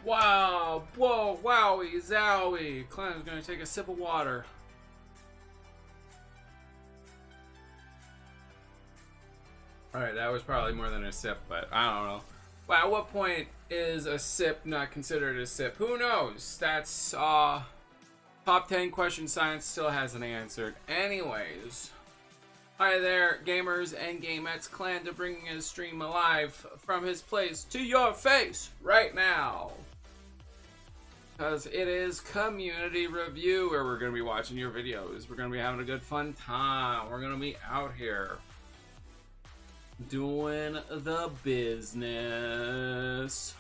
Wow, whoa, wowie, zowie. Clem's gonna take a sip of water. Alright, that was probably more than a sip, but I don't know. Well, at what point is a sip not considered a sip? Who knows? That's, top 10 question science still hasn't answered. Anyways. Hi there, gamers and gamettes. Clan to bringing his stream alive from his place to your face right now. Because it is community review where we're going to be watching your videos. We're going to be having a good fun time. We're going to be out here doing the business.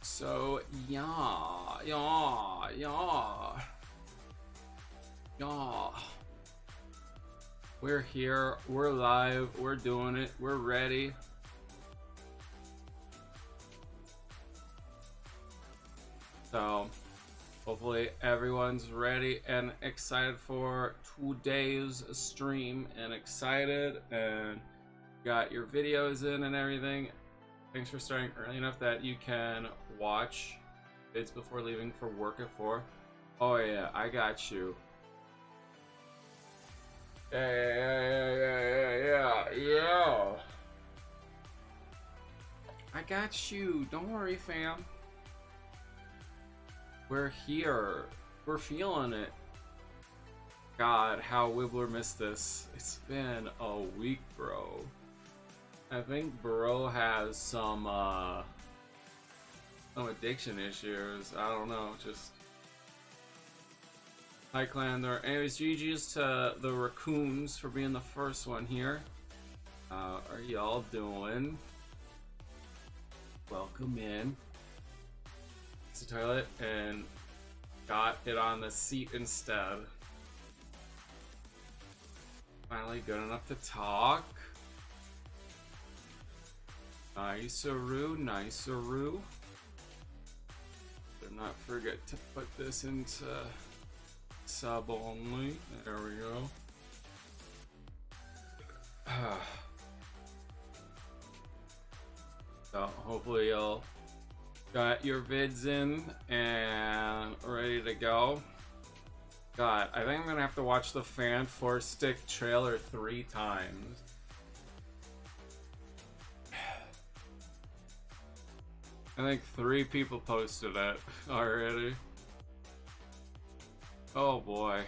So yeah. We're here, we're live, we're doing it, we're ready. So hopefully everyone's ready and excited for today's stream and excited and got your videos in and everything. Thanks for starting early enough that you can watch vids before leaving for work at 4. Oh yeah, I got you. Yeah. I got you. Don't worry, fam. We're here. We're feeling it. God, how Wibbler missed this. It's been a week, bro. I think bro has some addiction issues. I don't know, just hi clan there. Anyways, GG's to the raccoons for being the first one here. How are y'all doing? Welcome in. It's the toilet and got it on the seat instead. Finally good enough to talk. Nice-a-roo, nice-a-roo. Do not forget to put this into sub only. There we go. So hopefully you'll got your vids in and ready to go. God, I think I'm gonna have to watch the Fan 4-Stick trailer 3 times. I think 3 people posted it already. Oh boy.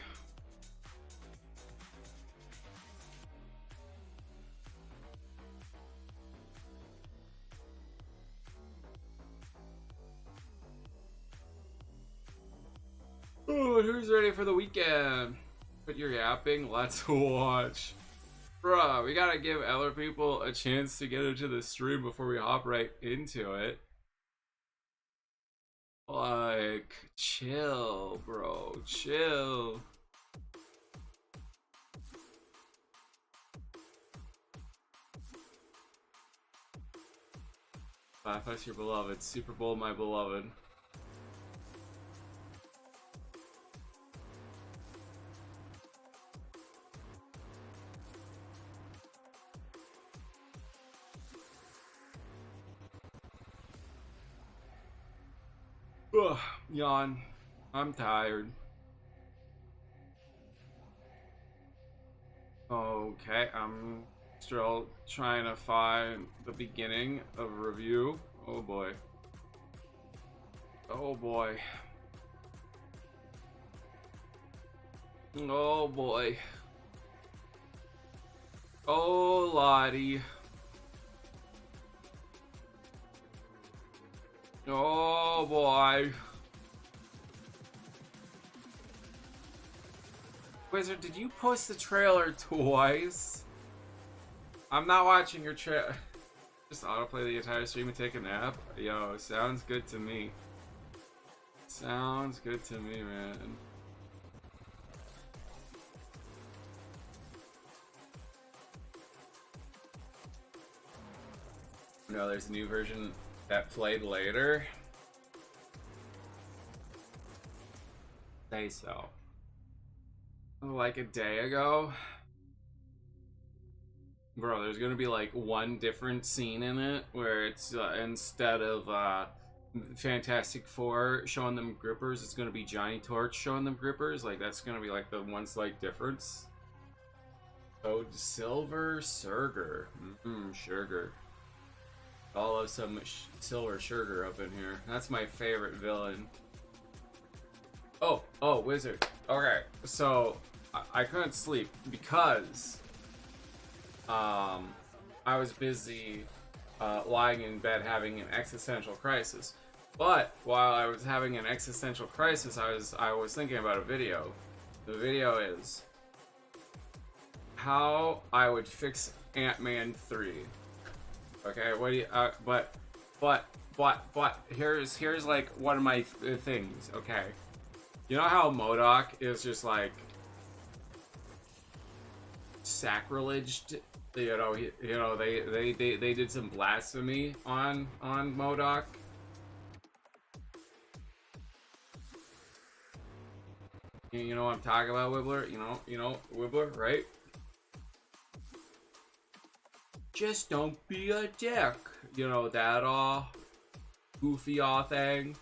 Oh, who's ready for the weekend? Put your yapping, let's watch. Bruh, we gotta give other people a chance to get into the stream before we hop right into it. Like, chill, bro, chill. Laugh us your beloved. Super Bowl, my beloved. Ugh, yawn. I'm tired. Okay, I'm still trying to find the beginning of a review. Oh boy. Oh boy. Oh boy. Oh lottie. Oh boy. Wizard, did you post the trailer twice? I'm not watching your trailer. Just autoplay the entire stream and take a nap? Yo, sounds good to me. Sounds good to me, man. No, there's a new version that played later. Say so. like a day ago. Bro, there's gonna be like one different scene in it where it's instead of Fantastic Four showing them grippers, it's gonna be Johnny Torch showing them grippers. Like that's gonna be like the one slight difference. Oh, Silver Sugar. Sugar. All of some Silver Sugar up in here. That's my favorite villain. Oh, Wizard. Okay, so I couldn't sleep because I was busy lying in bed having an existential crisis. But while I was having an existential crisis, I was thinking about a video. The video is how I would fix Ant-Man 3. Okay, what do you but here's like one of my things, okay? You know how MODOK is just like sacrileged? They did some blasphemy on MODOK. You know what I'm talking about, Wibbler? You know Wibbler, right? Just don't be a dick. You know that goofy thing.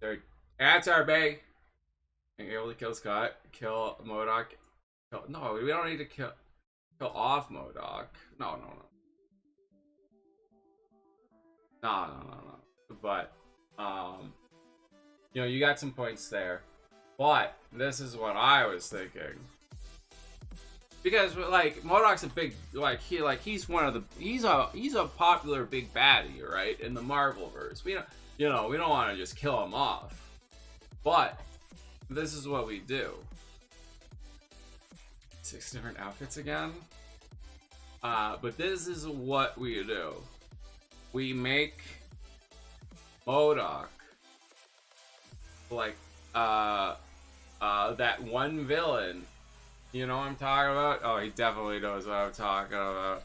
There, answer me. Being able to kill Scott, kill MODOK. No, we don't need to kill off MODOK. No. But you know, you got some points there. But this is what I was thinking. Because like MODOK's a big he's one of the he's a popular big baddie, right, in the Marvelverse. We don't want to just kill him off. But this is what we do. 6 different outfits again. But this is what we do. We make MODOK like that one villain. You know what I'm talking about? Oh, he definitely knows what I'm talking about.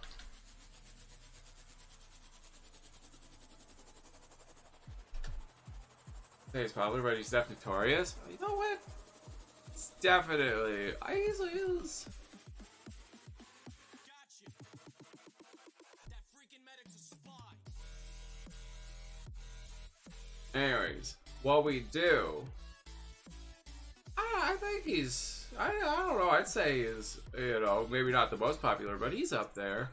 He's popular, but he's definitely notorious. You know what? It's definitely. I easily is. Anyways, what we do. I think he's. I don't know. I'd say he's, maybe not the most popular, but he's up there.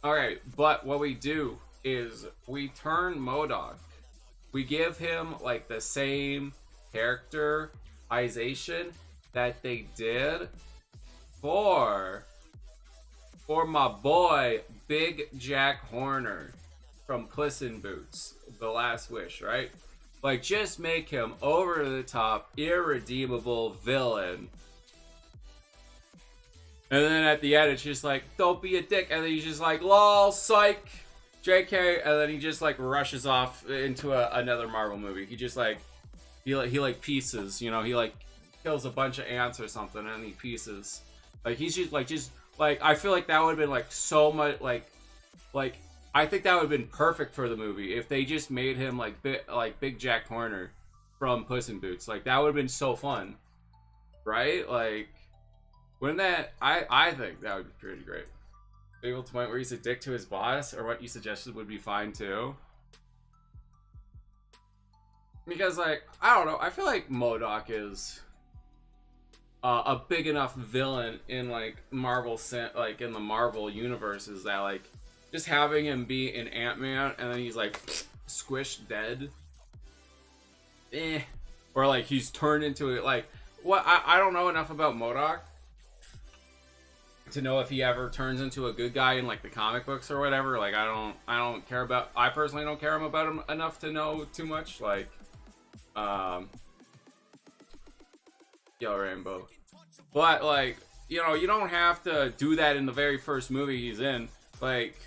Okay, but what we do is we turn MODOK. We give him like the same characterization that they did for my boy Big Jack Horner from Puss in Boots: The Last Wish, right? Like, just make him over the top, irredeemable villain. And then at the end, it's just like, don't be a dick. And then he's just like, lol, psych, JK. And then he just like rushes off into another Marvel movie. He just like, he like pieces, he like kills a bunch of ants or something and he pieces. Like, he's just like, I feel like that would have been like so much, like, I think that would have been perfect for the movie if they just made him like Big Jack Horner from Puss in Boots. Like, that would have been so fun, right? Like, wouldn't that? I think that would be pretty great. Able to the point where he's a dick to his boss, or what you suggested would be fine too. Because like, I don't know, I feel like MODOK is a big enough villain in like Marvel, like in the Marvel universes, that like, just having him be an Ant-Man and then he's like squished dead, or like he's turned into it. Like, what? I don't know enough about MODOK to know if he ever turns into a good guy in like the comic books or whatever. Like, I don't care about. I personally don't care about him enough to know too much. Like, yo, Rainbow. But like, you don't have to do that in the very first movie he's in. Like,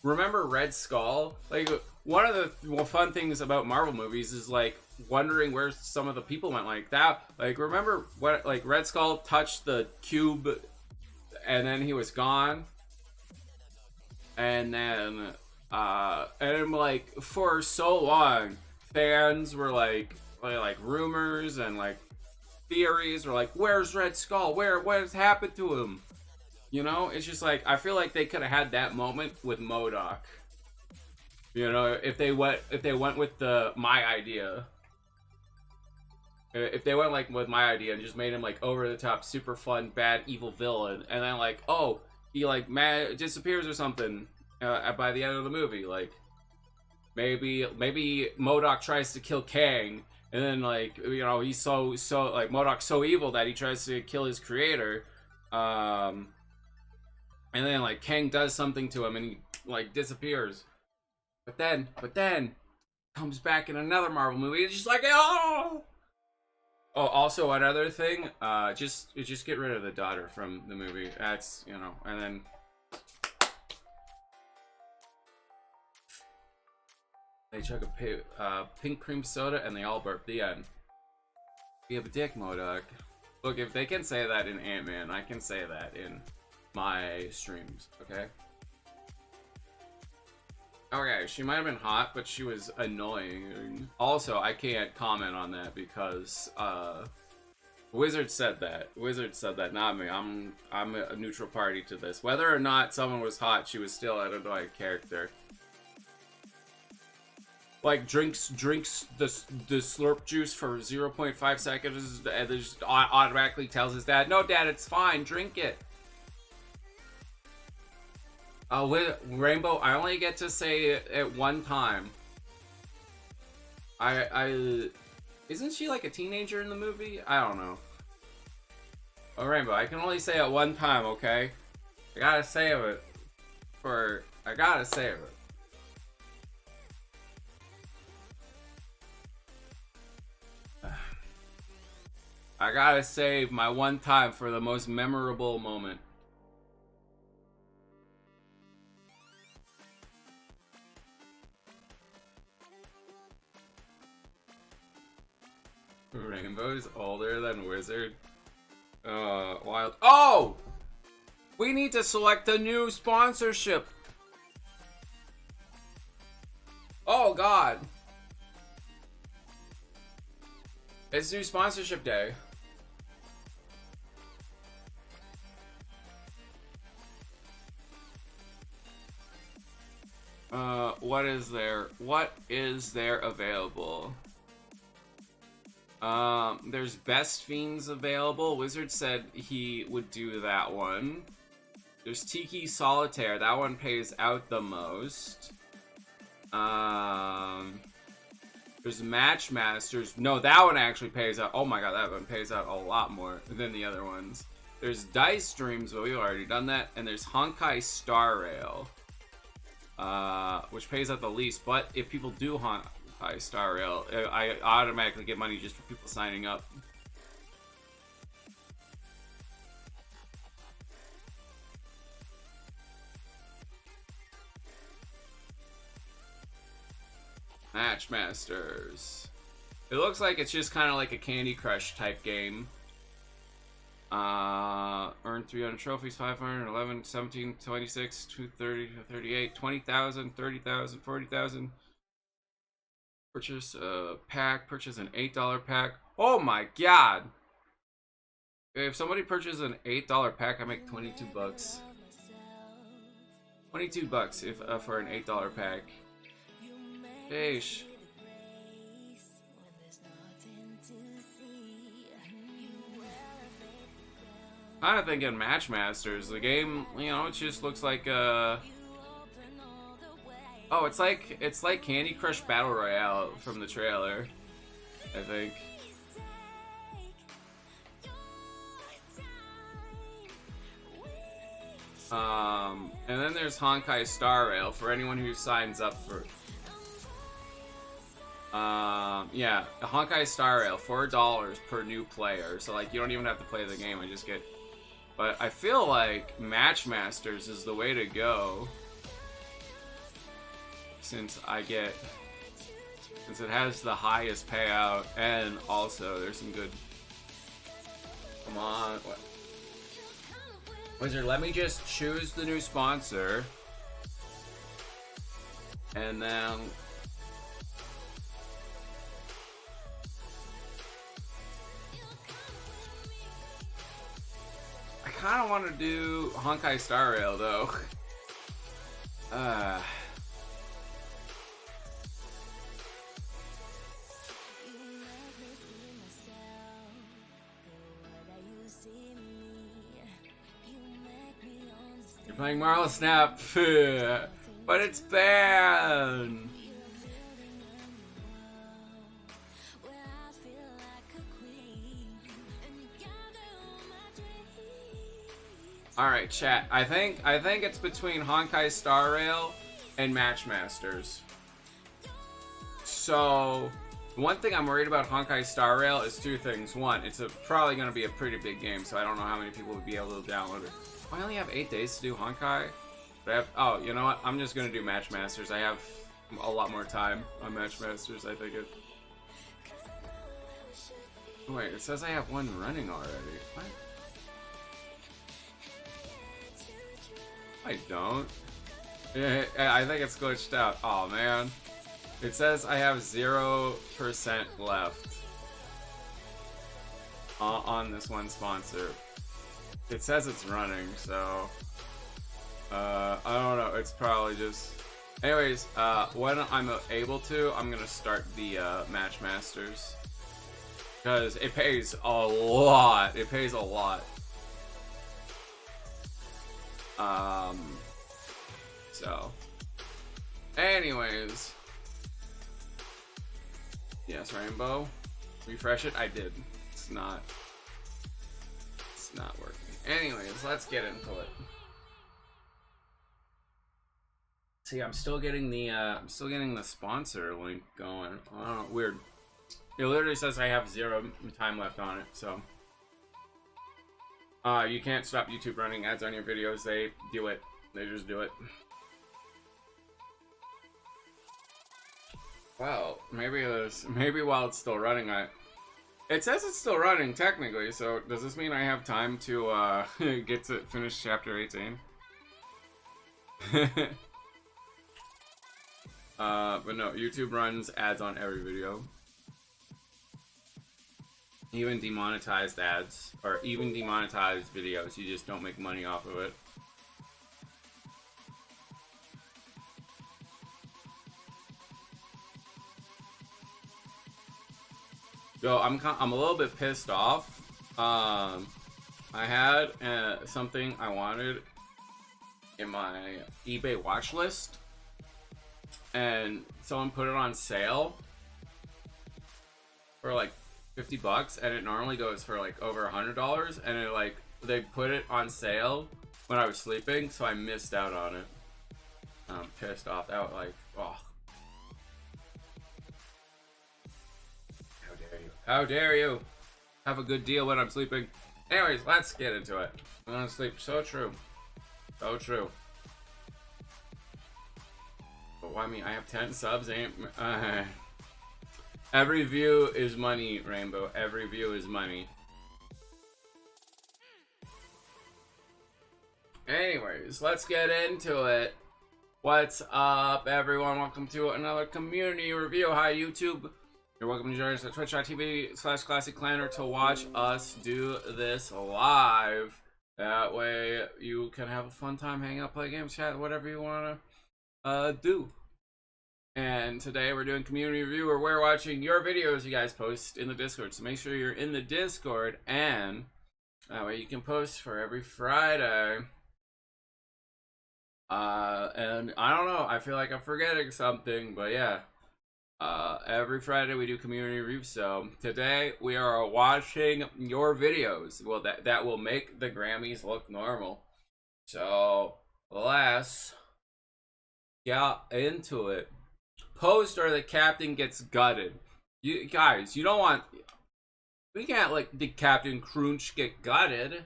remember Red Skull? Like, one of the fun things about Marvel movies is like wondering where some of the people went. Like that. Like, remember what? Like, Red Skull touched the cube, and then he was gone. And then, and like for so long, fans were like rumors and like theories were like, where's Red Skull? What has happened to him? You know, it's just like, I feel like they could have had that moment with MODOK. You know, if they went with my idea. If they went like with my idea and just made him like over the top, super fun, bad, evil villain, and then like, oh, he like disappears or something by the end of the movie, like maybe MODOK tries to kill Kang, and then like, you know, he's so like MODOK's so evil that he tries to kill his creator, and then like Kang does something to him and he like disappears, but then comes back in another Marvel movie. It's just like, oh. Oh, also another thing, just get rid of the daughter from the movie. That's, you know, and then they chug a pink cream soda and they all burp. The end. You have a dick, MODOK. Look, if they can say that in Ant-Man, I can say that in my streams. Okay. Okay, she might have been hot, but she was annoying. Also, I can't comment on that because Wizard said that. Wizard said that, not me. I'm a neutral party to this. Whether or not someone was hot, she was still an annoying character. Like drinks the slurp juice for 0.5 seconds and just automatically tells his dad, "No, Dad, it's fine. Drink it." With Rainbow, I only get to say it at one time. Isn't she like a teenager in the movie? I don't know. Oh, Rainbow, I can only say it one time, okay? I gotta save it. I gotta save it. I gotta save my one time for the most memorable moment. Rainbow's older than Wizard. Wild. Oh! We need to select a new sponsorship. Oh, God. It's new sponsorship day. What is there available? There's Best Fiends available. Wizard said he would do that one. There's Tiki Solitaire. That one pays out the most. There's Match Masters. No, that one actually pays out. Oh my god, that one pays out a lot more than the other ones. There's Dice Dreams, but we've already done that. And there's Honkai Star Rail, which pays out the least. But if people do Honkai Star Rail, I automatically get money just for people signing up. Match Masters. It looks like it's just kind of like a Candy Crush type game. Earn 300 trophies, 500, 11, 17, 26, 230, 38, 20,000, 30,000, 40,000. Purchase a pack, purchase an $8 pack. Oh my god! If somebody purchases an $8 pack, I make 22 bucks. 22 bucks if for an $8 pack. Sheesh. Kind of thinking Match Masters. The game, you know, it just looks like oh, it's like Candy Crush Battle Royale from the trailer, I think. And then there's Honkai Star Rail for anyone who signs up for. Yeah, Honkai Star Rail, $4 per new player. So like, you don't even have to play the game. I just get. But I feel like Match Masters is the way to go, since it has the highest payout, and also there's some good. Come on, what? Wizard, let me just choose the new sponsor, and then kind of want to do Honkai Star Rail though. You're playing Marvel Snap, but it's banned. All right, chat. I think it's between Honkai Star Rail and Matchmasters. So, one thing I'm worried about Honkai Star Rail is two things. One, it's probably going to be a pretty big game, so I don't know how many people would be able to download it. I only have 8 days to do Honkai. But I have, oh, you know what? I'm just going to do Matchmasters. I have a lot more time on Matchmasters, I think it. Wait, it says I have one running already. What? I don't. I think it's glitched out. Oh man. It says I have 0% left on this one sponsor. It says it's running, so I don't know. It's probably just. Anyways, when I'm able to, I'm gonna start the Matchmasters because it pays a lot. It pays a lot. So, anyways, yes, Rainbow, refresh it. I did. It's not working. Anyways, let's get into it. See, I'm still getting the sponsor link going. I don't know, weird. It literally says I have 0 time left on it, so. You can't stop YouTube running ads on your videos. They do it. They just do it. Well, maybe while it's still running, it says it's still running technically. So does this mean I have time to get to finish chapter 18? But no, YouTube runs ads on every video. Even demonetized ads, or even demonetized videos, you just don't make money off of it. Yo, I'm a little bit pissed off. I had something I wanted in my eBay watch list, and someone put it on sale for like $50, and it normally goes for like over $100, and it like they put it on sale when I was sleeping, so I missed out on it. I'm pissed off. That was like, oh, how dare you? How dare you have a good deal when I'm sleeping? Anyways, let's get into it. I'm gonna sleep. So true. So true. But why me? I have 10 subs. Every view is money, Rainbow. Every view is money. Anyways, let's get into it. What's up, everyone? Welcome to another community review. Hi, YouTube. You're welcome to join us at twitch.tv/ClassicClanner to watch us do this live. That way you can have a fun time, hang out, play games, chat, whatever you want to do. And today we're doing community review where we're watching your videos you guys post in the Discord. So make sure you're in the Discord, and that way you can post for every Friday. And I don't know, I feel like I'm forgetting something, but yeah. Every Friday we do community review. So today we are watching your videos. Well, that will make the Grammys look normal. So let's get into it. Post or the captain gets gutted. You guys, you don't want. We can't let the Captain Crunch get gutted.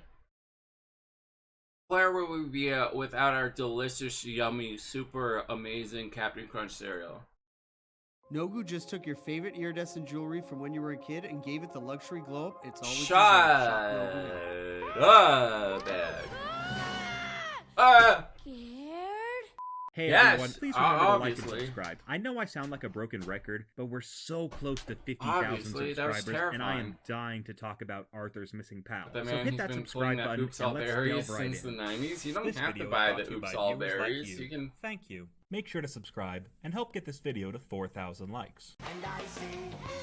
Where would we be without our delicious, yummy, super amazing Captain Crunch cereal? Nogu just took your favorite iridescent jewelry from when you were a kid and gave it the luxury glow up it's always Shut up, Dad. Scared? Hey Yes, everyone, please remember to like and obviously. subscribe. I know I sound like a broken record, but we're so close to 50,000 Obviously, that was subscribers, and I am terrifying. dying to talk about Arthur's missing pal. But So man, hit he's that been subscribe pulling that button Oops and All let's Berries delve right since the in. 90s. You don't This have to video is buy brought the to you Oops by All viewers like Berries. you. You can. Thank you. Make sure to subscribe and help get this video to 4,000 likes.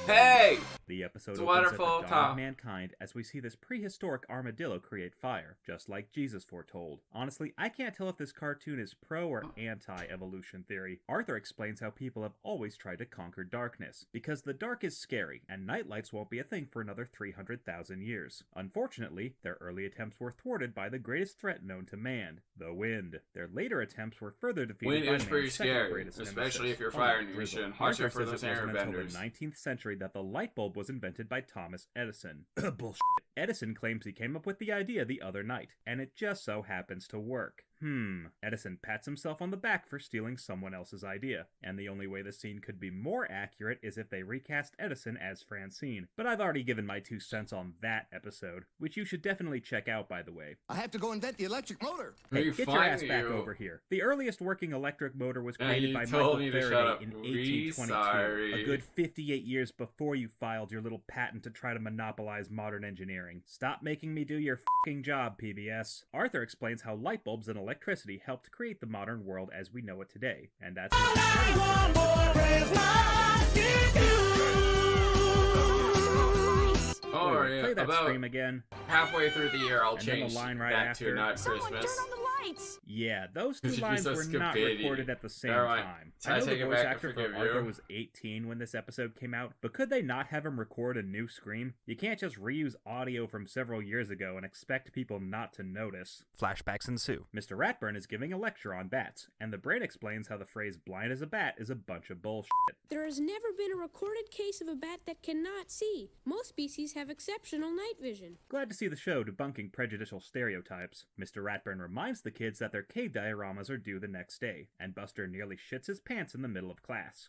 Hey! The episode It's opens wonderful at the dawn time. of mankind as we see this prehistoric armadillo create fire, just like Jesus foretold. Honestly, I can't tell if this cartoon is pro or anti-evolution theory. Arthur explains how people have always tried to conquer darkness, because the dark is scary, and nightlights won't be a thing for another 300,000 years. Unfortunately, their early attempts were thwarted by the greatest threat known to man, the wind. Their later attempts were further defeated Wind by is pretty man's second scary, greatest especially nemesis, if you're Fire Fire Drizzle. Nation. Watch Arthur out for says those it wasn't until the airbenders. 19th century that the light bulb was invented by Thomas Edison. Bullshit. Edison claims he came up with the idea the other night, and it just so happens to work. Edison pats himself on the back for stealing someone else's idea, and the only way the scene could be more accurate is if they recast Edison as Francine. But I've already given my 2 cents on that episode, which you should definitely check out, by the way. I have to go invent the electric motor. Hey, We get your find ass back you. over here. The earliest working electric motor was created you by told Michael me to shut Faraday up. in We 1822, sorry. a good 58 years before you filed your little patent to try to monopolize modern engineering. Stop making me do your fucking job, PBS. Arthur explains how light bulbs and electricity helped create the modern world as we know it today, and that's Oh, Wait, yeah. play that About scream again. halfway through the year, I'll And then the change line right that after. to not Someone Christmas. turn on the lights! Yeah, those 2 You're lines so were not stupid. recorded at the same Never mind. time. So I I know take the it voice back, I actor for forgive Arthur you. was 18 when this episode came out, but could they not have him record a new scream? You can't just reuse audio from several years ago and expect people not to notice. Flashbacks ensue. Mr. Ratburn is giving a lecture on bats, and the brain explains how the phrase blind as a bat is a bunch of bullshit. There has never been a recorded case of a bat that cannot see. Most species have exceptional night vision. Glad to see the show debunking prejudicial stereotypes. Mr. Ratburn reminds the kids that their cave dioramas are due the next day, and Buster nearly shits his pants in the middle of class.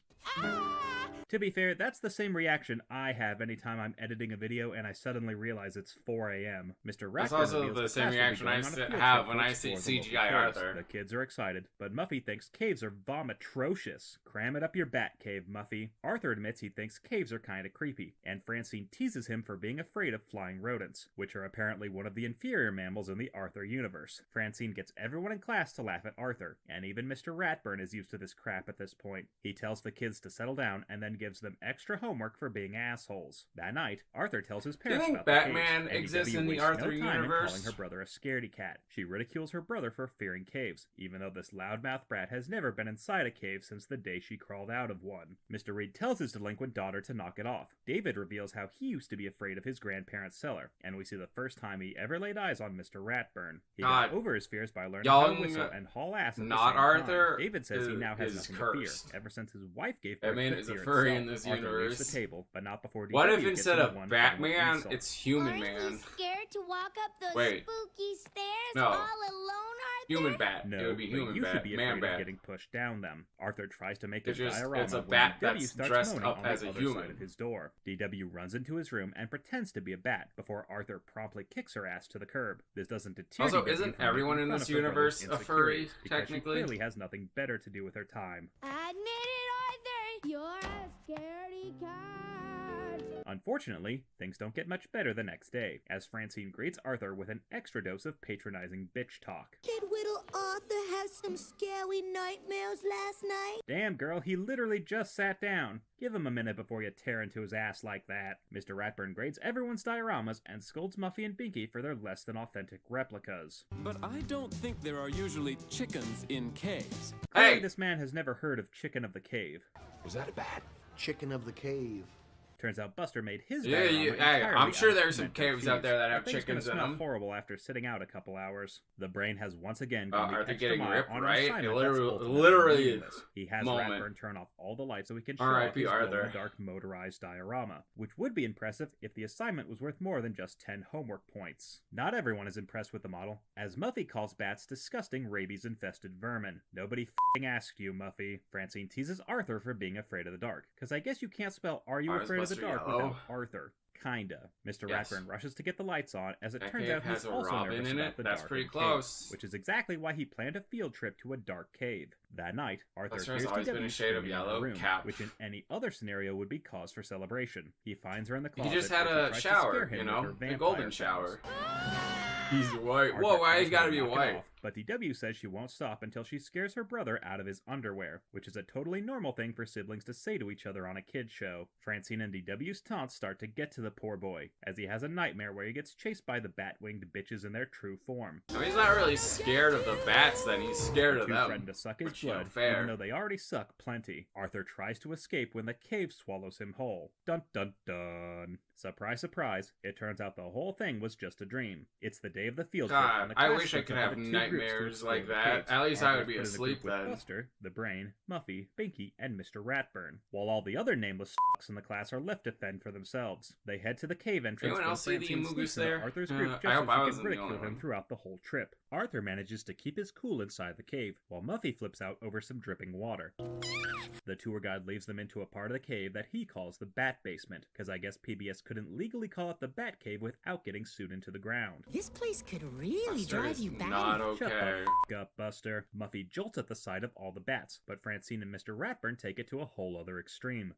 To be fair, that's the same reaction I have anytime I'm editing a video and I suddenly realize it's 4 a.m. Mr. Ratburn That's also reveals the the same class will be reaction going I on a field have trip when to I see explore the local CGI caves. Arthur. The kids are excited, but Muffy thinks caves are vomitrocious. Cram it up your bat cave, Muffy. Arthur admits he thinks caves are kinda creepy, and Francine teases him for being afraid of flying rodents, which are apparently one of the inferior mammals in the Arthur universe. Francine gets everyone in class to laugh at Arthur, and even Mr. Ratburn is used to this crap at this point. He tells the kids to settle down and then gives them extra homework for being assholes. That night, Arthur tells his parents think about Batman the caves, and exists DW in the wastes Arthur no time in universe? calling her brother a scaredy cat. She ridicules her brother for fearing caves, even though this loudmouth brat has never been inside a cave since the day she crawled out of one. Mr. Reed tells his delinquent daughter to knock it off. David reveals how he used to be afraid of his grandparents' cellar, and we see the first time he ever laid eyes on Mr. Ratburn. He got God. over his fears by learning how to Young, whistle and haul ass at the not same Arthur time. David says he now has is nothing cursed. to fear, ever since his wife gave That birth man to is a fear furry itself. in this Arthur leaves universe. the table, but not before What DW if gets instead into of one final Batman, insult. it's Human Aren't Man? you scared to walk up those Wait. spooky stairs No. all alone, Arthur? Human Bat. No, It would be but Human you Bat. should be Man afraid of Bat. getting pushed down them. Arthur tries to make It's a just- diorama it's a when bat DW that's starts dressed moaning up on as the a other human. side of his door. DW runs into his room and pretends to be a bat before Arthur promptly kicks her ass to the curb. This doesn't deter Also, DW isn't from everyone making in fun this of her brother's universe a furry, insecurities, because technically? she clearly has nothing better to do with her time. Admit it, Arthur. You're a scaredy cat. Unfortunately, things don't get much better the next day, as Francine greets Arthur with an extra dose of patronizing bitch talk. Did Whittle Arthur have some scary nightmares last night? Damn, girl, he literally just sat down. Give him a minute before you tear into his ass like that. Mr. Ratburn grades everyone's dioramas and scolds Muffy and Binky for their less than authentic replicas. But I don't think there are usually chickens in caves. Clearly, Hey! this man has never heard of Chicken of the Cave. Was that a bat? Chicken of the cave. Turns out Buster made his Yeah, diorama hey, entirely I'm sure out of there's some pimento caves out cheese. there that The have thing's chickens gonna in smell them. horrible after sitting out a couple hours. The brain has once again gone the Arthur extra getting mile ripped, on an right? assignment Literally- that's ultimately literally meaningless. He has moment. Ratburn turn off all the lights so he can show R.I.P. off his Arthur. glow-in-the-dark motorized diorama, which would be impressive if the assignment was worth more than just 10 homework points. Not everyone is impressed with the model, as Muffy calls bats disgusting rabies-infested vermin. Nobody f***ing asked you, Muffy. Francine teases Arthur for being afraid of the dark, because I guess you can't spell "Are you Why is afraid of the Buster dark" yellow? without Arthur. Kinda. Mr. Yes. Ratburn rushes to get the lights on, as it That turns cave out he's has a also robin nervous in about it. the That's dark pretty cave, close. which is exactly why he planned a field trip to a dark cave. That night, Arthur Buster's hears always been a DW shade of screaming in her yellow. room, Cap. which in any other scenario would be cause for celebration. He finds her in the He closet. just had where a she tries to scare shower, him you with know? her The vampire golden fangs. shower. He's white. Arthur Whoa, why tries you gotta to be knock it white? off, but DW says she won't stop until she scares her brother out of his underwear, which is a totally normal thing for siblings to say to each other on a kid's show. Francine and DW's taunts start to get to the poor boy, as he has a nightmare where he gets chased by the bat-winged bitches in their true form. I mean, he's not really scared of the bats then, he's scared The of two them. threaten to suck his Which, you know, blood, fair. even though they already suck plenty. Arthur tries to escape when the cave swallows him whole. Dun dun dun. Surprise, surprise, it turns out the whole thing was just a dream. It's the day of the field trip. God, and the I class wish I splits could up have into two groups to nightmares explore like the that. caves. At least I Arthur's would be put in the asleep group with then. Buster, the Brain, Muffy, Binky, and Mr. Ratburn, while all the other nameless s***s in the class are left to fend for themselves. They head to the cave entrance Anyone when else see the Francine Amogus sneaks into there? Arthur's group I just hope so I she wasn't can the only ridicule him one. throughout the whole trip. Arthur manages to keep his cool inside the cave, while Muffy flips out over some dripping water. The tour guide leads them into a part of the cave that he calls the Bat Basement, because I guess PBS couldn't legally call it the Bat Cave without getting sued into the ground. This place could really Buster drive is you batty. not Shut okay. the f*** up, Buster. Muffy jolts at the sight of all the bats, but Francine and Mr. Ratburn take it to a whole other extreme.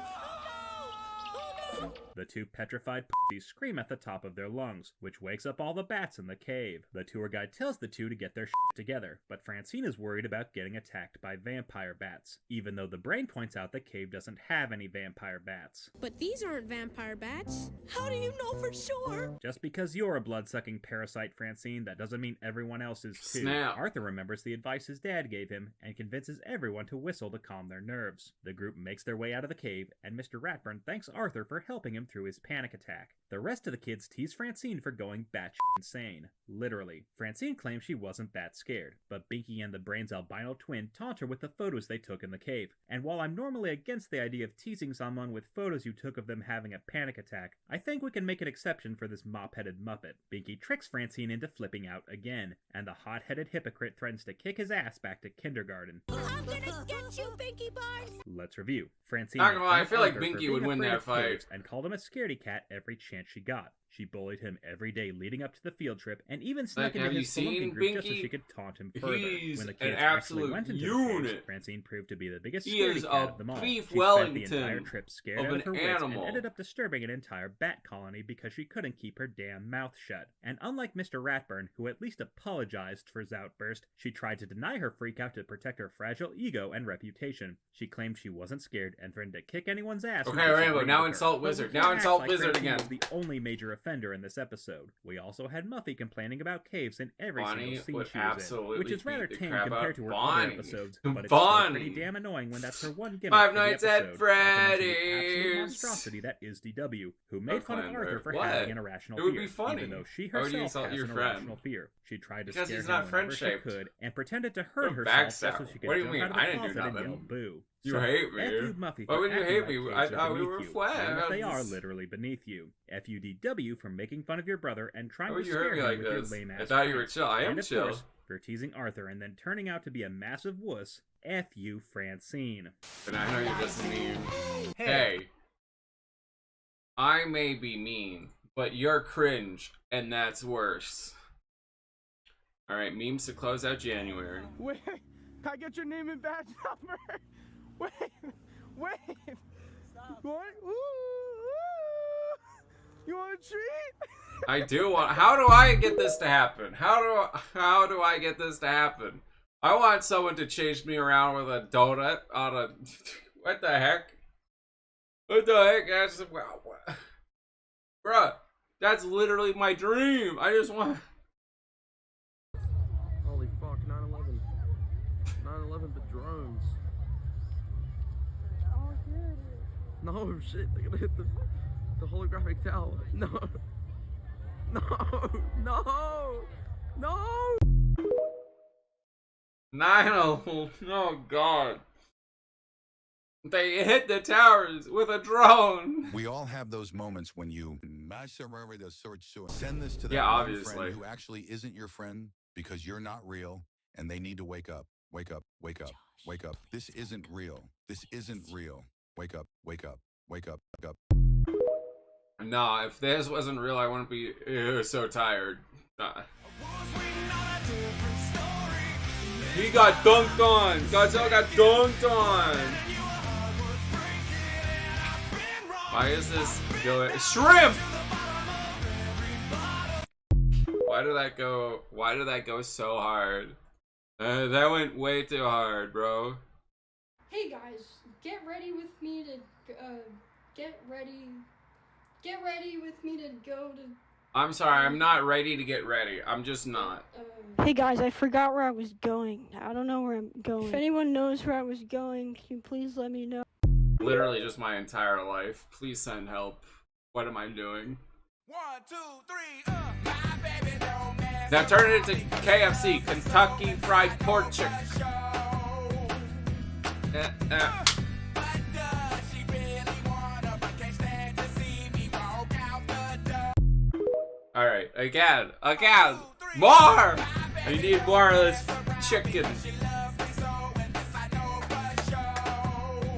The two petrified pussies scream at the top of their lungs, which wakes up all the bats in the cave. The tour guide tells the two to get their shit together, but Francine is worried about getting attacked by vampire bats, even though the Brain points out the cave doesn't have any vampire bats. But these aren't vampire bats. How do you know for sure? Just because you're a blood-sucking parasite, Francine, that doesn't mean everyone else is too. Snap. Arthur remembers the advice his dad gave him and convinces everyone to whistle to calm their nerves. The group makes their way out of the cave, and Mr. Ratburn thanks Arthur for helping him through his panic attack. The rest of the kids tease Francine for going batshit insane. Literally. Francine claims she wasn't that scared, but Binky and the Brain's albino twin taunt her with the photos they took in the cave. And while I'm normally against the idea of teasing someone with photos you took of them having a panic attack, I think we can make an exception for this mop-headed muppet. Binky tricks Francine into flipping out again, and the hot-headed hypocrite threatens to kick his ass back to kindergarten. I'm gonna get you, Binky Barnes! Let's review. Francine Not gonna lie, I thanked feel like Arthur for Binky being would win afraid that of fight. caves and called him a scaredy cat every chance she got. She bullied him every day leading up to the field trip, and even snuck into have you his spelunking seen group just so Binky? she could taunt him further. He's When the an kids actually absolute went into the unit. caves, Francine proved to be the biggest He scaredy is cat a of them all. beef She spent the Wellington entire trip scared of out an of her wits animal. and ended up disturbing an entire bat colony because she couldn't keep her damn mouth shut. And unlike Mr. Ratburn, who at least apologized for his outburst, she tried to deny her freakout to protect her fragile ego and reputation. She claimed she wasn't scared and threatened to kick anyone's ass. who Okay, Rainbow, disagreed now with her. insult But we Wizard. can't Now act insult like Wizard Francine again. was the only major offender in this episode. We also had Muffy complaining about caves in every Bonnie single scene would she was in, absolutely which is rather beat the tame crap compared out to of her Bonnie. other episodes, but it's still Bonnie. pretty damn annoying when that's her one gimmick Five for the Nights at episode, not to mention the absolute Freddy's. monstrosity that is DW, who made fun of Oakland, Arthur right? for What? having an irrational It would fear, be funny. even though she Why would you herself insult has your an friend? irrational fear. She tried to Because scare he's him not whenever she friend-shaped. could, and pretended to hurt Don't herself just backstab. so she could What do you jump mean? out of I the didn't do closet and nothing. yell boo. You So, hate me. F you, Muffy, Why for would you acting hate like me? caves I are thought we beneath were you, friends. even if they are literally beneath you. FUDW for making fun of your brother and trying Why to would you scare hurt me him like with your this? lame ass I thought you were pranks. chill. I am and of chill. course, for teasing Arthur and then turning out to be a massive wuss, F you, Francine. But I know you're just mean. Hey. I may be mean, but you're cringe, and that's worse. Alright, memes to close out January. Wait, I get your name and badge number. Wait. What? Ooh. You want a treat? I do want. How do I get this to happen? How do I get this to happen? I want someone to chase me around with a donut on a. What the heck? What the heck? That's bruh. That's literally my dream. I just want. Holy fuck, 9/11. 9/11 but drones. Oh, dude. No, shit, they're gonna hit the holographic tower. No. No! 9/11. Oh god. They hit the towers with a drone. We all have those moments when you send this to that Yeah, one obviously. friend who actually isn't your friend because you're not real and they need to wake up. Wake up, wake up, wake up. This isn't real. This isn't real. Wake up, wake up, wake up, wake up. Nah, if this wasn't real, I wouldn't be so tired. He got dunked on. Godzilla got dunked on. Why is this going? Shrimp! Why did that go? Why did that go so hard? That went way too hard, bro. Hey guys, get ready with me to get ready with me to go to. I'm sorry, I'm not ready to get ready. I'm just not. Hey guys, I forgot where I was going. I don't know where I'm going. If anyone knows where I was going, can you please let me know? Literally just my entire life. Please send help. What am I doing? 1, 2, 3, my baby don't mess. Now turn it into KFC, Kentucky Fried Pork Chicken. Alright, again, more! I need more of this chicken.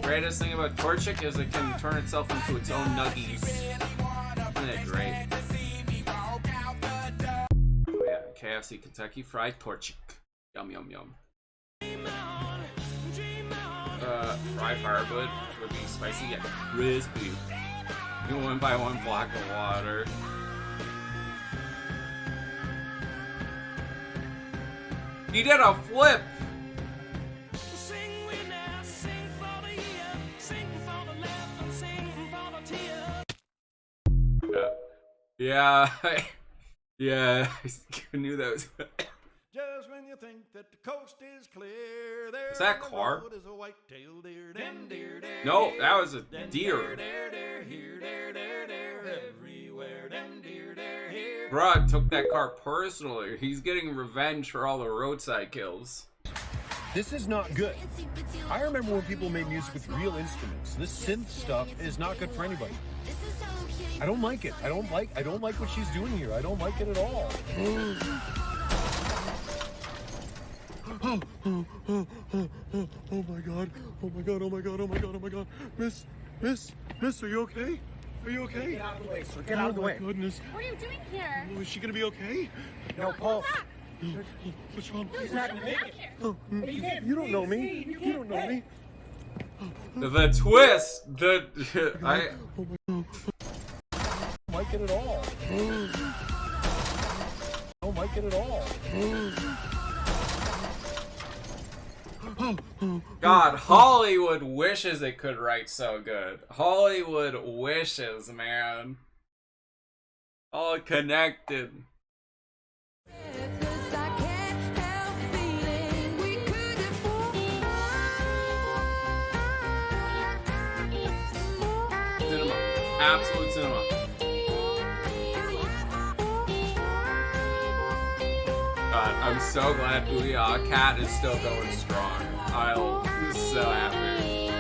Greatest thing about pork chicken is it can turn itself into its own nuggies. Isn't it great? Oh yeah, KFC Kentucky Fried Pork Chicken. Yum yum yum. Fried firewood would be spicy yet crispy. You 1 by 1 block of water. He did a flip! Yeah. Yeah. I knew that was. Just when you think that the coast is clear, there is that a car? is a white-tailed deer. No, that was a deer. Bruh took that car personally. He's getting revenge for all the roadside kills. This is not good. I remember when people made music with real instruments. This synth stuff is not good for anybody. I don't like it. I don't like what she's doing here. I don't like it at all. Oh my god. Oh my god. Oh my god. Oh my god. Oh my god. Miss, are you okay? Are you okay? Get out of the way, sir. Get out of the way. Goodness. What are you doing here? Oh, is she gonna be okay? No, Paul. What's wrong? She's not gonna make it. Oh, you don't know me. You don't know me. The twist. I don't like it at all. I don't like it at all. God, Hollywood wishes it could write so good. Hollywood wishes, man. All connected. Cinema. Absolute cinema. God, I'm so glad Booyah Cat is still going strong. I'm so happy.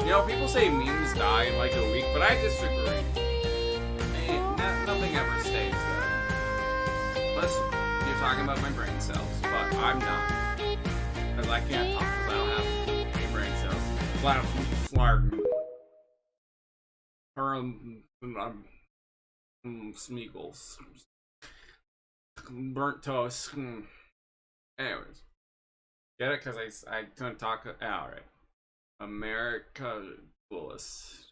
You know, people say memes die in like a week, but I disagree. Nothing ever stays there. Unless you're talking about my brain cells, but I'm not. Because I can't talk because I don't have any brain cells. Smeagol's. Burnt toast. Anyways. Get it? Because I couldn't talk. Alright. America Bullis.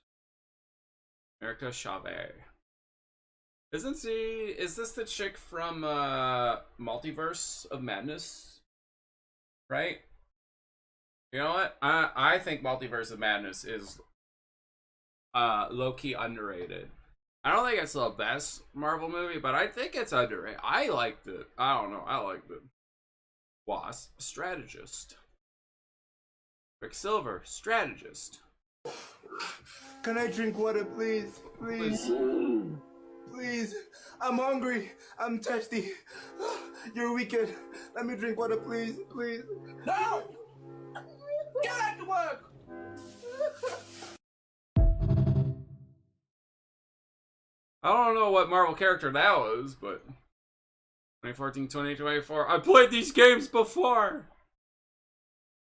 America Chavez. Is this the chick from Multiverse of Madness? Right? You know what? I think Multiverse of Madness is low-key underrated. I don't think it's the best Marvel movie, but I think it's underrated. I liked it. I don't know. I liked it. Wasp, strategist. Quicksilver, strategist. Can I drink water, please? Please. Please. I'm hungry. I'm thirsty. You're wicked. Let me drink water, please. Please. No! Get back to work! I don't know what Marvel character that was, but 2014, 2024. I played these games before.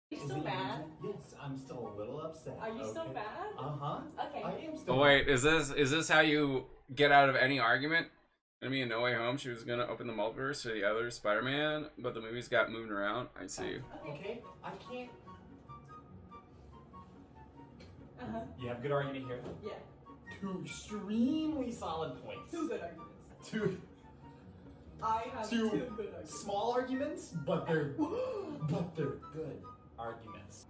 you still mad? Yes, I'm still a little upset. Are you still mad? Uh-huh. Okay. I am still Oh wait, is this how you get out of any argument? Gonna be in No Way Home, she was gonna open the multiverse to the other Spider-Man, but the movies got moved around. I see. Okay, I can't. Uh-huh. You have a good argument here? Yeah. 2 extremely solid points. 2 good arguments. 2 I have 2 good arguments. small arguments, but they're good arguments.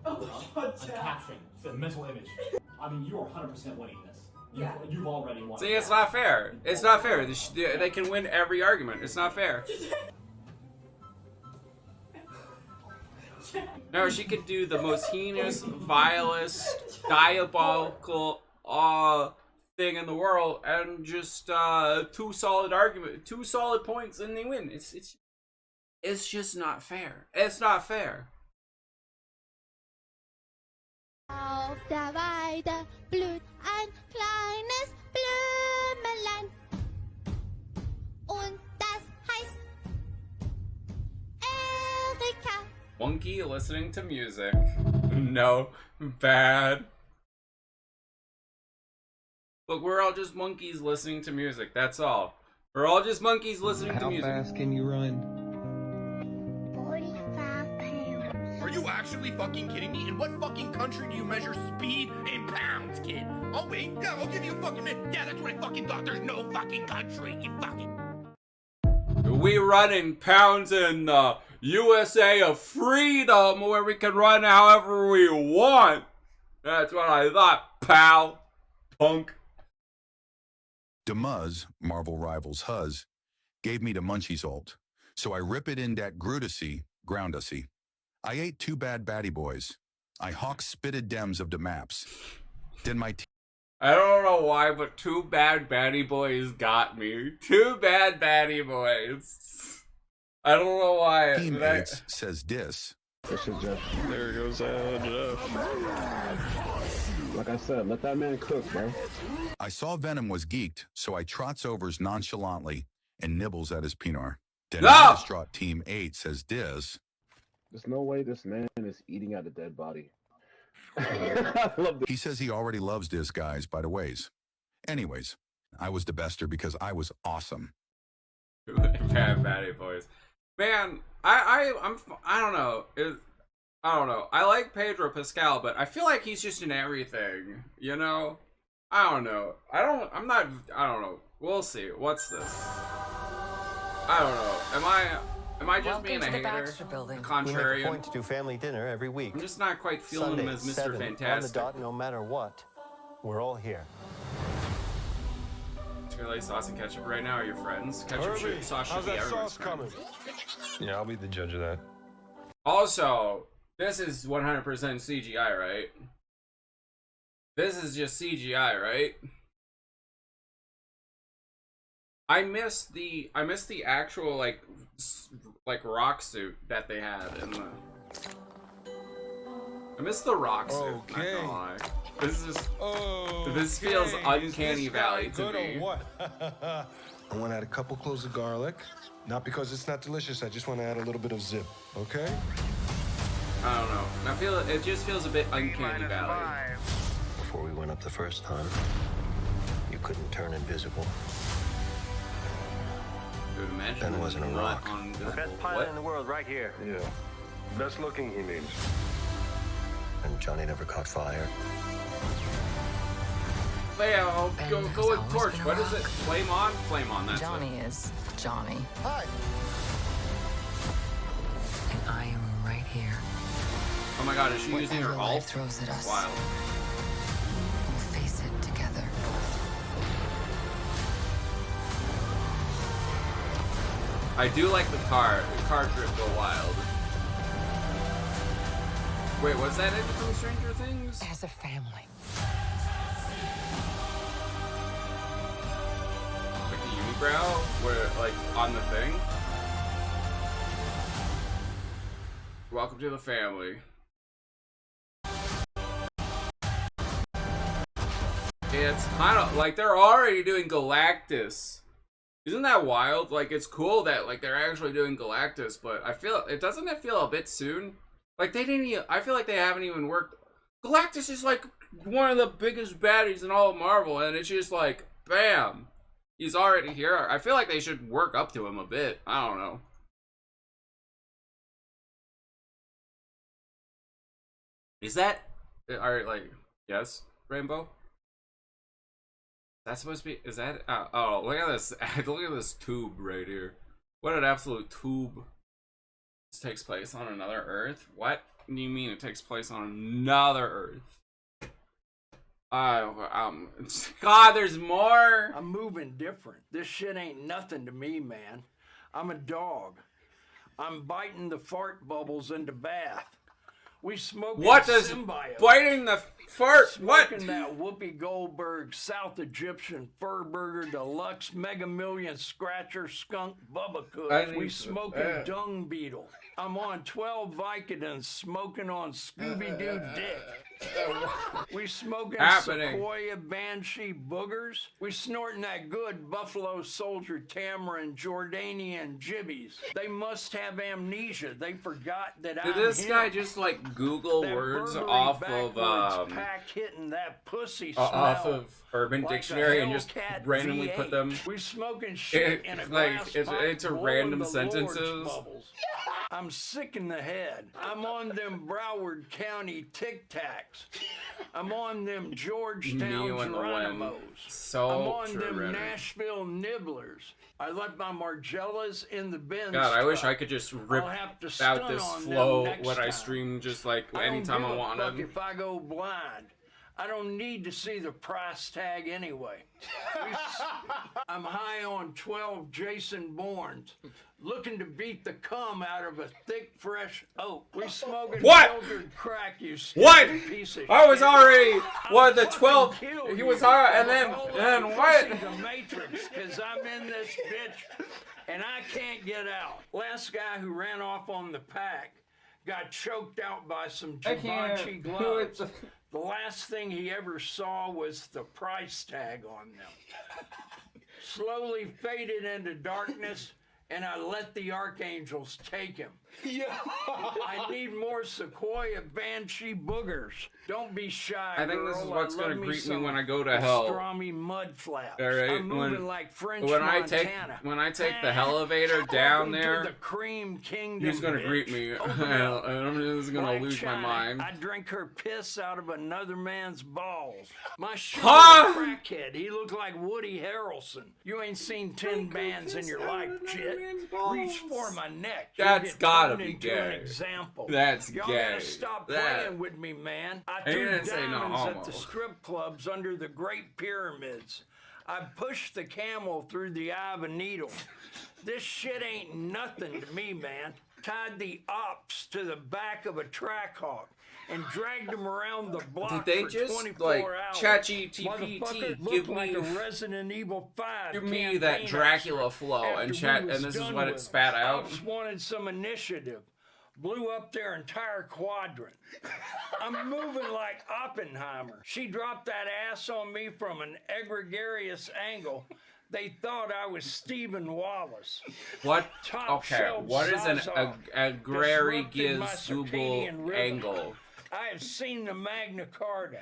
Oh my god, I'm Jack. capturing the mental image. I mean, you are 100% winning this. You've already won. See, it's not fair. It's not fair. They can win every argument. It's not fair. No, she could do the most heinous, vilest, diabolical thing in the world, and just 2 solid points, and they win. It's just not fair. It's not fair. Auf der Weide blüht ein kleines Blümelein. Und das heißt Erika. Monkey listening to music. No, bad. Look, we're all just monkeys listening to music. That's all. We're all just monkeys listening to music. How fast can you run? 45 pounds. Are you actually fucking kidding me? In what fucking country do you measure speed in pounds, kid? Oh wait, yeah, I'll give you a fucking minute. Yeah, that's what I fucking thought. There's no fucking country. You fucking... We run in pounds in the USA of freedom, where we can run however we want. That's what I thought, pal. Punk. Demuz, Marvel Rivals Huz, gave me the munchies ult, so I rip it in dat groundussy. I ate 2 bad batty boys. I hawk spitted dems of the maps. Then my I don't know why, but 2 bad batty boys got me. 2 bad batty boys. I don't know why. teammates says dis. There goes Jeff. Like I said, let that man cook, bro. I saw Venom was geeked, so I trots overs nonchalantly and nibbles at his pinar. Then No! distraught team 8 says dis. There's no way this man is eating out a dead body. He says he already loves dis guys, by the ways. Anyways, I was the bester because I was awesome. Bad batty boys. Man, I don't know. I don't know. I like Pedro Pascal, but I feel like he's just in everything. You know? I don't know. I don't know. We'll see. What's this? I don't know. Am I just being a hater? Contrarian. We make a point to do family dinner every week. I'm just not quite feeling him as Mr. 7 Fantastic. on the dot, no matter what. We're all here. Chili, sauce, and ketchup right now are your friends. Ketchup, Herbie, sauce should how's be that everyone's sauce friend. coming? Yeah, I'll be the judge of that. Also, this is 100% CGI, right? This is just CGI, right? I missed the actual like rock suit that they had in the. I missed the rock suit. Okay. Not gonna lie. This is. Oh. This feels uncanny valley to me. I want to add a couple cloves of garlic. Not because it's not delicious. I just want to add a little bit of zip. Okay. I don't know. It just feels a bit uncanny valley. Before we went up the first time, you couldn't turn invisible. Dude, imagine Ben wasn't a rock. The best pilot in the world right here. Yeah. Best looking, he means. And Johnny never caught fire. Leo, go with torch. What is it? Flame on? Flame on, that's Johnny is Johnny. Hi. And I am right here. Oh my god, is she using her Whatever ult? life throws at us. Wild. We'll face it together. I do like the car. The car trip go wild. Wait, was that it from Stranger Things? As a family. Like the unibrow? Where, like, on the thing? Welcome to the family. It's kind of like they're already doing Galactus. Isn't that wild? Like, it's cool that like they're actually doing Galactus, but I feel doesn't it feel a bit soon? Like, they didn't even, I feel like they haven't even worked. Galactus is like one of the biggest baddies in all of Marvel, and it's just like, bam, he's already here. I feel like they should work up to him a bit. I don't know. Is that, alright, like, yes, Rainbow? That's supposed to be, is that, oh, look at this, look at this tube right here. What an absolute tube. This takes place on another Earth? What do you mean it takes place on another Earth? God, there's more. I'm moving different. This shit ain't nothing to me, man. I'm a dog. I'm biting the fart bubbles into bath. We smoking what does symbiote. Biting the fart? Smoking that Whoopi Goldberg South Egyptian Fur Burger Deluxe Mega Million Scratcher Skunk Bubba Kush. We smoking dung beetle. I'm on 12 Vicodins smoking on Scooby-Doo dick. We smoking Sequoia Banshee boogers. We snorting that good Buffalo Soldier Tamarind Jordanian jibbies. They must have amnesia. They forgot that Did this guy just like Google that words off of pack hitting that pussy smell off of Urban like Dictionary and just randomly V8. put them? We smoking shit in a glass into random sentences. I'm sick in the head. I'm on them Broward County Tic Tacs. I'm on them Georgetown Geronimos. So I'm on them Nashville Nibblers. I left my Margellas in the bin. God, I wish I could just rip out this flow when I stream, just like anytime I wanted. If I go blind, I don't need to see the price tag anyway. I'm high on 12 Jason Bournes, looking to beat the cum out of a thick, fresh oak. We smoking filtered crack, you stupid piece of shit. I was already, what, the 12, he was high, and then what? The Matrix, because I'm in this bitch, and I can't get out. Last guy who ran off on the pack got choked out by some Givenchy gloves. The last thing he ever saw was the price tag on them. Slowly faded into darkness, and I let the archangels take him. Yeah. I need more Sequoia Banshee boogers. Don't be shy, I think girl. this is what's going to greet me when I go to hell. Pastrami mud flaps. All right, I'm moving like French when Montana. I take the elevator down there, the cream kingdom, he's gonna greet me, and I'm just gonna like lose my mind. I drink her piss out of another man's balls. My shit crackhead. He looked like Woody Harrelson. You ain't seen 10 bands in your life, shit. Reach for my neck. That's gotta be An gay. example. That's Y'all gay. gotta stop playing with me, man. I threw didn't say no diamonds homo. at the strip clubs under the Great Pyramids. I pushed the camel through the eye of a needle. This shit ain't nothing to me, man. Tied the ops to the back of a track hawk and dragged them around the block Did they for just 24 like hours. ChatGPT give like me a Resident Evil 5 give me that Dracula flow and chat, and this is what it spat out? Ops wanted some initiative. Blew up their entire quadrant. I'm moving like Oppenheimer. She dropped that ass on me from an egregious angle. They thought I was Stephen Wallace. What? Top Okay, shelf what is an Zaza egregious disrupted my Google circadian rhythm. angle? I have seen the Magna Carta.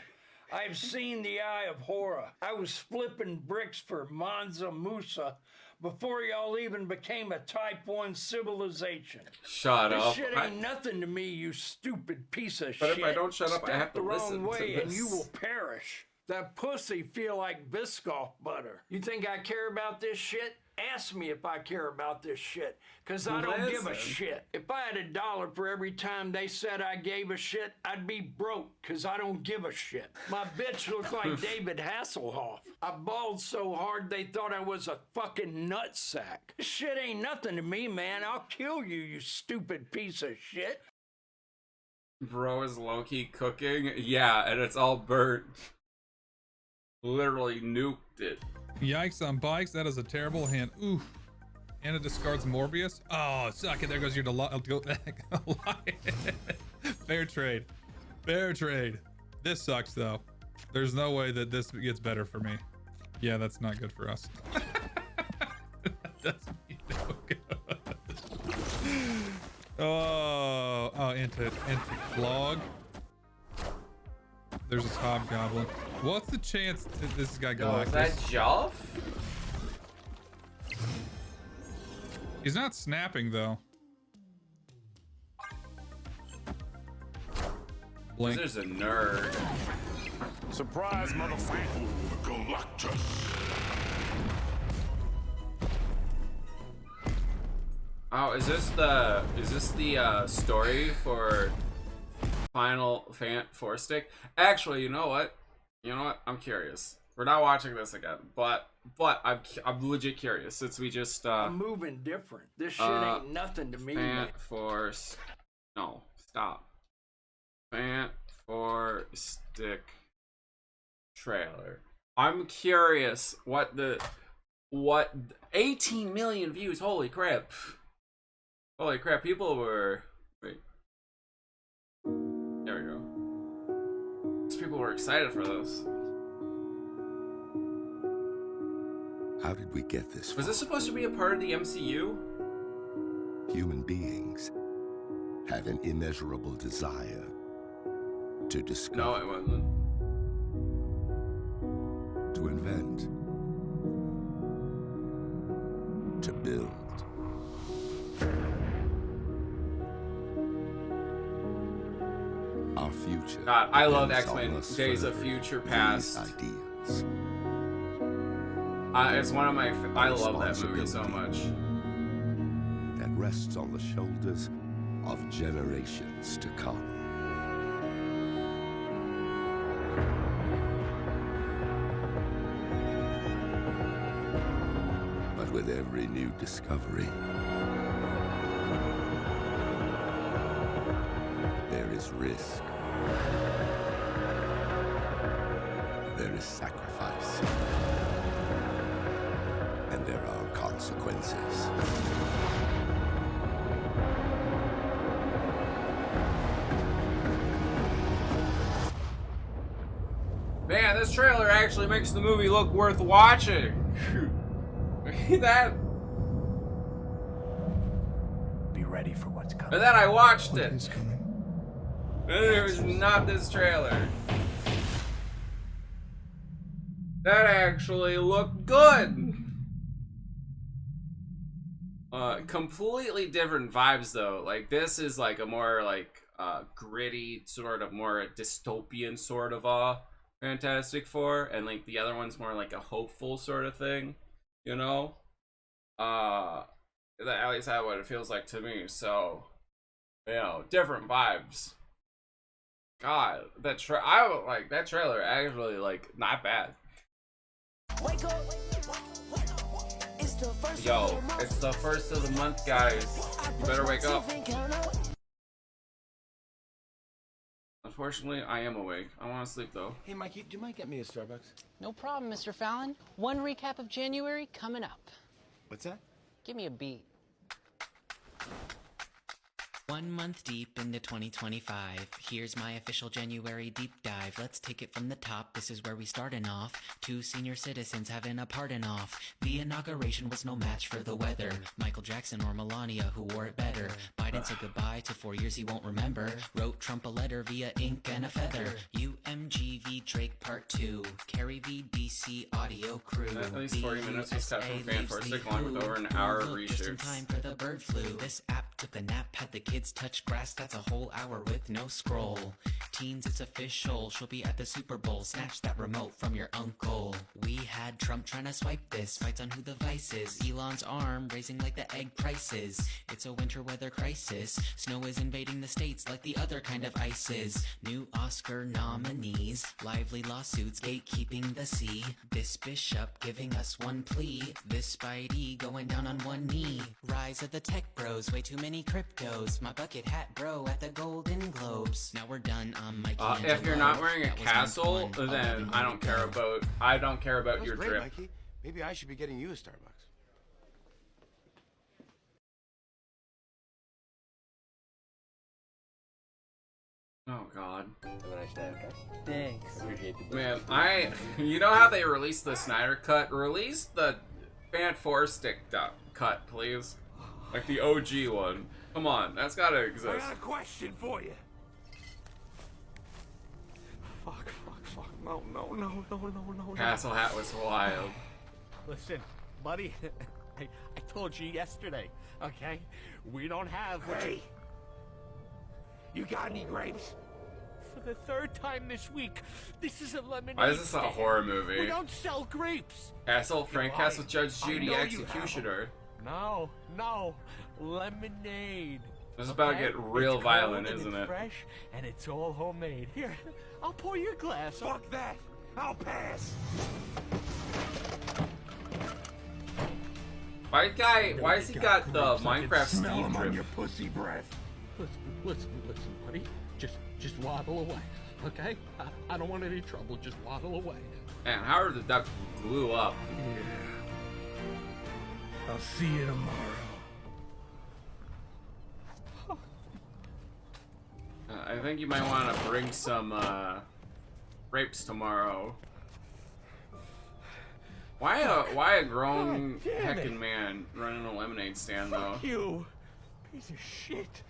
I have seen the Eye of Horror. I was flipping bricks for Mansa Musa before y'all even became a Type 1 civilization. Shut up. This shit ain't nothing to me, you stupid piece of But shit. if I don't shut up, I Step have to the listen wrong to way and this. you will perish. That pussy feel like Biscoff butter. You think I care about this shit? Ask me if I care about this shit, because I don't give a Listen. shit. If I had $1 for every time they said I gave a shit, I'd be broke, because I don't give a shit. My bitch looked like David Hasselhoff. I bawled so hard they thought I was a fucking nutsack. This shit ain't nothing to me, man. I'll kill you, you stupid piece of shit. Bro is low-key cooking? Yeah, and it's all burnt. Literally nuked it. Yikes on bikes. That is a terrible hand. Oof. And it discards Morbius. Oh, suck it. There goes your fair trade. Fair trade. This sucks though. There's no way that this gets better for me. Yeah, that's not good for us. That's no good. Oh, into Clog. There's a hobgoblin. What's the chance that this guy Galactus? Is that Joff? He's not snapping though. Blink. There's a nerd. Surprise, motherfucker. Galactus. Oh, is this the story for Final Four Stick? Actually, you know what? I'm curious. We're not watching this again, but I'm legit curious since we just I'm moving different. This shit ain't nothing to me. Man. No, stop. Fan for Stick trailer. I'm curious what 18 million views. Holy crap. Holy crap, people were... Wait. There we go. These people were excited for this. How did we get this far? Was this supposed to be a part of the MCU? Human beings have an immeasurable desire to discover. No, it wasn't. To invent. To build. Our future. God, I love X-Men Days of Future Past. Ideas. It's one of my... I love that movie so much. That rests on the shoulders of generations to come. But with every new discovery, there is risk. There is sacrifice. And there are consequences. Man, this trailer actually makes the movie look worth watching. That. Be ready for what's coming. And then I watched it. And it was not this trailer. That actually looked good. Completely different vibes though. Like this is like a more like gritty, sort of more dystopian sort of Fantastic Four, and like the other one's more like a hopeful sort of thing, you know. That at least that's what it feels like to me. So, you know, different vibes. God, I like that trailer. Actually, like not bad. Yo, it's the first of the month, guys. You better wake up. Unfortunately, I am awake. I want to sleep though. Hey, Mikey, do you mind getting me a Starbucks? No problem, Mr. Fallon. One recap of January coming up. What's that? Give me a beat. 1 month deep into 2025, here's my official January deep dive. Let's take it from the top, this is where we starting off. 2 senior citizens having a pardon off. The inauguration was no match for the weather. Michael Jackson or Melania, who wore it better? Biden said goodbye to 4 years he won't remember. Wrote Trump a letter via ink and a feather. UMG v Drake Part 2. Carrie v DC audio crew. At least 40 minutes was cut from Fan for Stick, along with over an hour of Just in reshoots. time for the bird flu. This app took a nap, had the kids touch grass, that's a whole hour with no scroll. Teens, it's official, she'll be at the Super Bowl. Snatch that remote from your uncle. We had Trump trying to swipe this, fights on who the vice is. Elon's arm raising like the egg prices. It's a winter weather crisis. Snow is invading the states like the other kind of ice is. New Oscar nominees, lively lawsuits gatekeeping the sea. This bishop giving us one plea. This Spidey going down on one knee. Rise of the tech bros, way too many cryptos. My bucket hat bro at the Golden Globes. Now we're done on Mikey. If you're not wearing a castle, then I don't care about your Great, drip. Mikey. Maybe I should be getting you a Starbucks. Oh God. Have a nice day, okay? Thanks. Appreciate the Man, you know how they released the Snyder Cut? Release the Fan 4 Stick cut, please. Like the OG one. Come on, that's gotta I exist. got a question for you. Fuck. No. Castle Hat was wild. Listen, buddy, I told you yesterday, okay? We don't have what you... You got any grapes? For the third time this week, this is a lemonade. Why is this a horror movie? We don't sell grapes. Castle, Frank Castle, Judge I Judy, know you Executioner. No, lemonade. This is about to get real It's violent, cold and isn't it's it? Fresh and it's all homemade. Here, I'll pour your glass. Fuck that. I'll pass. Why has he got the Minecraft Steve drip? Your pussy breath. Listen, buddy. Just waddle away, okay? I don't want any trouble. Just waddle away. Man, Howard the Duck blew up. Yeah. I'll see you tomorrow. I think you might want to bring some grapes tomorrow. Why a grown heckin' man running a lemonade stand though? Fuck you, piece of shit.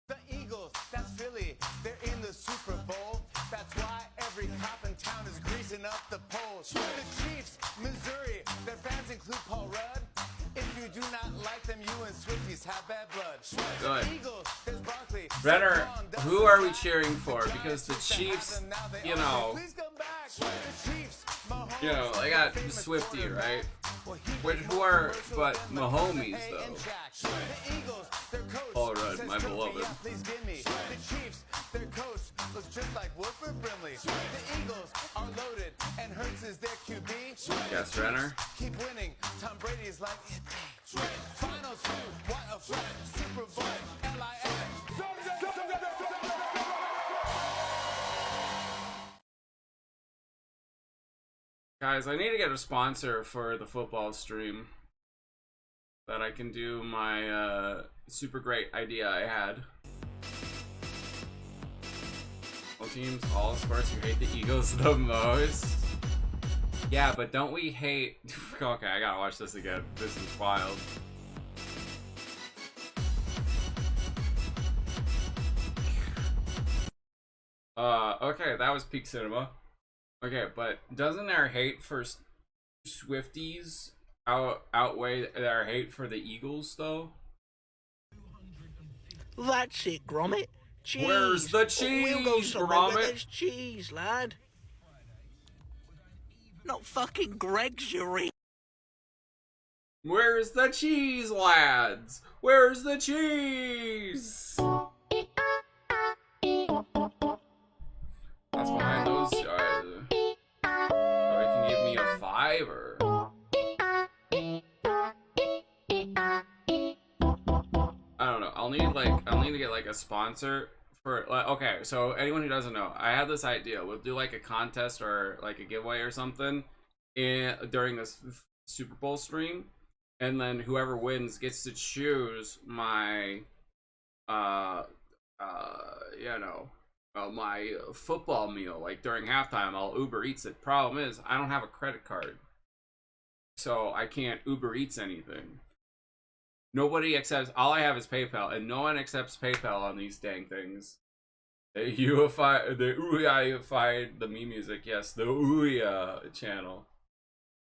The Eagles, that's Philly, they're in the Super Bowl. That's why every cop in town is greasing up the polls. The Chiefs, Missouri, their fans include Paul Rudd. If you do not like them, you and Swifties have bad blood. Good. The Eagles, there's Barkley. Renner, who are we cheering for? Because the Chiefs, you know, they got Swifty, right? Who are, but Mahomes though. Paul Rudd, my beloved. The Chiefs, their coach looks just like Wilford Brimley. The Eagles are loaded, and Hurts is their QB. Yes, Renner. Keep winning. Tom Brady is like Final two. What a fun Super Bowl. LIL. Guys, I need to get a sponsor for the football stream that I can do my super great idea I had. All teams, all sports, you hate the Eagles the most. Yeah, but don't we hate... Okay, I gotta watch this again. This is wild. Okay, that was peak cinema. Okay, but doesn't our hate for Swifties outweigh our hate for the Eagles, though? That's it, Gromit. Cheese. Where's the cheese, We'll go somewhere Gromit? where there's cheese, lad. Not fucking Greg's urine. Where's the cheese, lads? Where's the cheese? That's behind those. Or you can give me a 5 or. I don't know. I'll need to get like a sponsor for. Okay, so anyone who doesn't know, I had this idea. We'll do like a contest or like a giveaway or something during this Super Bowl stream, and then whoever wins gets to choose my, my football meal. Like during halftime, I'll Uber Eats it. Problem is, I don't have a credit card, so I can't Uber Eats anything. Nobody accepts. All I have is PayPal, and no one accepts PayPal on these dang things. They unified the me music. Yes, the Ouya channel.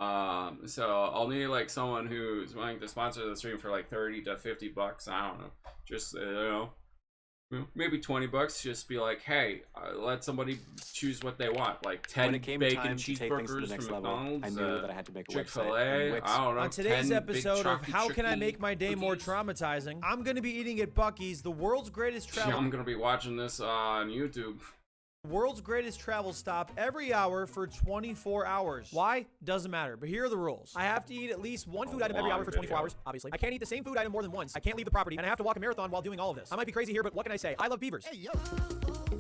So I'll need like someone who's willing to sponsor the stream for like $30 to $50. I don't know. Just maybe $20. Just be like, hey, let somebody choose what they want. Like 10 bacon cheeseburgers from McDonald's. I knew that I had to make a Chick-fil-A. I don't know. On today's 10 episode of big How Can I Chucky Make My Day More Traumatizing, I'm going to be eating at Buc-ee's, the world's greatest travel... I'm going to be watching this on YouTube. World's greatest travel stop every hour for 24 hours. Why? Doesn't matter. But here are the rules. I have to eat at least one food item every hour for 24 hours, obviously. I can't eat the same food item more than once. I can't leave the property, and I have to walk a marathon while doing all of this. I might be crazy here, but what can I say? I love beavers. Hey, yo.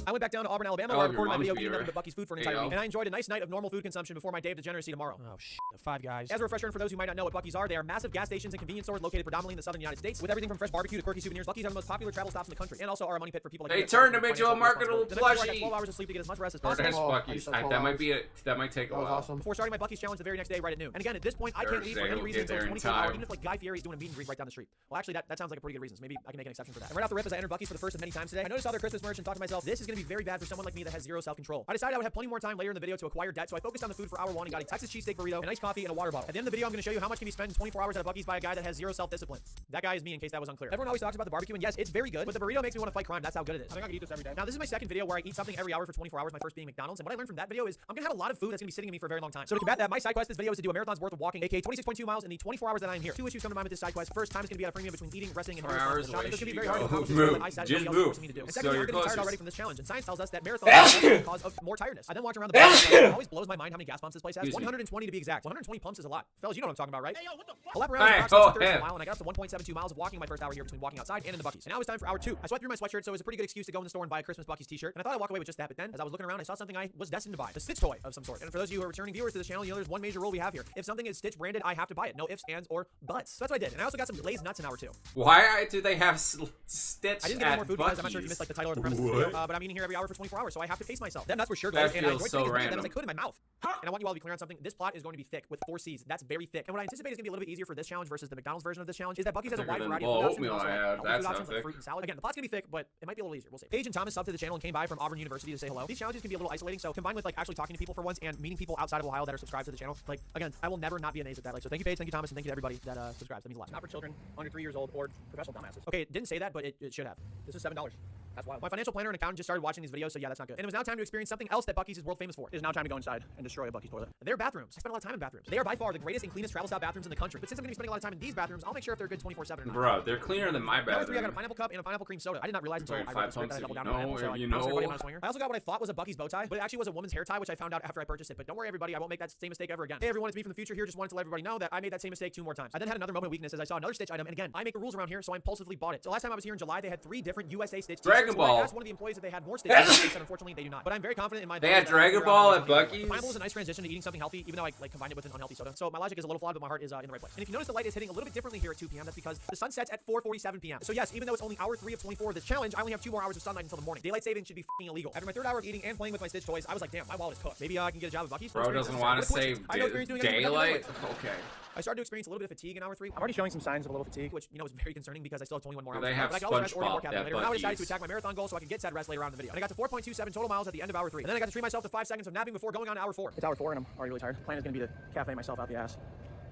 I went back down to Auburn, Alabama, where I recorded my video eating nothing but Bucky's food for an entire week, and I enjoyed a nice night of normal food consumption before my day of degeneracy tomorrow. Oh shit, Five Guys. As a refresher, and for those who might not know what Bucky's are, they are massive gas stations and convenience stores located predominantly in the southern United States, with everything from fresh barbecue to quirky souvenirs. Bucky's are the most popular travel stops in the country, and also are a money pit for people like they turned him into a marketable plushie. 12 hours of sleep to get as much rest as possible. Bucky's. That might be it. That might take a while. Awesome. Before starting my Bucky's challenge the very next day, right at noon. And again, at this point, I can't leave for any reason until 24 hours, even if like Guy Fieri's doing a meet and greet right down the street. Well, actually, that sounds like a pretty good reason. So maybe I can make an exception for that. And right off the rip, as I entered Bucky's for the first of many times today, I noticed all their Christmas merch and thought to myself, this is going to be very bad for someone like me that has zero self-control. I decided I would have plenty more time later in the video to acquire debt, so I focused on the food for hour 1 and got a Texas cheesesteak burrito, an iced coffee, and a water bottle. At the end of the video, I'm going to show you how much can be spent in 24 hours at a Bucky's by a guy that has zero self-discipline. That guy is me, in case that was unclear. Everyone always talks about the barbecue, and yes, it's very good, but the burrito makes me want to fight crime. That's how good it is. I think I could eat this every day. Now, this is my second video where I eat something every hour for 24 hours, my first being McDonald's, and what I learned from that video is I'm going to have a lot of food that's going to be sitting in me for a very long time. So to combat that, my side quest this video is to do a marathon's worth of walking, aka 26.2 miles in the 24 hours that I'm here. Two issues come to mind with this side quest. First, time is going to be at a premium between eating, resting, and hours away. This is going to be very hard to accomplish what I said nobody else forcing me to do. And secondly, I'm getting tired already from this challenge, and science tells us that marathons are the cause of more tiredness. I then walked around the back, and it always blows my mind how many gas pumps this place has. 120 to be exact. 120 pumps is a lot. Fellas, you know what I'm talking about, right? Hey, yo, what the fuck? A lap around is approximately 2/3 of a mile, and I got up to 1.72 miles of walking in my first hour here between walking outside and in the Bucky's. And now it's time for hour 2. I swept through my sweatshirt, so it was a pretty good excuse to go in the store and buy a Christmas Bucky's t-shirt. And I thought I'd walk away with just that, but then, as I was looking around, I saw something I was destined to buy. A Stitch toy of some sort. And for those of you who are returning viewers to this channel, you know there's one major rule we have here. If something is Stitch branded, I have to buy it. No ifs, ands, or buts. So that's what I did. And I also got some glazed nuts in hour 2. Why do they have Stitch I didn't get any more food because I'm not sure if you missed like the title or the premise of the video, but I'm eating here every hour for 24 hours, so I have to pace myself. Them nuts were sure glazed, and I enjoyed putting as much of them as I could in my mouth. And I want you all to be clear on something. This plot is going to be thick with 4 C's. That's very thick. And what I anticipate is going to be a little bit easier for this challenge versus the McDonald's version of this challenge is that Bucky's has a wide variety of food options. And also food options like fruit and salad. Again, the plot's going to be thick, but it might be a little easier. We'll see. Paige and Thomas subbed to the channel and came by from Auburn University to say hello. These challenges can be a little isolating, so combined with like actually talking to people for once and meeting people outside of Ohio that are subscribed to the channel, like again, I will never not be amazed at that. Like, so thank you Paige, thank you Thomas, and thank you to everybody that subscribes. That means a lot. Not for children under 3 years old or professional dumbasses. Okay, it didn't say that, but it should have. This is $7. That's wild. My financial planner and accountant just started watching these videos, so yeah, that's not good. And it was now time to experience something else that Bucky's is world famous for. It is now time to go inside and destroy a Bucky's toilet. Their bathrooms. I spent a lot of time in bathrooms. They are by far the greatest and cleanest travel style bathrooms in the country. But since I'm going to be spending a lot of time in these bathrooms, I'll make sure if they're good 24/7 or not. Bro, they're cleaner than my bathroom. Number 3, I got a pineapple cup and a pineapple cream soda. I did not realize until I read the song that I doubled down on pineapple. So like, everybody, I'm not a swinger. I also got what I thought was a Bucky's bow tie, but it actually was a woman's hair tie, which I found out after I purchased it. But don't worry, everybody, I won't make that same mistake ever again. Hey, everyone, it's me from the future here. Just wanted to let everybody know that I made that same mistake 2 more times. I then had another moment of weakness as I saw another Stitch item, and again, I make the rules around here, so I impulsively bought it. So last time I was here in July, they had 3 different USA Stitch Dragon Ball. I asked one of the employees if they had more Stitch, and unfortunately they do not. But I'm very confident in my. They had Dragon Ball at Bucky's. Pineapple is a nice transition to eating something healthy, even though I like combined it with an unhealthy soda. So my logic is a little flawed, but my heart is in the right place. And if you notice, the light is hitting a little bit differently here at 2 p.m. That's because the sun sets at 4:47 p.m. So yes, even though it's only hour 3 of 24 of this challenge, I only have 2 more hours of sunlight until the morning. Daylight saving should be f***ing illegal. After my 3rd hour of eating and playing with my Stitch toys, I was like, damn, my wallet is cooked. Maybe I can get a job at Bucky's. Bro doesn't want to save daylight. Okay. I started to experience a little bit of fatigue in hour 3. I'm already showing some signs of a little fatigue, which you know is very concerning because I still have 21 more hours. They have but I can always rest or more caffeine later. Now I decided to attack my marathon goal so I can get said rest later on in the video. And I got to 4.27 total miles at the end of hour 3. And then I got to treat myself to 5 seconds of napping before going on to hour 4. It's hour 4 and I'm already really tired. The plan is going to be to caffeinate myself out the ass.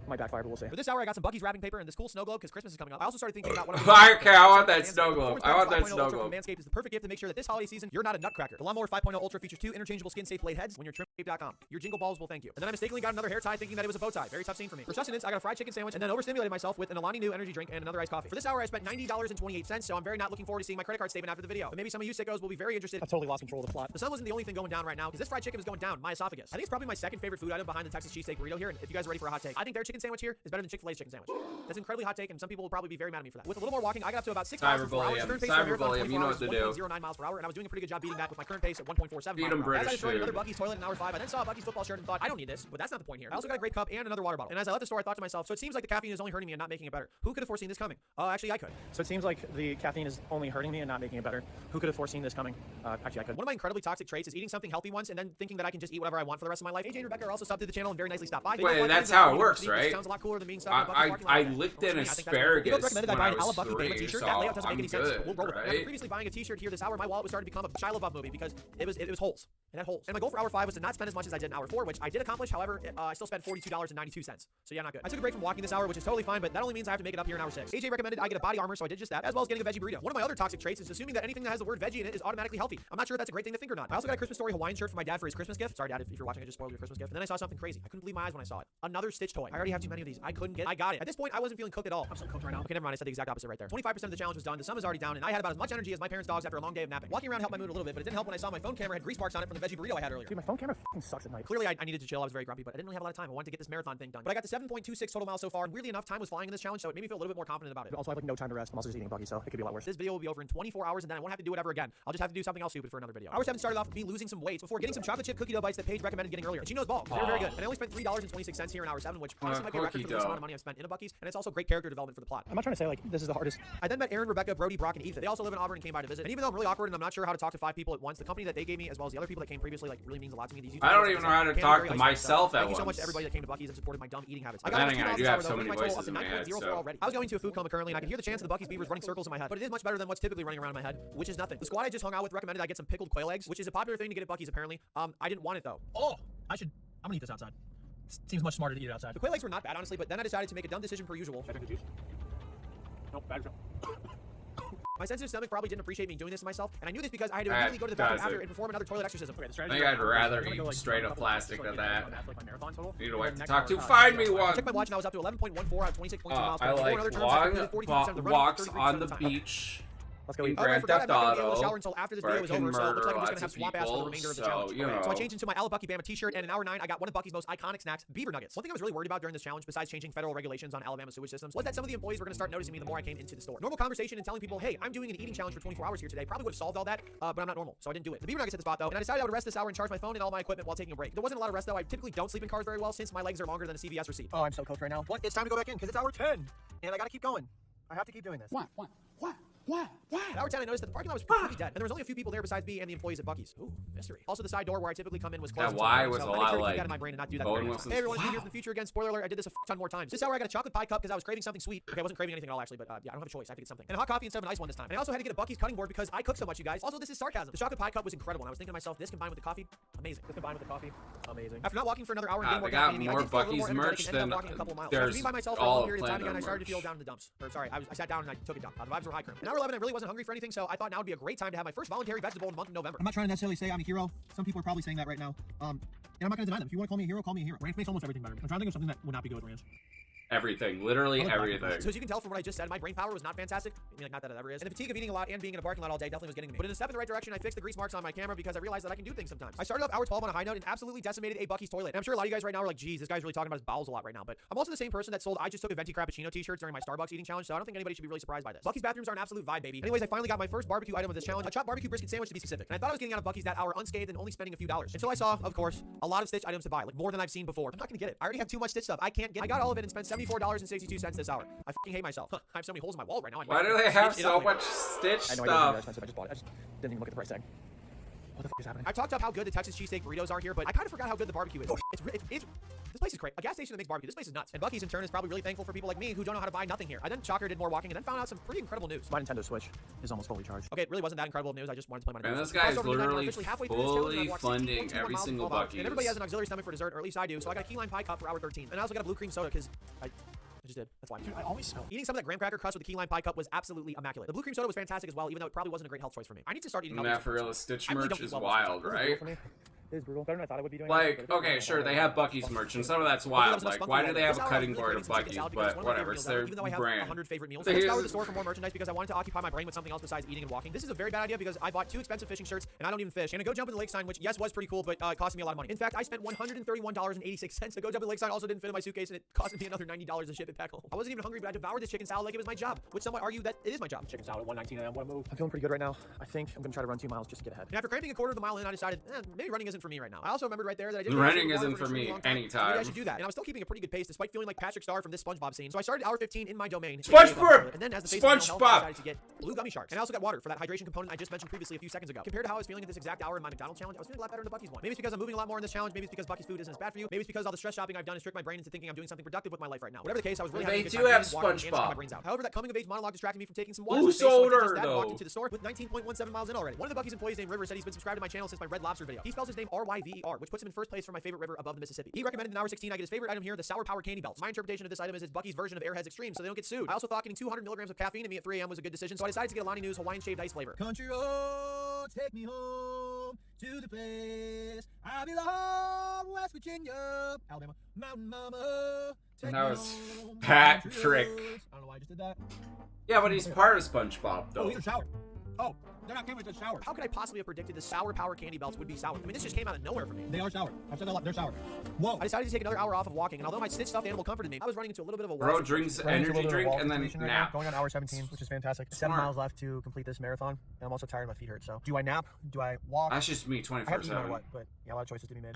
Might backfire, but we'll see. For this hour, I got some Bucky's wrapping paper and this cool snow globe because Christmas is coming up. I also started thinking about what okay, I want that snow globe. I want that snow globe. Manscaped is the perfect gift to make sure that this holiday season you're not a nutcracker. The Lawnmower 5.0 Ultra features 2 interchangeable skin-safe blade heads when you're trimscape.com. Your jingle balls will thank you. And then I mistakenly got another hair tie thinking that it was a bow tie. Very tough scene for me. For sustenance, I got a fried chicken sandwich and then overstimulated myself with an Alani Nu energy drink and another iced coffee. For this hour, I spent $90.28, so I'm very not looking forward to seeing my credit card statement after the video. But maybe some of you sickos will be very interested. I totally lost control of the plot. The sun wasn't the only thing going down right now because this fried chicken is going down my esophagus. I think it's probably my second favorite food item behind the Texas cheesesteak burrito here. And if you guys are ready for a hot take, I think their chicken sandwich here is better than Chick-fil-A's chicken sandwich. That's an incredibly hot take, and some people will probably be very mad at me for that. With a little more walking, I got up to about 6 miles per hour. Current pace for a marathon 24 you know what to do. 1.09 miles per hour, and I was doing a pretty good job beating that with my current pace at 1.47 Feed them British As I destroyed food. another Bucky's toilet in hour 5, I then saw a Bucky's football shirt and thought, I don't need this, but that's not the point here. I also got a great cup and another water bottle. And as I left the store, I thought to myself, so it seems like the caffeine is only hurting me and not making it better. Who could have foreseen this coming? Actually, I could. So it seems like the caffeine is only hurting me and not making it better. Who could have foreseen this coming? Actually, I could. One of my incredibly toxic traits is eating something healthy once and then thinking that I can just eat whatever I want for the rest of my life. AJ and Rebecca are also subbed to the channel and very nicely stopped by. Wait, that's how it works, right? Sounds a lot cooler than being I licked in asparagus when I was 3, so that layout doesn't make any sense. good, We'll roll with it. right? After previously buying a t-shirt here this hour, my wallet was starting to become a Shia LaBeouf movie because it was holes. It had holes. And my goal for hour 5 was to not spend as much as I did in hour 4, which I did accomplish. However, I still spent $42.92. So yeah, not good. I took a break from walking this hour, which is totally fine, but that only means I have to make it up here in hour 6. AJ recommended I get a body armor, so I did just that, as well as getting a veggie burrito. One of my other toxic traits is assuming that anything that has the word veggie in it is automatically healthy. I'm not sure if that's a great thing to think or not. I also got a Christmas Story Hawaiian shirt for my dad for his Christmas gift. Sorry, Dad, if you're watching, I just spoiled your Christmas gift. And then I saw something crazy. I couldn't believe my eyes when I saw it. Another Stitch toy. I already have too many of these. I couldn't get. I got it. At this point, I wasn't feeling cooked at all. I'm so cooked right now. Okay, never mind. I said the exact opposite right there. 25% of the challenge was done. The sun was already down, and I had about as much energy as my parents' dogs after a long day of napping. Walking around helped my mood a little bit, but it didn't help when I saw my phone camera had grease marks on it from the the veggie burrito I had earlier. Dude, my phone camera fucking sucks at night. Clearly, I needed to chill. I was very grumpy, but I didn't really have a lot of time. I wanted to get this marathon thing done. But I got to 7.26 total miles so far, and weirdly enough, time was flying in this challenge, so it made me feel a little bit more confident about it. Also, I have like no time to rest. I'm also just eating a Bucky, so it could be a lot worse. This video will be over in 24 hours, and then I won't have to do it ever again. I'll just have to do something else stupid for another video. Hour 7 started off with me losing some weight before getting some chocolate chip cookie dough bites that Paige recommended getting earlier. And she knows ball. They were very good. And I only spent $3.26 here in hour 7, which honestly might be a record for the least amount of money I've spent in a Bucky's, and it's also great character development for the plot. I'm not trying to say like this is the hardest. I then met Aaron, Rebecca, Brody, Brock, and Ethan. They also live in Auburn and came by to visit. And even though I'm really awkward and I'm not sure how to talk to 5 people at once, the company that they gave me, as well as the other people that came previously, like really means a lot to me. These I don't even know how to talk to myself at once. Thank you so much to everybody that came to Bucky's and supported my dumb eating habits. I do have so many voices in my head, so. Already. I was going to a food coma currently, and I can hear the chants of the Bucky's beavers running circles in my head. But it is much better than what's typically running around in my head, which is nothing. The squad I just hung out with recommended I get some pickled quail eggs, which is a popular thing to get at Bucky's apparently. I didn't want it though. Oh, I'm gonna eat this outside. Seems much smarter to eat it outside. The quail eggs were not bad, honestly, but then I decided to make a dumb decision per usual. Should I drink the juice? Nope, bad. My sensitive stomach probably didn't appreciate me doing this to myself, and I knew this because I had to immediately go to the bathroom after and perform another toilet exorcism. Okay, I think I'd rather eat straight up plastic than that. Need a wife to talk to. Find me one! I checked my watch and I was up to 11.14 out of 26.2 miles. I like long walks on the beach. Let's go in eat. Grand Theft Auto, shower until after this video is over, so it looks like I'm just gonna have swamp ass for the remainder of the challenge. You know. So I changed into my I Love Bucky Bama t-shirt, and in hour 9, I got one of Bucky's most iconic snacks, beaver nuggets. One thing I was really worried about during this challenge, besides changing federal regulations on Alabama sewage systems, was that some of the employees were gonna start noticing me the more I came into the store. Normal conversation and telling people, hey, I'm doing an eating challenge for 24 hours here today, probably would have solved all that, but I'm not normal, so I didn't do it. The beaver nuggets hit the spot though, and I decided I would rest this hour and charge my phone and all my equipment while taking a break. There wasn't a lot of rest though. I typically don't sleep in cars very well since my legs are longer than a CVS receipt. Oh, I'm so cooked right now. What? It's time to go back in because it's hour 10, and I gotta keep going. I have to keep doing this. What? At hour 10, I noticed that the parking lot was completely dead, and there was only a few people there besides me and the employees at Bucky's. Ooh, mystery. Also, the side door where I typically come in was closed. That Y was a so lot I like that in my brain and not do that. Hey everyone, be here for the future again. Spoiler alert: I did this a ton more times. This hour, I got a chocolate pie cup because I was craving something sweet. Okay, I wasn't craving anything at all actually, but yeah, I don't have a choice. I have to get something. And a hot coffee instead of an ice one this time. And I also had to get a Bucky's cutting board because I cook so much, you guys. Also, this is sarcasm. The chocolate pie cup was incredible, and I was thinking to myself, this combined with the coffee, amazing. This combined with the coffee, amazing. After not walking for another hour and they got more Bucky's merch than there's being by myself for a long period of time again, I started to feel down in the dumps. Or sorry, I sat down and I took a dump. The vibes were high. In hour 11, I really wasn't hungry for anything, so I thought now would be a great time to have my first voluntary vegetable in the month of November. I'm not trying to necessarily say I'm a hero. Some people are probably saying that right now. And I'm not going to deny them. If you want to call me a hero, call me a hero. Ranch makes almost everything better. I'm trying to think of something that would not be good with ranch. Everything, literally everything. So as you can tell from what I just said, my brain power was not fantastic. I mean, like, not that it ever is. And the fatigue of eating a lot and being in a parking lot all day definitely was getting to me. But in a step in the right direction, I fixed the grease marks on my camera because I realized that I can do things sometimes. I started off hour 12 on a high note and absolutely decimated a Bucky's toilet. And I'm sure a lot of you guys right now are like, geez, this guy's really talking about his bowels a lot right now. But I'm also the same person that sold I just took a venti cappuccino t-shirts during my Starbucks eating challenge, so I don't think anybody should be really surprised by this. Bucky's bathrooms are an absolute vibe, baby. Anyways, I finally got my first barbecue item of this challenge, a chopped barbecue brisket sandwich to be specific. And I thought I was getting out of Bucky's that hour unscathed and only spending a few dollars. Until I saw, of course, a lot of Stitch items to buy, like more than I've seen before. I'm not gonna get it. I already have too much Stitch stuff. I can't get it. I got all of it and spent $74.62 this hour. I fucking hate myself. I have so many holes in my wall right now. Why do they have so much Stitch stuff? I just bought it. I just didn't even look at the price tag. What the fuck is happening? I talked up how good the Texas cheesesteak burritos are here, but I kind of forgot how good the barbecue is. This place is great. A gas station that makes barbecue. This place is nuts. And Bucky's in turn is probably really thankful for people like me who don't know how to buy nothing here. I then Chalker did more walking and then found out some pretty incredible news. My Nintendo Switch is almost fully charged. Okay, it really wasn't that incredible of news. I just wanted to play my Nintendo. And this guy is literally fully funding every single Bucky's. And everybody has an auxiliary stomach for dessert, or at least I do. So I got a key lime pie cup for hour 13. And I also got a blue cream soda because I just did. That's why. Dude, I always smell. Eating some of that graham cracker crust with the key lime pie cup was absolutely immaculate. The blue cream soda was fantastic as well, even though it probably wasn't a great health choice for me. I need to start eating healthy. For real, the Stitch merch is wild, right? It is brutal. Better than I thought it would be doing. Like, okay, sure, they have Bucky's merch, and some of that's wild. Like, why do they have a cutting board of Bucky's? But whatever, it's their even though I have brand. 100 favorite meals, I scoured the store for more merchandise because I wanted to occupy my brain with something else besides eating and walking. This is a very bad idea because I bought 2 expensive fishing shirts and I don't even fish. And a go jump in the lake sign, which yes was pretty cool, but it cost me a lot of money. In fact, I spent $131.86. The go jump in the lake sign also didn't fit in my suitcase, and it cost me another $90 to ship it back home. I wasn't even hungry, but I devoured this chicken salad like it was my job, which some would argue that it is my job. Chicken salad at 1:19 a.m. What a move. I'm feeling pretty good right now. I think I'm gonna try to run 2 miles just to get ahead. And after cramping a quarter of the mile in, I decided maybe running isn't for me right now. I also remembered right there that I didn't. Running isn't for me anytime. Maybe I should do that. And I was still keeping a pretty good pace despite feeling like Patrick Star from this SpongeBob scene. So I started hour 15 in my domain. SpongeBob! And then as the face of mental health, I decided to get blue gummy sharks. And I also got water for that hydration component I just mentioned previously a few seconds ago. Compared to how I was feeling at this exact hour in my McDonald's challenge, I was feeling a lot better in the Bucky's one. Maybe it's because I'm moving a lot more in this challenge. Maybe it's because Bucky's food isn't as bad for you. Maybe it's because all the stress shopping I've done has tricked my brain into thinking I'm doing something productive with my life right now. Whatever the case, I was really having a good time. They do have SpongeBob. My brains out. However, that coming of age monologue distracted me from taking some water. Walked into the store with 19.17 miles in already. One of the Bucky's employees named River said he's been subscribed to my channel since my Red Lobster video. He spells his name R-Y-V-E-R, which puts him in first place for my favorite river above the Mississippi. He recommended in hour 16 I get his favorite item here, the Sour Power Candy Belts. My interpretation of this item is it's Bucky's version of Airheads Extreme, so they don't get sued. I also thought getting 200 milligrams of caffeine in me at 3 a.m. was a good decision, so I decided to get a Lonnie News Hawaiian shaved ice flavor. Country roads, take me home to the place I belong, West Virginia, Alabama, Mountain Mama. That was Patrick. I don't know why I just did that. Yeah, but he's part of SpongeBob, though. Oh, he's a shower. Oh, they're not came with the sour. How could I possibly have predicted the sour power candy belts would be sour? I mean, this just came out of nowhere for me. They are sour. I've said that a lot. They're sour. Whoa. I decided to take another hour off of walking, and although my stitch stuffed animal comforted me, I was running into a little bit of a wall. Bro drinks energy drink and then nap. Going on hour 17, which is fantastic. 7 miles left to complete this marathon, and I'm also tired. My feet hurt. So, do I nap? Do I walk? That's just me 24/7. I have to eat no matter what, but yeah, a lot of choices to be made.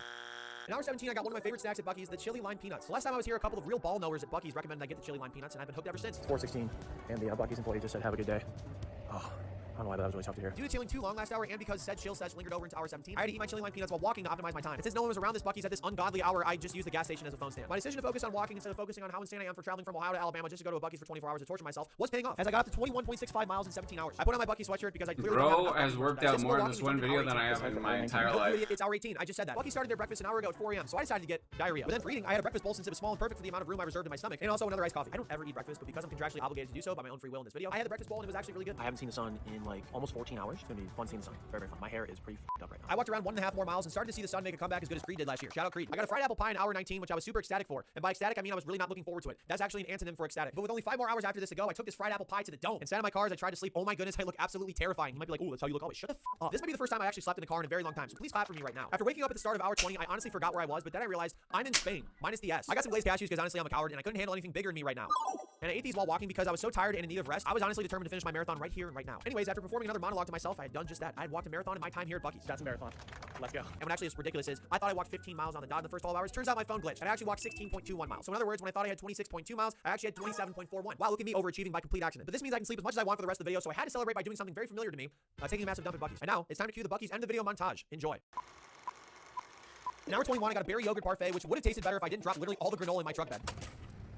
In hour 17, I got one of my favorite snacks at Buc-ee's, the chili lime peanuts. The last time I was here, a couple of real ball knowers at Buc-ee's recommended I get the chili lime peanuts, and I've been hooked ever since. 4:16, and the Buc-ee's employee just said, "Have a good day." Oh. I don't know why that was really tough to hear. Due to chilling too long last hour and because said chill session lingered over into hour 17, I had to eat my chili lime peanuts while walking to optimize my time. And since no one was around this Buc-ee's at this ungodly hour, I just used the gas station as a phone stand. My decision to focus on walking instead of focusing on how insane I am for traveling from Ohio to Alabama just to go to a Buc-ee's for 24 hours to torture myself was paying off, as I got up to 21.65 miles in 17 hours. I put on my Buc-ee's sweatshirt because I clearly Bro has worked out more in this one video than I have in my entire life. It's hour 18. I just said that. Buc-ee's started their breakfast an hour ago at 4 a.m., so I decided to get diarrhea. But then for eating, I had a breakfast bowl since it was small and perfect for the amount of room I reserved in my stomach, and also another iced coffee. I don't ever eat breakfast, but because I'm contractually obligated to do so by my own free will in this video, I had the breakfast bowl and it was actually really good. I haven't seen the sun in like almost 14 hours. It's gonna be fun seeing the sun. Very, very fun. My hair is pretty up right now. I walked around 1.5 more miles and started to see the sun make a comeback as good as Creed did last year. Shout out Creed. I got a fried apple pie in hour 19, which I was super ecstatic for. And by ecstatic, I mean I was really not looking forward to it. That's actually an antonym for ecstatic. But with only 5 more hours after this to go, I took this fried apple pie to the dome and sat in my car as I tried to sleep. Oh my goodness, I look absolutely terrifying. You might be like, "Ooh, that's how you look always." Shut the f up. This might be the first time I actually slept in a car in a very long time, so please clap for me right now. After waking up at the start of hour 20, I honestly forgot where I was, but then I realized I'm in Spain, minus the S. I got some glazed cashews because honestly I'm a coward and I couldn't handle anything bigger than me right now. And I ate these while walking because I was so tired and in need of rest. I was honestly determined to finish my marathon right here and right now. Anyways, after performing another monologue to myself, I had done just that. I had walked a marathon in my time here at Buc-ee's. That's a marathon. Let's go. And what actually is ridiculous is I thought I walked 15 miles on the dot in the first 12 hours. Turns out my phone glitched. And I actually walked 16.21 miles. So in other words, when I thought I had 26.2 miles, I actually had 27.41. Wow, look at me overachieving by complete accident. But this means I can sleep as much as I want for the rest of the video, so I had to celebrate by doing something very familiar to me, taking a massive dump at Buc-ee's. And now it's time to cue the Buc-ee's end of the video montage. Enjoy. In hour 21, I got a berry yogurt parfait, which would have tasted better if I didn't drop literally all the granola in my truck bed.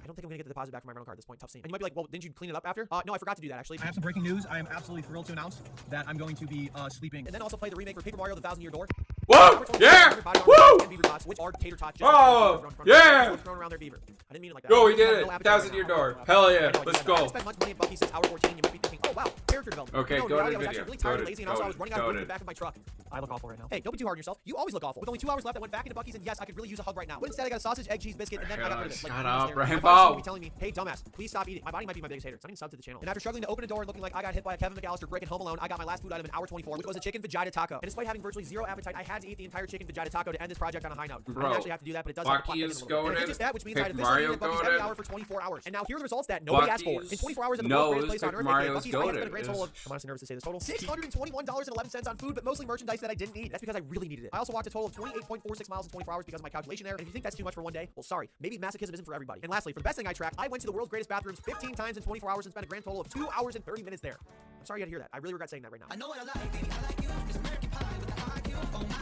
I don't think I'm gonna get the deposit back from my rental car at this point. Tough scene. And you might be like, "Well, didn't you clean it up after?" No, I forgot to do that actually. I have some breaking news. I am absolutely thrilled to announce that I'm going to be sleeping. And then also play the remake for Paper Mario: The Thousand-Year Door. Whoa! Yeah! Woo! Which are tater tots. Oh! Yeah! Thrown around their beaver. I didn't mean it like that. Yo, we did it. 1,000-year door. Hell yeah. Let's go. I spent much money at Buc-ee's since hour 14. You might be thinking, "Oh wow, character development." Okay, no, go to the I was video. actually really tired and lazy, and also I was running out of room in the back of my truck. I look awful right now. Hey, don't be too hard on yourself. You always look awful. With only 2 hours left, I went back into Buc-ee's, and yes, I could really use a hug right now. But instead, I got a sausage, egg, cheese, biscuit, and then I got rid of it. Like, shut up, My Rambo. body's telling me, "Hey, dumbass, please stop eating." My body might be my biggest hater. It's not even sub to the channel. And after struggling to open a door and looking like I got hit by a Kevin McAllister brick in Home Alone, I got my last food item in hour 24, which was a chicken vegeta taco. And despite having virtually zero appetite, I had to eat the entire chicken vegeta taco to end this project on a high note. Bro, I didn't actually have to do that, but it does have a plot Buc-ee's thicken a little bit. And just that, which means I had officially eaten at Buc-ee's every hour for 24 hours. And now here are the results that nobody asked for. In 24 hours at the world's greatest place on earth, aka Buc-ee's, I have spent a grand total of, I'm honestly nervous to say this total, $621.11 on food, but mostly merchandise that I didn't need. That's because I really needed it. I also walked a total of 28.46 miles in 24 hours because of my calculation there. And if you think that's too much for one day, well, sorry. Maybe masochism isn't for everybody. And lastly, for the best thing I tracked, I went to the world's greatest bathrooms 15 times in 24 hours and spent a grand total of 2 hours and 30 minutes there. I'm sorry you had to hear that. I really regret saying that right now. I know what I like, baby. I like you. It's American pie with the IQ. Oh my.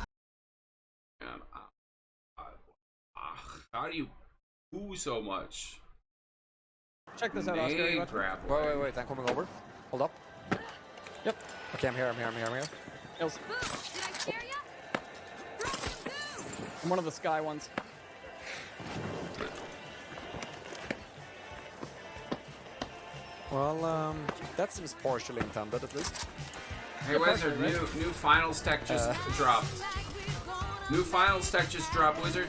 How do you poo so much? Check this out, Oscar. Wait, I'm coming over. Hold up. Yep. Okay, I'm here. Hills. I'm one of the sky ones. Well, that seems partially intended at least. Hey, Wizard, new finals tech just dropped. New finals tech just dropped, Wizard.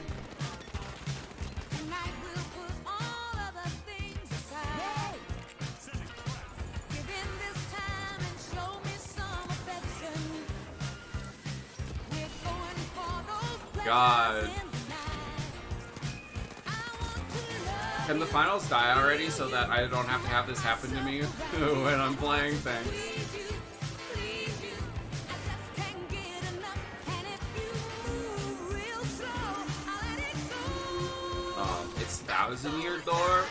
God. Can the finals die already so that I don't have to have this happen to me when I'm playing things? It's 1,000-year door.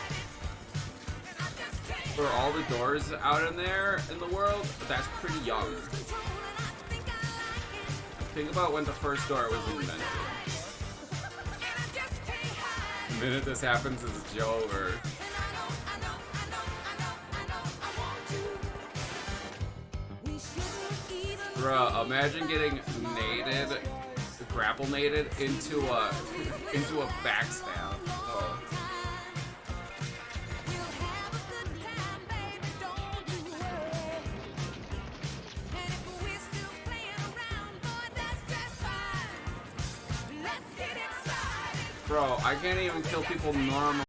For all the doors out in there in the world, that's pretty young. Think about when the first door was invented. The minute this happens, it's over. Bruh, imagine getting naded, grapple naded into a backstab. Oh. Bro, I can't even kill people normal.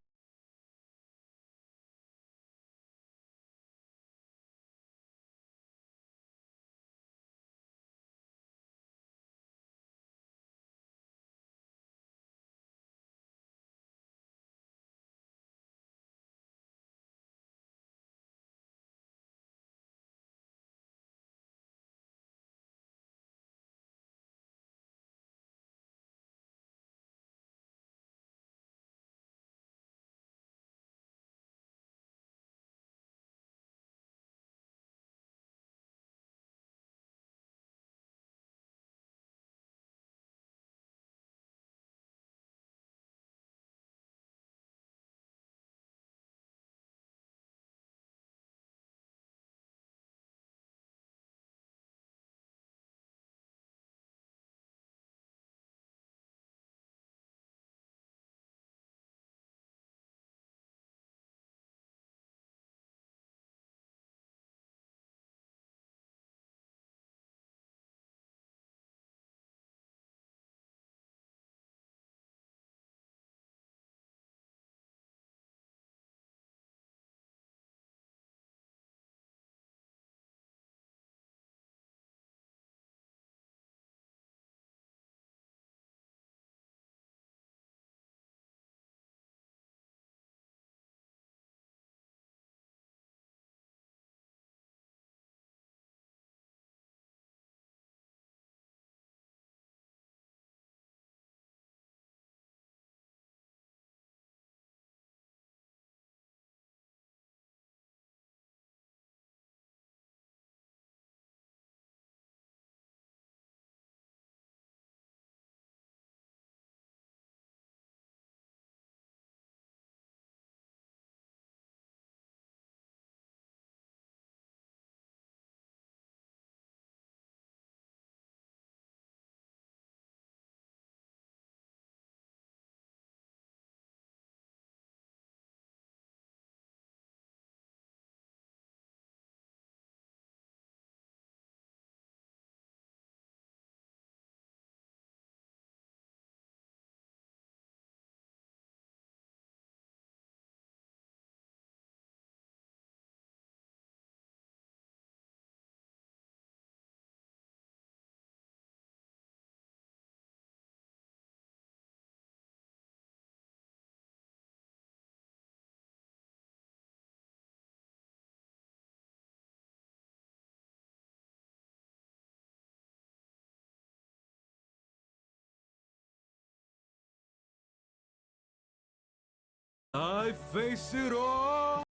I face it all.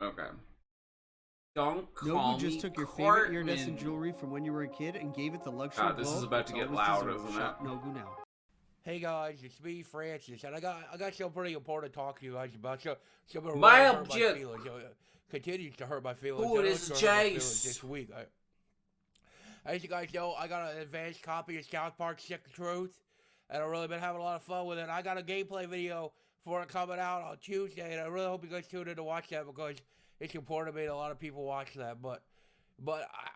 Okay. Don't call Nobu me just took your favorite Cartman. iridescent jewelry from when you were a kid and gave it the luxury God, this glow is about to it's get always loud, deserved. isn't it? Shop Nobu now. Hey guys, it's me, Francis, and I got something pretty important to talk to you guys about. Something My really hurt my object- feelings. Continues to hurt my feelings. Who I know is it's gonna hurt my Jace? feelings this week. As you guys know, I got an advanced copy of South Park Sick of Truth, and I've really been having a lot of fun with it. I got a gameplay video for it coming out on Tuesday, and I really hope you guys tune in to watch that because it's important to me that a lot of people watch that. But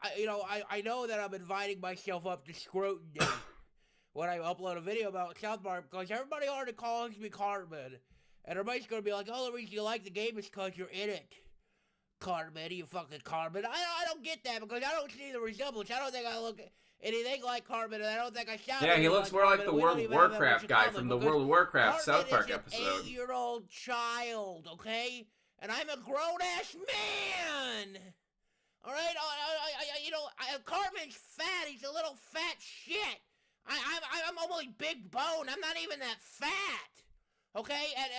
I know that I'm inviting myself up to scrutiny when I upload a video about South Park because everybody already calls me Cartman, and everybody's gonna be like, "Oh, the reason you like the game is because you're in it, Cartman. You fucking Cartman." I don't get that because I don't see the resemblance. I don't think I look anything like Cartman, and I don't think I sound. Yeah, he anything looks more like Cartman, the and we World don't of even have that Warcraft much in guy common from the because World of Warcraft Cartman South Park is an episode. 8-year-old child, okay, and I'm a grown-ass man. All right, Cartman's fat. He's a little fat shit. I'm only big bone. I'm not even that fat. Okay, and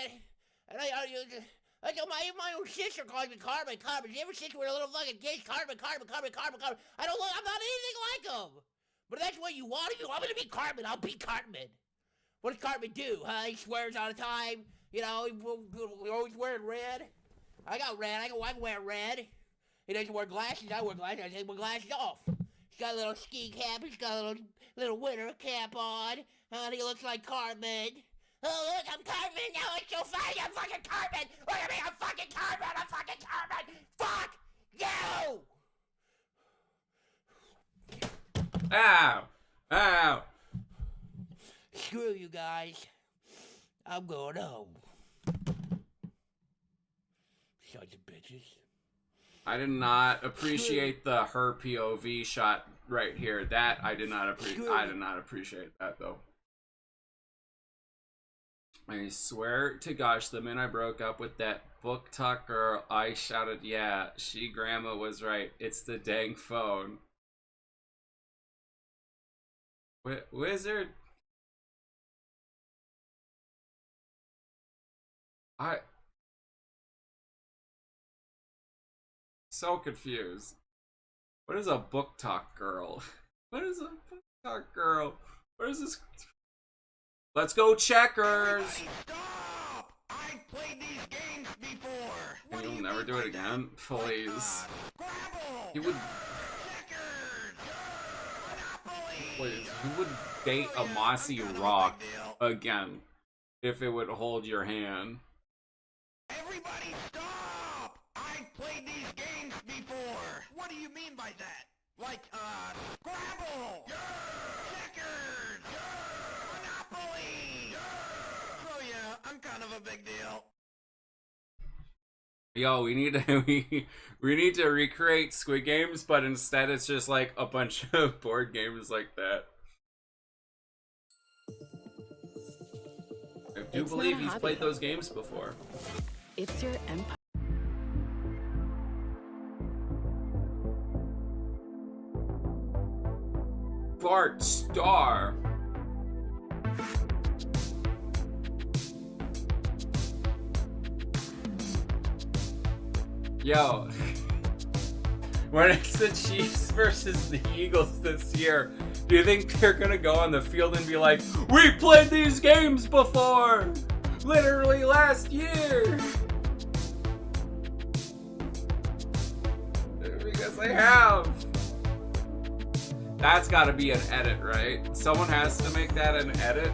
my own sister calls me Cartman. Cartman. You ever sit with a little fucking kid? Cartman. I'm not anything like him. But if that's what you want to do, I'm gonna be Cartman. I'll be Cartman. What does Cartman do? He swears all the time. You know, he's always wearing red. I got red. I can wear red. He doesn't wear glasses. I wear glasses. I take my glasses off. He's got a little ski cap. He's got a little winter cap on. And he looks like Cartman. Oh, look, I'm Cartman. Now it's so funny. I'm fucking Cartman. Look at me. I'm fucking Cartman. I'm fucking Cartman. Fuck you. Ow. Ow. Screw you guys. I'm going home. Sons of bitches. I did not appreciate the her POV shot right here. That I did not appreciate that though. I swear to gosh, the minute I broke up with that book talk girl, I shouted, yeah, grandma was right. It's the dang phone. Wizard. So confused. What is a book talk girl? What is a book talk girl? What is this? Let's go checkers! Stop! I've played these games before. And you'll never do it again? Please. You would... Please, you would date a mossy rock again if it would hold your hand. Everybody stop! I've played these games before. What do you mean by that? Like, Scrabble! Checkers! Monopoly! Oh yeah, I'm kind of a big deal. Yo, we need to we need to recreate Squid Games, but instead it's just like a bunch of board games like that. I do believe he's played those games before. It's your empire. Bart Star. Yo, when it's the Chiefs versus the Eagles this year, do you think they're gonna go on the field and be like, "We played these games before, literally last year"? Because they have. That's gotta be an edit, right? Someone has to make that an edit.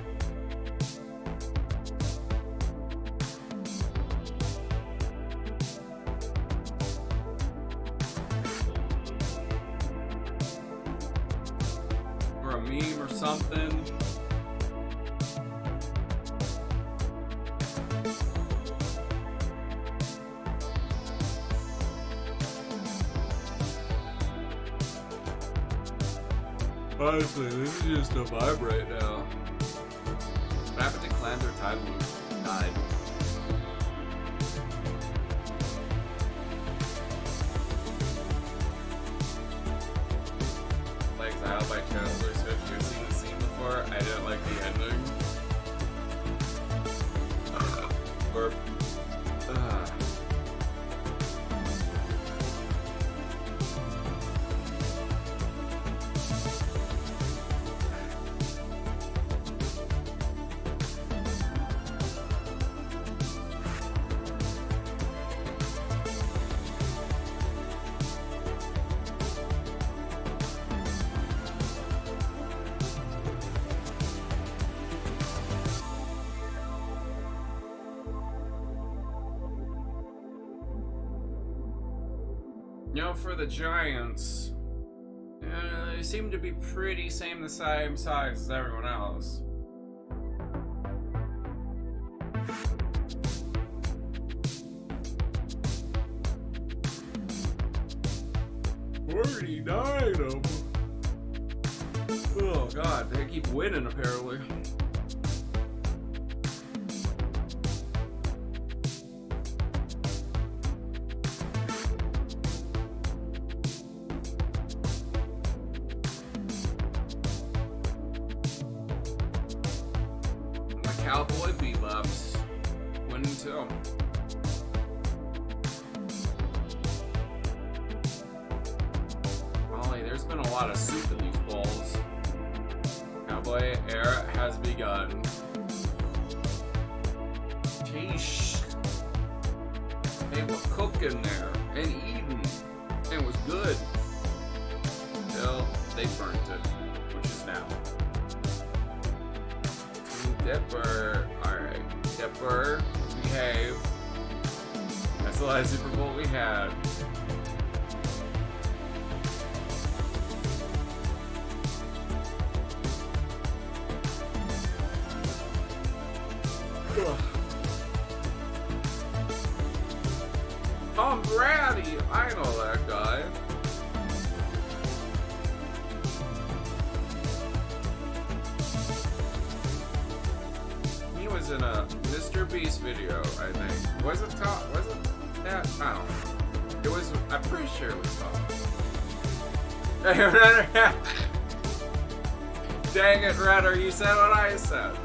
Or a meme or something. Honestly, this is just a vibe right now. What happened to Clander Time Loop? Died. Like Exiled by Taylor Swift. You've seen the scene before? I didn't like the ending. over. You know, for the Giants, they seem to be pretty the same size as everyone else. $49 of them. Oh god, they keep winning apparently. Cowboy Bebop's winning too. Molly, there's been a lot of soup in these bowls. Cowboy era has begun. Sheesh. They were cooking there and eating. It was good. Till they burnt it, which is now. Dipper. Alright. Dipper. Behave. That's the last Super Bowl we had. Ugh. Tom Brady. I know that guy. Was in a Mr. Beast video, I think. Was it Tom? Was it that? I don't know. It was, I'm pretty sure it was Tom. Dang it, Redder, you said what I said.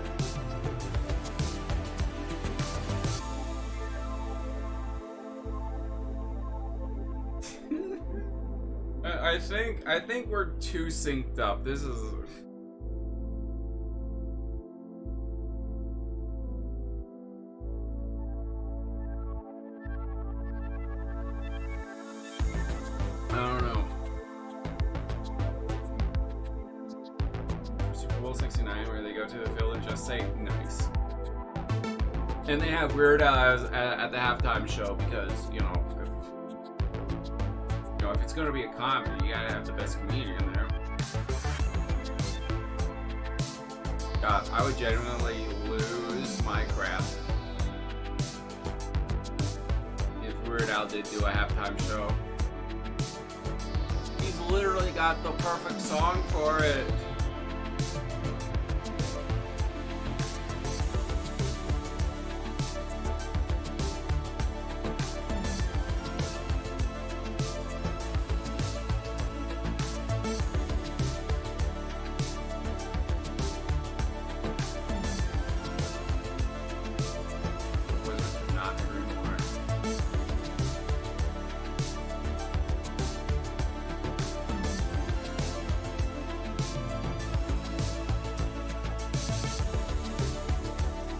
I think we're too synced up. This is... I don't know. Super Bowl 69, where they go to the field and just say nice. And they have Weird Al at the halftime show because, you know, if it's gonna be a comedy, you gotta have the best comedian there. God, I would genuinely lose my crap if Weird Al did do a halftime show. He's literally got the perfect song for it.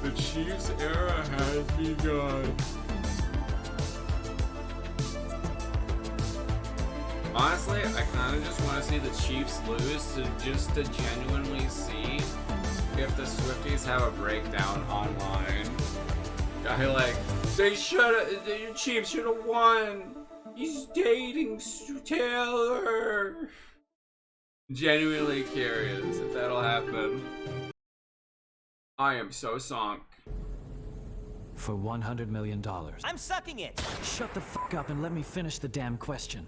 The Chiefs era has begun. Honestly, I kind of just want to see the Chiefs lose to genuinely see if the Swifties have a breakdown online. The Chiefs should have won. He's dating Taylor. Genuinely curious if that'll happen. I am so sunk. For $100 million. I'm sucking it! Shut the fuck up and let me finish the damn question.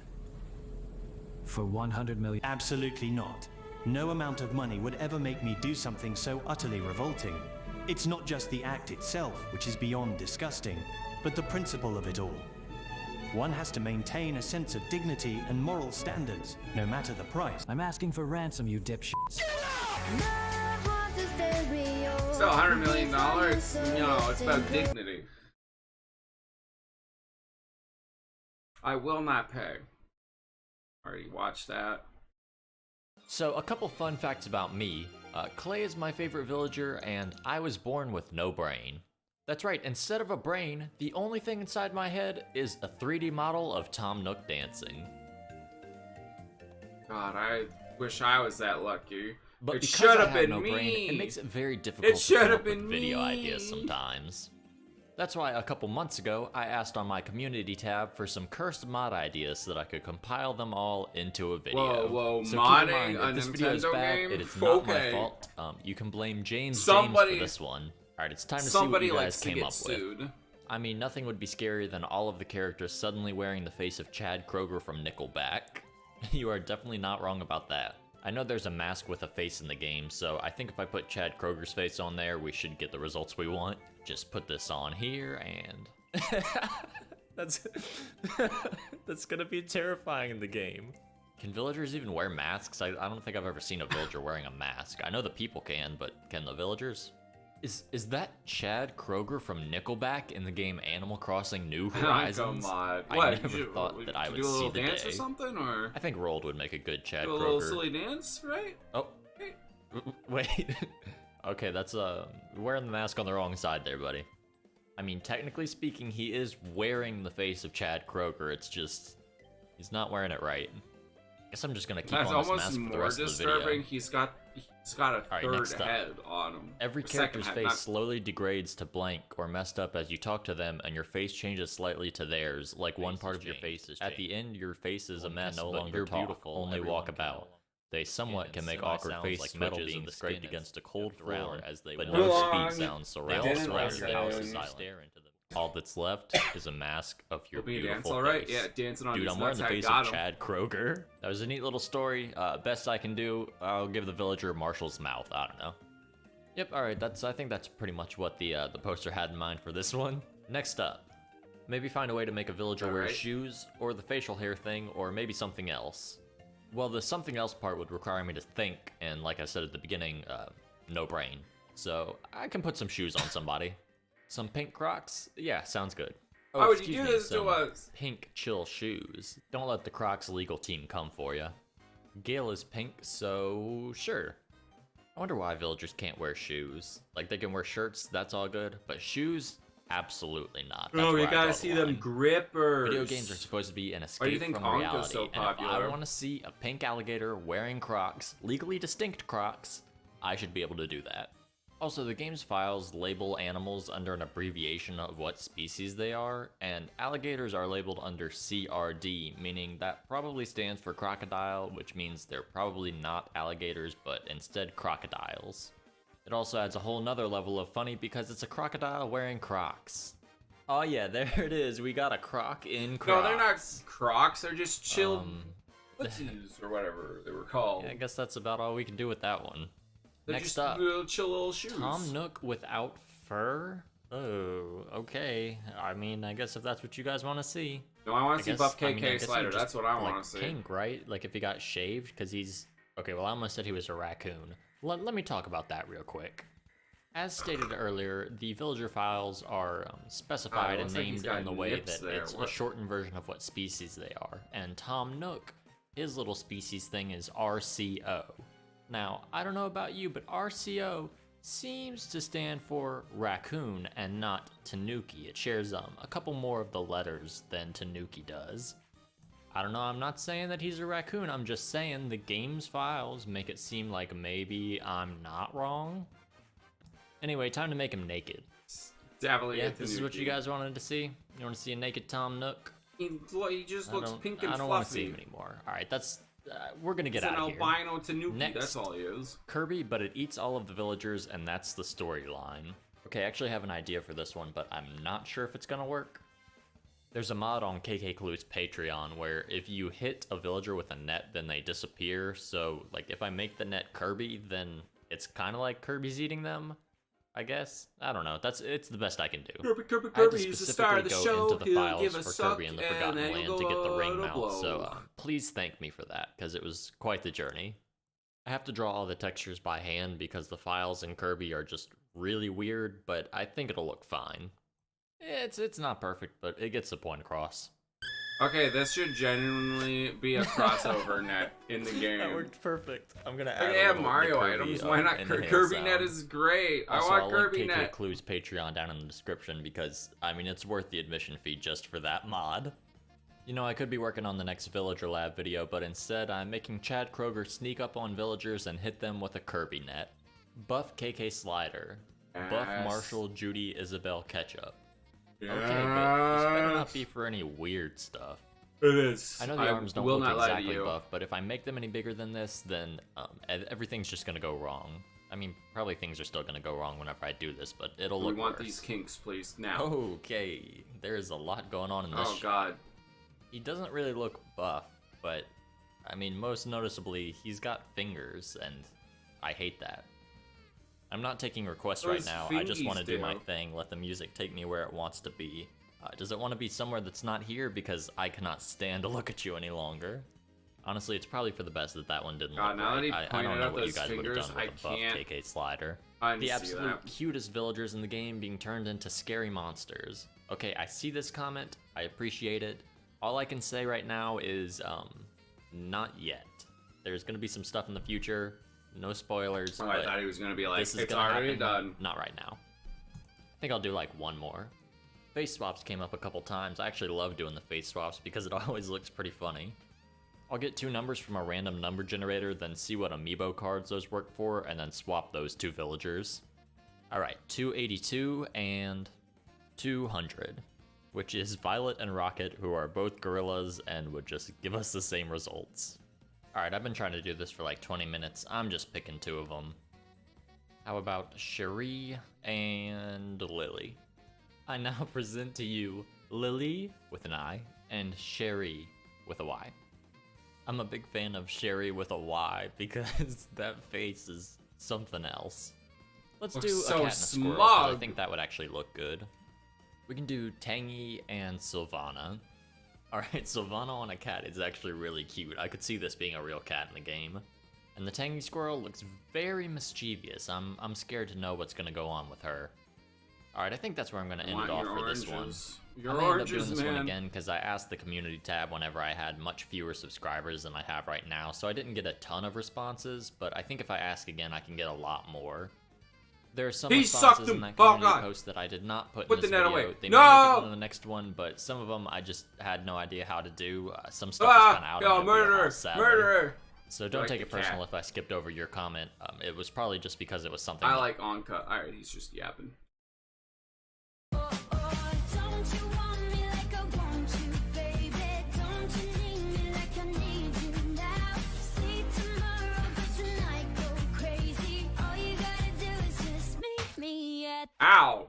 For $100 million. Absolutely not. No amount of money would ever make me do something so utterly revolting. It's not just the act itself, which is beyond disgusting, but the principle of it all. One has to maintain a sense of dignity and moral standards, no matter the price. I'm asking for ransom, you dipshits. Still $100 million, it's, you know, it's about dignity. I will not pay. Already watched that. So, a couple fun facts about me. Clay is my favorite villager, and I was born with no brain. That's right, instead of a brain, the only thing inside my head is a 3D model of Tom Nook dancing. God, I wish I was that lucky. But it because should I have have been no me. brain, it makes it very difficult to should come have up with been video me. ideas sometimes. That's why a couple months ago, I asked on my community tab for some cursed mod ideas so that I could compile them all into a video. Whoa, so modding keep in mind, a if this video is Nintendo bad, game? it is not Okay. my fault. You can blame James Somebody- for this one. Alright, it's time to see what Somebody you likes guys to came get up sued. with. I mean, nothing would be scarier than all of the characters suddenly wearing the face of Chad Kroeger from Nickelback. You are definitely not wrong about that. I know there's a mask with a face in the game, so I think if I put Chad Kroeger's face on there, we should get the results we want. Just put this on here, and... that's gonna be terrifying in the game. Can villagers even wear masks? I don't think I've ever seen a villager wearing a mask. I know the people can, but can the villagers? Is that Chad Kroeger from Nickelback in the game Animal Crossing New Horizons? Come on. I What, never thought that I would do a see little the dance day. or something, or I think Rold would make a good Chad do a Kroeger. little silly dance, right? Oh, wait. Okay, that's wearing the mask on the wrong side there, buddy. I mean, technically speaking, he is wearing the face of Chad Kroeger. It's just he's not wearing it right. I guess I'm just gonna keep That's on this almost mask for the more rest of the disturbing. video. He's got a third next up. head on him. Every Or second character's head, face not- slowly degrades to blank or messed up as you talk to them, and your face changes slightly to theirs, like one part of your face is At the end, your face is a mess, no but longer you're talk, beautiful, only everyone walk can about. They somewhat can make semi awkward sounds face like metal twitches being of the scraped skin against a as cold they drift floor, around, as they but no no speed sounds They surround didn't your listen. house is silent. All that's left is a mask of your Hope you dance beautiful all right. face. Yeah, dancing on Dude, these I'm wearing nuts, the I face got of 'em. Chad Kroeger. That was a neat little story. Best I can do, I'll give the villager Marshall's mouth. I don't know. Yep, alright, I think that's pretty much what the poster had in mind for this one. Next up, maybe find a way to make a villager wear shoes, or the facial hair thing, or maybe something else. Well, the something else part would require me to think, and like I said at the beginning, no brain. So, I can put some shoes on somebody. Some pink Crocs? Yeah, sounds good. Oh, Why would you excuse do me, this to some us? Pink chill shoes. Don't let the Crocs legal team come for you. Gale is pink, so sure. I wonder why villagers can't wear shoes. Like, they can wear shirts, that's all good, but shoes? Absolutely not. That's Oh, where you I gotta draw see the them line. grippers. Video games are supposed to be an Why do escape you think from Onko's reality, so and if I popular? want to see a pink alligator wearing Crocs, legally distinct Crocs, I should be able to do that. Also, the game's files label animals under an abbreviation of what species they are, and alligators are labeled under CRD, meaning that probably stands for crocodile, which means they're probably not alligators, but instead crocodiles. It also adds a whole nother level of funny because it's a crocodile wearing Crocs. Oh yeah, there it is. We got a croc in Crocs. No, they're not Crocs. They're just chill footsies or whatever they were called. Yeah, I guess that's about all we can do with that one. They're Next just up, little chill little shoes. Tom Nook without fur? Oh, okay. I mean, I guess if that's what you guys want to see. No, I want to see guess- Buff I mean, I KK guess he Slider. just, That's what I want like, to see. Pink, right? Like if he got shaved, because he's... Okay, well, I almost said he was a raccoon. Let me talk about that real quick. As stated earlier, the villager files are specified and looks like he's named got in the way nips that there. it's a What? shortened version of what species they are. And Tom Nook, his little species thing is RCO. Now, I don't know about you, but RCO seems to stand for raccoon and not tanuki. It shares a couple more of the letters than tanuki does. I don't know, I'm not saying that he's a raccoon, I'm just saying the game's files make it seem like maybe I'm not wrong. Anyway, time to make him naked. Definitely Yeah, a this is what you Tanuki. guys wanted to see? You want to see a naked Tom Nook? He just looks pink and I don't want to see fluffy. him anymore. Alright, that's... we're gonna get It's out an of here. albino Tanuki, Next, that's all he is. Kirby, but it eats all of the villagers, and that's the storyline. Okay, I actually have an idea for this one, but I'm not sure if it's gonna work. There's a mod on KK Clue's Patreon where if you hit a villager with a net, then they disappear. So, like, if I make the net Kirby, then it's kind of like Kirby's eating them, I guess. I don't know. It's the best I can do. Kirby, he's the star of the specifically show. go into the He'll files give a for suck Kirby and the and Forgotten then Land he'll to get the go ring to mount. blow. So please thank me for that, because it was quite the journey. I have to draw all the textures by hand because the files in Kirby are just really weird, but I think it'll look fine. It's not perfect, but it gets the point across. Okay, this should genuinely be a crossover net in the game. That worked perfect. I'm gonna add. They have Mario items. Why not? Kirby Net is great. Also, I want I'll Kirby link Net. KK Clue's Patreon down in the description because I mean it's worth the admission fee just for that mod. You know, I could be working on the next Villager Lab video, but instead I'm making Chad Kroger sneak up on villagers and hit them with a Kirby Net. Buff KK Slider. Buff Marshall Judy Isabel Ketchup. Yes. Okay, but this better not be for any weird stuff. It is. I know the arms don't look exactly buff, but if I make them any bigger than this, then everything's just gonna go wrong. I mean, probably things are still gonna go wrong whenever I do this, but it'll look worse. We want these kinks, please, now. Okay, there's a lot going on in this. Oh, God. He doesn't really look buff, but, I mean, most noticeably, he's got fingers, and I hate that. I'm not taking requests right now, I just want to do my thing, let the music take me where it wants to be. Does it want to be somewhere that's not here? Because I cannot stand to look at you any longer. Honestly, it's probably for the best that that one didn't look right. I don't know what you guys would have done with a buff KK Slider. The absolute cutest villagers in the game being turned into scary monsters. Okay, I see this comment, I appreciate it. All I can say right now is, not yet. There's gonna be some stuff in the future. No spoilers. Oh, I thought he was gonna be like, this is it's gonna already happen. done. Not right now. I think I'll do like one more. Face swaps came up a couple times. I actually love doing the face swaps because it always looks pretty funny. I'll get 2 numbers from a random number generator, then see what amiibo cards those work for, and then swap those 2 villagers. Alright, 282 and 200, which is Violet and Rocket, who are both gorillas and would just give us the same results. Alright, I've been trying to do this for like 20 minutes. I'm just picking 2 of them. How about Cherie and Lily? I now present to you Lily with an I and Cherie with a Y. I'm a big fan of Cherie with a Y because that face is something else. Let's do a cat and a squirrel, 'cause I think that would actually look good. We can do Tangy and Sylvana. Alright, Sylvana on a cat is actually really cute. I could see this being a real cat in the game. And the Tangy squirrel looks very mischievous. I'm scared to know what's gonna go on with her. Alright, I think that's where I'm gonna end it off for this one. I may end up doing this one again because I asked the community tab whenever I had much fewer subscribers than I have right now, so I didn't get a ton of responses, but I think if I ask again, I can get a lot more. There are some responses in that community post that I did not put in this video. They may make it into the next one, but some of them I just had no idea how to do. Some stuff is kind of out of my wheelhouse, sadly. Murderer! So don't take it personal if I skipped over your comment. It was probably just because it was something. I like Anka. Alright, he's just yapping. Ow!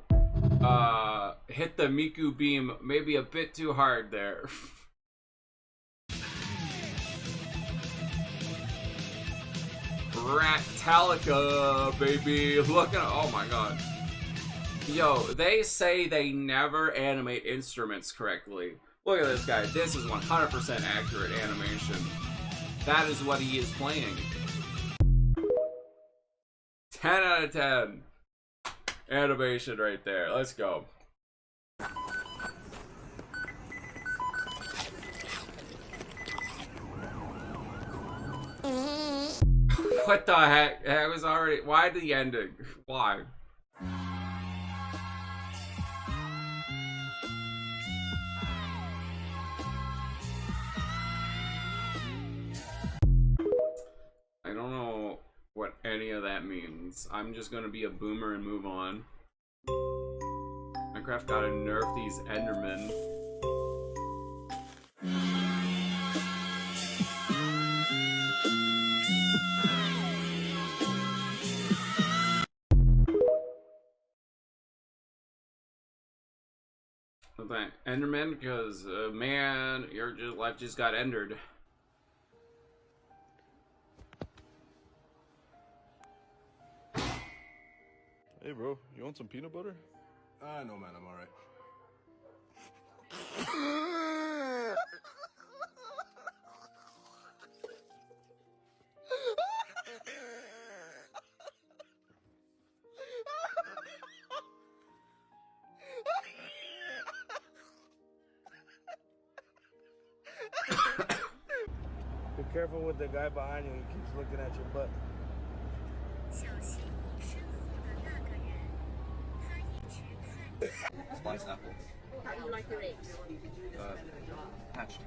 Hit the Miku beam maybe a bit too hard there. Ratalica, baby. Look at, oh my god. Yo, they say they never animate instruments correctly. Look at this guy. This is 100% accurate animation. That is what he is playing. 10 out of 10. Animation right there. Let's go. What the heck? That was already... Why the ending? Why? I don't know what any of that means. I'm just gonna be a boomer and move on. Minecraft gotta nerf these Endermen. Enderman, because man, your life just got endered. Hey bro, you want some peanut butter? No man, I'm alright. careful with the guy behind you. He keeps looking at your butt. Sliced apple. How do you like your eggs? Hatched.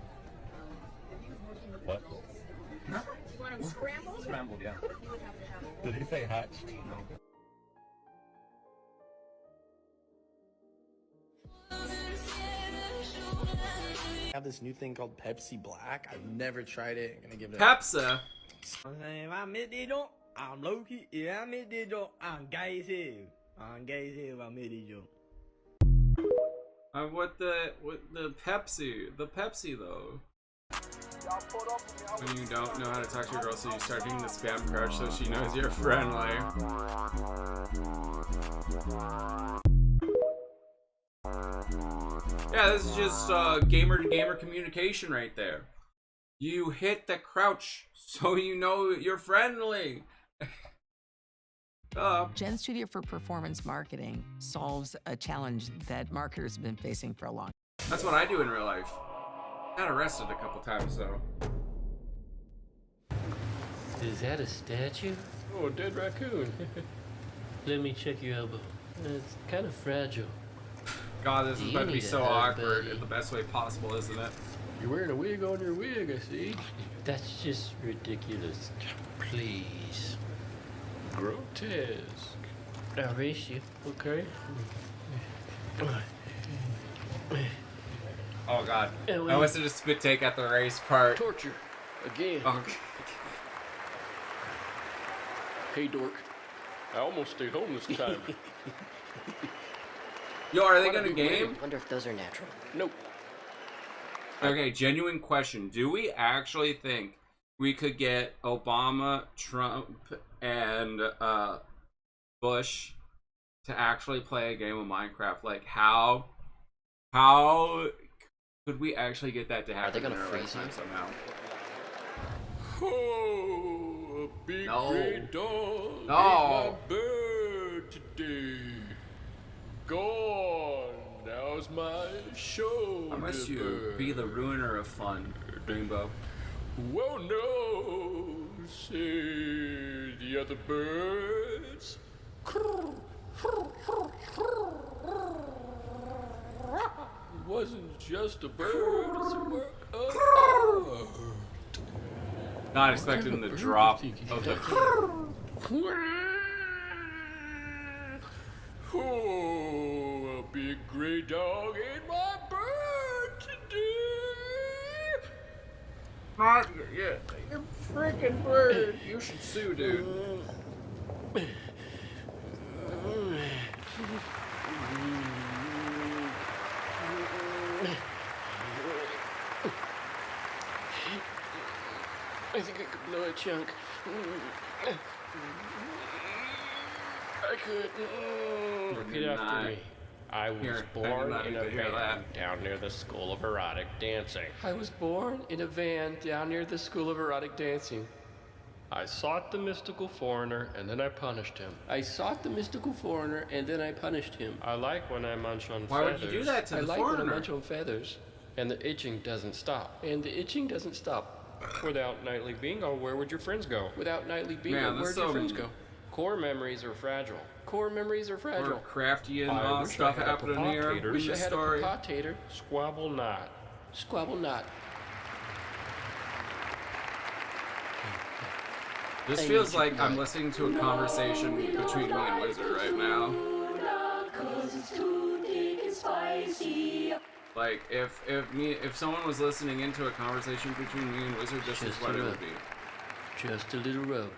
What? You want them scrambled? Scrambled, yeah. You would have to have Did he say hatched? No. Have this new thing called Pepsi Black. I've never tried it. I'm gonna give it Pepsi. I'm Loki. Yeah, I'm gay as hell. I'm gay as hell. I'm What the Pepsi? The Pepsi though. When you don't know how to talk to your girl, so you start being the spam crush, so she knows you're friendly. Yeah, this is just gamer to gamer communication right there. You hit the crouch so you know you're friendly. Gen Studio for Performance Marketing solves a challenge that marketers have been facing for a long time. That's what I do in real life. Got arrested a couple times though. Is that a statue? Oh, a dead raccoon. Let me check your elbow. It's kind of fragile. God, this is about to be so awkward in the best way possible, isn't it? You're wearing a wig on your wig, I see. That's just ridiculous. Please. Grotesque. I'll race you, okay? Oh God. I was to just spit take at the race part. Torture. Again. Okay. Hey, dork. I almost stayed home this time. Yo, are they gonna game? Wonder if those are natural. Nope. Okay, genuine question. Do we actually think we could get Obama, Trump, and Bush to actually play a game of Minecraft? Like, how could we actually get that to happen? Are they gonna freeze him somehow? Oh, a big gray dog No. ate my bird today. Gone. Now's my show. How must you be the ruiner of fun, Rainbow? Whoa, no, say the other birds. It wasn't just a bird, it's a work of art. Not expecting the drop of the. Oh, a big gray dog ate my bird today. Not yet. You freaking bird. You should sue, dude. I think I could blow a chunk. I could. Repeat after me. I was born in a van down near the School of Erotic Dancing. I was born in a van down near the School of Erotic Dancing. I sought the mystical foreigner, and then I punished him. I sought the mystical foreigner, and then I punished him. I like when I munch on feathers. Why would you do that to the I like foreigner? when I munch on feathers, and the itching doesn't stop. And the itching doesn't stop. Without nightly bingo, where would your friends go? Without nightly bingo, where'd your friends go? Core memories are fragile. Core memories are fragile. Or crafty and stuff happening here in Wish I this had story. a potato. Squabble not. Squabble not. This feels like I'm listening to a conversation between me and Wizard right now. Like if someone was listening into a conversation between me and Wizard, this is what it would be. Just a little rub.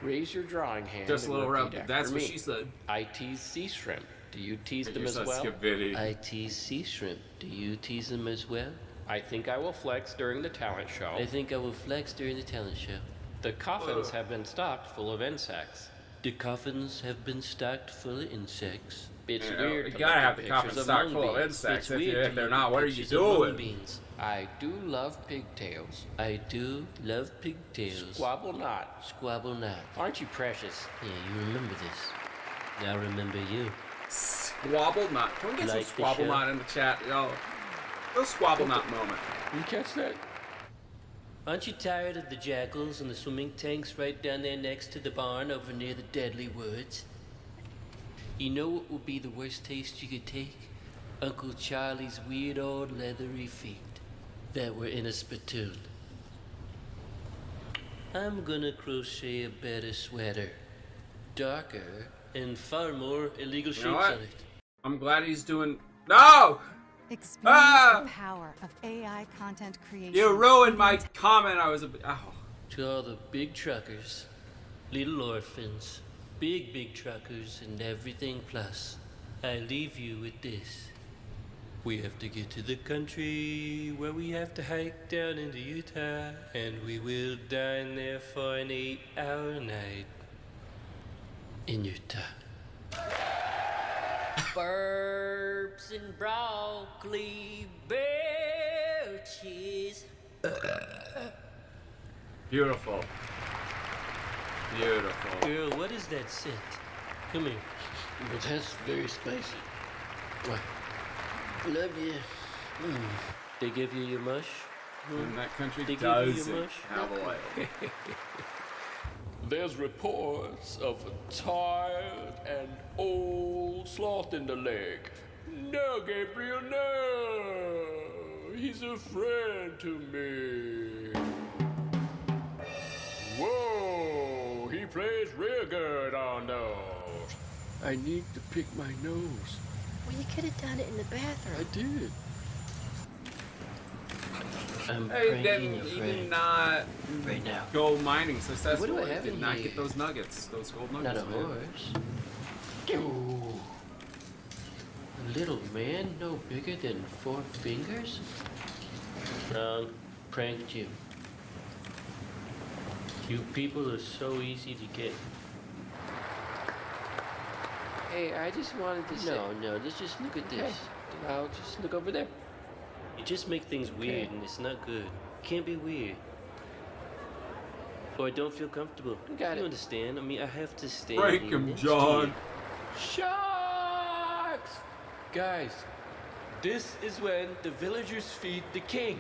Raise your drawing hand. Just a little rub. repeat after That's what me. she said. I tease sea shrimp. Do you tease them You as said well? skibidi. I tease sea shrimp. Do you tease them as well? I think I will flex during the talent show. I think I will flex during the talent show. The coffins have been stocked full of insects. The coffins have been stocked full of insects. It's You know, weird. you to gotta look have at the pictures coffin of stocked mung full of beans. insects. It's If weird to they're look not, at what are you pictures of mung doing? beans. I do love pigtails. I do love pigtails. Squabble not. Squabble not. Aren't you precious? Yeah, you remember this. I remember you. Squabble knot. Can we get Like the some squabble show? knot in the chat, yo? No squabble knot moment. You catch that? Aren't you tired of the jackals and the swimming tanks right down there next to the barn over near the deadly woods? You know what would be the worst taste you could take? Uncle Charlie's weird old leathery feet that were in a spittoon. I'm gonna crochet a better sweater. Darker and far more illegal shapes on it. I'm glad he's doing... No! Experience the power of AI content creation. You ruined my comment. I was a... Ow. To all the big truckers, little orphans, big truckers, and everything plus, I leave you with this. We have to get to the country where we have to hike down into Utah, and we will dine there for an 8-hour night in Utah. Burbs and broccoli, bell cheese. Beautiful. Beautiful. Girl, what is that scent? Come here. That's very spicy. What? Love you. They give you your mush? And that country They doesn't give you your mush? have oil. There's reports of a tired and old sloth in the lake. No, Gabriel, no. He's a friend to me. Whoa, he plays real good on those. I need to pick my nose. Well, you could have done it in the bathroom. I did. Hey, he did not right now. go mining successfully. What do I have Did in not here? get those nuggets, those gold Not nuggets. a man. horse. Ooh. A little man no bigger than 4 fingers? Wrong. Pranked you. You people are so easy to get. Hey, I just wanted to say... No, let's just look at this. I'll just look over there. You just make things weird, and it's not good. It can't be weird. Or I don't feel comfortable. You understand? I mean, I have to stay Break here him, next John. to you. Sharks! Guys, this is when the villagers feed the king.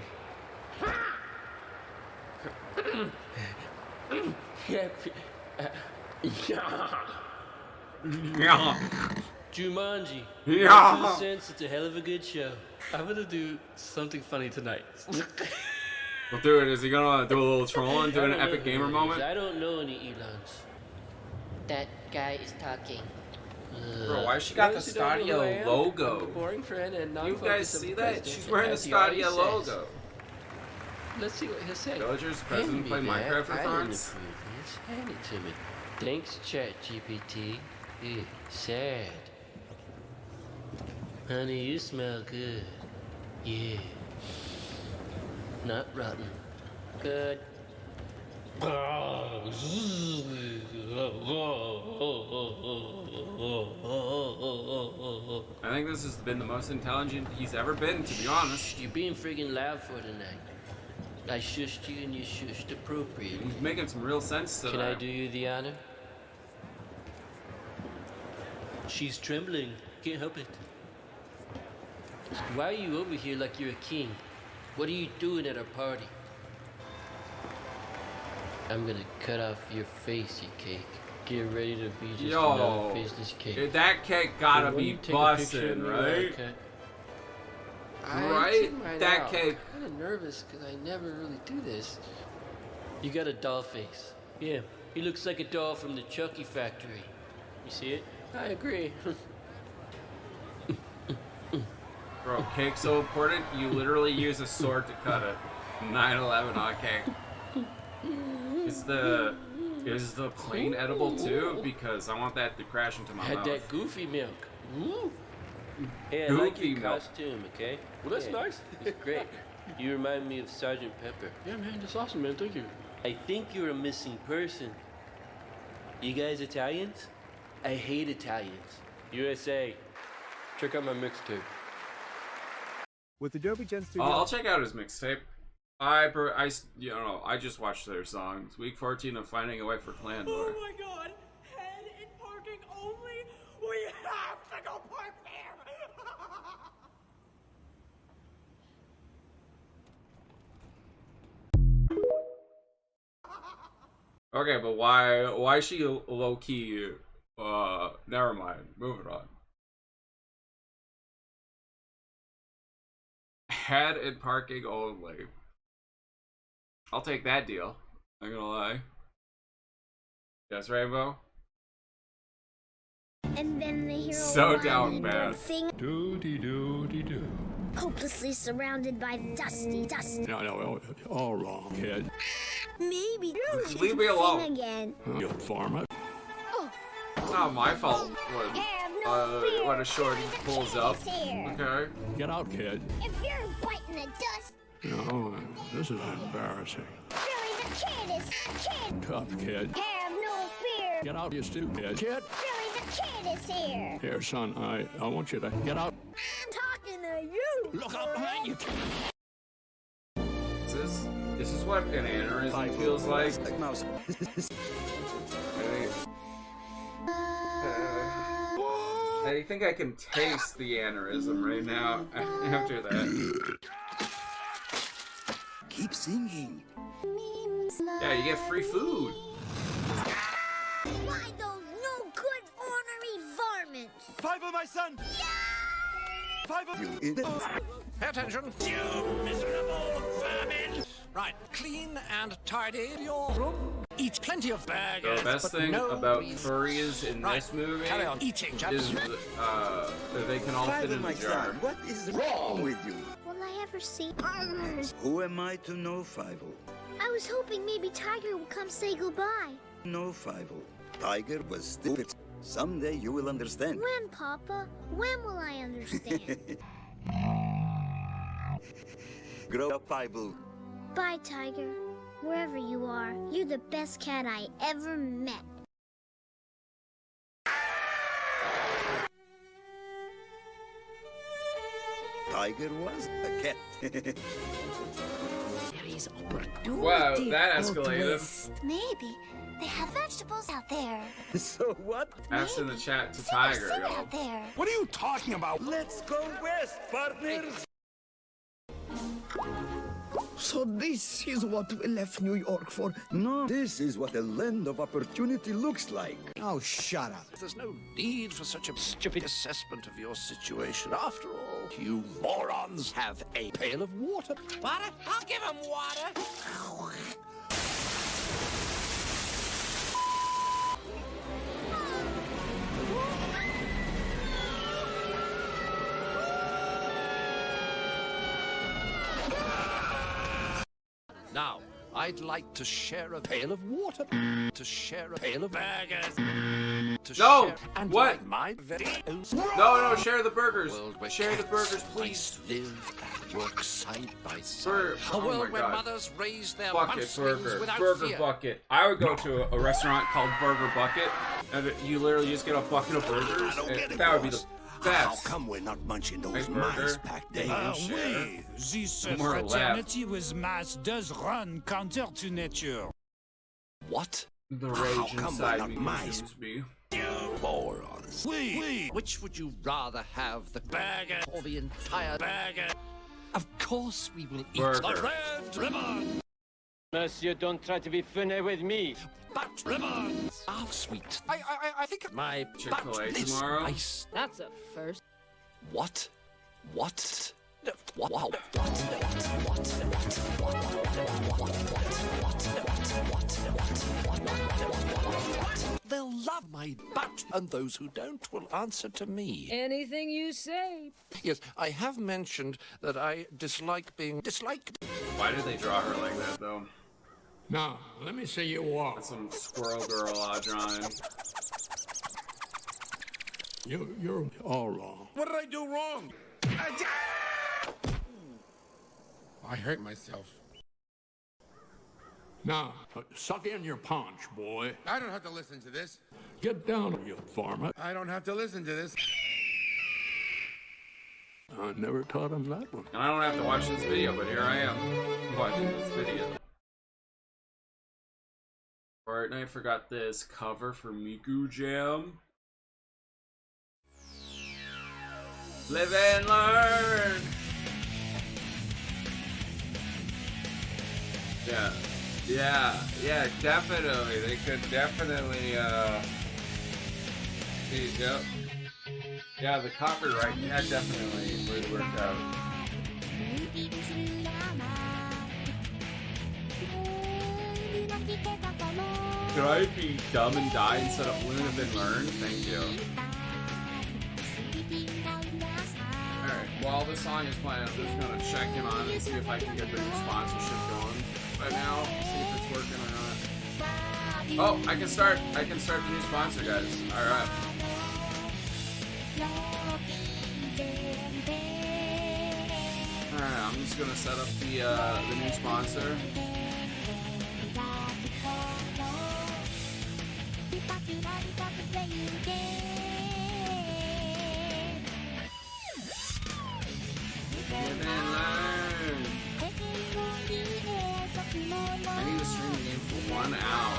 Jumanji. Yeah. In true sense, it's a hell of a good show. I'm gonna do something funny tonight. We'll do it. Is he gonna do a little troll and do an I don't epic know gamer who it is. moment? I don't know any Elons. That guy is talking. Bro, why she got the Notice you don't know who I Stadia am? logo? I'm a boring friend and You non-focused guys of see the that? president, She's wearing the as he always Stadia says. logo. Let's see what he'll say. Villagers present play Minecraft for I didn't funds. approve this. Hand it to me. Thanks, ChatGPT. Yeah, sad. Honey, you smell good. Yeah. Not rotten. Good. I think this has been the most intelligent he's ever been, to be honest. You're being friggin' loud for tonight. I shushed you and you shushed appropriately. He's making some real sense to Can that. I do you the honor? She's trembling. Can't help it. Why are you over here like you're a king? What are you doing at our party? I'm gonna cut off your face, you cake. Get ready to be just another faceless cake. That cake gotta And when be you take a picture bussin', of me while right? I cut- Right? That cake. I'm kind of nervous because I never really do this. You got a doll face. Yeah, he looks like a doll from the Chucky factory. You see it? I agree. Bro, cake's so important, you literally use a sword to cut it. 9/11 on cake. Is the plain edible too? Because I want that to crash into my Had mouth. that goofy milk. Ooh. Hey, I Goofy like your milk. costume, okay? Well, that's Yeah, nice. It's great. You remind me of Sergeant Pepper. Yeah, man, that's awesome, man. Thank you. I think you're a missing person. You guys Italians? I hate Italians. USA. Check out my mixtape. With Adobe Gen Studio. I'll check out his mixtape. I just watched their songs. Week 14 of Finding a Way for Clan Lord. Oh my god! Head in parking only? We have to go park there! Okay, but why is she low key? Never mind. Moving on. Head and parking only. I'll take that deal. Not gonna lie. Yes, Rainbow. And then the hero So down bad. Do-de-do-de-do. hopelessly surrounded by dusty. No, all wrong, kid. Maybe you Leave me can alone. sing again. You farmer. It's not my fault when a shorty pulls up. Okay. Get out, kid. If you're biting the dust, No, this is embarrassing. really the kid is Tough kid. Have no fear. Get out, you stupid kid. Really the kid is here. Here, son, I want you to get out. I'm talking to you. Look out behind you. This is what an aneurysm feels like. I think I can taste the aneurysm right now after that. Keep singing. Yeah, you get free food. Why those no good ornery varmints? Five of my son! Five of you. Pay attention, you miserable vermin! Right, clean and tidy your room. Eat plenty of burgers. The best thing about furries in this movie carry on eating, is that they can all fit in a jar. What is wrong with you? Will I ever see others? Who am I to know, Fievel? I was hoping maybe Tiger would come say goodbye. No, Fievel. Tiger was stupid. Someday you will understand. When, Papa? When will I understand? Grow up, Fievel. Bye, Tiger. Wherever you are, you're the best cat I ever met. Tiger was a cat. There is opportunity. Wow, that escalated. Maybe they have vegetables out there. So what? Ask in the chat to Tiger, Sing y'all. out there. What are you talking about? Let's go west, partners. So this is what we left New York for. No, this is what a land of opportunity looks like. Oh, shut up. There's no need for such a stupid assessment of your situation. After all, you morons have a pail of water. Water? I'll give him water. Now, I'd like to share a pail of water, to share a pail of burgers, to share and what? like my videos. No, share the burgers. World where Share the cats burgers, please. live and work side by side. Oh a world my where God. mothers raise their Bucket monsters burger. without Burger fear. bucket. I would go to a restaurant called Burger Bucket, and you literally just get a bucket of burgers. That would be the How best. come we're not munching those Nice burger. mice back there? share. This More fraternity with mass does run counter to nature. What? The How rage come we're inside not me mice? consumes me. Morons. Which would you rather have, the burger or the entire burger? Of course we will eat Burger. the red ribbon. Monsieur, don't try to be funny with me. But ribbons are sweet. I think my Chick-fil-A butt is tomorrow? nice. That's a first. What? What? What? They'll love my butt, and those who don't will answer to me. Anything you say. Yes, I have mentioned that I dislike being disliked. Why did they draw her like that, though? Now, let me see you walk. That's some squirrel girl drawing. You're all wrong. What did I do wrong? I hurt myself. Now, suck in your punch, boy. I don't have to listen to this. Get down, you farmer. I don't have to listen to this. I never taught him that one. And I don't have to watch this video, but here I am watching this video. Fortnite forgot this cover for Miku Jam. Live and learn. Yeah, Yeah, definitely. They could definitely, yep. Yeah, the copyright, yeah, definitely would work out. Could I be dumb and die instead of wouldn't have been learned? Thank you. Alright, while the song is playing, I'm just gonna check him on and see if I can get the new sponsorship going right now. See if it's working or not. Oh, I can start the new sponsor, guys. Alright. Alright, I'm just gonna set up the new sponsor. I need to stream the game for 1 hour.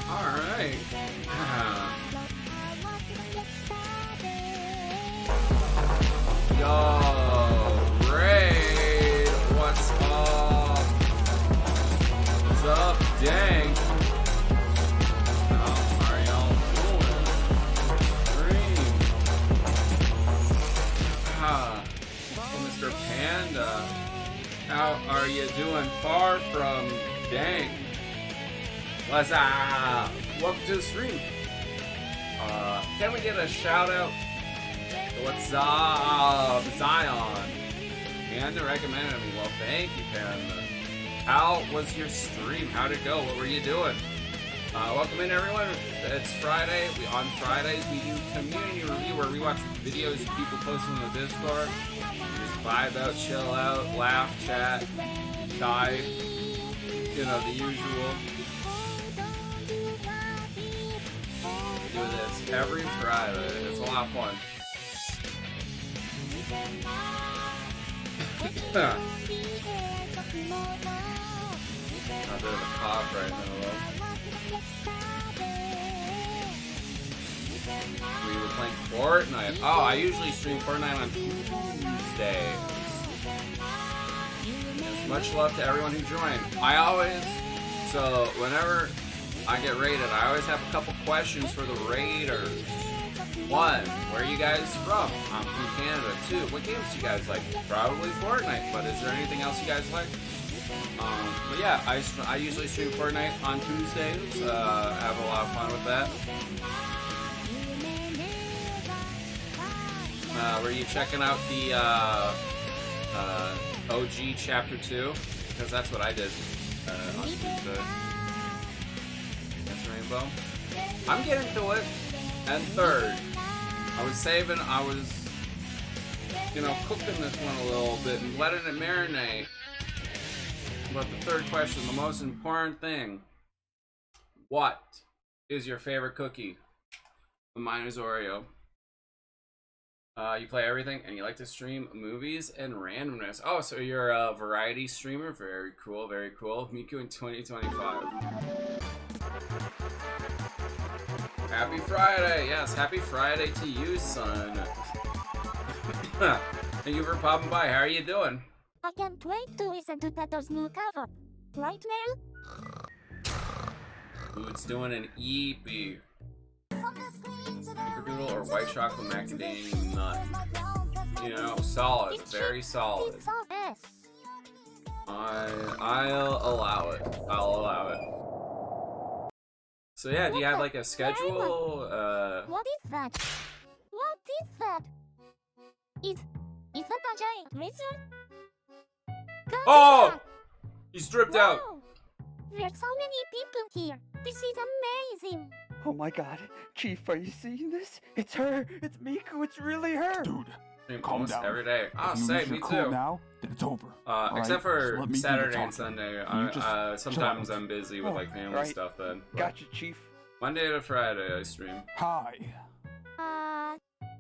Alright. Yo, Ray, what's up? What's up, dang? How are y'all doing? Mr. Panda, how are you doing? Far from dang. What's up? Welcome to the stream. Can we get a shout out? What's up, Zion? Panda recommended me. Well, thank you, Panda. How was your stream? How'd it go? What were you doing? Welcome in, everyone. It's Friday. On Fridays, we do community review where we watch videos of people posting in the Discord. We just vibe out, chill out, laugh, chat, die. You know, the usual. Do this every Friday. It's a lot of fun. A bit of a cough right now. We were playing Fortnite. Oh, I usually stream Fortnite on Tuesdays. Much love to everyone who joined. So whenever I get raided, I always have a couple questions for the raiders. 1, where are you guys from? I'm from Canada. 2, what games do you guys like? Probably Fortnite, but is there anything else you guys like? But yeah, I usually stream Fortnite on Tuesdays. Have a lot of fun with that. Were you checking out the OG Chapter 2? Because that's what I did on Tuesday. Rainbow. I'm getting to it. And 3rd, I was cooking this one a little bit and letting it marinate. But the 3rd question, the most important thing. What is your favorite cookie? Mine is Oreo. You play everything and you like to stream movies and randomness. Oh, so you're a variety streamer? Very cool, very cool. Miku in 2025. Happy Friday! Yes, happy Friday to you, son. Thank you for popping by. How are you doing? I can't wait to listen to Tato's new cover. Right, Mel? Ooh, it's doing an EP. Snickerdoodle or white chocolate macadamia nut. You know, solid. Very solid. I'll allow it. I'll allow it. So yeah, do you have like a schedule? What is that? What is that? Is that a giant lizard? Oh! He stripped out. There's so many people here. This is amazing. Oh my god. Chief, are you seeing this? It's her. It's Miku. It's really her. Dude, Almost every day. If Oh, you say lose me your cool too. now, then it's over. Except for Let me do the Saturday and talking. Sunday. You just Sometimes chill out. I'm busy with like family right. stuff then. Gotcha, Chief. Monday to Friday I stream. Hi.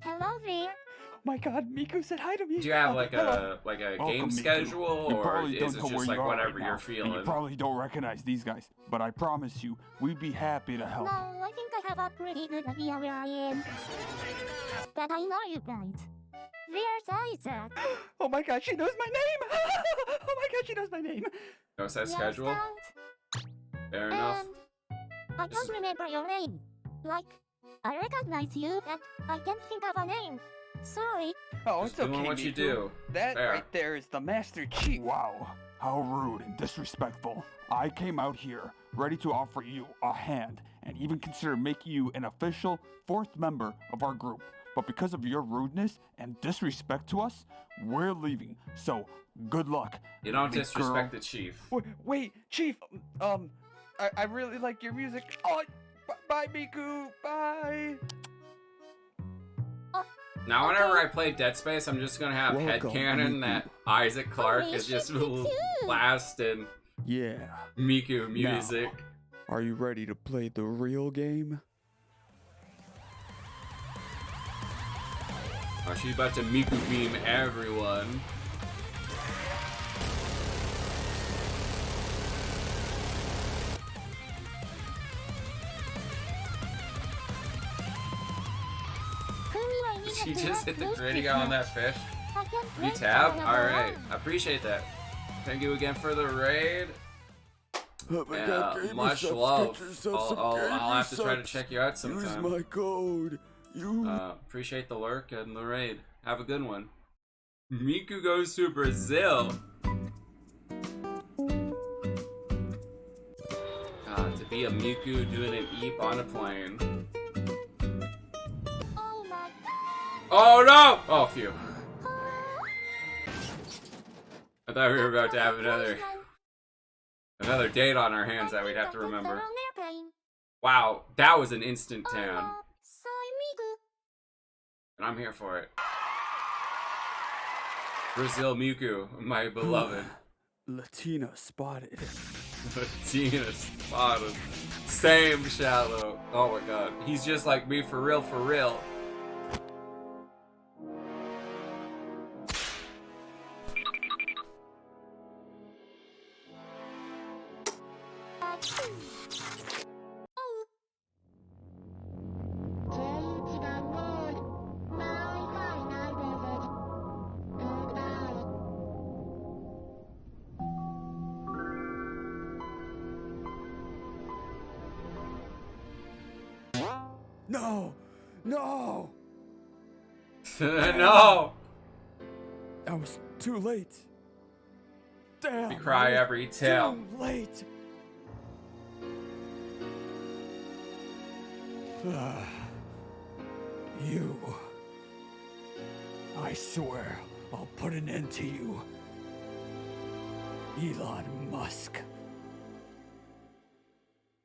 Hello there. Oh my god, Miku said hi to me. Do you have like hello. a game Welcome, Miku. schedule, You or probably is don't it know just where like you are whatever right now, you're and feeling? you probably don't recognize these guys, but I promise you, we'd be happy to help. No, I think I have a pretty good idea where I am. But I know you guys. Where's Isaac? Oh my god, she knows my name. Oh my god, she knows my name. No set schedule? Fair enough. I don't remember your name. Like, I recognize you, but I can't think of a name. Sorry. Oh, Just it's okay, doing what you Miku. do. That Fair. right there is the Master Chief. Wow, how rude and disrespectful. I came out here ready to offer you a hand and even consider making you an official 4th member of our group. But because of your rudeness and disrespect to us, we're leaving. So, good luck. You don't big disrespect girl. the chief. Wait, Chief. I really like your music. Oh, bye, Miku. Bye. Now, whenever I play Dead Space, I'm just gonna have Welcome, headcanon Miku. that Isaac Clarke is just blasting Yeah. Miku music. Are you ready to play the real game? Oh, she's about to Miku beam everyone. She just hit the gritty on that fish. You tab? Alright, I appreciate that. Thank you again for the raid. Yeah, much love. I'll have to try to check you out sometime. Use my code. Appreciate the lurk and the raid. Have a good one. Miku goes to Brazil. To be a Miku doing an eep on a plane. Oh no! Oh, phew. I thought we were about to have another date on our hands that we'd have to remember. Wow, that was an instant tan. And I'm here for it. Brazil Miku, my beloved. Latina spotted. Latina spotted. Same shallow. Oh my god. He's just like me for real, for real. No! No! No! I was too late. Damn! We cry I was every tale. Too late. You. I swear I'll put an end to you. Elon Musk.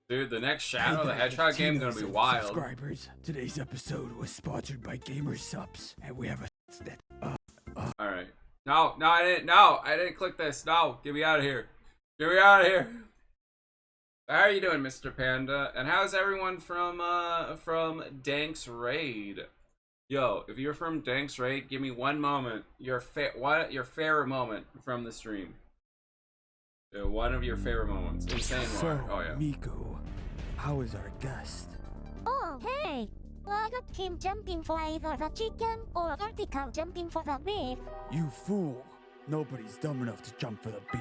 Dude, the next Shadow the Hedgehog game is gonna be wild. Subscribers, today's episode was sponsored by Gamer Subs, and we have a Alright. No, I didn't click this. No, get me out of here. Get me out of here. How are you doing, Mr. Panda? And how's everyone from Dank's Raid? Yo, if you're from Dank's Raid, give me one moment. Your favorite moment from the stream. One of your favorite moments. Insane one. Oh yeah. Miku, how is our guest? Oh, hey! I got him jumping for either the chicken or vertical jumping for the beef. You fool! Nobody's dumb enough to jump for the beef.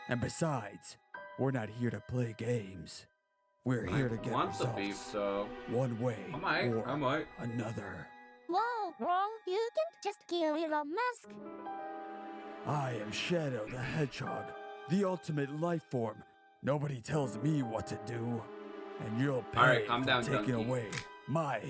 And besides, we're not here to play games. We're here to get want the results. beef, so One way I might. another. Whoa, bro! You can't just kill Elon Musk. I am Shadow the Hedgehog, the ultimate life form. Nobody tells me what to do. And you'll pay Alright, calm down, for taking Donkey. away my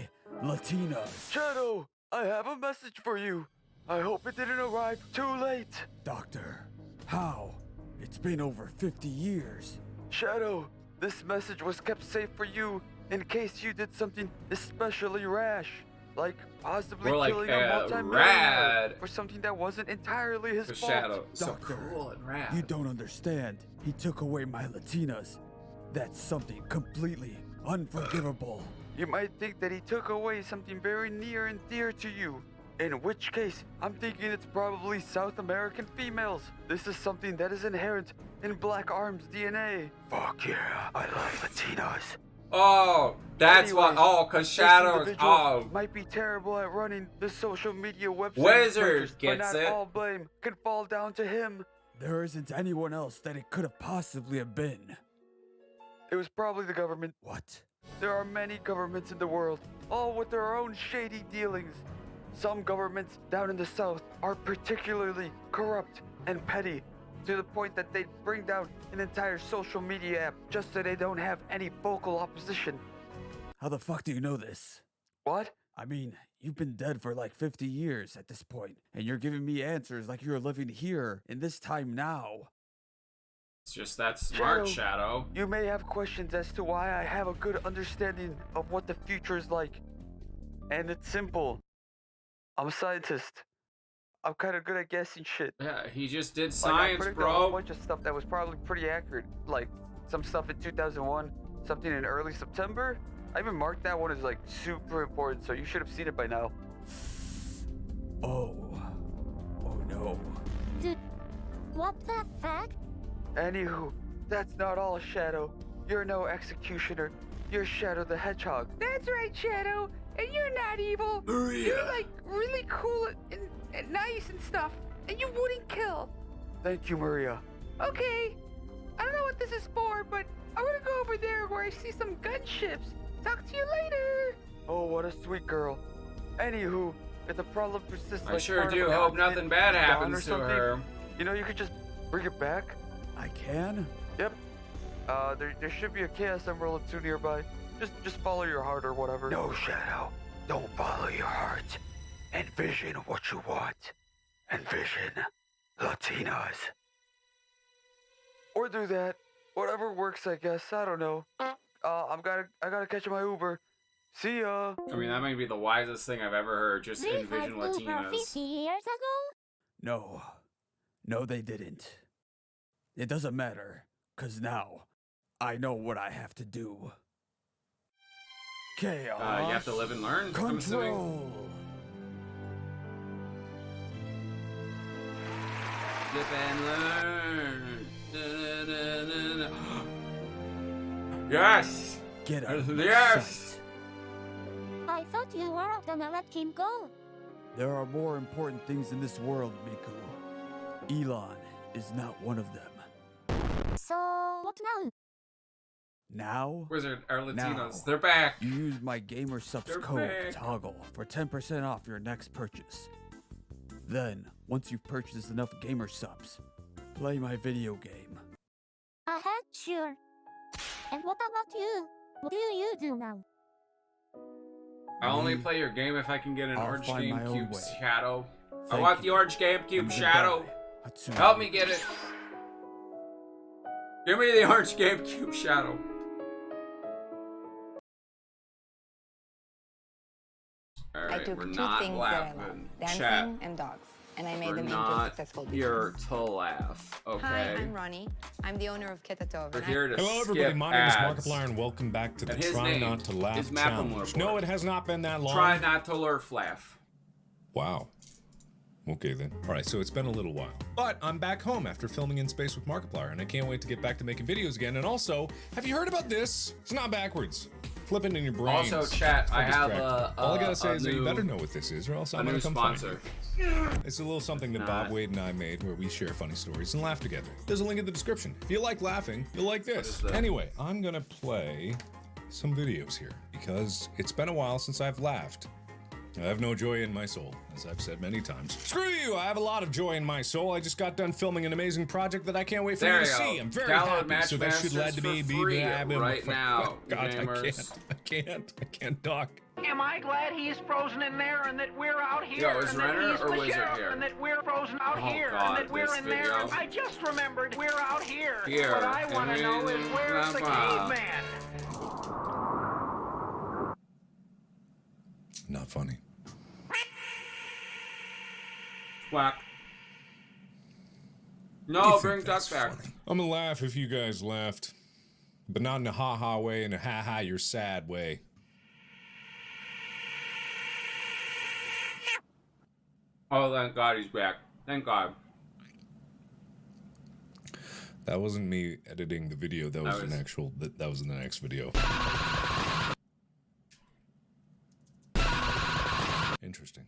Latina. Shadow, I have a message for you. I hope it didn't arrive too late. Doctor, how? It's been over 50 years. Shadow, this message was kept safe for you in case you did something especially rash. Like possibly More like, killing a multi-millionaire rad. for something that wasn't entirely his For fault. Shadow. So Doctor, cool and rad. you don't understand. He took away my Latinas. That's something completely unforgivable. You might think that he took away something very near and dear to you. In which case, I'm thinking it's probably South American females. This is something that is inherent in Black Arm's DNA. Fuck yeah, I love Latinas. Oh, that's Anyways, why. Oh, cause this Shadow. individual Oh, might be terrible at running the social media website. Wizard but gets not it. all blame can fall down to him. There isn't anyone else that it could have possibly have been. It was probably the government. What? There are many governments in the world, all with their own shady dealings. Some governments down in the South are particularly corrupt and petty, to the point that they bring down an entire social media app just so they don't have any vocal opposition. How the fuck do you know this? What? I mean, you've been dead for like 50 years at this point, and you're giving me answers like you're living here in this time now. it's just that smart, Shadow. You may have questions as to why I have a good understanding of what the future is like. And it's simple. I'm a scientist. I'm kind of good at guessing shit. Yeah, he just did I science, predicted a whole bro. bunch of stuff that was probably pretty accurate. Like some stuff in 2001, something in early September. I even marked that one as like super important, so you should have seen it by now. Oh no. Dude, what the fuck? Anywho, that's not all, Shadow. You're no executioner. You're Shadow the Hedgehog. That's right, Shadow. And you're not evil. Maria. You're like really cool and nice and stuff. And you wouldn't kill. Thank you, Maria. Okay. I don't know what this is for, but I'm gonna go over there where I see some gunships. Talk to you later. Oh, what a sweet girl. Anywho, if the problem persists, I like sure part of do an hope outfit nothing bad is gone happens or to something, her. you know, you could just bring it back. I can? Yep. There should be a Chaos Emerald or two nearby. Just follow your heart or whatever. No, Shadow. Don't follow your heart. Envision what you want. Envision Latinas. Or do that. Whatever works, I guess. I don't know. I gotta catch my Uber. See ya. I mean, that might be the wisest thing I've ever heard. Just We envision had Uber 50 Latinas. years ago? No, they didn't. It doesn't matter, 'cause now I know what I have to do. Chaos. You have to live and learn. I'm assuming. Control. Live and learn. Da, da, da, da. Yes. Get out of my Yes. sight. I thought you were gonna let him go. There are more important things in this world, Miku. Elon is not one of them. So, what now? Now? Wizard, our Latinos. Now, They're back. You use my GamerSubs They're code back. TOGGLE for 10% off your next purchase. Then, once you've purchased enough GamerSubs, play my video game. Sure. And what about you? What do you do now? I only play your game if I can get an I'll orange find my own GameCube way. Shadow. I Thank want the you. orange GameCube And Shadow. goodbye, Hatsune. Help me get it. Give me the orange GameCube Shadow. All I right, took we're two not things that I love, laughing. dancing Chat. and dogs, and I made We're them into a not successful here business. to laugh, okay? Hi, I'm Ronnie. I'm the owner of Ketatov. We're here to Hello, skip everybody. My name is ads. Markiplier, and welcome back to the And his Try name Not to Laugh is Macklemore Challenge. Boy. No, it has not been that long. Try not to laugh. Wow. Okay then. All right, so it's been a little while. But I'm back home after filming In Space with Markiplier, and I can't wait to get back to making videos again. And also, have you heard about this? It's not backwards. Flipping in your brains. Also, chat, I I'm have distracted. a All I gotta say a is that you new- better know what this is, or else I'm a gonna new come sponsor. find you. It's a little something that Bob Wade and I made where we share funny stories and laugh together. There's a link in the description. If you like laughing, you'll like this. Anyway, I'm gonna play some videos here because it's been a while since I've laughed. I have no joy in my soul, as I've said many times. Screw you! I have a lot of joy in my soul. I just got done filming an amazing project that I can't wait for you to see. I'm very happy. So that should lead to me being right now. God, I can't talk. Am I glad he's frozen in there and that we're out here? Yo, is and that Renner he's or the Wizard sheriff here? And that we're frozen out here God, and that we're this in there. video. I just remembered we're out here. Here. What I want to know is where's the caveman? Not funny. Whack. No, bring Duck back. I'm gonna laugh if you guys laughed. But not in a ha-ha way, in a ha-ha you're sad way. Oh, thank God he's back. Thank God. That wasn't me editing the video. That was an actual. That was in the next video. Interesting.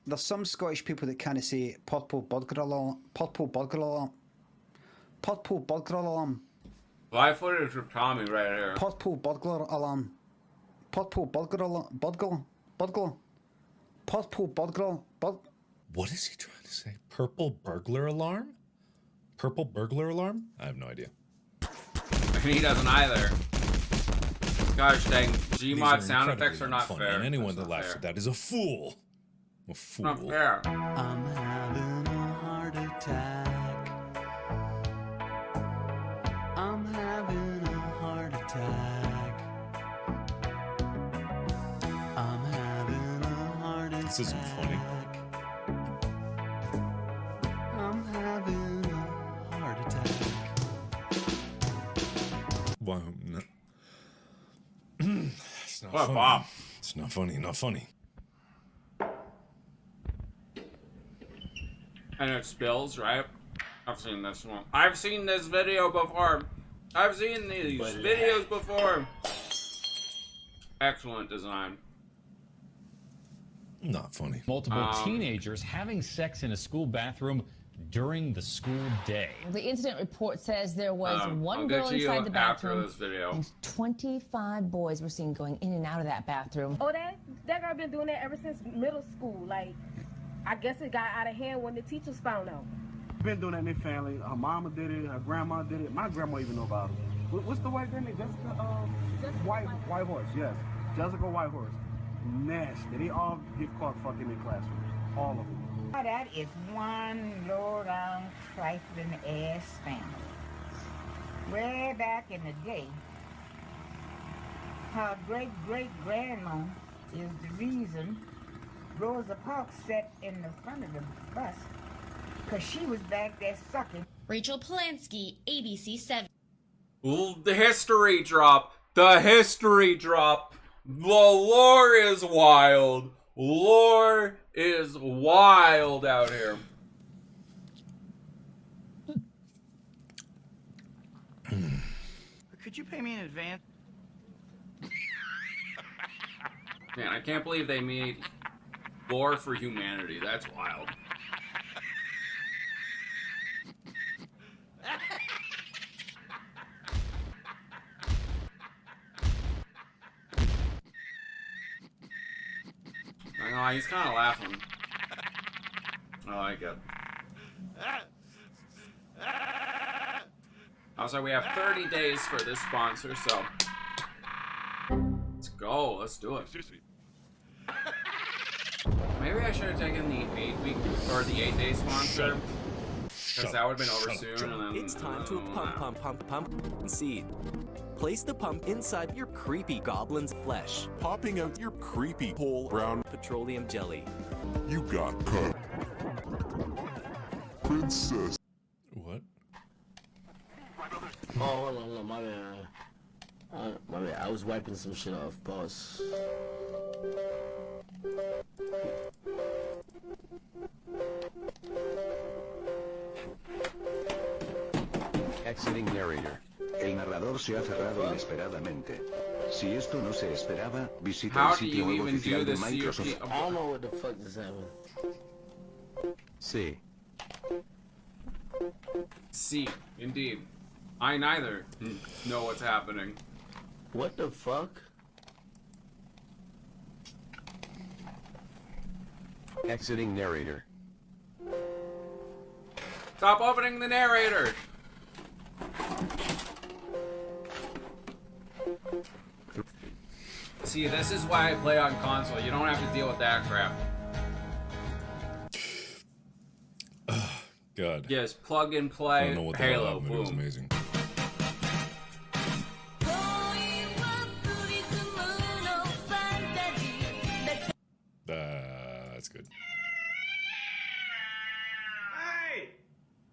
There's some Scottish people that kind of say purple burglar alarm, purple burglar alarm, purple burglar alarm. Live footage of Tommy right here. Purple burglar alarm, purple burglar alarm, burglar, purple burglar, What is he trying to say? Purple burglar alarm? Purple burglar alarm? I have no idea. He doesn't either. Gosh dang, Gmod sound effects are not funny, fair. And anyone that laughs at that is a fool. A fool. Not fair. I'm having a heart attack. I'm having a heart attack. I'm having a heart attack. This isn't funny. I'm having a heart attack. Wow. No. It's not What, funny. Bob? It's not funny. Not funny. And it spills, right? I've seen this one. I've seen this video before. I've seen these videos before. Excellent design. Not funny. Multiple teenagers having sex in a school bathroom during the school day. The incident report says there was one I'll girl get you inside the bathroom, after this video. and 25 boys were seen going in and out of that bathroom. Oh, that girl been doing that ever since middle school. Like, I guess it got out of hand when the teachers found out. Been doing that in their family. Her mama did it. Her grandma did it. My grandma even know about it. What's the white girl name? Jessica. White Horse. Yes, Jessica White Horse. Nasty. They all get caught fucking in classrooms. All of them. That is one low-down, trifling ass family. Way back in the day, her great-great-grandma is the reason Rosa Parks sat in the front of the bus, because she was back there sucking. Rachel Polanski, ABC 7. Ooh, the history drop. The history drop. The lore is wild. Lore is wild out here. Could you pay me in advance? Man, I can't believe they made Lore for Humanity. That's wild. I know, he's kind of laughing. I like it. Also, we have 30 days for this sponsor, so let's go. Let's do it. Maybe I should have taken the 8-week or the 8-day sponsor, because that would have been over soon. And then it's time to pump seed. Place the pump inside your creepy goblin's flesh, popping out your creepy whole brown petroleum jelly. You got cut. Princess. What? Oh, hold on, my bad. My bad. I was wiping some shit off. Pause. Exiting narrator. El narrador se ha cerrado inesperadamente. Si esto no se esperaba, visita el sitio web oficial de Microsoft. I don't know what the fuck just happened. Sí. See, indeed. I neither know what's happening. What the fuck? Exiting narrator. Stop opening the narrator. See, this is why I play on console. You don't have to deal with that crap. God. Yes, plug and I play. don't know what the Halo. hell happened, but it was Boom. amazing. That's good. Hey!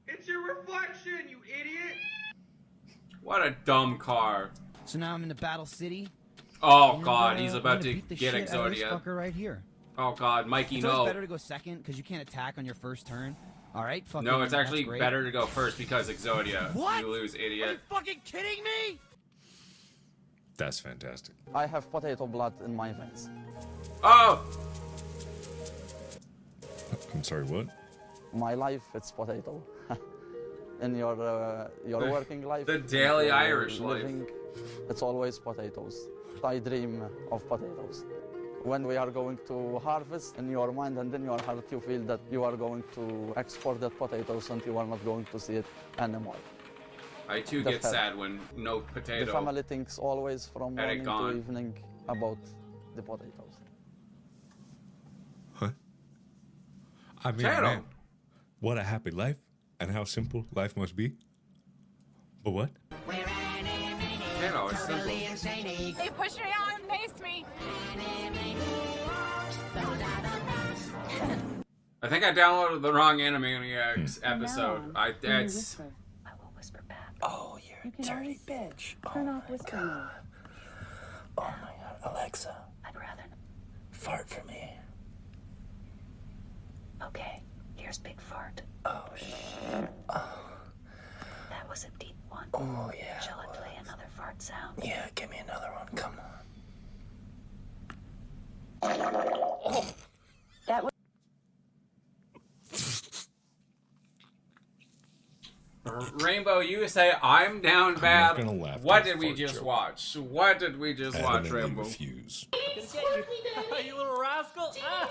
It's your reflection, you idiot! What a dumb car. So now I'm in the Battle City. Oh God, he's I'm about gonna to beat the get shit out of this Exodia. fucker right here. Oh God, Mikey, It's no. always better to go second because you can't attack on your first turn. All right, fucking. No, it's that's actually great. better to go first because Exodia. What? You lose, Are you idiot. fucking kidding me? That's fantastic. I have potato blood in my veins. Oh! I'm sorry, what? My life, it's potato. In your working life, The daily your Irish living, life. it's always potatoes. I dream of potatoes. When we are going to harvest, in your mind and in your heart, you feel that you are going to export that potatoes and you are not going to see it anymore. I too That get has- sad when no The potato. family thinks always from Had it morning to gone. evening about the potatoes. I mean, Potato. man, what a happy life and how simple life must be. But what? Potato is simple. They pushed me out and faced me. I think I downloaded the wrong Animaniacs episode. It's. Oh, you're a dirty bitch. Turn off whisper mode. Oh my god, Alexa. I'd rather fart for me. Okay, here's Big Fart. Oh shit. Oh. That was a deep one. Oh yeah. Shall I play another fart sound? Yeah, give me another one. Come on. That was. Rainbow, you say I'm down bad. gonna laugh What at did we fart just joke. watch? What did we just watch, Adamantly Rainbow? refuse. You little rascal! Ah.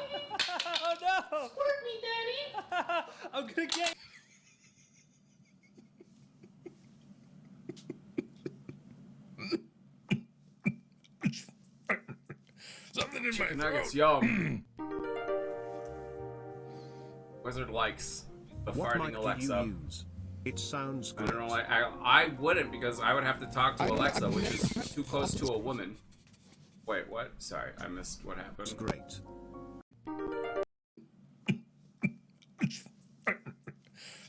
Oh no! Squirt me, Daddy! I'm gonna get. Something in my Chicken throat. nuggets, yum. Wizard likes the What mic farting do Alexa. you use? It sounds I good. don't know. I wouldn't because I would have to talk to Alexa, which is too close to a woman. Wait, what? Sorry, I missed what happened. It's great.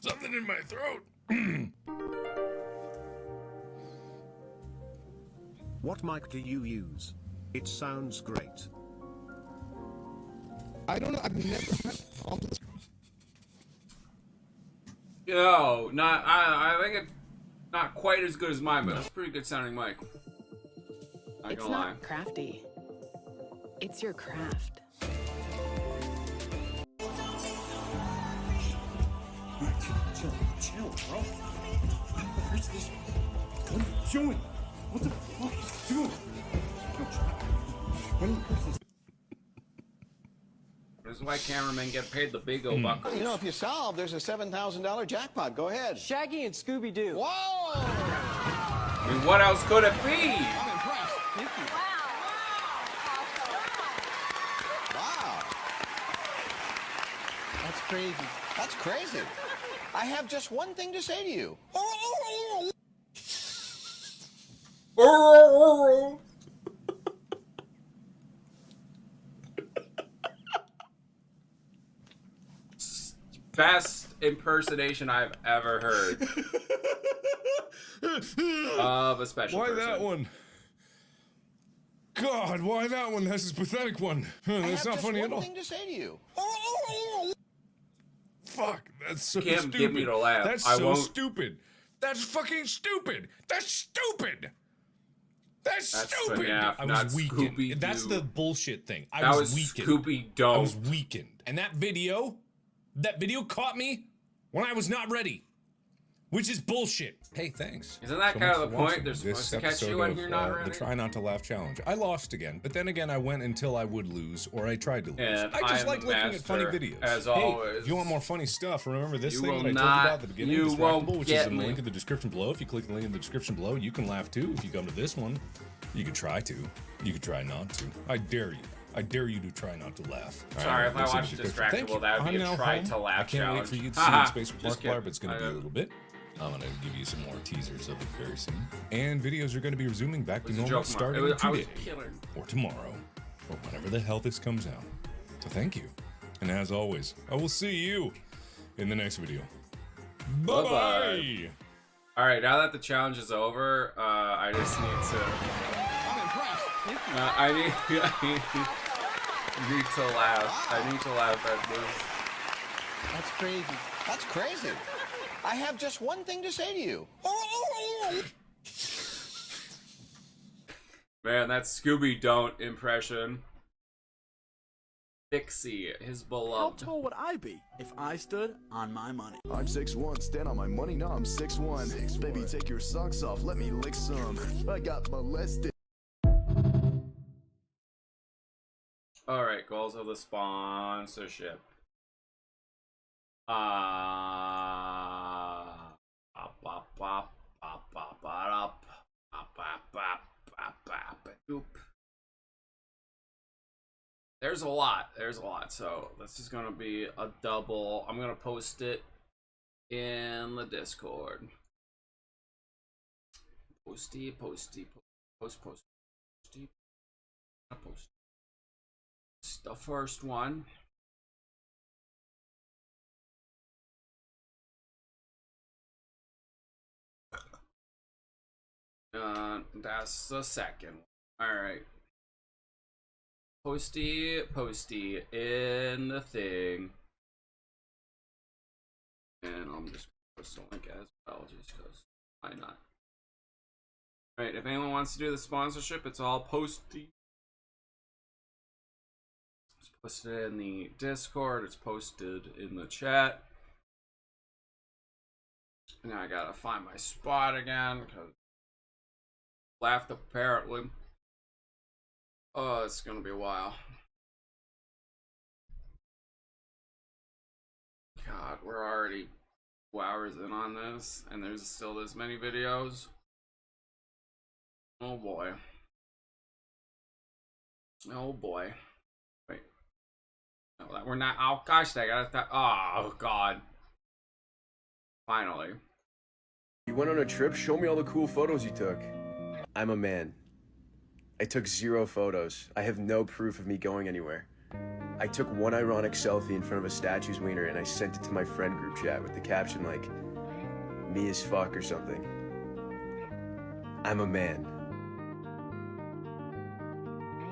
Something in my throat. What mic do you use? It sounds great. I don't know. I've never had problems. Yo, I think it's not quite as good as mine, but it's a pretty good sounding mic. Not It's gonna lie. not crafty. It's your craft. Chill, bro. Where's this? What are you doing? What the fuck are you doing? Where's this? This is why cameramen get paid the big old buck. You know, if you solve, there's a $7,000 jackpot. Go ahead. Shaggy and Scooby-Doo. Whoa! I mean, what else could it be? I'm impressed. Thank you. Wow. That's crazy. That's crazy. I have just one thing to say to you. Best impersonation I've ever heard of a special Why person. that one? God, why that one? That's a pathetic one. That's not funny at all. I have just one thing to say to you. Fuck, that's so Can't stupid. get me to laugh. That's I so won't. stupid. That's fucking stupid. That's stupid. That's That's stupid. FNAF, I not was weakened. Scooby-Doo. That's the bullshit thing. I That was was weakened. Scooby-Doo. I was weakened. And that video caught me when I was not ready. which is bullshit. Hey, thanks. Isn't that so kind much of the for point? watching They're this supposed to catch episode you when of, you're not the ready. Try Not to Laugh challenge. I lost again, but then again, I went until I would lose, or I tried to lose. And I just I'm like the looking at funny master, videos. as hey, always. if you want more funny stuff, remember this You thing will that I told you not- about at the beginning, you won't Distractable, which get is in the me. link in the description below. If you click the link in the description below, you can laugh too. If you come to this one, you can try to. You can try not to. I dare you. I dare you to try not to laugh. Sorry, if I listen to watched the description. Thank Distractable, you. that would be I'm a now try home. to laugh I can't challenge. wait for you to see Haha, the space with just Markiplier, but it's kidding. going to be a little bit. I'm going to give you some more teasers of it very soon. And videos are going to be resuming back to It was a normal joke, Mark. starting I was today, killing. or tomorrow, or whenever the hell this comes out. So thank you. And as always, I will see you in the next video. Bye-bye. All right, now that the challenge is over, I just need to. I'm impressed. Thank you. I need to laugh. I need to laugh at this. That's crazy. That's crazy. I have just one thing to say to you. Man, that Scooby Don't impression. Dixie, his How beloved. tall would I be if I stood on my money? I'm 6'1", stand on my money, no, I'm 6'1". Baby, take your socks off, let me lick some. I got molested. Alright, goals of the sponsorship. There's a lot. So this is gonna be a double. I'm gonna post it in the Discord. Post. The first one. That's the second. All right. Posty in the thing. And I'm just gonna post the link as well, just because why not? Alright, if anyone wants to do the sponsorship, it's all posty. It's posted in the Discord, it's posted in the chat. Now I gotta find my spot again, because laughed apparently. Oh, it's gonna be a while. God, we're already 2 hours in on this, and there's still this many videos. Oh boy. Oh boy. Wait. No, we're not. Oh gosh, I gotta stop. Oh god. Finally. You went on a trip? Show me all the cool photos you took. I'm a man. I took 0 photos. I have no proof of me going anywhere. I took one ironic selfie in front of a statue's wiener and I sent it to my friend group chat with the caption like, me as fuck or something. I'm a man.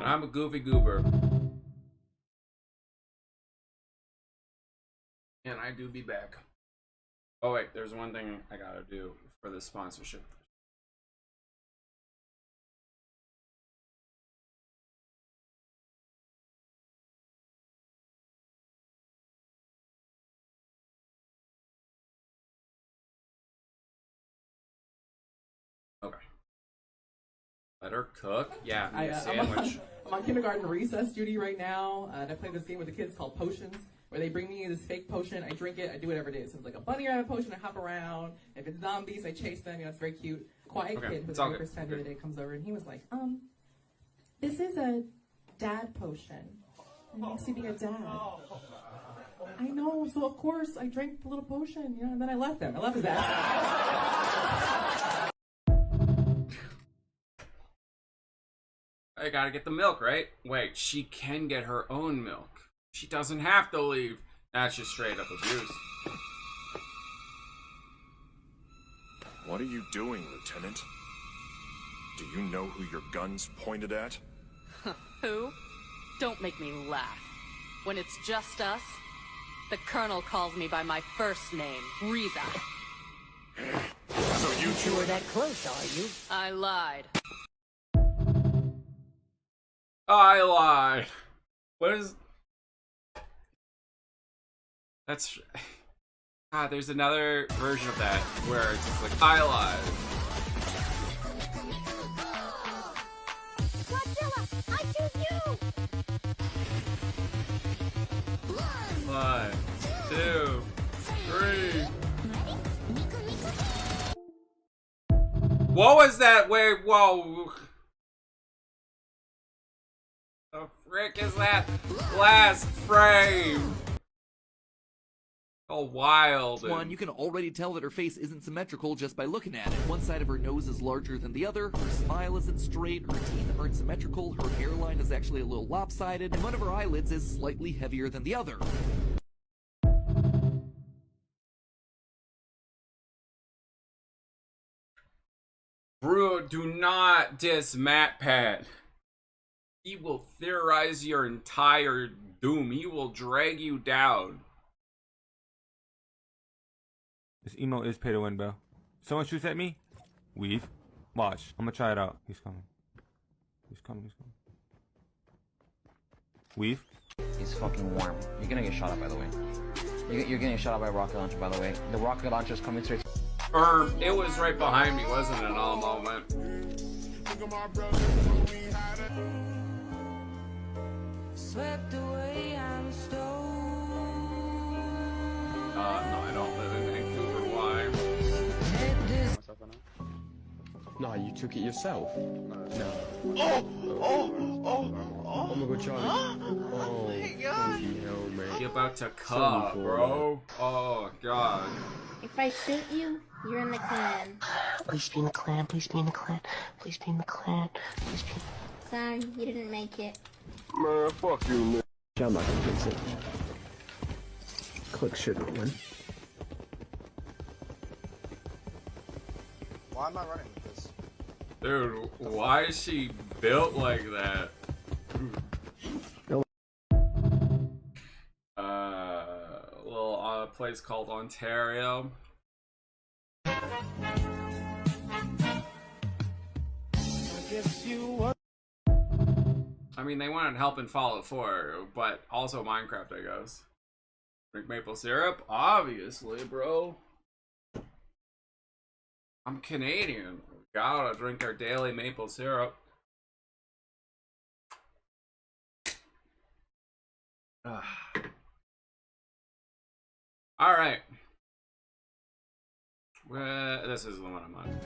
I'm a goofy goober. And I do be back. Oh wait, there's one thing I gotta do for this sponsorship. Okay. Let her cook? Yeah, me a sandwich. I'm on kindergarten recess duty right now, and I play this game with the kids called Potions, where they bring me this fake potion, I drink it, I do it every day. So it's like a bunny rabbit potion, I hop around. If it's zombies, I chase them, it's very cute. Quiet Okay, kid who's it's all my good. first time the other day comes over, and he was like, this is a dad potion. It makes you be a dad. I know, so of course I drank the little potion, and then I left him. I left his ass. I gotta get the milk, right? Wait, she can get her own milk. She doesn't have to leave. That's just straight up abuse. What are you doing, Lieutenant? Do you know who your gun's pointed at? Who? Don't make me laugh. When it's just us, the Colonel calls me by my first name, Riza. So you two are that close, are you? I lied. I lied. What is... That's... God, there's another version of that where it's just like ylyl. Godzilla, I choose you! 1, 2, 3. What was that? Wait, whoa. The frick is that last frame? Oh, wild. One, you can already tell that her face isn't symmetrical just by looking at it. One side of her nose is larger than the other, her smile isn't straight, her teeth aren't symmetrical, her hairline is actually a little lopsided, and one of her eyelids is slightly heavier than the other. Bro, do not diss MatPat. He will theorize your entire doom. He will drag you down. This emo is pay to win, bro. Someone shoots at me, weave. Watch. I'm gonna try it out. He's coming. He's coming. He's coming. Weave. He's fucking warm. You're gonna get shot at, by the way. You're getting shot at by a rocket launcher, by the way. The rocket launcher's coming straight. It was right behind me, wasn't it? All moment. Swept away, I'm No, I don't live in Vancouver. Why? No, you took it yourself. No. Oh my god, Charlie. Oh my god. Hell, man. You're about to cut, bro. Oh god. If I shoot you, you're in the clan. Please be in the clan, please be in the clan, please be in the clan, please be in the... Sorry, you didn't make it. Man, fuck you, man. I'm not gonna fix it. Click shouldn't win. Why am I running with this? Dude, why is she built like that? Little place called Ontario. I mean, they wanted help in Fallout 4, but also Minecraft, I guess. Drink maple syrup? Obviously, bro. I'm Canadian. Gotta drink our daily maple syrup. Alright. This is the one I'm on.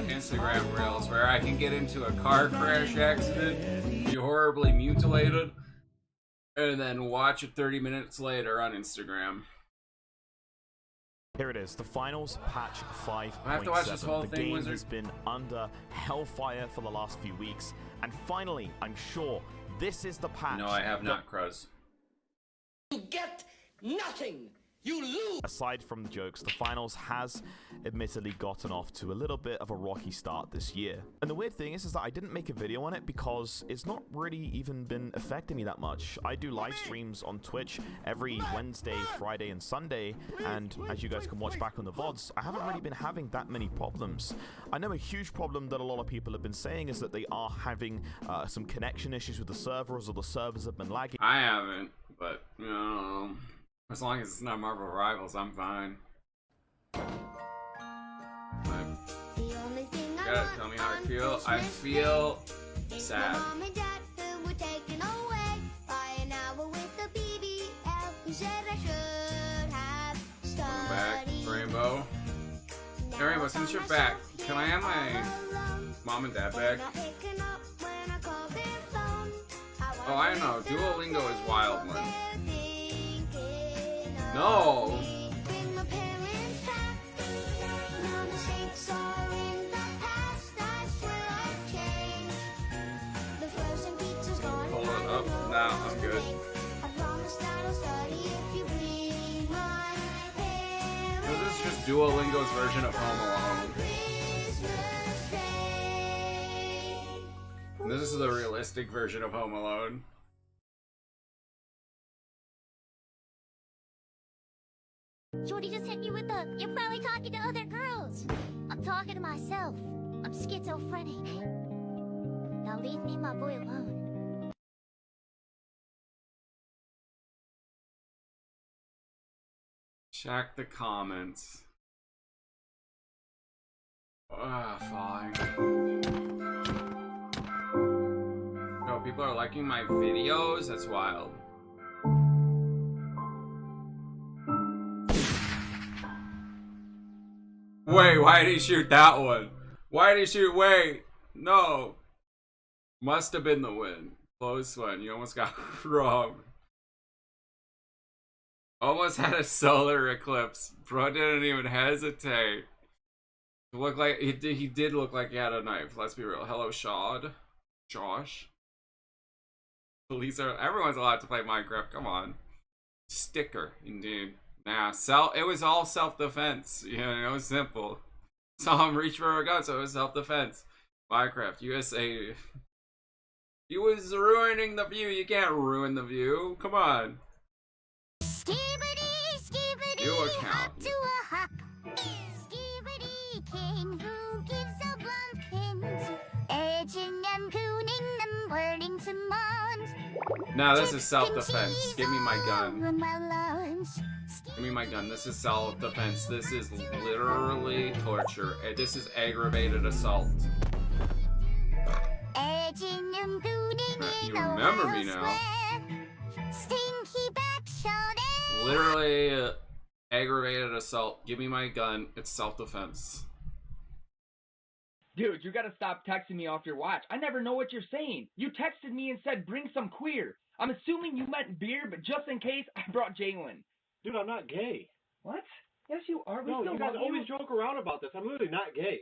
Instagram Reels, where I can get into a car crash accident, be horribly mutilated, and then watch it 30 minutes later on Instagram. Here it is, the finals, patch 5.7. I have to watch this whole the thing, game Wizard. has been under hellfire for the last few weeks, and finally, I'm sure, this is the patch. No, I have not, Cruz. You get nothing! You lose! Aside from the jokes, the finals has admittedly gotten off to a little bit of a rocky start this year. And the weird thing is that I didn't make a video on it because it's not really even been affecting me that much. I do live streams on Twitch every Wednesday, Friday, and Sunday, and as you guys can watch back on the VODs, I haven't really been having that many problems. I know a huge problem that a lot of people have been saying is that they are having some connection issues with the servers, or the servers have been lagging. I haven't, but, you know, as long as it's not Marvel Rivals, I'm fine. You gotta tell me how I feel. I feel sad. Back, Rainbow. Hey, Rainbow, since you're back, can I have my mom and dad back? Oh, I know. Duolingo is wild one. No! Pull it up. Nah, I'm good. This is just Duolingo's version of Home Alone. This is the realistic version of Home Alone. Shorty just hit me with the, you're probably talking to other girls. I'm talking to myself. I'm schizophrenic. Now leave me and my boy alone. Check the comments. Fine. Yo, people are liking my videos? That's wild. Wait, why did he shoot that one? Why did he shoot? Wait, no. Must have been the win. Close one. You almost got wrong. Almost had a solar eclipse. Bro didn't even hesitate. Looked like he did look like he had a knife. Let's be real. Hello, Shad. Josh. Police are. Everyone's allowed to play Minecraft. Come on. Sticker, indeed. Nah, it was all self-defense. You know, it was simple. Saw him reach for a gun, so it was self-defense. Minecraft, USA. He was ruining the view. You can't ruin the view. Come on. You account. To a hop. Skibbity king who gives a blumpkins. Edging and cooning them burning to mons. Nah, this is self-defense. Give me my gun. Give me my gun. This is self-defense. This is literally torture. This is aggravated assault. You remember me now. Literally aggravated assault. Give me my gun. It's self-defense. Dude, you gotta stop texting me off your watch. I never know what you're saying. You texted me and said bring some queer. I'm assuming you meant beer, but just in case, I brought Jalen. Dude, I'm not gay. What? Yes, you are. No, you guys always joke around about this. I'm literally not gay.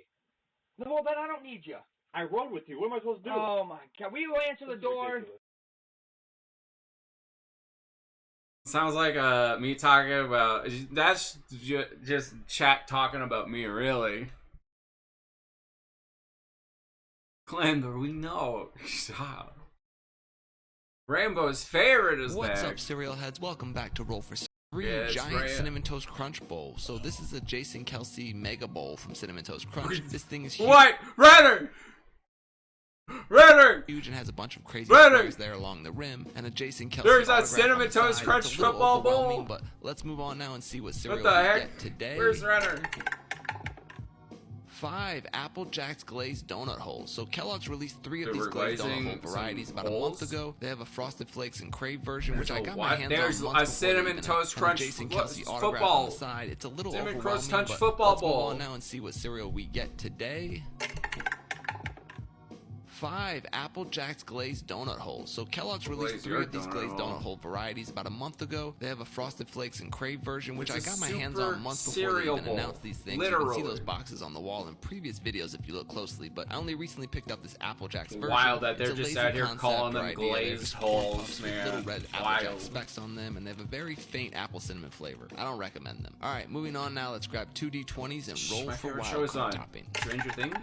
Well, then I don't need you. I rode with you. What am I supposed to do? Oh my god. Will you answer the door? Ridiculous. Sounds like me talking about. That's just chat talking about me, really. Clamber, we know. Stop. Rainbow's favorite is What's back. up, cereal heads? Welcome back to Roll for Three. Giant Cinnamon Toast Crunch Bowl. So this is a Jason Kelsey Mega Bowl from Cinnamon Toast Crunch. This thing is huge. What? Renner! Renner! Huge and has a bunch of crazy squares there along the rim, and a Jason Kelsey. There's that Cinnamon Toast Crunch football bowl. But let's move on now and see what cereal What the we heck? get today. Where's Renner? 5 Apple Jacks glazed donut holes. So Kellogg's released 3 of these glazed donut hole varieties about a month ago. They have a Frosted Flakes and Crave version, which I got my hands There's on months a Cinnamon Toast Crunch Jason Kelsey autograph football. on the side. It's a little Cinnamon overwhelming, Toast Crunch but football let's move bowl. on now and see what cereal we get today. 5 Apple Jacks glazed donut holes. So Kellogg's released 3 of these glazed donut hole varieties about a month ago. They have a Frosted Flakes and Crave version, which I got my hands on months before they even announced these things. You can see those boxes on the wall in previous videos if you look closely, but I only recently picked up this Apple Jacks version. Wild that they're It's a just lazy out here concept calling them idea. They're glazed just corn holes, puffs with man. little red Apple Wild. Jack specks on them, and they have a very faint apple cinnamon flavor. I don't recommend them. Alright, moving on now. Let's grab 2 D20s and roll My for favorite wild show is card on topping. Stranger Things.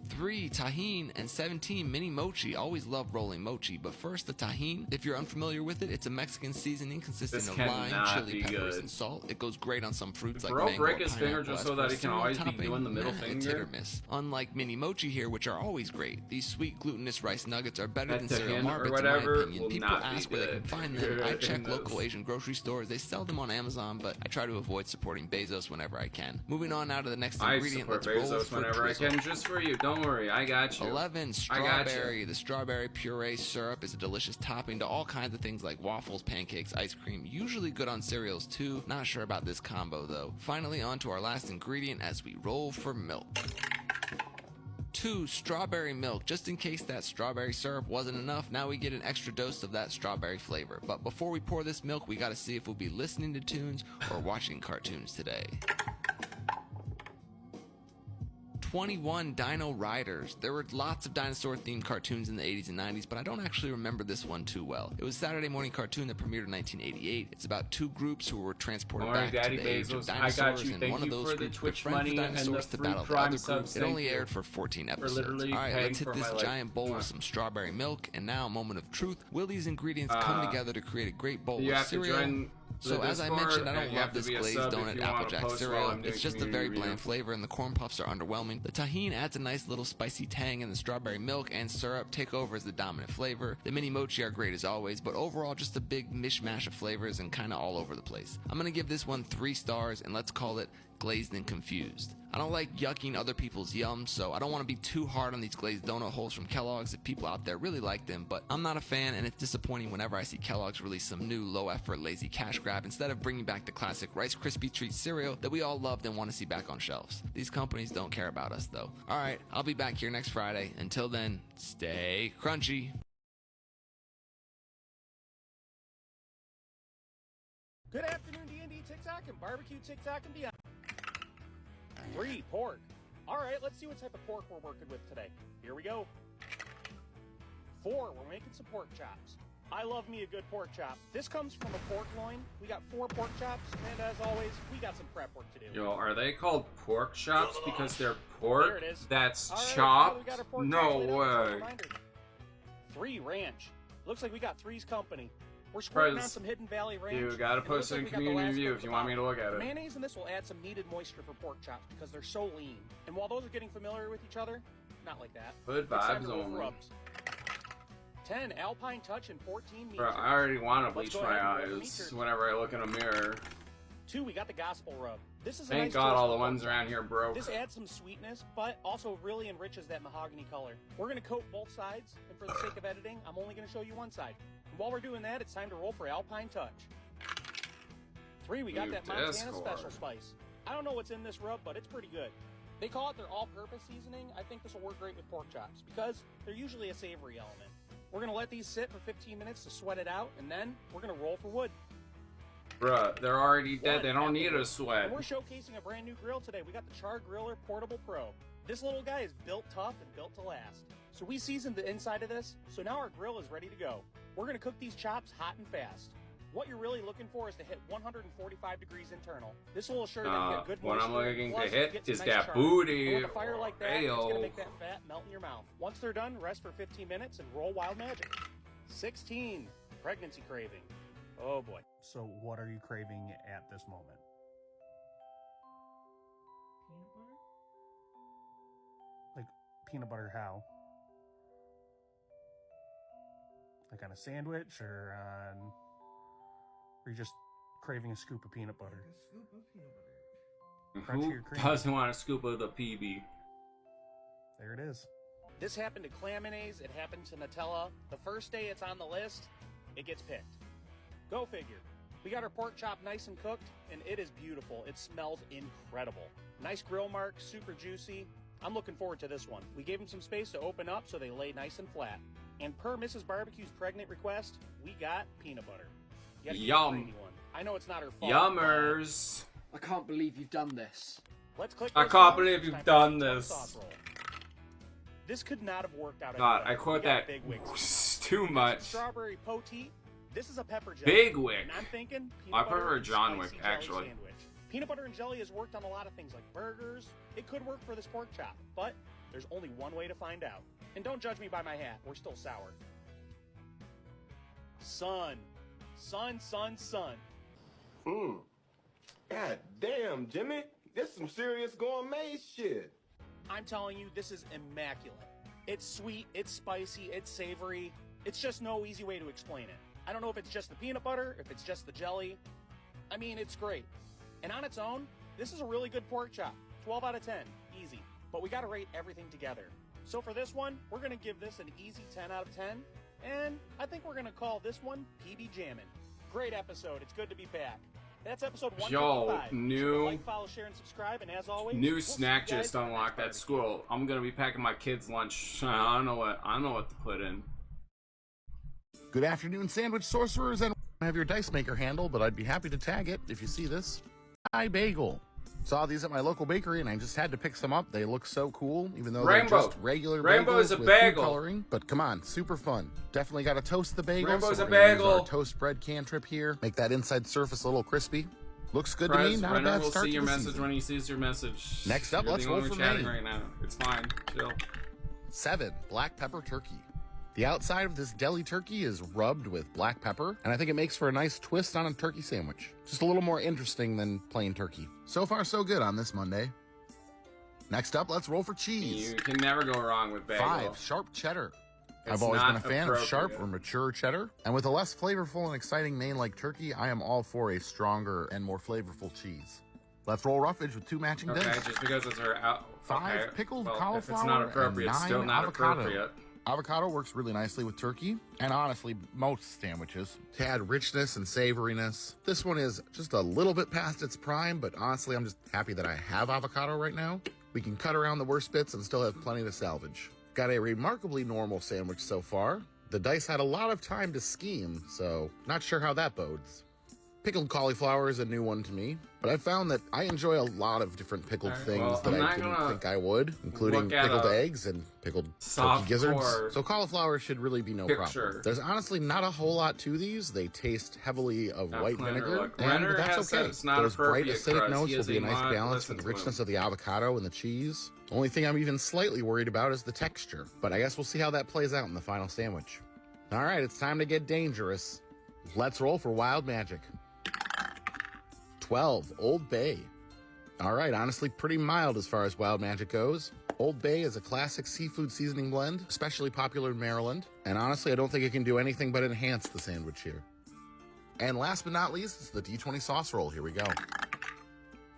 3 Tahine and 17 mini mochi. Always love rolling mochi, but first the Tahine. If you're unfamiliar with it, it's a Mexican seasoning consisting This of lime, cannot chili be peppers, good. and salt. It goes great on some fruits like Bro mango break or his finger pineapple. just As so for that a he can cereal always be topping, doing the middle It's finger? hit or miss. Unlike mini mochi here, which are always great, these sweet glutinous rice nuggets are better than cereal Tahine or markets whatever in my opinion. will People not be ask where they can good. find them. I check In local this. Asian grocery stores. They sell them on Amazon, but I try to avoid supporting Bezos whenever I can. Moving on now to the next I ingredient. support Let's roll Bezos for whenever I drizzle. can, just for you. Don't worry, I got you. 11 I got you. strawberry. The strawberry puree syrup is a delicious topping to all kinds of things like waffles, pancakes, ice cream. Usually good on cereals too. Not sure about this combo though. Finally, on to our last ingredient as we roll for milk. 2 strawberry milk. Just in case that strawberry syrup wasn't enough, now we get an extra dose of that strawberry flavor. But before we pour this milk, we gotta see if we'll be listening to tunes or watching cartoons today. 21 Dino Riders. There were lots of dinosaur-themed cartoons in the 80s and 90s, but I don't actually remember this one too well. It was a Saturday morning cartoon that premiered in 1988. It's about 2 groups who were transported Alright, back Daddy to the age of Bezos, I dinosaurs, got you. and Thank one of you those for the groups Twitch befriends money the and the dinosaurs to free battle the Prime other subs. group. It Thank only you aired for 14 for episodes. literally Alright, paying let's hit for this my life. giant bowl with some strawberry milk, and now a moment of truth. Will these ingredients come together to create a great bowl You of have to cereal? join So as I mentioned, I don't love this glazed donut Applejack cereal. It's just a very bland flavor, and the corn puffs are underwhelming. The tahini adds a nice little spicy tang, and the strawberry milk and syrup take over as the dominant flavor. The mini mochi are great as always, but overall just a big mishmash of flavors and kinda all over the place. I'm gonna give this one 3 stars, and let's call it glazed and confused. I don't like yucking other people's yum, so I don't want to be too hard on these glazed donut holes from Kellogg's if people out there really like them, but I'm not a fan, and it's disappointing whenever I see Kellogg's release some new low-effort lazy cash grab instead of bringing back the classic Rice Krispie treat cereal that we all loved and want to see back on shelves. These companies don't care about us though. Alright, I'll be back here next Friday. Until then, stay crunchy. Good afternoon, D&D TikTok and barbecue TikTok and beyond. 3, pork. All right, let's see what type of pork we're working with today. Here we go. 4, we're making some pork chops. I love me a good pork chop. This comes from a pork loin. We got 4 pork chops, and as always, we got some prep work to do. Yo, are they called pork chops because they're pork There it is. that's All right, chopped? we got our pork No chops laid out. way. Reminder. 3, ranch. Looks like we got 3's company. We're squirting on Prez, some Hidden Valley ranch. you gotta and it post looks it in like we got the community last view one if you want me to look at The it. mayonnaise in this will add some needed moisture for pork chops because they're so lean. And while those are getting familiar with each other, not like that. Good It's time vibes to roll for only. rubs. 10, Alpine Touch and 14, meat Bro, jerky. I already want to Let's bleach go my ahead and roll for meat eyes jerky. whenever I look in a mirror. 2, we got the gospel rub. This is a Thank nice God twist all for the pork ones chop. around here broke. This adds some sweetness, but also really enriches that mahogany color. We're going to coat both sides, and for the sake of editing, I'm only going to show you one side. And while we're doing that, it's time to roll for Alpine Touch. 3, we got Ooh, that Montana Discord. special spice. I don't know what's in this rub, but it's pretty good. They call it their all-purpose seasoning. I think this will work great with pork chops because they're usually a savory element. We're going to let these sit for 15 minutes to sweat it out, and then we're going to roll for wood. Bruh, they're already dead. They don't One, need a sweat. And we're showcasing a brand new grill today. We got the Char Griller Portable Pro. This little guy is built tough and built to last. So we seasoned the inside of this, so now our grill is ready to go. We're going to cook these chops hot and fast. What you're really looking for is to hit 145 degrees internal. This will assure that you get good what moisture. I'm looking to plus hit get some is nice that char. booty. And with a fire like that, it's going to Ayo. make that fat melt in your mouth. Once they're done, rest for 15 minutes and roll wild magic. 16, pregnancy craving. Oh boy. So what are you craving at this moment? Like peanut butter how? Like on a sandwich or on... Or you just craving a scoop of peanut butter? A scoop of peanut butter. Crunchy Who or creamy? doesn't want a scoop of the PB? There it is. This happened to Claminaze, it happened to Nutella. The first day it's on the list, it gets picked. Go figure. We got our pork chop nice and cooked, and it is beautiful. It smells incredible. Nice grill mark, super juicy. I'm looking forward to this one. We gave them some space to open up so they lay nice and flat. And per Mrs. Barbecue's pregnant request, we got peanut butter. You gotta get Yum. the creamy one. I know it's not her fault. Yummers. I can't believe you've done this. Let's click I this can't on. believe It's you've time for done the this. sauce roll. This could not have worked out. God, any better. I quote We got that Big Wick. too We got much. some strawberry poteet. This is a pepper jelly. Big Wick. And I'm thinking I peanut butter prefer and John spicy Wick, jelly actually. Sandwich. Peanut butter and jelly has worked on a lot of things like burgers. It could work for this pork chop, but there's only one way to find out. And don't judge me by my hat. We're still sour. Sun. Sun, sun, sun. God damn, Jimmy. This some serious gourmet shit. I'm telling you, this is immaculate. It's sweet, it's spicy, it's savory. It's just no easy way to explain it. I don't know if it's just the peanut butter, if it's just the jelly. I mean, it's great. And on its own, this is a really good pork chop. 12 out of 10. Easy. But we gotta rate everything together. So for this one, we're gonna give this an easy 10 out of 10. And I think we're gonna call this one PB Jammin'. Great episode. It's good to be back. That's episode 155. Yo, new Like, follow, share, and subscribe. And as always, new we'll see snack you guys just unlocked at school. I'm gonna be packing my kids' lunch. I don't know what to put in. Good afternoon, sandwich sorcerers, and I have your dice maker handle, but I'd be happy to tag it if you see this. Hi, Bagel. Saw these at my local bakery, and I just had to pick some up. They look so cool, even though Rainbow. they're just regular Rainbow is bagels a with bagel. food coloring. But come on, super fun. Definitely got to toast the bagel. Rainbow's so a we're gonna use bagel. our toast bread cantrip here. Make that inside surface a little crispy. Looks good to me. Prez, Not a Renner bad will start see to your the message season. when he sees your message. Next up, You're let's the roll only for chatting Maine. right now. It's fine. Chill. 7, black pepper turkey. The outside of this deli turkey is rubbed with black pepper, and I think it makes for a nice twist on a turkey sandwich. Just a little more interesting than plain turkey. So far, so good on this Monday. Next up, let's roll for cheese. You can never go wrong with bagel. 5 sharp cheddar. It's I've always been a not fan of sharp appropriate. or mature cheddar, and with a less flavorful and exciting main like turkey, I am all for a stronger and more flavorful cheese. Let's roll roughage with 2 matching Okay, dice. just because it's her out. 5 pickled cauliflower If it's not appropriate, and 9 it's still not avocado. appropriate. Avocado works really nicely with turkey, and honestly, most sandwiches. To add richness and savoriness. This one is just a little bit past its prime, but honestly, I'm just happy that I have avocado right now. We can cut around the worst bits and still have plenty to salvage. Got a remarkably normal sandwich so far. The dice had a lot of time to scheme, so not sure how that bodes. Pickled cauliflower is a new one to me, but I found that I enjoy a lot of different pickled things that I didn't think I would, including pickled eggs and pickled turkey gizzards. So cauliflower should really be no problem. There's honestly not a whole lot to these. They taste heavily of white vinegar, and that's okay. Those bright acidic notes will be a nice balance with the richness of the avocado and the cheese. Only thing I'm even slightly worried about is the texture, but I guess we'll see how that plays out in the final sandwich. All right, it's time to get dangerous. Let's roll for wild magic. 12, Old Bay. All right, honestly pretty mild as far as wild magic goes. Old Bay is a classic seafood seasoning blend, especially popular in Maryland, and honestly I don't think it can do anything but enhance the sandwich here. And last but not least, it's the D20 sauce roll. Here we go.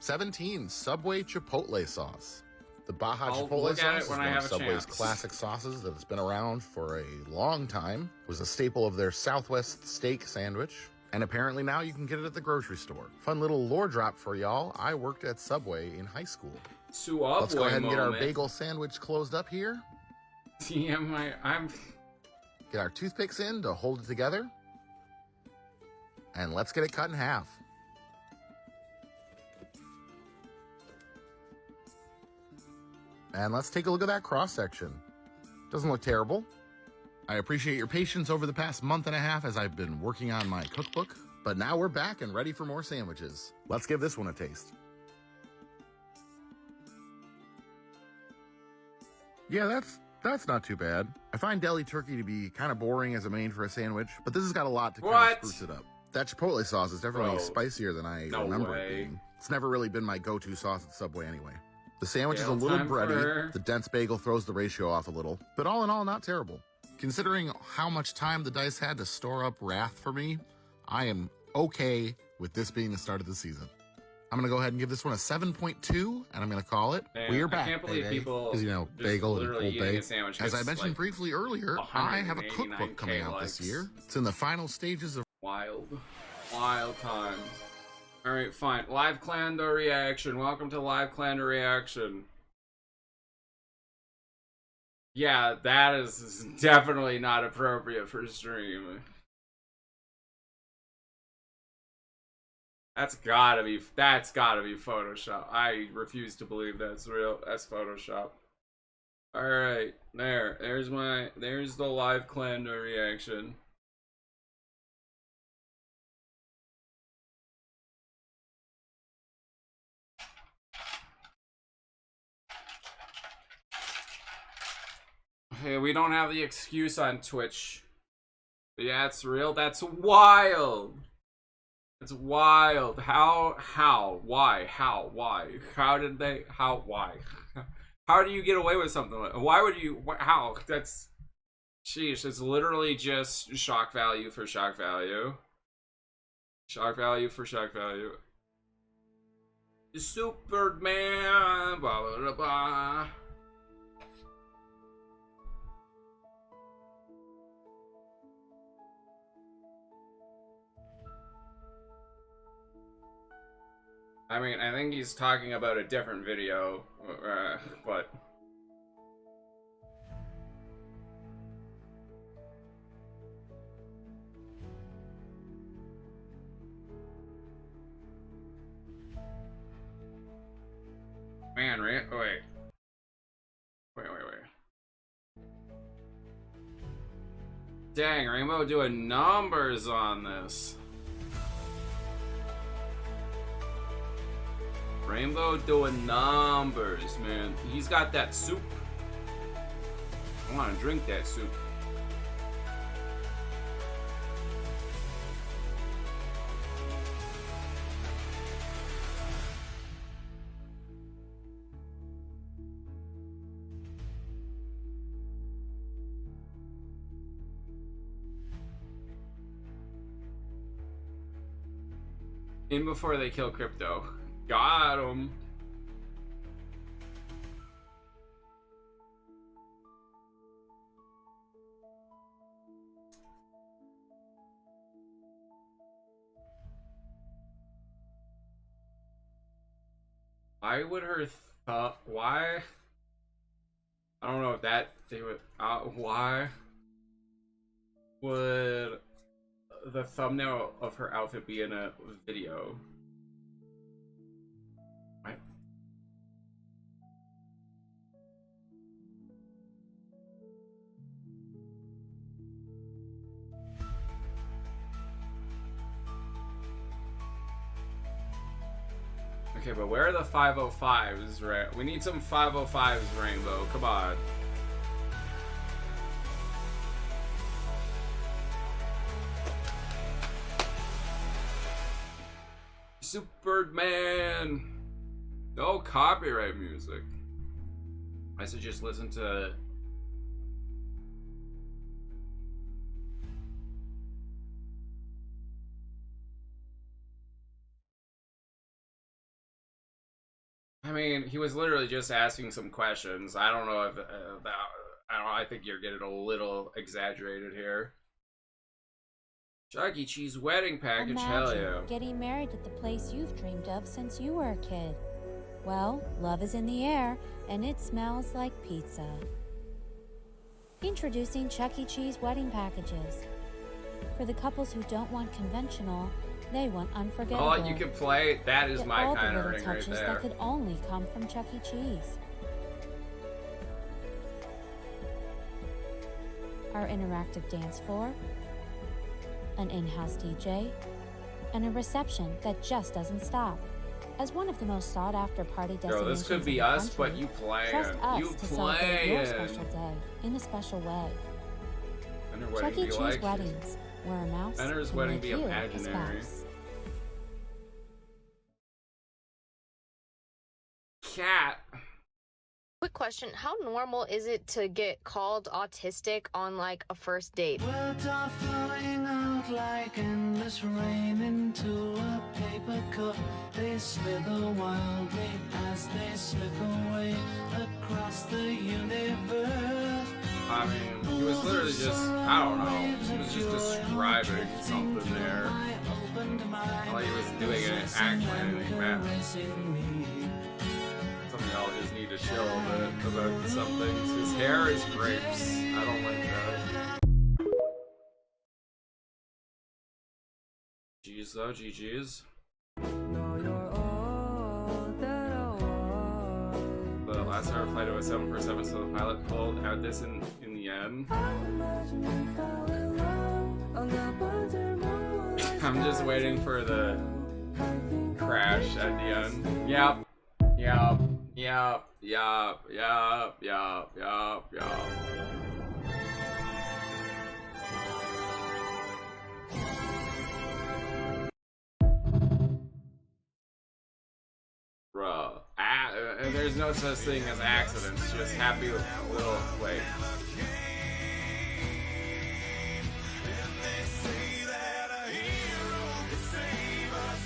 17, Subway Chipotle sauce. The Baja Chipotle sauce is one of Subway's classic sauces that has been around for a long time. It was a staple of their Southwest steak sandwich. And apparently now you can get it at the grocery store. Fun little lore drop for y'all. I worked at Subway in high school. Let's go ahead and get our bagel sandwich closed up here. Yeah, I'm... Get our toothpicks in to hold it together. And let's get it cut in half. And let's take a look at that cross section. Doesn't look terrible. I appreciate your patience over the past month and a half as I've been working on my cookbook, but now we're back and ready for more sandwiches. Let's give this one a taste. Yeah, that's not too bad. I find deli turkey to be kind of boring as a main for a sandwich, but this has got a lot to kind of spruce it up. That Chipotle sauce is definitely spicier than I remember it being. It's never really been my go-to sauce at Subway anyway. The sandwich is a little bready. The dense bagel throws the ratio off a little, but all in all, not terrible. Considering how much time the dice had to store up wrath for me, I am okay with this being the start of the season. I'm going to go ahead and give this one a 7.2, and I'm going to call it. We are back, I can't believe people because, you know, just bagel and literally Old eating Bay. a sandwich As I gets, mentioned like, briefly earlier, I have a cookbook coming out likes. this year. It's in the final stages of... Wild times. Alright, fine. Live Clander reaction. Welcome to Live Clander reaction. Yeah, that is definitely not appropriate for stream. That's gotta be Photoshop. I refuse to believe that's real. That's Photoshop. Alright, there's the Live Clander reaction. Hey, we don't have the excuse on Twitch. But yeah, it's real. That's wild. It's wild. How? Why? Did they? Why? How do you get away with something like that? Why would you? How? That's... Sheesh, it's literally just shock value for shock value. Shock value for shock value. Superman, blah, blah, blah, blah. I mean, I think he's talking about a different video, but... Man, wait. Dang, Rainbow doing numbers on this. Rainbow doing numbers, man. He's got that soup. I want to drink that soup. In before they kill Crypto. Got him. Why would her why? I don't know if that they would. Why would the thumbnail of her outfit be in a video? What? Okay, but where are the 505s, right? We need some 505s, Rainbow. Come on. Superman. No copyright music. I should just listen to. I mean, he was literally just asking some questions. I don't know if I think you're getting a little exaggerated here. Chuck E. Cheese wedding package, Imagine hell yeah. getting married at the place you've dreamed of since you were a kid. Well, love is in the air, and it smells like pizza. Introducing Chuck E. Cheese wedding packages. For the couples who don't want conventional, they want unforgettable. Oh, you can play. That is Get my all kind the of little ring right touches there. that could only come from Chuck E. Cheese. Our interactive dance floor, an in-house DJ, and a reception that just doesn't stop. As one of the most sought-after party destinations Yo, this could be in the us, country, but you playing. trust us You to celebrate your playing. special day in a special way. And her Chuck wedding E. be Cheese like. weddings, where a mouse And her can wedding make be you a imaginary. spouse. Cat. Quick question, how normal is it to get called autistic on like a first date? Words are flowing out like endless rain into a paper cup. They slither wildly as they slip away across the universe. I mean, he was literally just, I don't know, he was just describing something there. Not like he was doing it actually anything bad. Some of y'all just need to chill a bit about some things. His hair is grapes. I don't like that. GG's though, GG's. The last hour flight was 747, so the pilot pulled out this in the end. I'm just waiting for the crash at the end. Yep. Yep. Yep. Yep. Yep. Yep. Yep. Yep. Bruh. And there's no such thing as accidents, just happy little, wait.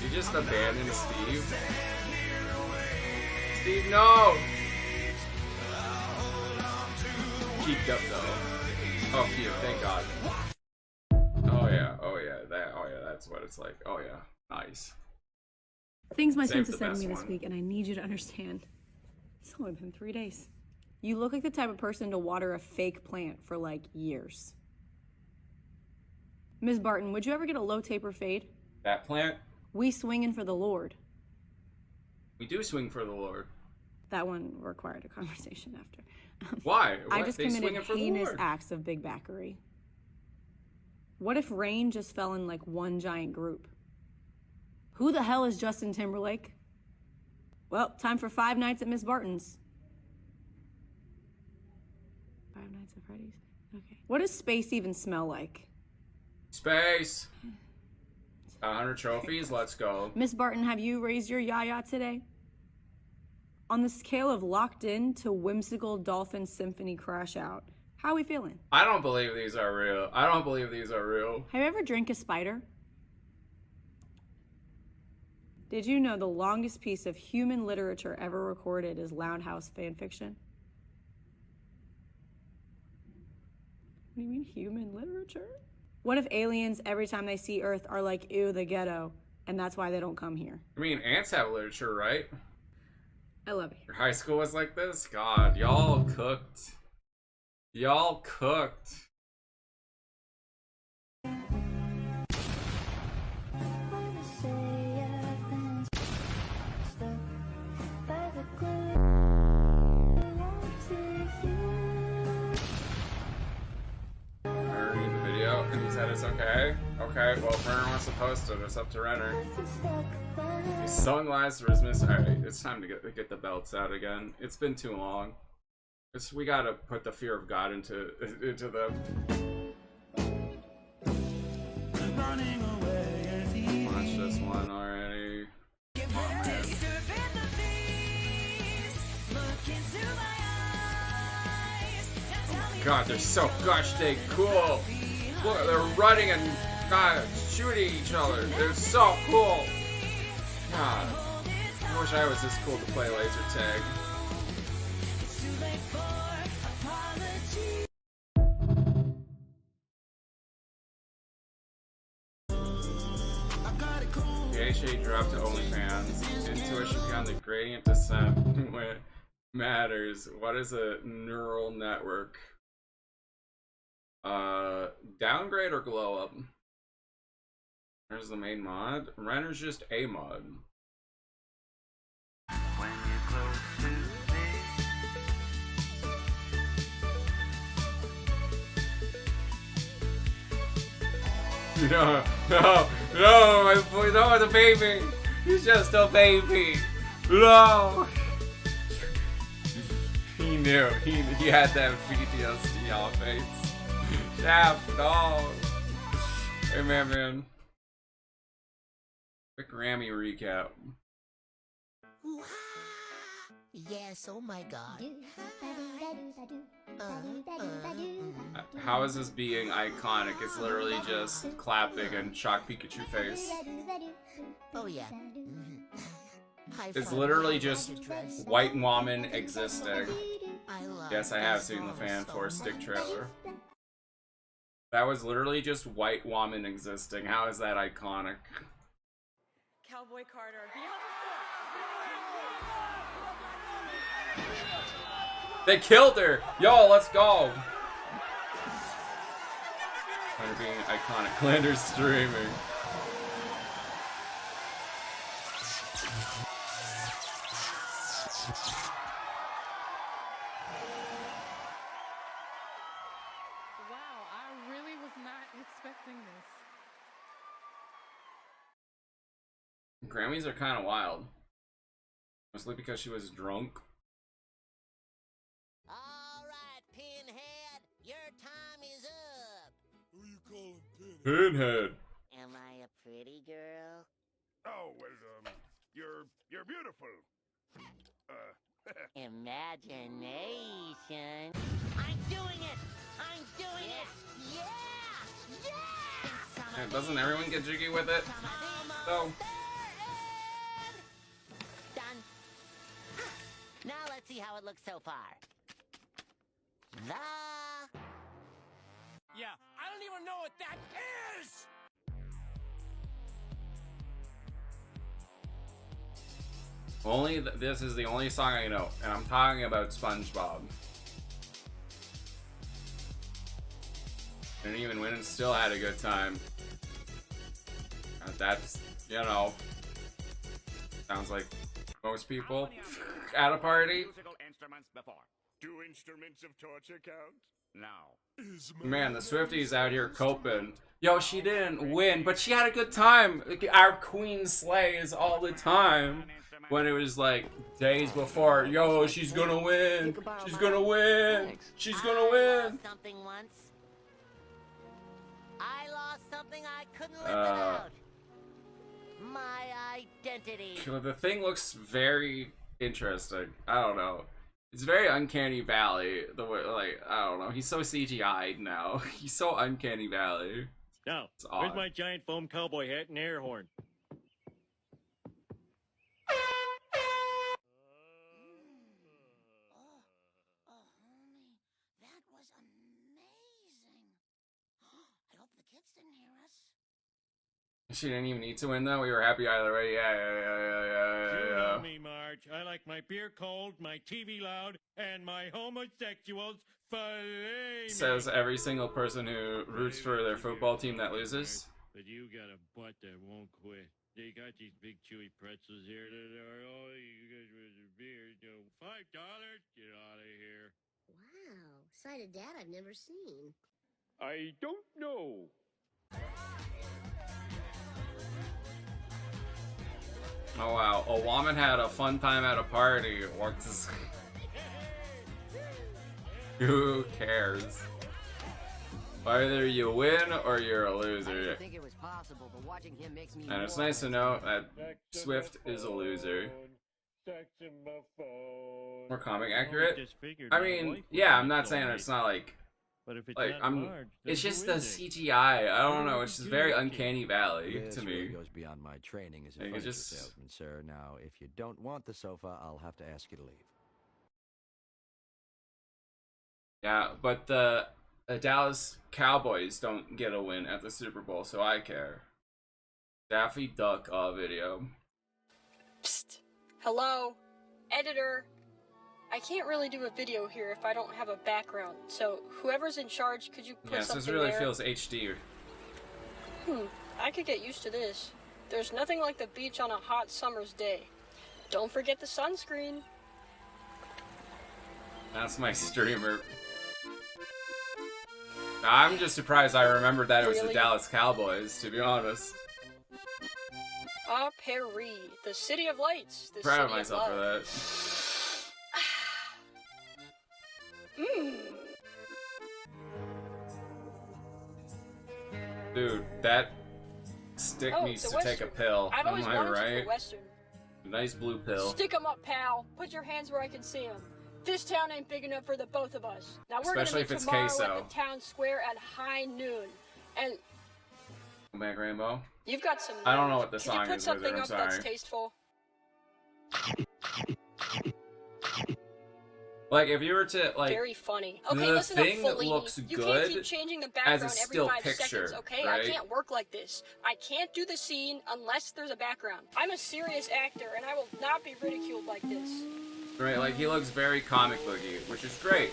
You just abandoned Steve? Steve, no! Keeped up though. Oh, phew, thank God. Oh yeah, that's what it's like. Oh yeah, nice. Things my Save sister the said to best me this one. week, and I need you to understand. It's only been 3 days. You look like the type of person to water a fake plant for like years. Ms. Barton, would you ever get a low taper fade? That plant, We swinging for the Lord. we do swing for the Lord. That one required a conversation after. Why? I What? just They committed swinging for the heinous Lord. acts of big backery. What if rain just fell in like one giant group? Who the hell is Justin Timberlake? Well, time for 5 nights at Miss Barton's. 5 nights at Freddy's? Okay. What does space even smell like? Space. 100 trophies, let's go. Miss Barton, have you raised your yaya today? On the scale of locked in to whimsical dolphin symphony crash out, how are we feeling? I don't believe these are real. I don't believe these are real. Have you ever drank a spider? Did you know the longest piece of human literature ever recorded is Lounge fan fiction? What do you mean human literature? What if aliens, every time they see Earth, are like, ew, the ghetto, and that's why they don't come here? I mean, ants have literature, right? I love it here. Your high school was like this? God, y'all cooked. Y'all cooked. And he said it's okay. Okay, well, if Renner wants to post it, it's up to Renner. He's sunglasses for his miss. Alright, it's time to get the belts out again. It's been too long. We gotta put the fear of God into them. Watch this one already. God, they're so gosh dang cool. Look, they're running and God shooting each other. They're so cool. God, I wish I was this cool to play laser tag. PHA dropped to OnlyFans. Intuition beyond the gradient descent when matters. What is a neural network? Downgrade or glow up? There's the main mod. Renner's just a mod. When you're close to me. No, my boy, no, the baby. He's just a baby. No. He knew. He had that PTSD on face. Shaft, no. Hey, man. Quick Grammy recap. Yes, oh my god. How is this being iconic? It's literally just clapping and Shock Pikachu face. Oh yeah. It's literally just white woman existing. Yes, I have seen the Fan Force stick trailer. That was literally just white woman existing. How is that iconic? Cowboy Carter. They killed her! Yo, let's go! Clander being iconic. Clander's streaming. Wow, I really was not expecting this. Grammys are kind of wild. Mostly because she was drunk. Alright, Pinhead, your time is up. Who you calling Pinhead? Pinhead. Am I a pretty girl? Oh, well, you're beautiful. Imagination. I'm doing it! I'm doing it! Yeah! Yeah! Doesn't everyone get jiggy with it? So. Done. Now let's see how it looks so far. Yeah, I don't even know what that is! This is the only song I know, and I'm talking about SpongeBob. Didn't even win and still had a good time. That's, you know, sounds like most people at a party. Musical instruments before. Do instruments of torture count? No. Man, the Swifties out here coping. Yo, she didn't win, but she had a good time. Our queen slays all the time. When it was like days before, yo, she's gonna win. She's gonna win. She's gonna win. Something once. I lost something I couldn't live without. My identity. The thing looks very interesting. I don't know. It's very Uncanny Valley. The way, like, I don't know. He's so CGI'd now. He's so Uncanny Valley. Now, it's odd. where's my giant foam cowboy hat and air horn? She didn't even need to win though. We were happy either way. Yeah. You know me, Marge. I like my beer cold, my TV loud, and my homosexuals filet me. Says every single person who roots for their football team that loses. But you got a butt that won't quit. They got these big chewy pretzels here that are, oh, you guys with your beer, you know, $5? Get out of here. Wow, sight of that I've never seen. I don't know. Oh wow, a woman had a fun time at a party. Who cares? Either you win or you're a loser. Think it was possible, but watching him makes me And it's nice to know that Swift is a loser. More comic accurate? I mean, yeah, I'm not saying it's not like it's just the CGI. I don't know. It's just very uncanny valley to me. Goes beyond my training as a Like, furniture salesman, sir. Now, if you don't want the sofa, I'll have to ask you to leave. Yeah, but the Dallas Cowboys don't get a win at the Super Bowl, so I care. Daffy Duck video. Psst. Hello, editor. I can't really do a video here if I don't have a background, so whoever's in charge, could you put Yes, something this really there? feels HD. I could get used to this. There's nothing like the beach on a hot summer's day. Don't forget the sunscreen. That's my streamer. I'm just surprised I remembered that it was the Really? Dallas Cowboys, to be honest. Ah, Paris, the city of lights, the Proud of city myself for love. that. Dude, that stick Oh, needs it's to a take a Western. pill. I've always Am I wanted to right? for Western. Nice blue pill. Stick 'em up, pal. Put your hands where I can see 'em. This town ain't big enough for the both of us. Now we're Especially gonna if meet it's tomorrow queso. at the town square at high noon. And Back Rainbow. you've got some. I don't know what the Could song you put is with it, something I'm up that's sorry. tasteful? Like, if you were to, like, Very funny. Okay, the listen up, thing Fellini. looks You good can't keep changing the as background a every still 5 picture, seconds, okay? right? I can't work like this. I can't do the scene unless there's a background. I'm a serious actor, and I will not be ridiculed like this. Right, like, he looks very comic booky, which is great.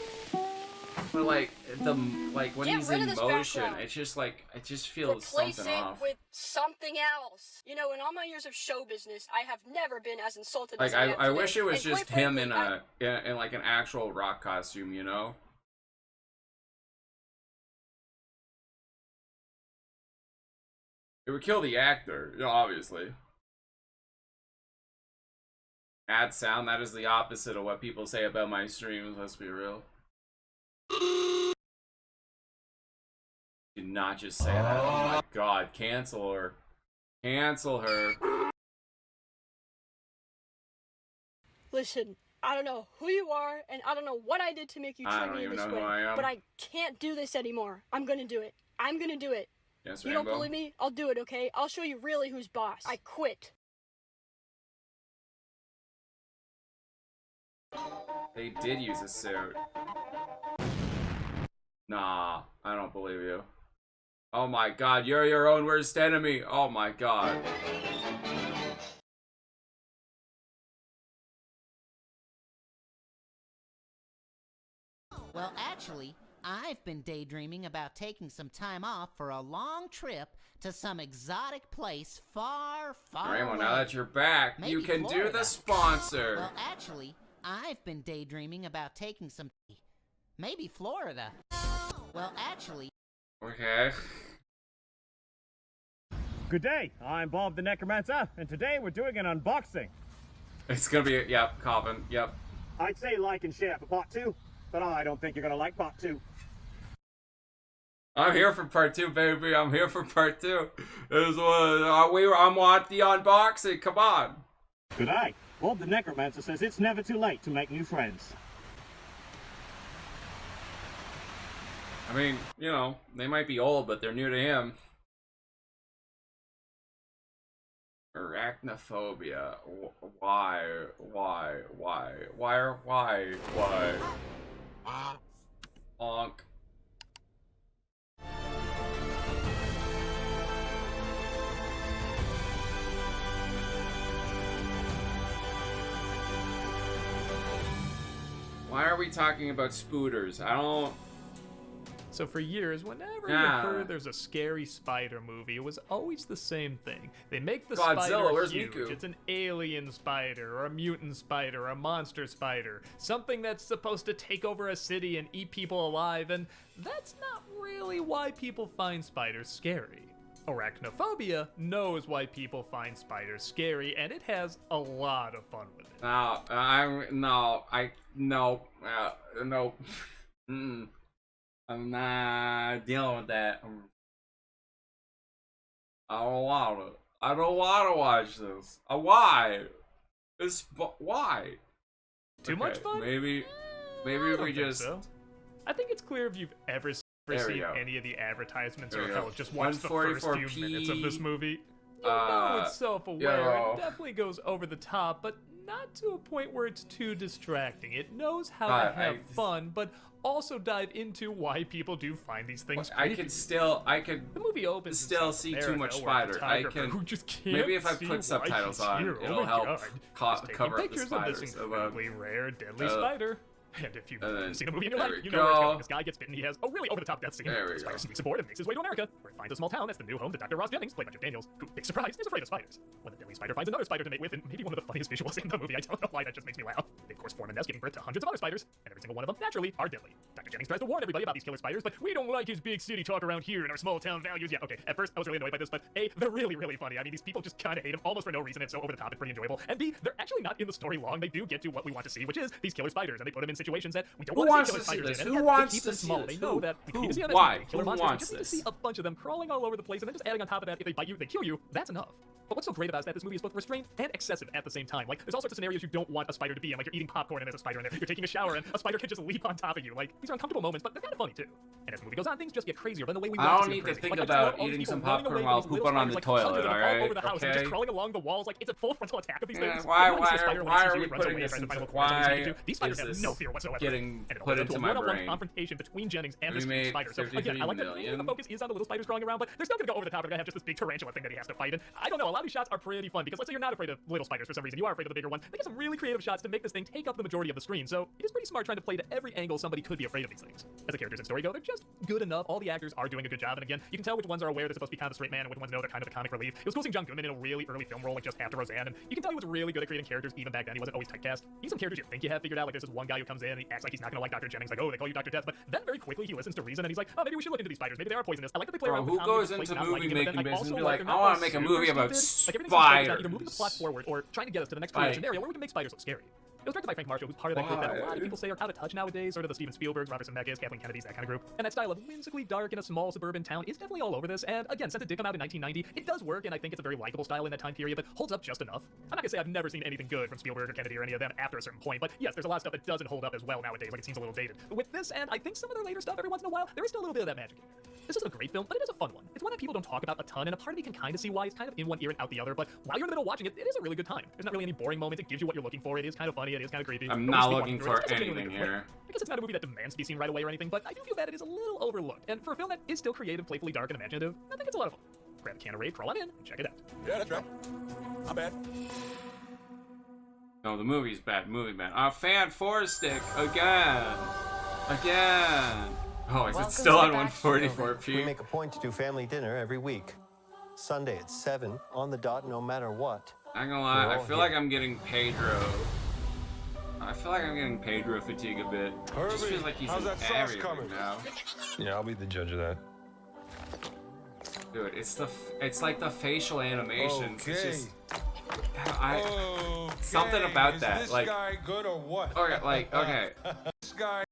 But, like, when Get he's rid in of this motion, background. it's just, like, it just feels Replace something it off. with something else. You know, in all my years of show business, I have never been as insulted Like, as I am I today. wish it was And just quite him frankly, in like an actual rock costume, you know? It would kill the actor, you know, obviously. Add sound, that is the opposite of what people say about my streams, let's be real. Did not just say that. Oh my god, cancel her. Cancel her. Listen, I don't know who you are, and I don't know what I did to make you I treat don't me even this know way, who I am. but I can't do this anymore. I'm gonna do it. I'm gonna do it. Yes, You don't Rainbow? believe me? I'll do it, okay? I'll show you really who's boss. I quit. They did use a suit. Nah, I don't believe you. Oh my god, you're your own worst enemy. Oh my god. Well, actually, I've been daydreaming about taking some time off for a long trip to some exotic place far, far Rainbow, away. now that you're back, you Maybe can do Florida. the sponsor. Well, actually, I've been daydreaming about taking some... Maybe Florida. Well, actually... Okay. Good day, I'm Bob the Necromancer, and today we're doing an unboxing. It's gonna be, yep, Coffin, yep. I'd say like and share for part 2, but I don't think you're gonna like part 2. I'm here for part 2, baby. I'm here for part 2. I'm want the unboxing. Come on. Good day, Bob the Necromancer says it's never too late to make new friends. I mean, you know, they might be old, but they're new to him. Arachnophobia. Why? Honk. Why are we talking about spooters? I don't... So for years, whenever you heard there's a scary spider movie, it was always the same thing. They make the spider huge. Miku? It's an alien spider, or a mutant spider, or a monster spider. Something that's supposed to take over a city and eat people alive, and that's not really why people find spiders scary. Arachnophobia knows why people find spiders scary, and it has a lot of fun with it. No. I'm not dealing with that. I don't want to. I don't want to watch this. Why? Why? Too much fun? Maybe we just. So. I think it's clear if you've ever seen any of the advertisements or hell, just watched the first few minutes of this movie. You know it's self-aware. It definitely goes over the top, but not to a point where it's too distracting. It knows how to have fun, but also dive into why people do find these things creepy. The movie opens still see too much spider. I can maybe if I put subtitles on, it'll help cover up the spiders. This incredibly rare, deadly spider. And if you've seen a movie in your life, you go. know this guy gets bitten. He has a really over-the-top death scene. The spider sneaks aboard and makes his way to America, where he finds a small town that's the new home to Dr. Ross Jennings, played by Jeff Daniels, who, big surprise, is afraid of spiders. When the deadly spider finds another spider to mate with, and maybe one of the funniest visuals in the movie, I don't know why, that just makes me laugh. They of course form a nest, giving birth to hundreds of other spiders, and every single one of them, naturally, are deadly. Dr. Jennings tries to warn everybody about these killer spiders, but we don't like his big city talk around here and our small town values. Yeah, okay, at first I was really annoyed by this, but A, they're really, really funny. I mean, these people just kind of hate him, almost for no reason. It's so over the top, it's pretty enjoyable. And B, they're actually not in the story long. They do get to what we want to see, which is these killer spiders, and they put them in situations that we don't want to see killer spiders in. Who wants to see this? They know that we don't need to see them. Why? Killer Who monsters. wants We just need to this? see a bunch of them crawling all over the place, and then just adding on top of that, if they bite you, they kill you. That's enough. But what's so great about it is that this movie is both restrained and excessive at the same time. Like, there's all sorts of scenarios you don't want a spider to be in. Like, you're eating popcorn and there's a spider in there. You're taking a shower and a spider could just leap on top of you. Like, these are uncomfortable moments, but they're kind of funny too. And as the movie goes on, things just get crazier. But in the way we I want don't to see need them to crazy. think Like, about eating some popcorn while pooping on the toilet, alright? All over the house and Okay? just crawling along the walls. Like, it's a full frontal attack of these things. Why are we putting this into why these spiders have no fear whatsoever. getting and it put opens into to a my one-on-one brain? confrontation between Jennings and We this made huge spider. So 53 again, I like that million. the focus is on the little spiders crawling around, but they're still gonna go over the top. They're gonna have just this big tarantula thing that he has to fight. And I don't know, a lot of these shots are pretty fun because let's say you're not afraid of little spiders for some reason, you are afraid of the bigger one. They get some really creative shots to make this thing take up the majority of the screen. So it is pretty smart trying to play to every angle somebody could be afraid of these things. As the characters in story go, they're just good enough. All the actors are doing a good job, and again, you can tell which ones are aware they're supposed to be kind of a straight man and which ones know they're kind of the comic relief. It was cool seeing John Goodman in a really early film role, like just after Roseanne, and you can tell he was really good at creating characters even back then. He wasn't always typecast. He's some characters you think you have figured out. Like there's this one guy who comes in and he acts like he's not gonna like Dr. Jennings, like, oh, they call you Dr. Death, but then very quickly he listens to reason and he's like, oh, maybe we should look into these spiders. Maybe they are poisonous. I like that they play around with Who comedy goes with into not movie liking it, but making then I business and also be like like, they're I not want to make a super movie about stupid. Like, spiders? Either moving the plot forward or trying to get us to the next creative scenario where we can make spiders look scary. It was directed by Frank Marshall, who's part of that group that a lot of people say are out of touch nowadays, sort of the Steven Spielbergs, Robert Zemeckis, Kathleen Kennedy's, that kind of group. And that style of whimsically dark in a small suburban town is definitely all over this, and again, since it did come out in 1990, it does work, and I think it's a very likable style in that time period, but holds up just enough. I'm not gonna say I've never seen anything good from Spielberg or Kennedy or any of them after a certain point, but yes, there's a lot of stuff that doesn't hold up as well nowadays, like it seems a little dated. But with this, and I think some of their later stuff every once in a while, there is still a little bit of that magic in it. This isn't a great film, but it is a fun one. It's one that people don't talk about a ton, and a part of me can kind of see why it's kind of in one ear and out the other, but while you're in the middle watching it, it is a really good time. There's not really any boring moments, it gives you what you're looking for, it is kind of funny, it is kind of creepy. I'm not looking for anything here. I guess it's not a movie that demands to be seen right away or anything, but I do feel that it is a little overlooked, and for a film that is still creative, playfully dark, and imaginative, I think it's a lot of fun. Grab a can of Raid, crawl on in, and check it out. Yeah, that's right. Not bad. No, the movie's bad. Movie bad. Fan 4 stick again. Oh, is it still on 144p? We make a point to do family dinner every week. Sunday at 7 on the dot, no matter what. I'm gonna lie, I feel like I'm getting Pedro. I feel like I'm getting Pedro fatigue a bit. It just feels like he's in everything now. Yeah, I'll be the judge of that. Dude, it's like the facial animations. Okay. It's just something about that. Is this like guy good or what? Okay, like okay. This guy.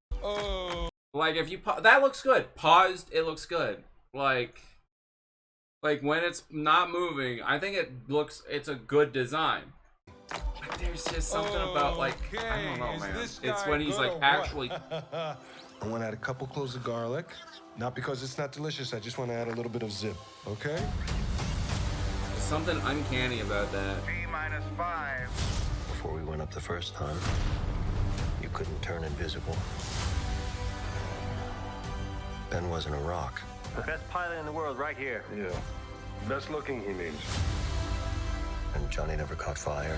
Like if you that looks good. Paused, it looks good. Like when it's not moving, I think it's a good design. But there's just something about like I don't know, man. It's when he's like actually. I want to add a couple cloves of garlic. Not because it's not delicious. I just want to add a little bit of zip. Okay? There's something uncanny about that. T-5. Before we went up the first time, you couldn't turn invisible. Ben wasn't a rock. The best pilot in the world right here. Yeah. Best looking, he means. And Johnny never caught fire.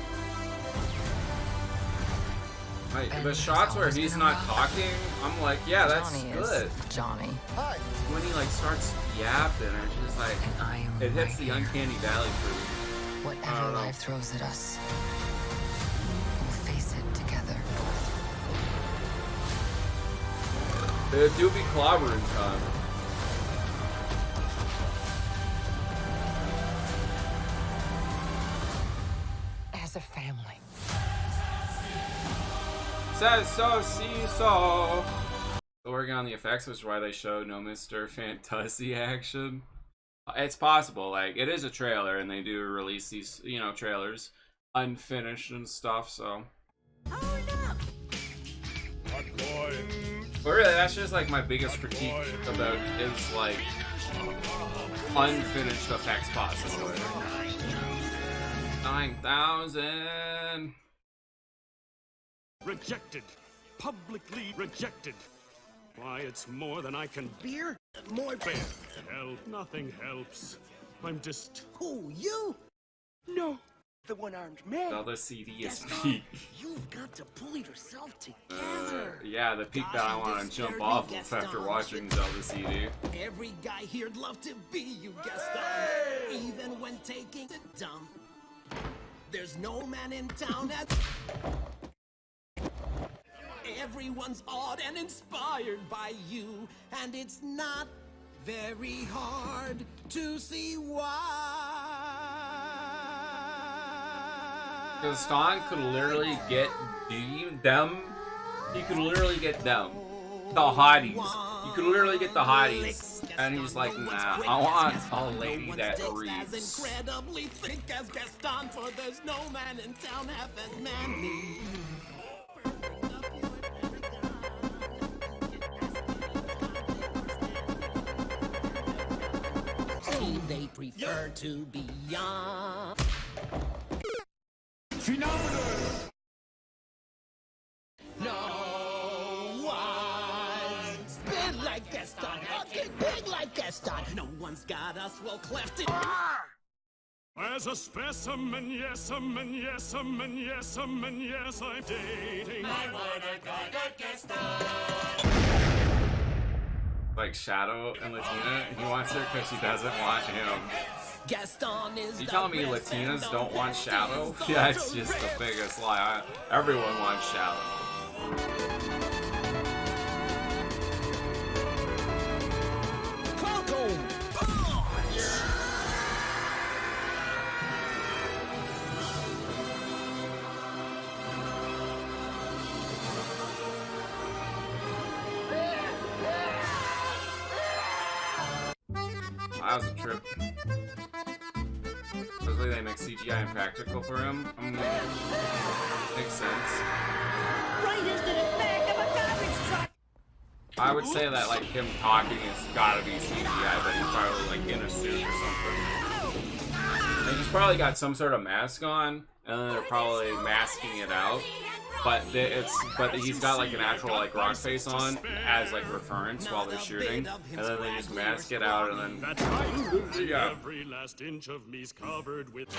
Like, the shots where he's not talking, I'm like, yeah, that's Johnny good. is Johnny. Hi. When he like starts yapping, it's just like it hits the uncanny valley for me. Whatever life throws at us, we'll face it together. It do be clobbering time. As a family. Says so, see so. Still working on the effects, which is why they showed no Mr. Fantasy action. It's possible, like, it is a trailer, and they do release these, you know, trailers unfinished and stuff, so. But really, that's just, like, my biggest critique about is, like, unfinished effects possibility. 9,000. Rejected. Publicly rejected. Why, it's more than I can bear. More bear. Help. Nothing helps. I'm just... Who, you? No. The one-armed man. Zelda CD is peak. You've got to pull yourself together. Yeah, the peak that I want to jump off of after watching Zelda CD. Every guy here'd love to be you, Gaston. Even when taking the dump. There's no man in town at... Everyone's awed and inspired by you, and it's not very hard to see why. Gaston could literally get them. He could literally get them. The hotties. You could literally get the hotties. And he's like, nah, I want a lady that reads. Incredibly thick as Gaston, for there's no man in town half as manly. They prefer to be young. Phenomenal! No one's big like Gaston, okay, big like Gaston. No one's got us well clefted. As a specimen, yes, yes, yes, yes, I'm dating. I wanna go to Gaston. Like Shadow and Latina, he wants her because she doesn't want him. Gaston is you telling me Latinas don't want Shadow? Yeah, it's just the biggest lie. Everyone wants Shadow. That was a trip. Supposedly they make CGI impractical for him. Makes sense. Right into the back of a garbage truck. I would say that like him talking has gotta be CGI, but he's probably like in a suit or something. And he's probably got some sort of mask on, and then they're probably masking it out. But he's got like an actual like rock face on as like reference while they're shooting, and then they just mask it out, and then yeah. Every last inch of me's covered with.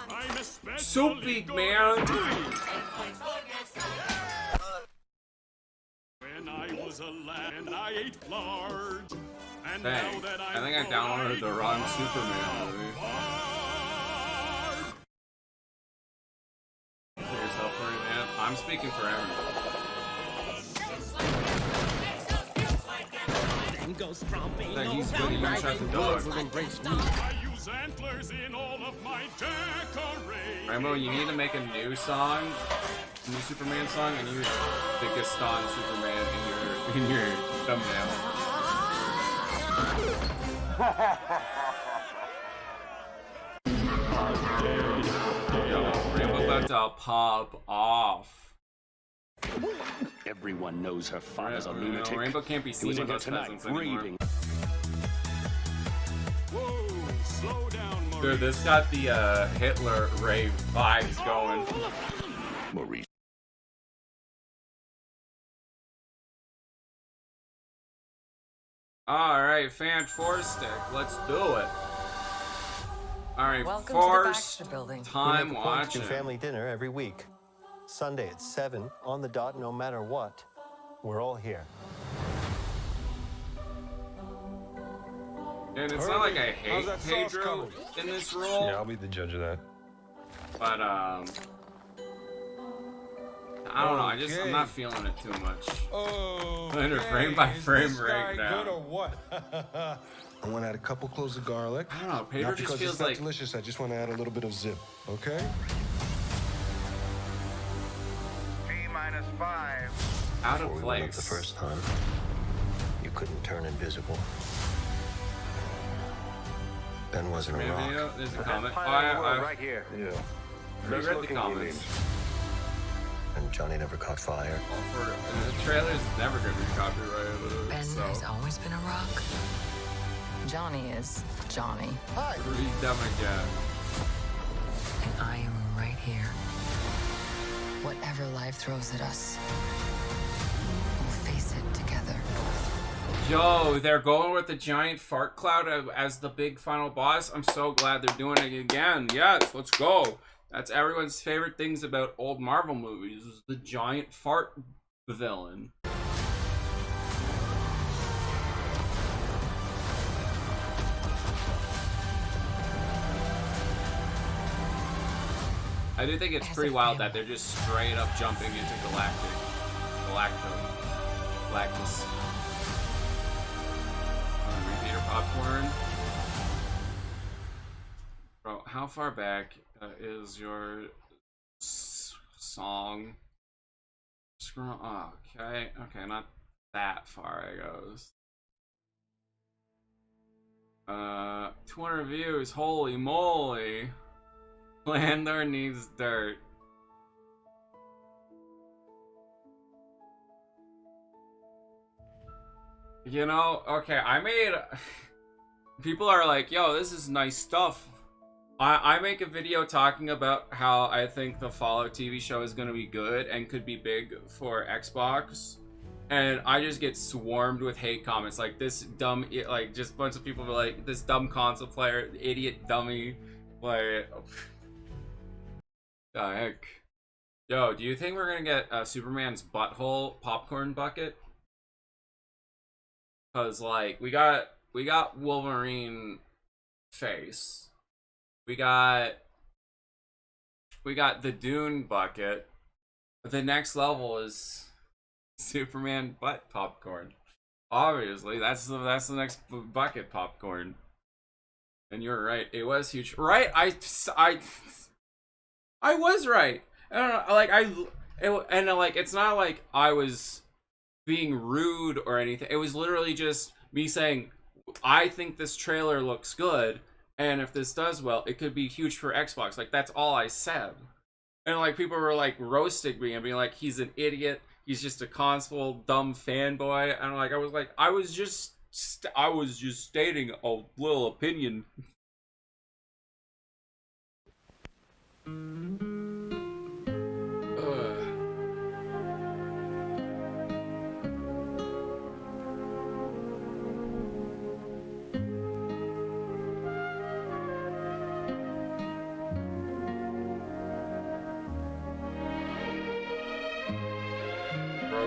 I'm so big, man. When I was a lad and I ate large, and Dang, now that I think I downloaded the wrong Superman movie. Yourself, man. I'm speaking for everyone. He's good. He shot the dog. I use antlers in all of my decorations. Rainbow, you need to make a new song, a new Superman song, and use the Gaston Superman in your thumbnail. Yo, Rainbow about to pop off. Everyone knows her father's a lunatic. Rainbow can't be seen with those peasants anymore. Whoa, slow down, Maurice. Dude, this got the Hitler rave vibes going. Maurice. Alright, Fan 4 stick, let's do it. All right, Welcome to the first Baxter Building. time We make a point to do watching. family dinner every week. Sunday at 7 on the dot, no matter what. We're all here. And it's not like I hate Pedro in this role. Yeah, I'll be the judge of that. But I don't know. I'm not feeling it too much. Oh, Under frame by frame breakdown. Good or what? I want to add a couple cloves of garlic. I don't know. Pedro Not just because feels it's not like delicious. I just want to add a little bit of zip. Okay. T-5. out of Before we went up place. the first time, you couldn't turn invisible. Ben wasn't a rock. Video, there's a comment. right here. Yeah. Read the comments. And Johnny never caught fire. The trailer's never gonna be copyrighted. Ben So. has always been a rock. Johnny is Johnny. Hi. Read them again. And I am right here. Whatever life throws at us, we'll face it together. Yo, they're going with the giant fart cloud as the big final boss. I'm so glad they're doing it again. Yes, let's go. That's everyone's favorite things about old Marvel movies, is the giant fart villain. I do think it's pretty wild that they're just straight up jumping into Galactus. Repeater popcorn. Bro, how far back is your song? Scroll. Oh, okay, not that far. It goes. 200 views. Holy moly! Landor needs dirt. You know, okay, people are like, yo, this is nice stuff. I make a video talking about how I think the Fallout TV show is gonna be good and could be big for Xbox. And I just get swarmed with hate comments like this dumb, like just a bunch of people are like, this dumb console player, idiot dummy, like, the heck. Yo, do you think we're gonna get Superman's butthole popcorn bucket? Cause like we got Wolverine face, we got the Dune bucket. The next level is Superman butt popcorn. Obviously, that's the next bucket popcorn. And you're right, it was huge. Right? I was right. I don't know, like it's not like I was being rude or anything. It was literally just me saying, I think this trailer looks good, and if this does well, it could be huge for Xbox. Like, that's all I said. And like people were like roasting me and being like, he's an idiot, he's just a console dumb fanboy. And like I was just stating a little opinion.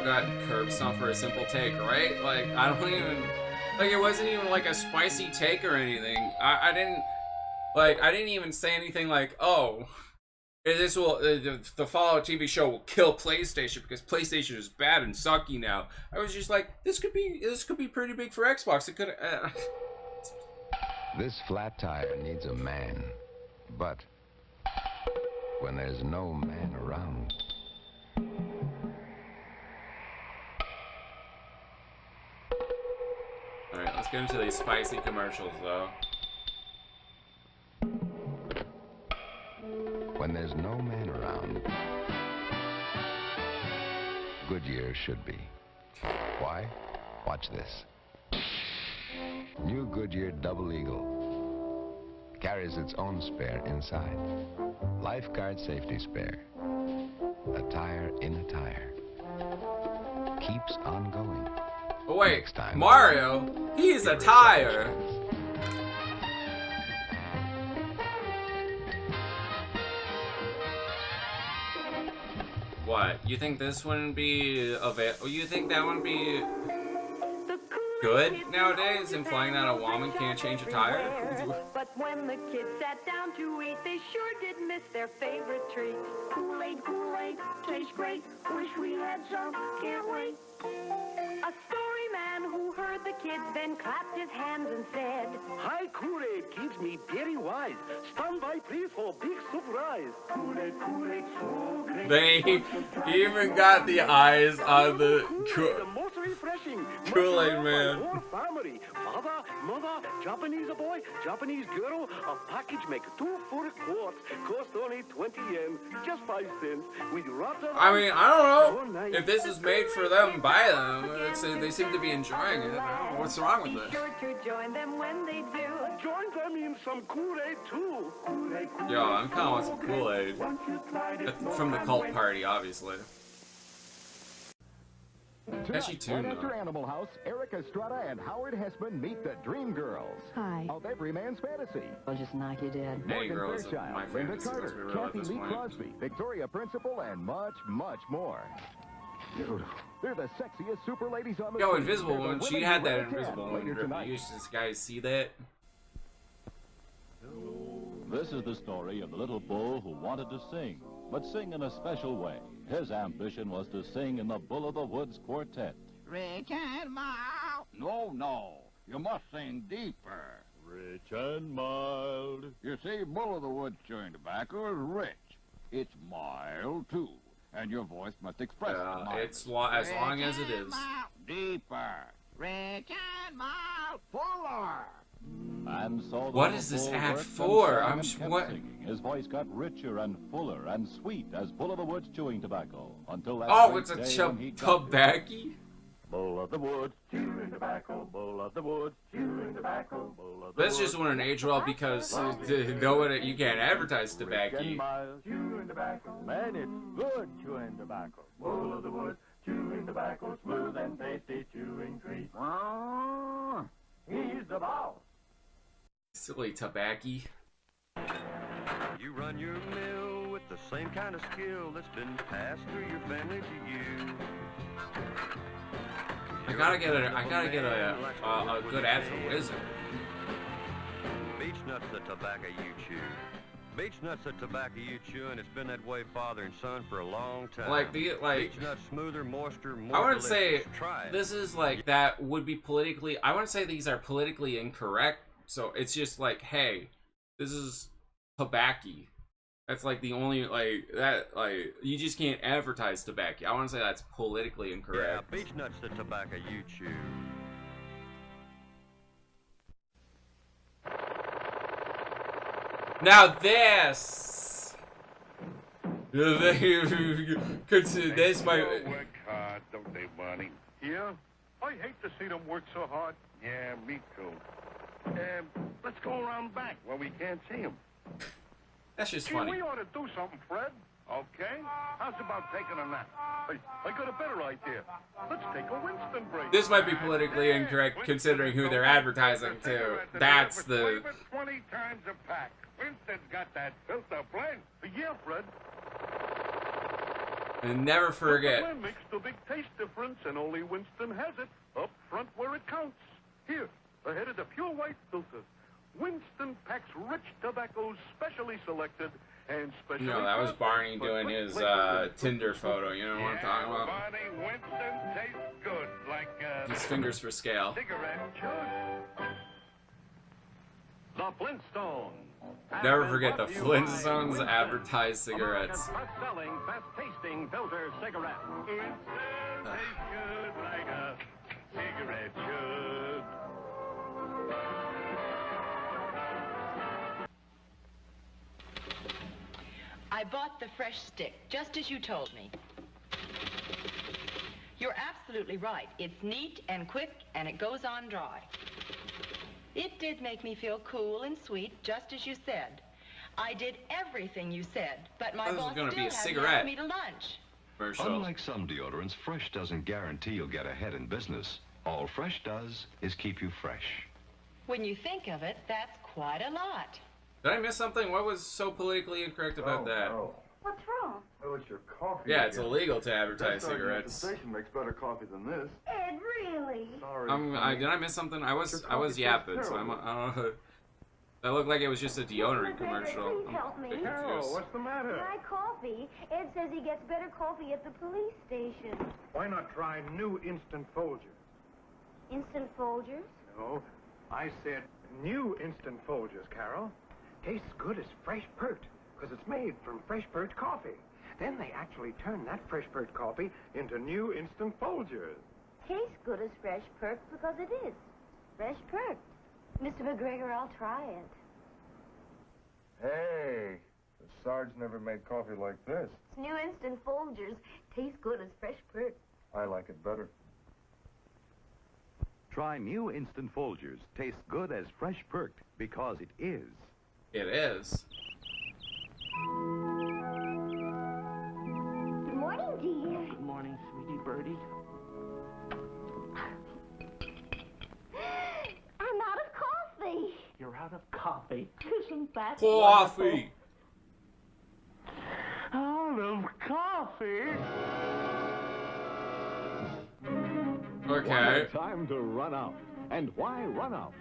Got curb stomp for a simple take, right? Like, I don't even, like, it wasn't even like a spicy take or anything. I didn't even say anything like, oh, this will, the Fallout TV show will kill PlayStation because PlayStation is bad and sucky now. I was just like, this could be pretty big for Xbox. It could. This flat tire needs a man, but when there's no man around. Alright, let's get into these spicy commercials, though. When there's no man around, Goodyear should be. Why? Watch this. New Goodyear Double Eagle carries its own spare inside. Lifeguard safety spare. A tire in a tire. Keeps on going. Oh wait, Mario, he's a tire. What? You think this wouldn't be available? You think that wouldn't be good nowadays, implying that a woman can't change a tire? But when the kids sat down to eat, they sure did miss their favorite treat. Kool-Aid, Kool-Aid, tastes great. Wish we had some, can't wait. A story man who heard the kids then clapped his hands and said, Hi, Kool-Aid keeps me very wise. Stand by, please, for big surprise. Kool-Aid, Kool-Aid, so great. They even got the eyes on the Most refreshing. Kool-Aid man. Whole family. Father, mother, Japanese boy, Japanese girl. A package make 2 for a quart. Cost only 20 yen. Just 5 cents. With lots of... I mean, I don't know if this is made for them, buy them. They seem to be enjoying it. I don't know what's wrong with it. Be sure to join them when they do. Join them in some Kool-Aid too. Kool-Aid, Kool-Aid, Yo, I'm kind of want some Kool-Aid. From the cult party, obviously. Catchy tune, Right after though. Animal House, Eric Estrada and Howard Hessman meet the Dream Girls. Hi. Of every man's fantasy. I'll just knock you dead. Any Morgan girl is Fairchild, my Linda fantasy, let's be Carter, real at Kathy this Lee point. Crosby, Victoria Principal, and much, much more. They're the sexiest super ladies on the Yo, scene. Invisible They're the Woman, she women had who that run a tab Invisible Woman later drip. tonight. You guys see that? This is the story of the little bull who wanted to sing, but sing in a special way. His ambition was to sing in the Bull of the Woods Quartet. Rich and mild. No, you must sing deeper. Rich and mild. You see, Bull of the Woods chewing tobacco is rich. It's mild, too, and your voice must express It's as long as it is. Deeper. Rich and mild. Fuller. And so the What little is this bull ad worked and for? sang I'm and sh- kept what? singing. His voice got richer and fuller and sweet as Bull of the Woods chewing tobacco until that Oh, great it's a day when he got tobacco? Bull of the Woods chewing tobacco. Bull of the Woods chewing tobacco. Bull of the This Woods just wouldn't age well because you can't advertise tobacco. chewing tobacco. Man, it's good chewing tobacco. Bull of the Woods chewing tobacco. Smooth and tasty chewing treat. He's the boss. Silly tobacco. You run your mill with the same kind of skill that's been passed through your family to you. I gotta get a good ad for Wizard. Beech nuts the tobacco you chew. Beech nuts the tobacco you chew, and it's been that way, father and son, for a long time. Beech nuts smoother, moister, more I wouldn't delicious. say Try it. this is that would be politically. I wouldn't say these are politically incorrect. So it's just hey, this is tobacco. That's the only you just can't advertise tobacco. I want to say that's politically Yeah, incorrect. beech nuts the tobacco you chew. Now this, consider this my. Work hard, don't they, Barney? Yeah? I hate to see them work so hard. Yeah, me too. Let's go around back where we can't see them. That's just Gee, funny. we ought to do something, Fred. Okay? How's about taking a nap? I got a better idea. Let's take a Winston break. This might be politically incorrect considering who they're advertising to. That's the. 20 times a pack. Winston's got that filter blend. Yeah, Fred. And never The forget. blend makes the big taste difference, and only Winston has it up front where it counts. Here, ahead of the pure white filter. Winston packs rich tobaccos specially selected and specially. No, that was crafted Barney for doing quick his flavor. Tinder photo. You know what I'm talking about? Barney, Winston tastes good like His fingers for scale. cigarette chews. The Flintstones. Never forget the Flintstones advertise cigarettes. Best-selling, best-tasting filter cigarette. Winston tastes good like a cigarette should. I bought the fresh stick, just as you told me. You're absolutely right. It's neat and quick, and it goes on dry. It did make me feel cool and sweet, just as you said. I did everything you said, but my This is boss gonna still be a hasn't cigarette. asked me to lunch. Unlike some deodorants, Fresh doesn't guarantee you'll get ahead in business. All Fresh does is keep you fresh. When you think of it, that's quite a lot. Did I miss something? What was so politically incorrect about that? What's wrong? Oh, it's your coffee. Yeah, it's again. illegal to advertise That sergeant at the cigarettes. station makes better coffee than this. Ed, really? Sorry. Did I miss something? I was yapping, so I don't know. That looked like it was just a deodorant commercial. Please help me. Carol, what's the matter? My coffee. Ed says he gets better coffee at the police station. Why not try new Instant Folgers? Instant Folgers? No, I said new Instant Folgers, Carol. Tastes good as fresh perked, because it's made from fresh perked coffee. Then they actually turn that fresh perked coffee into new Instant Folgers. Tastes good as fresh perked because it is. Fresh perked. Mr. McGregor, I'll try it. Hey, the Sarge never made coffee like this. It's new Instant Folgers. Tastes good as fresh perked. I like it better. Try new Instant Folgers. Tastes good as fresh perked because it is. It is. Good morning, dear. Good morning, sweetie birdie. I'm out of coffee. You're out of coffee. Isn't that Coffee. Out of coffee? Okay. Time to run out. And why run out?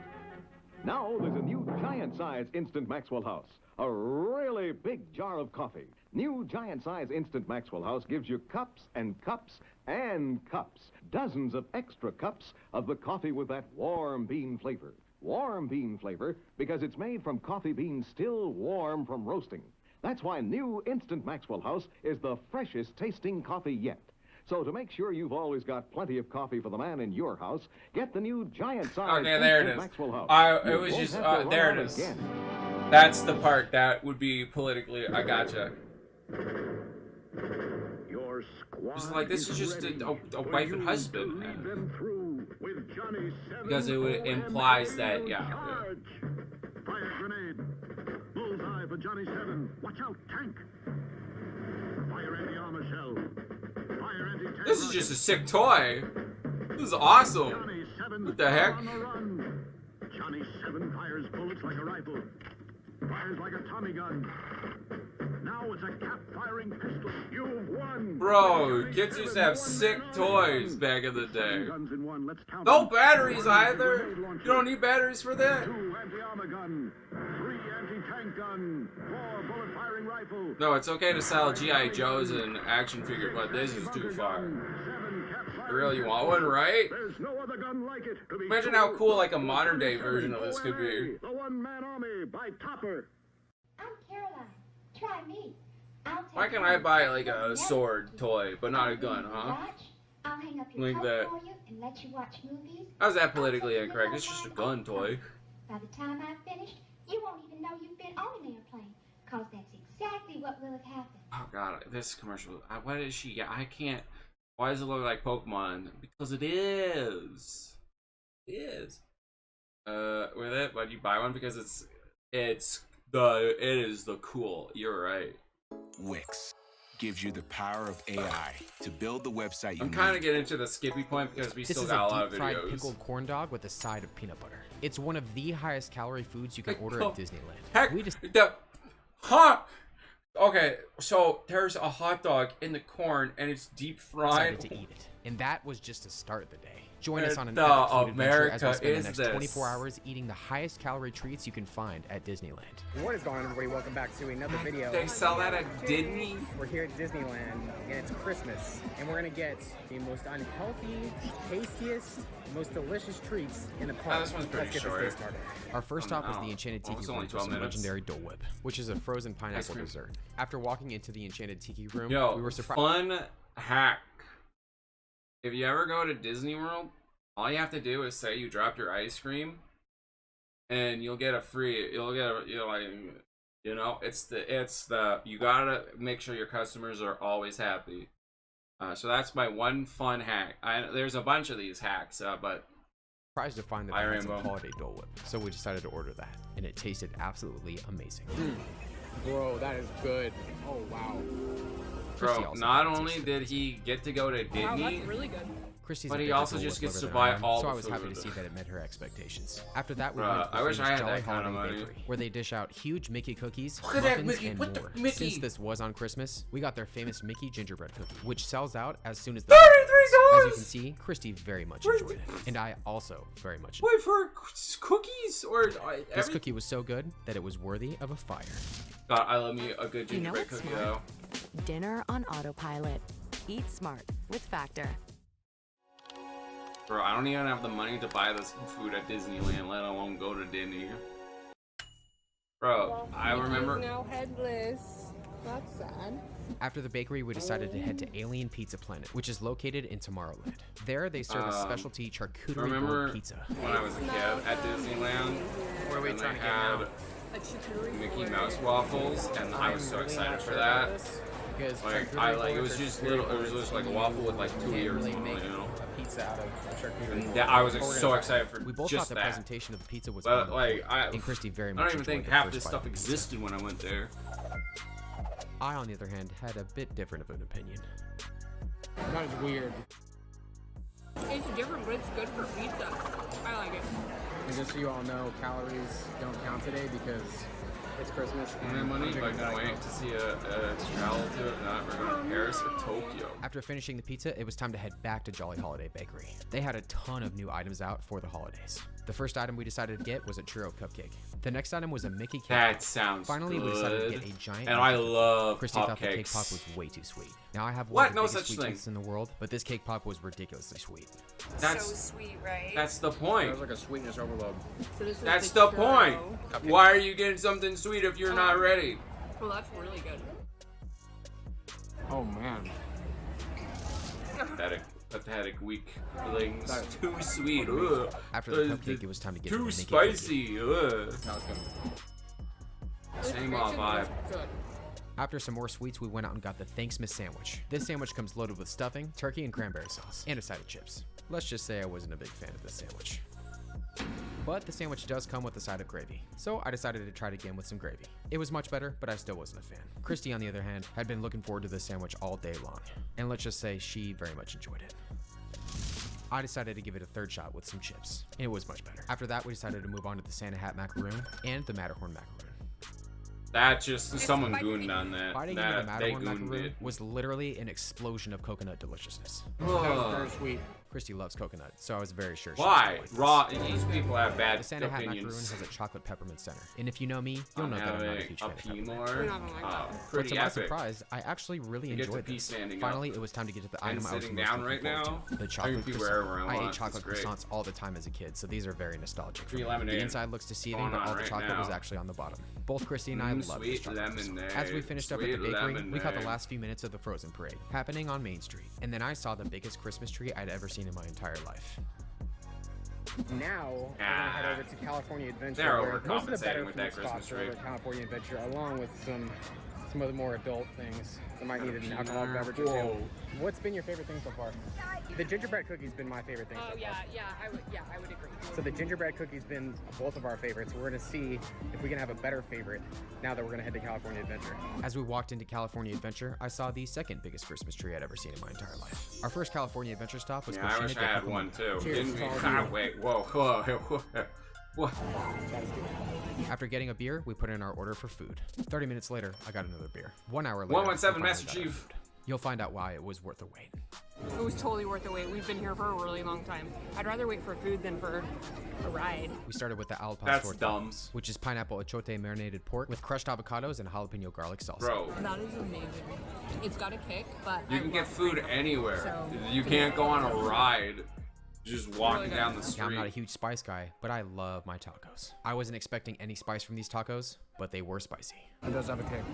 Now there's a new giant-size Instant Maxwell House. A really big jar of coffee. New giant-size Instant Maxwell House gives you cups and cups and cups. Dozens of extra cups of the coffee with that warm bean flavor. Warm bean flavor because it's made from coffee beans still warm from roasting. That's why new Instant Maxwell House is the freshest tasting coffee yet. So to make sure you've always got plenty of coffee for the man in your house, get the new giant-size Okay, there it Instant is. Maxwell House. It was You just won't have to there run it out is. again. That's the part that would be politically. I gotcha. Your squad Just like this is just a wife and husband. Because it implies that Fire grenade. Bullseye for Johnny 7. Watch out, tank. Fire anti-armor shell. Fire anti-tank. This is just a sick toy. This is awesome. What the heck? Johnny 7 fires bullets like a rifle. Fires like a Tommy gun. Now it's a cap-firing pistol. You've won. Bro, kids used to have sick toys back in the day. No batteries either. You don't need batteries for that. 2 anti-armor gun. 3 anti-tank gun. 4 bullet-firing rifle. No, it's okay to sell G.I. Joes and action figure, but this is too far. You really want one, right? There's no other gun like it. Imagine how cool like a modern day version of this could be. The one-man army by Topper. I'm Caroline. Try me. Why can't I buy like a sword toy, but not a gun, huh? I'll hang up your Like coat that. for you and let you watch movies. How's that politically incorrect? It's just a gun toy. By the time I'm finished, you won't even know you've been on an airplane. Cause that's exactly what will have happened. Oh god, this commercial. What is she? I can't. Why does it look like Pokemon? Because it is. It is. With it, why'd you buy one? Because it is the cool. You're right. Wix gives you the power of AI to build the website you I'm need. kind of getting to the Skippy point because we still got a lot of This is a deep-fried videos. pickled corn dog with a side of peanut butter. It's one of the highest calorie foods you can order at Disneyland. Heck, okay, so there's a hot dog in the corn and it's deep fried. Decided to eat it. And that was just to start the day. Join us on an The epic food adventure as we America spend the is next this. 24 hours eating the highest calorie treats you can find at Disneyland. What is going on, everybody? Welcome back to another video. They sell that at Disney? We're here at Disneyland, and it's Christmas, and we're gonna get the most unhealthy, tastiest, most delicious treats in the park. this one's pretty Let's get short. this day started. Our first stop was Oh, the Enchanted Tiki it's Room only for 12 some minutes. legendary Dole Whip, which is a frozen pineapple cream. dessert. After walking into the Enchanted Tiki Room, Yo, we were surprised. fun hack. If you ever go to Disney World, all you have to do is say you dropped your ice cream, and you'll get a free. It's the you gotta make sure your customers are always happy. So that's my one fun hack. There's a bunch of these hacks, but Surprised to find that Hi, they had some Rainbow. holiday Dole Whip, so we decided to order that, and it tasted absolutely amazing. Bro, that is good. Oh wow. bro, not only did he get to go to Disney, Wow, that's really good. Christy's But a he bigger also girl just with gets to liver than I buy am, all so the I was happy to food. see that it met her expectations. After that, we Bruh, went to I the wish I famous had Jolly that kind of Holiday money. Bakery, where they dish out huge Mickey cookies, Look at that muffins, Mickey. and What the more. Mickey? Since this was on Christmas, we got their famous Mickey gingerbread cookie, which sells out as soon as the $33! As you can see, Christy very much enjoyed it, and I also very much enjoyed Wait, for cookies or This cookie was so good that it was worthy of a fire. God, I love me a good You know gingerbread what's cookie smart? though. Dinner on autopilot. Eat smart with Factor. Bro, I don't even have the money to buy this food at Disneyland, let alone go to Disney. Bro, I remember. Now headless. That's sad. After the bakery, we decided to head to Alien Pizza Planet, which is located in Tomorrowland. There, they serve a specialty charcuterie Remember board pizza. when I was a kid at Disneyland? Where are we and trying they to get had now? Mickey Mouse waffles, and I was so excited for that. Like, it was just little, it was just like a waffle with like 2 ears on it, you know? A pizza out of charcuterie. And I was so excited for We both just thought the that. presentation of the pizza was But on like, and Christy very I much don't even think enjoyed the half first this bite stuff of the pizza. existed when I went there. I, on the other hand, had a bit different of an opinion. That is weird. It's different, but it's good for pizza. I like it. And just so you all know, calories don't count today because it's Christmas. And money, but I can wait to see a travel to it. Not, we're going to Paris or Tokyo. After finishing the pizza, it was time to head back to Jolly Holiday Bakery. They had a ton of new items out for the holidays. The first item we decided to get was a churro cupcake. The next item was a Mickey cake. That sounds Finally, we decided to get a giant. And I Mickey cake. love Christy thought the cake cupcakes. pop was way too sweet. Now I have What? one of the No biggest such sweet thing. teeths in the world, but this cake pop was ridiculously sweet. That's so sweet, right? That's the point. It was like a sweetness overload. So this is That's the the point. churro. Why are you getting something sweet if you're not ready? Well, that's really good. Oh man. Pathetic weak things. Too sweet. Ugh. After the cupcake, it was time to get to too the Mickey spicy. Ugh. This Same old bacon vibe. was good. After some more sweets, we went out and got the Thanksmas sandwich. This sandwich comes loaded with stuffing, turkey, and cranberry sauce, and a side of chips. Let's just say I wasn't a big fan of this sandwich. But the sandwich does come with a side of gravy, so I decided to try it again with some gravy. It was much better, but I still wasn't a fan. Christy, on the other hand, had been looking forward to this sandwich all day long, and let's just say she very much enjoyed it. I decided to give it a third shot with some chips, and it was much better. After that, we decided to move on to the Santa Hat macaroon and the Matterhorn macaroon. That just someone gooned on that. Biting into the They Matterhorn gooned macaroon it. was literally an explosion of coconut deliciousness. That was very sweet. Christy loves coconut, so I was very sure she Why? was Raw. These people have bad The Santa Hat macaroon opinions. has a chocolate peppermint center, and if you know me, you'll know that I'm not a huge fan of peppermint. But to Pretty my epic. surprise, I actually really You get to enjoyed be this. standing Finally, up. it was time to get to the And item I was sitting most down looking right forward now? to, the I chocolate can be croissant. wherever I I want. ate chocolate It's great. croissants all the time as a kid, so these are very nostalgic for Free me. lemonade The inside looks deceiving, going but on all the right chocolate was now. actually on the bottom. Both Christy and I love this Sweet chocolate croissant. lemonade. As we finished up at the Sweet bakery, we caught the lemonade. last few minutes of the Frozen Parade, happening on Main Street. And then I saw the biggest Christmas tree I'd ever seen in my entire life. Now, we're gonna head over to California Adventure, They're where most of the overcompensating better with food that spots Christmas are over tree. at California Adventure, along with some of the more adult things. I might need an alcoholic beverage or Whoa. two. What's been your favorite thing so far? The gingerbread cookie's been my favorite thing so far. I would agree. So the gingerbread cookie's been both of our favorites. We're gonna see if we can have a better favorite now that we're gonna head to California Adventure. As we walked into California Adventure, I saw the second biggest Christmas tree I'd ever seen in my entire life. Our first California Adventure stop was Yeah, I wish I Cochina de had one Cucamonga. too. Cheers Didn't we? to all of Ah, you. wait. Whoa. What? After getting a beer, we put in our order for food. 30 minutes later, I got another beer. 1 hour later, 117 we finally Master got our Chief. food. You'll find out why it was worth the wait. It was totally worth the wait. We've been here for a really long time. I'd rather wait for food than for a ride. We started with the al That's pastor dumb. tacos, which is pineapple achote marinated pork with crushed avocados and jalapeno garlic salsa. Bro, That is amazing. It's got a kick, but you I can get love food pineapple, anywhere. so- You can't go on a ride just walking Really good. down the Now, I'm not a street. huge spice guy, but I love my tacos. I wasn't expecting any spice from these tacos, but they were spicy. It does have a kick.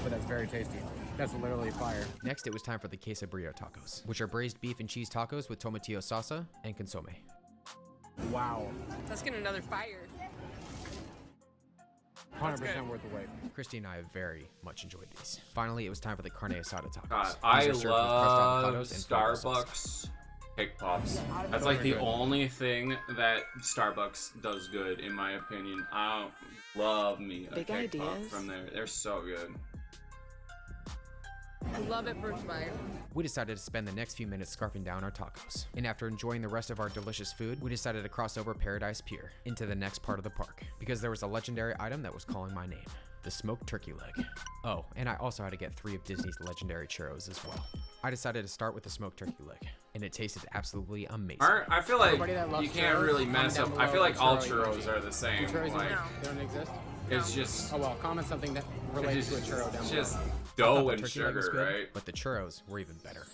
But that's very tasty. That's literally fire. Next, it was time for the quesabrillo tacos, which are braised beef and cheese tacos with tomatillo salsa and consomme. Wow. Let's get another fire. 100% worth the wait. Christy and I very much enjoyed these. Finally, it was time for the carne asada tacos. God, These I are served with crushed love avocados and flavor salsa. Starbucks cake pops. That's Those like are the good. only thing that Starbucks does good, in my opinion. I don't love me a Big cake pop ideas. from there. They're so good. I love it first bite. We decided to spend the next few minutes scarfing down our tacos. And after enjoying the rest of our delicious food, we decided to cross over Paradise Pier into the next part of the park because there was a legendary item that was calling my name, the smoked turkey leg. Oh, and I also had to get 3 of Disney's legendary churros as well. I decided to start with the smoked turkey leg, and it tasted absolutely amazing. I feel like you can't churros, really mess up. I feel like all churros emoji. are the same. Churros Like, they don't exist? it's just. Oh well, comment something that relates to a churro down It's below. just I thought dough the and turkey leg was sugar, good, right? But the churros were even better.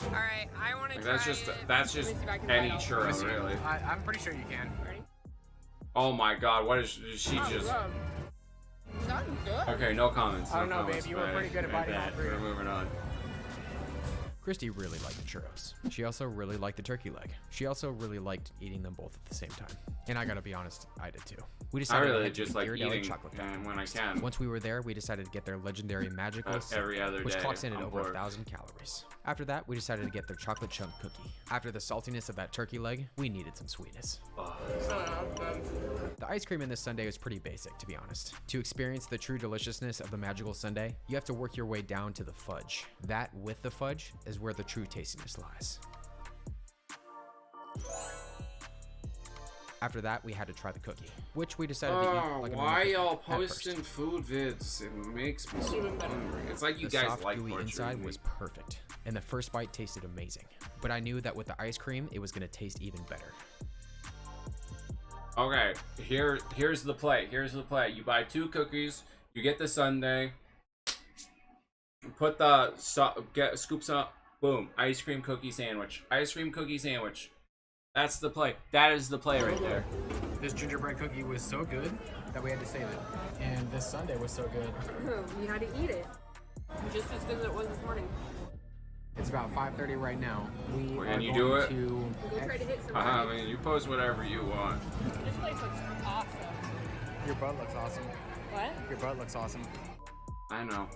All right, I want to Like, try that's just it. that's Let me just see if I can any bite off. churro, really. I'm pretty sure you can. Ready? Oh my God, what is she Oh, just? love. That's good. Okay, no comments. I don't no know, comments, babe. You were but pretty good at my biting all bad. 3. We're moving on. Christy really liked the churros. She also really liked the turkey leg. She also really liked eating them both at the same time. And I gotta be honest, I did too. We I decided to really head to just the like Ghirardelli eating chocolate factory when I next. can. Once we were there, we decided to get their legendary magical Every other which day, clocks in at I'm over bored. 1,000 calories. After that, we decided to get their chocolate chunk cookie. After the saltiness of that turkey leg, we needed some sweetness. The ice cream in this sundae was pretty basic, to be honest. To experience the true deliciousness of the magical sundae, you have to work your way down to the fudge. That, with the fudge, is where the true tastiness lies. After that, we had to try the cookie, which we decided to eat like a normal why cookie y'all at first. posting food vids? It makes me so hungry. It's like you The guys soft, like gooey torturing inside me. was perfect, and the first bite tasted amazing. But I knew that with the ice cream, it was gonna taste even better. Okay, here's the play. Here's the play. You buy 2 cookies. You get the sundae. Put the scoop some. Boom. Ice cream cookie sandwich. Ice cream cookie sandwich. That's the play. That is the play right there. This gingerbread cookie was so good that we had to save it. And this sundae was so good. We had to eat it. Just as good as it was this morning. It's about 5:30 right now. We Well, are can you going do it? to... We'll try to hit some. I mean, you post whatever you want. This place looks awesome. Your butt looks awesome. What? Your butt looks awesome. I know.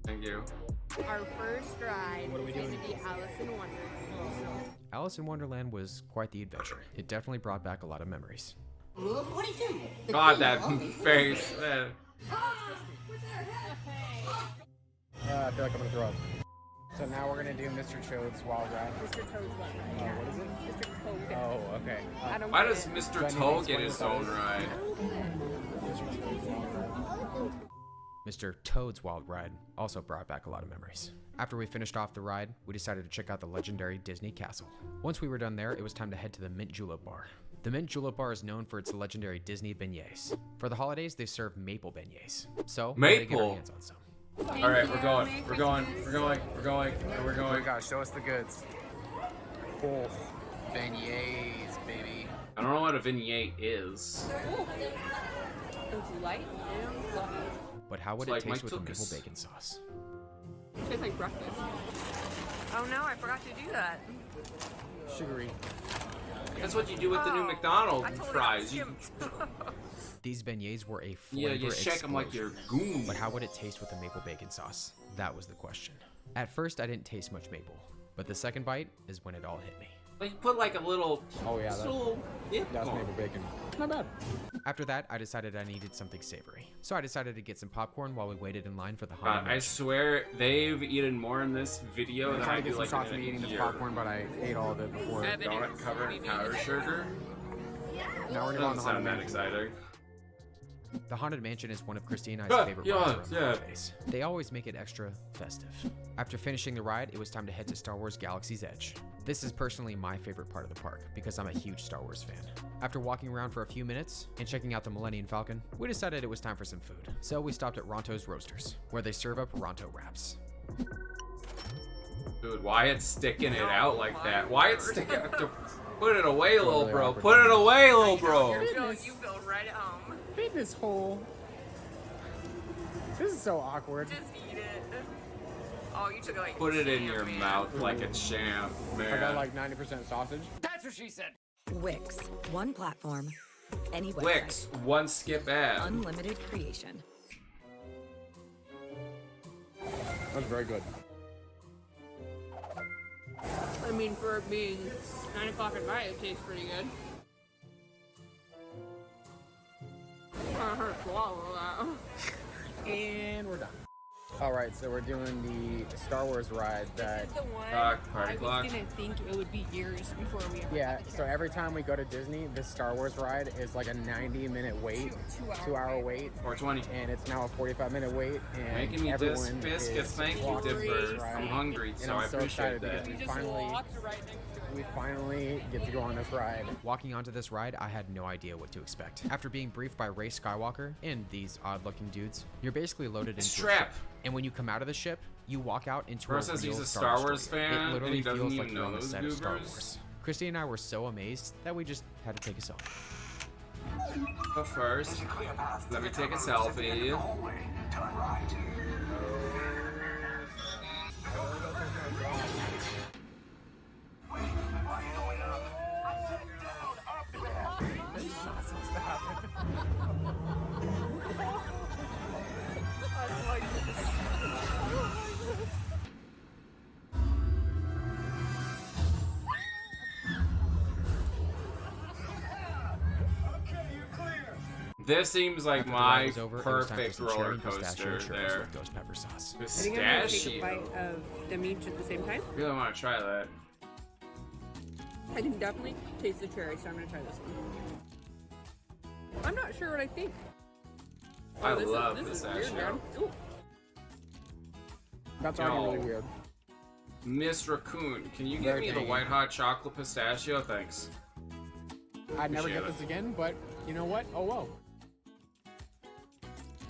Thank you. Our first ride What are we is going doing? to be Alice in Wonderland. Alice in Wonderland was quite the adventure. It definitely brought back a lot of memories. Rule 42. God, that face. Man. I feel like I'm gonna throw up. So now we're gonna do Mr. Chode's Wild Ride. Mr. Toad's Wild Ride. Oh, Yeah. what is it? Mr. Toad. Oh, okay. I don't Why get does it. Mr. Do I need to Toe explain get his what that own is? ride? Mr. Toad's Wild Ride also brought back a lot of memories. After we finished off the ride, we decided to check out the legendary Disney Castle. Once we were done there, it was time to head to the Mint Julep Bar. The Mint Julep Bar is known for its legendary Disney beignets. For the holidays, they serve maple beignets. So, we had to get our Maple? hands on some. All right, we're going. We're going. We're going. We're going. We're Oh going. my gosh, show us the goods. Oh, beignets, baby. I don't know what a vignette is. It's light and fluffy. But how would It's it like taste my with the maple tuchus. bacon sauce? It tastes like breakfast. Oh no, I forgot to do that. Sugary. That's what you do with the new McDonald's I totally fries. got You, skimped. These beignets were a yeah, flavor you shake them like explosion. you're goon. But how would it taste with the maple bacon sauce? That was the question. At first, I didn't taste much maple, but the second bite is when it all hit me. Like you put like a little. Oh yeah, just a little dip that's on maple it. bacon. Not bad. After that, I decided I needed something savory. So I decided to get some popcorn while we waited in line for the God, Haunted I Mansion. swear they've eaten more in this video I'm than I trying to do get some like shots of in me a eating this year. popcorn, but I ate all of it before. Donut covered in powdered sugar. Now we're gonna go on Doesn't the Haunted sound that Mansion. exciting. The Haunted Mansion is one of Christy and I's Ah, favorite yeah, rides around the yeah. holidays. They always make it extra festive. After finishing the ride, it was time to head to Star Wars Galaxy's Edge. This is personally my favorite part of the park because I'm a huge Star Wars fan. After walking around for a few minutes and checking out the Millennium Falcon, we decided it was time for some food. So we stopped at Ronto's Roasters, where they serve up Ronto wraps. Dude, Wyatt's sticking it out like that. Wyatt's sticking it. Put it away, little bro. Put it away, little bro. You go right at home. Fitness hole. This is so awkward. Just eat it. Oh, you took it like. Put it in your mouth like a champ, man. I got like 90% sausage. That's what she said. Wix. One platform. Any website. Wix, one skip ad. Unlimited creation. That's very good. I mean, for it being 9 o'clock at night, it tastes pretty good. I heard swallow that. And we're done. All right, so we're doing the Star Wars ride that. This is the one Party I clock. was gonna think it would be years before we ever Yeah, got the so every time we go to Disney, this Star Wars ride is like a 90-minute wait, 2-hour wait. 420. And it's now a 45-minute wait. And Making me everyone biscuits. is Thank you, walking Dipper. this ride. I'm hungry, And so I'm I so appreciate excited that. because we finally get to go on this ride. Walking onto this ride, I had no idea what to expect. After being briefed by Rey Skywalker and these odd-looking dudes, you're basically loaded into a Strap. ship. And when you come out of the ship, you walk out into Bro a says real he's a Star Star Wars story. fan, It and literally he doesn't feels even like you're on know the those set of Star goobers. Wars. Christy and I were so amazed that we just had to take a selfie. But first, let me take a selfie. This is not supposed to happen. I don't like this. I don't like this. This seems like After the ride my was over, it was time for perfect some cherry roller and pistachio coaster churros there. with ghost pepper sauce. I think I'm gonna take a Pistachio. bite of them each at the same time. Really want to try that. I can definitely taste the cherry, so I'm gonna try this one. I'm not sure what I think. I this love is pistachio. weird, man. Ooh. That's already really weird. Miss Raccoon, can you give Very me the tangy. white hot chocolate pistachio? Thanks. I'd never Appreciate get it. this again, but you know what? Oh well.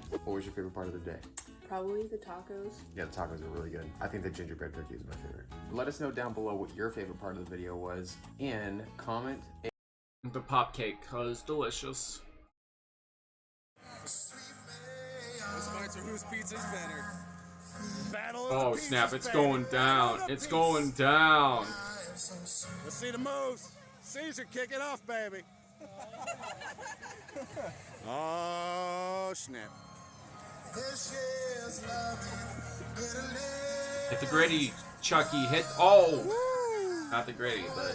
What was your favorite part of the day? Probably the tacos. Yeah, the tacos are really good. I think the gingerbread cookie is my favorite. Let us know down below what your favorite part of the video was and comment. The pop cake is delicious. Let's fight for whose pizza's better. Battle of Oh the snap, pizzas, it's baby. going down. Battle of the It's pizzas. going down. Let's see the moves. Caesar, kick it off, baby. Oh, snap. Hit the gritty, Chucky. Hit. Oh! Not the gritty, but.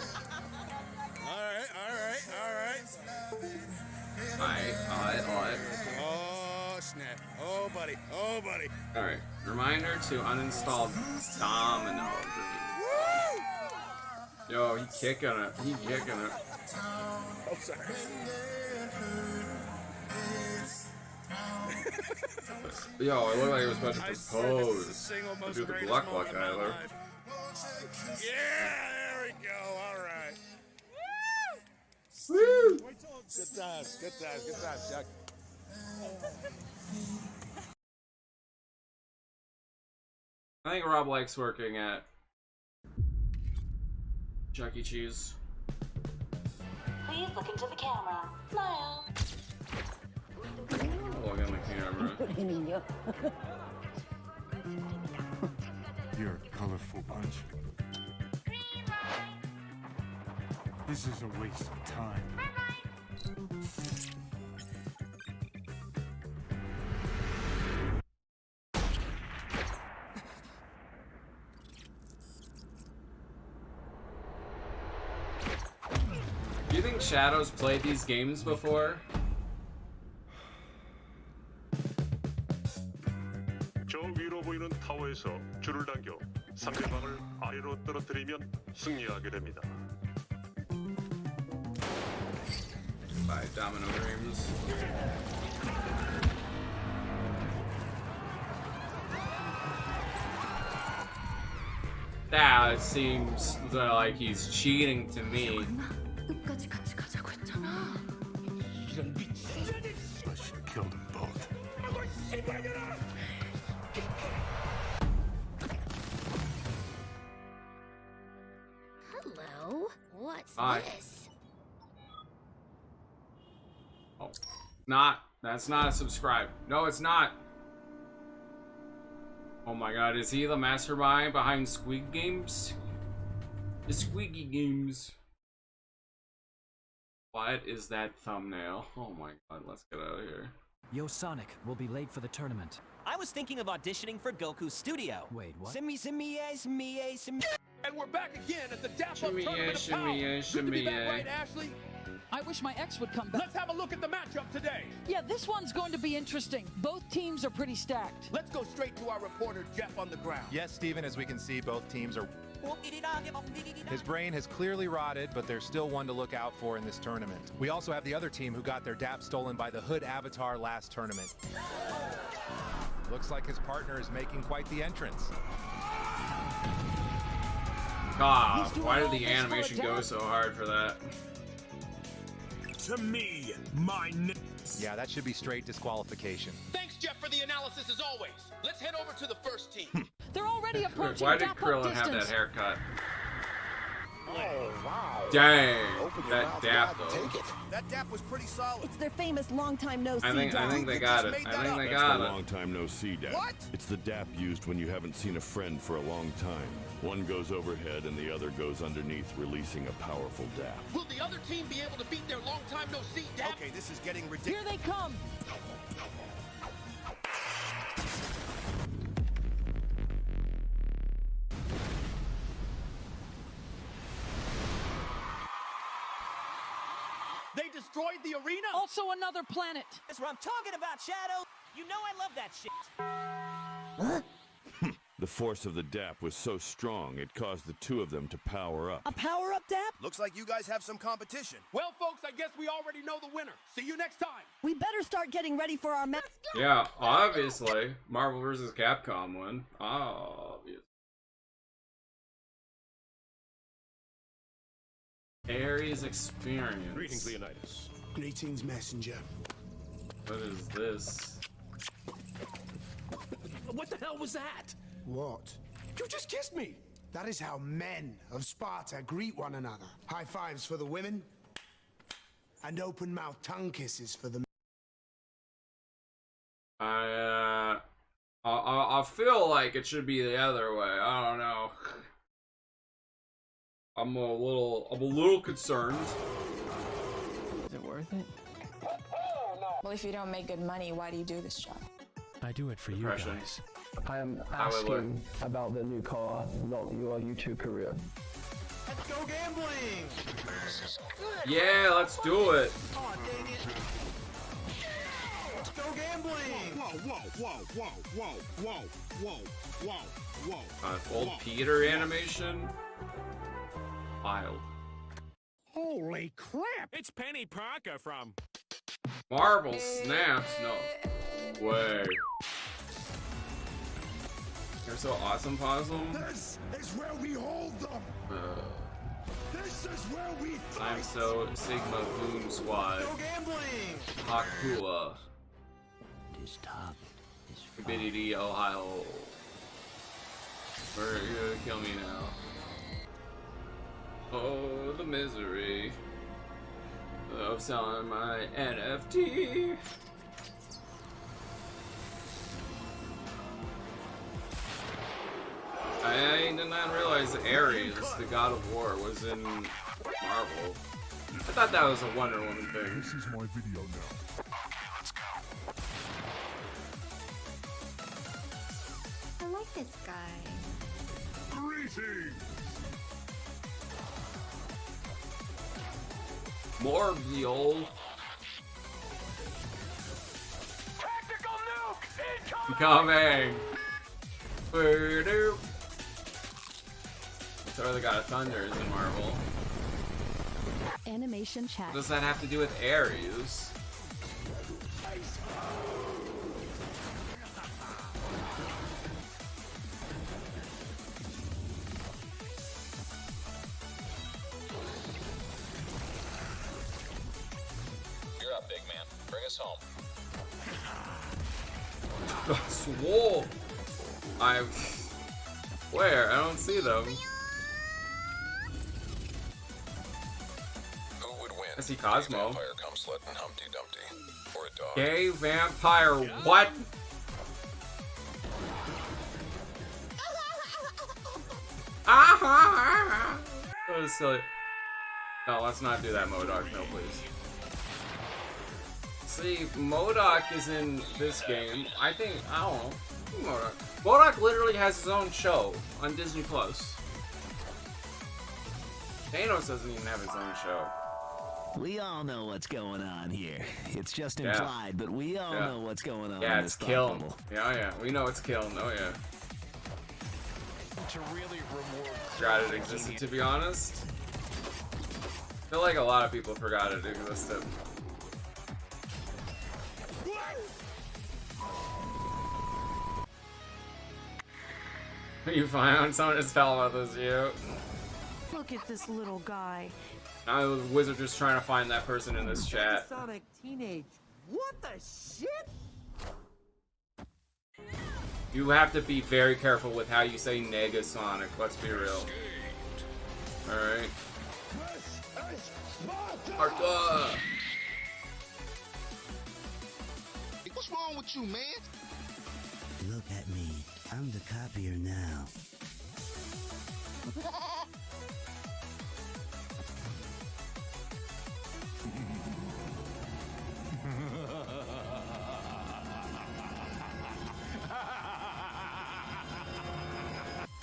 Alright. Oh, snap. Oh, buddy. Oh, buddy. Alright. Reminder to uninstall Domino. Yo, he kicking it. He kicking it. Oh, sorry. Yo, it looked like it was about to I swear this is the propose. single most Do the greatest luck moment of my Eiler. life. Yeah, there we go. All right. Woo! Good times, good times, good times, Chuck. I think Rob likes working at Chuck E. Cheese. Please look into the camera. Smile. Look at the camera. You're a colorful bunch. This is a waste of time. Do you think Shadow's played these games before? 저 위로 보이는 타워에서 줄을 당겨 상대방을 아래로 떨어뜨리면 승리하게 됩니다. 5 Domino Dreams. That seems like he's cheating to me. 끝까지 같이 가자고 했잖아. 이런 미친. I should have killed them both. Hello. What's Hi. this? Oh, not. That's not a subscribe. No, it's not. Oh my god, is he the mastermind behind Squid Games? The Squeaky Games. What is that thumbnail? Oh my god, let's get out of here. Yo, Sonic, we'll be late for the tournament. I was thinking of auditioning for Goku's studio. Wait, what? Simi. And we're back again at the Dap Up Shimmy, Tournament yeah, of Power. shimmy, yeah, Good to be shimmy, back, yeah. right, Ashley? I wish my ex would come back. Let's have a look at the matchup today. Yeah, this one's going to be interesting. Both teams are pretty stacked. Let's go straight to our reporter, Jeff, on the ground. Yes, Steven, as we can see, both teams are... His brain has clearly rotted, but there's still one to look out for in this tournament. We also have the other team who got their DAP stolen by the Hood Avatar last tournament. Looks like his partner is making quite the entrance. God, why did the animation go so hard for that? To me, my Yeah, that should be straight disqualification. Thanks, Jeff, for the analysis as always. Let's head over to the first team. They're already approaching. Why did Krillin have that haircut? Oh, wow. Dang, that dap though. That dap was pretty solid. It's their famous long time no see I think they got it. I think they got it. Long time no see dap. What? It's the dap used when you haven't seen a friend for a long time. One goes overhead and the other goes underneath, releasing a powerful dap. Will the other team be able to beat their long time no see dap? Okay, this is getting ridiculous. Here they come. They destroyed the arena? Also another planet. That's what I'm talking about, Shadow. You know I love that shit. The force of the dap was so strong, it caused the two of them to power up. A power-up dap? Looks like you guys have some competition. Well, folks, I guess we already know the winner. See you next time. We better start getting ready for our match. Yeah, obviously. Marvel vs. Capcom won. Obviously. Ares experience. Greetings, Leonidas. Greetings, messenger. What is this? What the hell was that? What? You just kissed me. That is how men of Sparta greet one another. High fives for the women, and open mouth tongue kisses for the men. I feel like it should be the other way. I don't know. I'm a little concerned. Is it worth it? Well, if you don't make good money, why do you do this job? I do it for you guys. I am asking about the new car, not your YouTube career. Let's go gambling. Yeah, let's do it. Oh, dang it. Let's go gambling. Whoa. Old Peter animation. Wild. Holy crap! It's Penny Parker from Marvel snaps. No way. They're so awesome, Possum. This is where we hold them. This is where we. I'm so Sigma Boom Squad. Go gambling. Hakua. This top is Stupidity, Ohio. You're gonna kill me now. Oh, the misery of selling my NFT. I did not realize Ares, the god of war, was in Marvel. I thought that was a Wonder Woman thing. This is my video now. Let's go. I like this guy. Greetings. More Mule. Tactical nuke Coming! Boo-doo. So the God of Thunder is in Marvel. Animation chat. What does that have to do with Ares? You're up, big man. Bring us home. Swole. Where? I don't see them. Who would win? I see Cosmo. Vampire come sledding Humpty Dumpty, or a dog? Gay vampire. What? That was silly. No, let's not do that, MODOK. No, please. See, MODOK is in this game. I don't know. MODOK. MODOK literally has his own show on Disney Plus. Thanos doesn't even have his own show. We all know what's going on here. It's just implied, but we all know what's going on. Yeah, in it's this killing. bubble. Yeah, we know it's killing. Oh yeah. To really reward Forgot it existed, to be honest. I feel like a lot of people forgot it existed. You found someone just fell out this you. Look at this little guy. Now the wizard just trying to find that person in this chat. Sonic teenage. What the shit? You have to be very careful with how you say Negasonic, let's be real. Alright. Sparta! What's wrong with you, man? Look at me. I'm the copier now.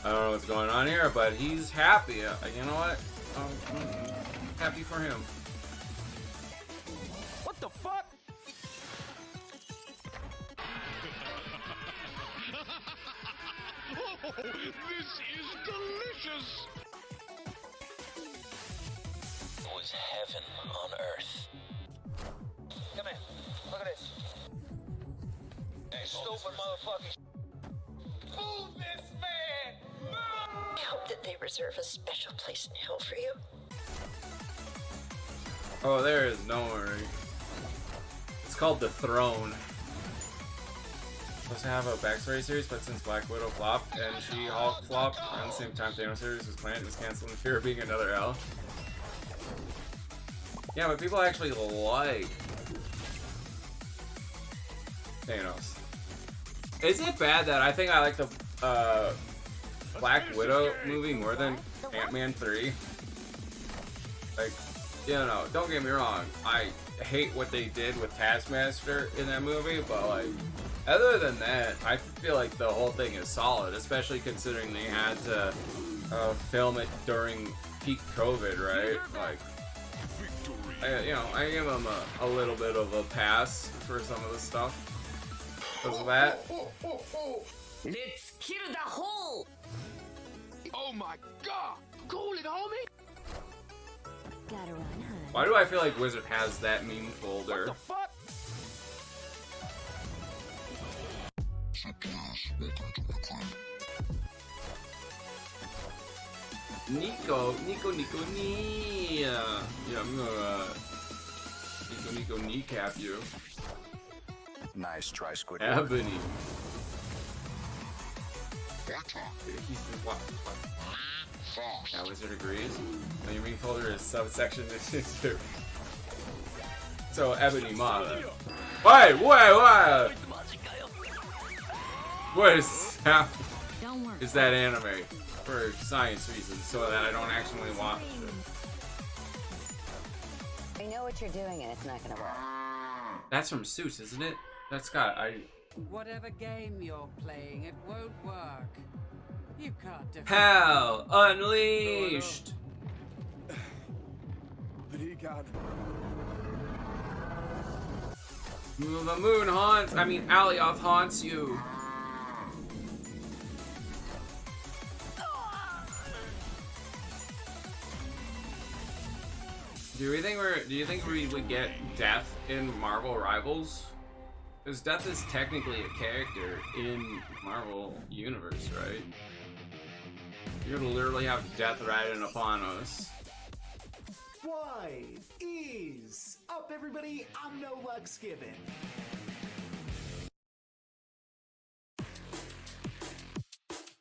I don't know what's going on here, but he's happy. You know what? Happy for him. What the fuck? Oh, this is delicious. It was heaven on earth. Come here. Look at this. Hey, Stupid motherfucker. Move this man! I hope that they reserve a special place in hell for you. Oh, there is no worry. It's called The Throne. Supposed to have a backstory series, but since Black Widow flopped and She-Hulk flopped around the same time Thanos series was planned, it was canceled in fear of being another L. Yeah, but people actually like Thanos. Is it bad that I think I like the Black Widow movie more than Ant-Man 3? Like, you know, don't get me wrong, I hate what they did with Taskmaster in that movie, but like, other than that, I feel like the whole thing is solid, especially considering they had to film it during peak COVID, right? Like, I give them a little bit of a pass for some of the stuff. Because of that. Let's kill the hole. Oh my god! Cool it, homie. Gotta run, hun. Why do I feel like Wizard has that meme folder? What the fuck? Nico. Yeah, I'm gonna Nico kneecap you. Nice try, Squidward. Ebony. What? Yeah, Wizard agrees. Now your meme folder is subsection 2. So Ebony Mother. Wait! What is happening? Don't worry. Is that anime for science reasons, so that I don't actually watch it. I know what you're doing and it's not gonna work. That's from Seuss, isn't it? That's Whatever game you're playing, it won't work. You can't defeat Hell Unleashed. But he got. The moon haunts. I mean, Alioth haunts you. Do you think we would get Death in Marvel Rivals? Because Death is technically a character in Marvel Universe, right? You're gonna literally have Death riding upon us. Why? Ease up, everybody. I'm no Lux Given.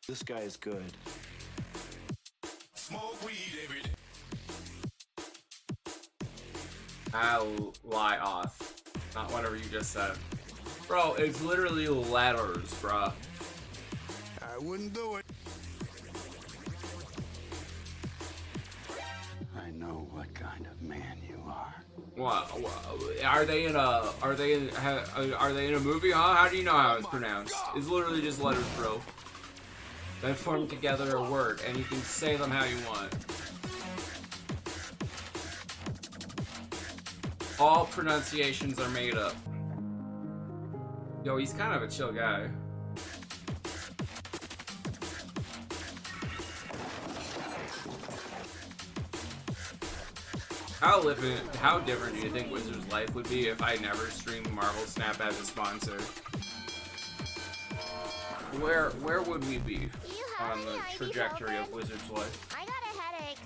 This guy is good. Smoke weed every day. I'll lie off. Not whatever you just said. Bro, it's literally letters, bruh. I wouldn't do it. I know what kind of man you are. What? Are they in a movie? Huh? How do you know how it's pronounced? It's literally just letters, bro. That form together a word, and you can say them how you want. All pronunciations are made up. Yo, he's kind of a chill guy. How different do you think Wizard's life would be if I never streamed Marvel Snap as a sponsor? Where would we be on the trajectory of Wizard's life? I got a headache.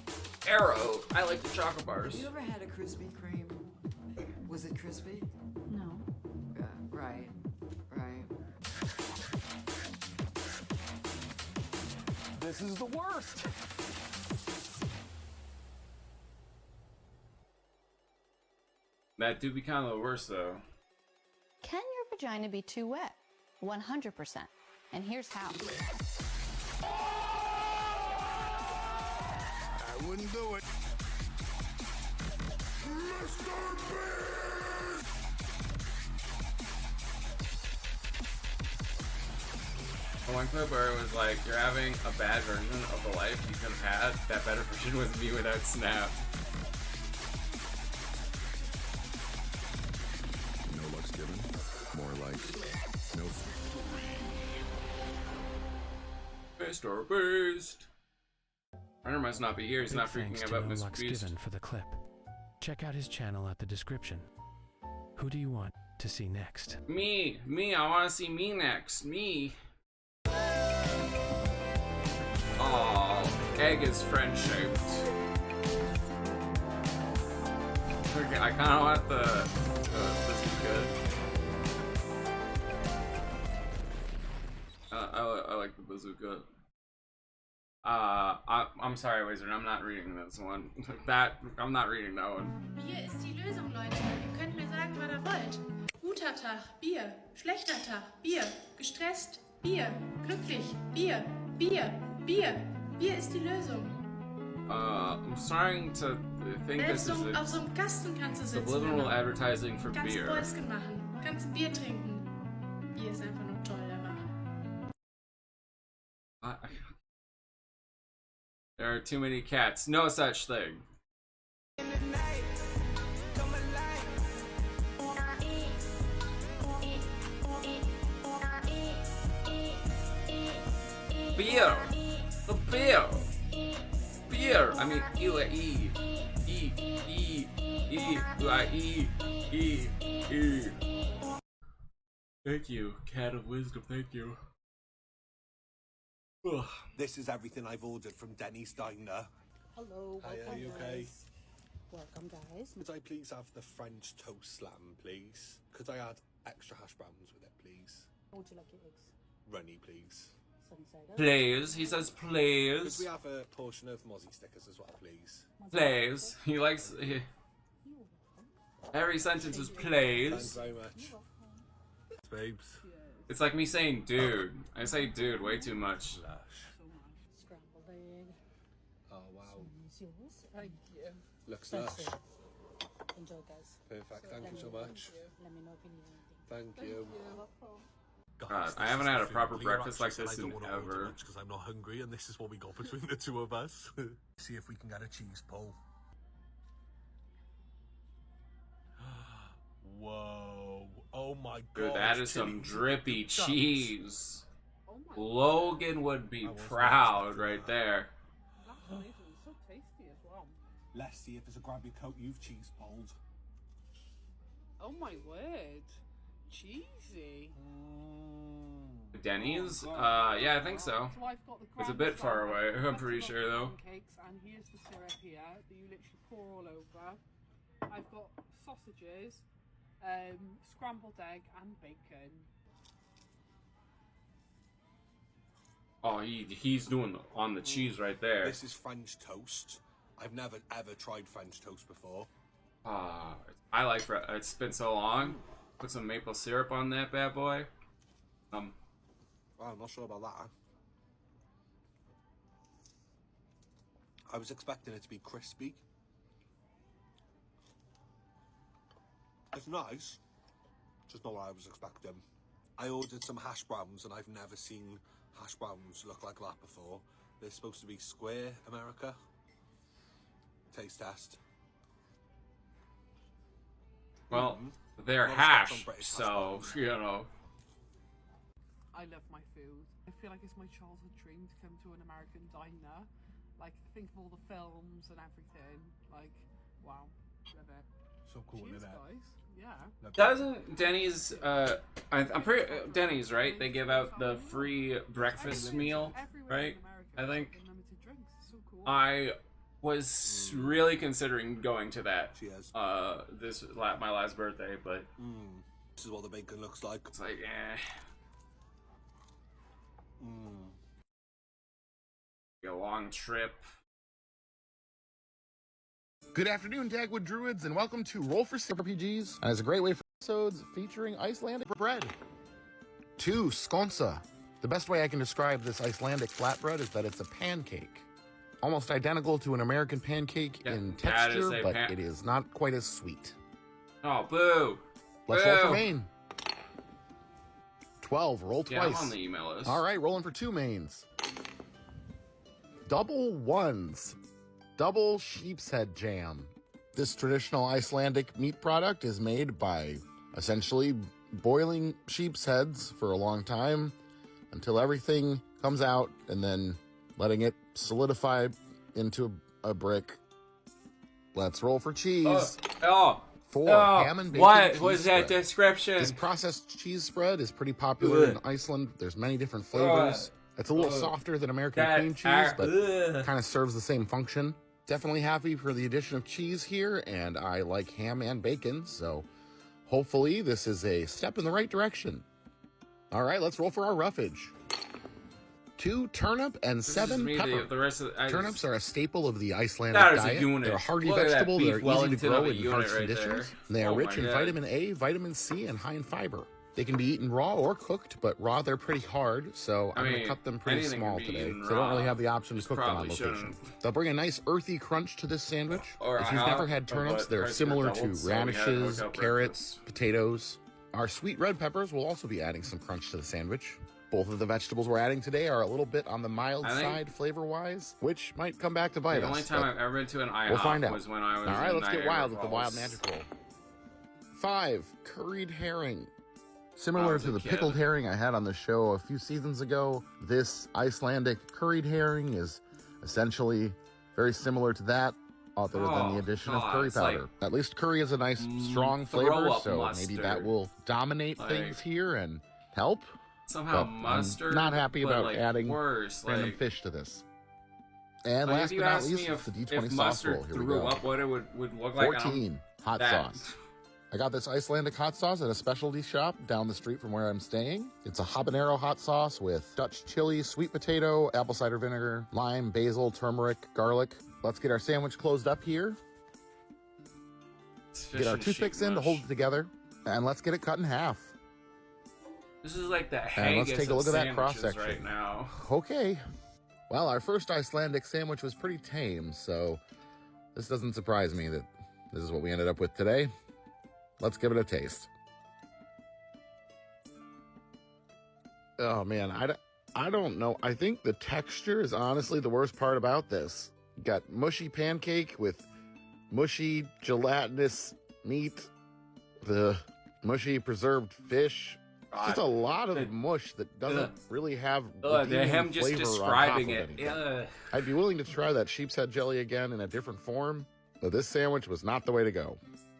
Arrow. I like the chocolate bars. You ever had a Krispy Kreme? Was it crispy? No. Right. This is the worst. That do be kind of the worst, though. Can your vagina be too wet? 100%. And here's how. I wouldn't do it. One clip where it was like, you're having a bad version of the life you could have had. That better version was me without Snap. No looks given, more like no. Mr. Beast. Runner must not be here. He's not freaking about Mr. Beast. Given for the clip. Check out his channel at the description. Who do you want to see next? Me. I want to see me next. Me. Oh, egg is friend-shaped. Okay, I kind of want the bazooka. I like the bazooka. I'm sorry, Wizard. I'm not reading this one. I'm not reading that one. Bier ist die Lösung, Leute. Ihr könnt mir sagen, was ihr wollt. Guter Tag, Bier. Schlechter Tag, Bier. Gestresst, Bier. Glücklich, Bier. Bier. Bier ist die Lösung. I'm starting to think this is auf so einem Kasten kannst du sitzen. subliminal advertising for Kannst beer. Bäuschen machen. Kannst ein Bier trinken. Bier ist einfach nur toll, aber. There are too many cats. No such thing. Beer. The beer. Beer. I mean, E. Thank you, cat of wisdom. Thank you. Ugh. This is everything I've ordered from Denny's Diner. Hello, Hi, are you okay? Welcome, guys. Could I please have the French toast slam, please? Could I add extra hash browns with it, please? How would you like your eggs? Runny, please. Please, he says please. Could we have a portion of Mozzie stickers as well, please? Please. He likes... every sentence is please. Thanks very much. Babes. Yes. It's like me saying dude. I say dude way too much. Scrambled egg. Oh wow. It's yours. Thank you. Looks lush. Enjoy, guys. Perfect. Thank you so much. Let me know if you need anything. Thank you. God, I haven't had a proper breakfast like this in ever. Because I'm not hungry, and this is what we got between the two of us. See if we can get a cheese pull. Whoa! Oh my god! Dude, that is some drippy cheese. Logan would be proud right there. That's amazing. It's so tasty as well. Let's see if there's a grab your coat you've cheese pulled. Oh my word! Cheesy. Denny's? Yeah, I think so. So I've got the It's a Grammy bit far style away, I'm I've pretty got sure though. pancakes, and here's the syrup here that you literally pour all over. I've got sausages, scrambled egg, and bacon. Oh, he's doing on the cheese right there. This is French toast. I've never ever tried French toast before. I like it's been so long. Put some maple syrup on that bad boy. Well, I'm not sure about that. I was expecting it to be crispy. It's nice, just not what I was expecting. I ordered some hash browns, and I've never seen hash browns look like that before. They're supposed to be square, America. Taste test. Well, they're hash, so, you know. I love my food. I feel like it's my childhood dream to come to an American diner. Like, think of all the films and everything. Like, wow, love it. So cool, Cheers, isn't it? guys. Yeah. Doesn't Denny's, I'm pretty, Denny's, right? They give out the free breakfast meal, right? I think. I was really considering going to that, my last birthday, but. This is what the bacon looks like. It's like, eh. A long trip. Good afternoon, Dagwood Druids, and welcome to Roll for RPGs. And it's a great way for episodes featuring Icelandic bread. 2 skonsa. The best way I can describe this Icelandic flatbread is that it's a pancake. Almost identical to an American pancake in texture, but it is not quite as sweet. Oh, boo! Let's roll for main. 12, roll twice. Yeah, I'm on the email list. All right, rolling for 2 mains. Double ones. Double sheep's head jam. This traditional Icelandic meat product is made by essentially boiling sheep's heads for a long time until everything comes out and then letting it solidify into a brick. Let's roll for cheese. 4, ham and bacon. What was that description? This processed cheese spread is pretty popular in Iceland. There's many different flavors. It's a little softer than American cream cheese, but kind of serves the same function. Definitely happy for the addition of cheese here, and I like ham and bacon, so hopefully this is a step in the right direction. All right, let's roll for our roughage. 2 turnip and 7 pepper. Turnips are a staple of the Icelandic diet. They're a hardy vegetable that are easy to grow in harsh conditions. They are rich in vitamin A, vitamin C, and high in fiber. They can be eaten raw or cooked, but raw they're pretty hard, so I'm going to cut them pretty small today. So I don't really have the option to cook them on location. They'll bring a nice earthy crunch to this sandwich. If you've never had turnips, they're similar to radishes, carrots, potatoes. Our sweet red peppers will also be adding some crunch to the sandwich. Both of the vegetables we're adding today are a little bit on the mild side flavor-wise, which might come back to bite us. The only time I've ever been to an IHOP we'll find out. Was when I was All right, let's get wild with the Falls. wild magic roll. 5, curried herring. Similar to the pickled herring I had on the show a few seasons ago, this Icelandic curried herring is essentially very similar to that, other than the addition of curry powder. Like, at least curry is a nice, strong flavor, so mustard. maybe that will dominate things here and help. Somehow but mustard. I'm not happy about like adding worse, random fish to this. And last but not least, the D20 sauce roll. Here we go. Up what it would look like. 14 hot sauce. I got this Icelandic hot sauce at a specialty shop down the street from where I'm staying. It's a habanero hot sauce with Dutch chili, sweet potato, apple cider vinegar, lime, basil, turmeric, garlic. Let's get our sandwich closed up here. Get our toothpicks in to hold it together. And let's get it cut in half. This is like the and let's take a look at that cross section right now. Okay. Well, our first Icelandic sandwich was pretty tame, so this doesn't surprise me that this is what we ended up with today. Let's give it a taste. Oh man, I don't know. I think the texture is honestly the worst part about this. You got mushy pancake with mushy gelatinous meat, the mushy preserved fish. Just a lot of mush that doesn't really have him just flavor describing on top it. of anything. I'd be willing to try that sheep's head jelly again in a different form, but this sandwich was not the way to go.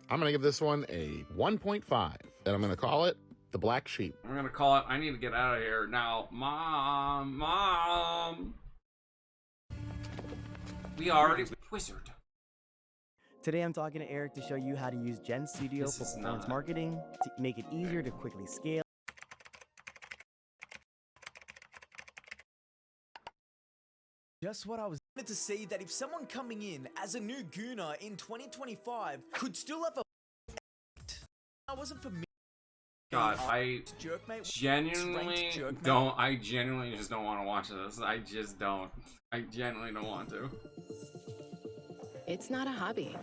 I'm going to give this one a 1.5, and I'm going to call it the Black Sheep. I'm going to call it, I need to get out of here now. Mom. We already wizard. Today I'm talking to Eric to show you how to use Gen Studio for performance marketing to make it easier to quickly scale. Just what I was to say, that if someone coming in as a new gooner in 2025 could still have a that wasn't for me. God, I genuinely don't. I genuinely just don't want to watch this. I just don't. I genuinely don't want to. It's not a hobby.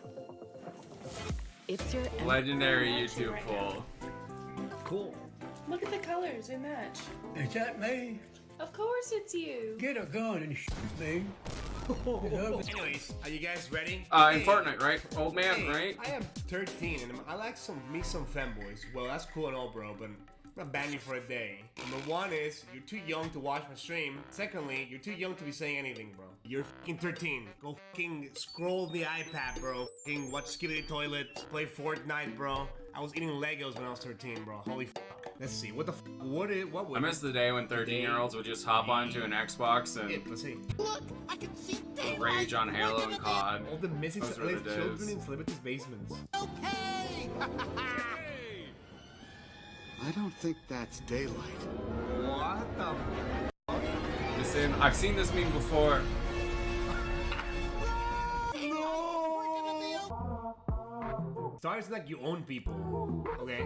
It's your legendary YouTube poll. Cool. Look at the colors, they match. Is that me? Of course it's you. Get a gun and shoot me. Anyways, are you guys ready? In Fortnite, right? Old man, Hey, right? I am 13 and I like some femboys. Well, that's cool and all, bro, but I'm gonna ban you for a day. Number one is, you're too young to watch my stream. Secondly, you're too young to be saying anything, bro. You're fucking 13. Go fucking scroll the iPad, bro. Fucking watch Skibidi Toilet, play Fortnite, bro. I was eating Legos when I was 13, bro. Holy fuck. Let's see, what the f- what would I miss the day when 13-year-olds would just hop onto an Xbox and let's see. rage on Halo and COD. All the missing Those were the children days. in celebrities' basements. I don't think that's daylight. What the f- Listen, I've seen this meme before. Stars like you own people. Okay.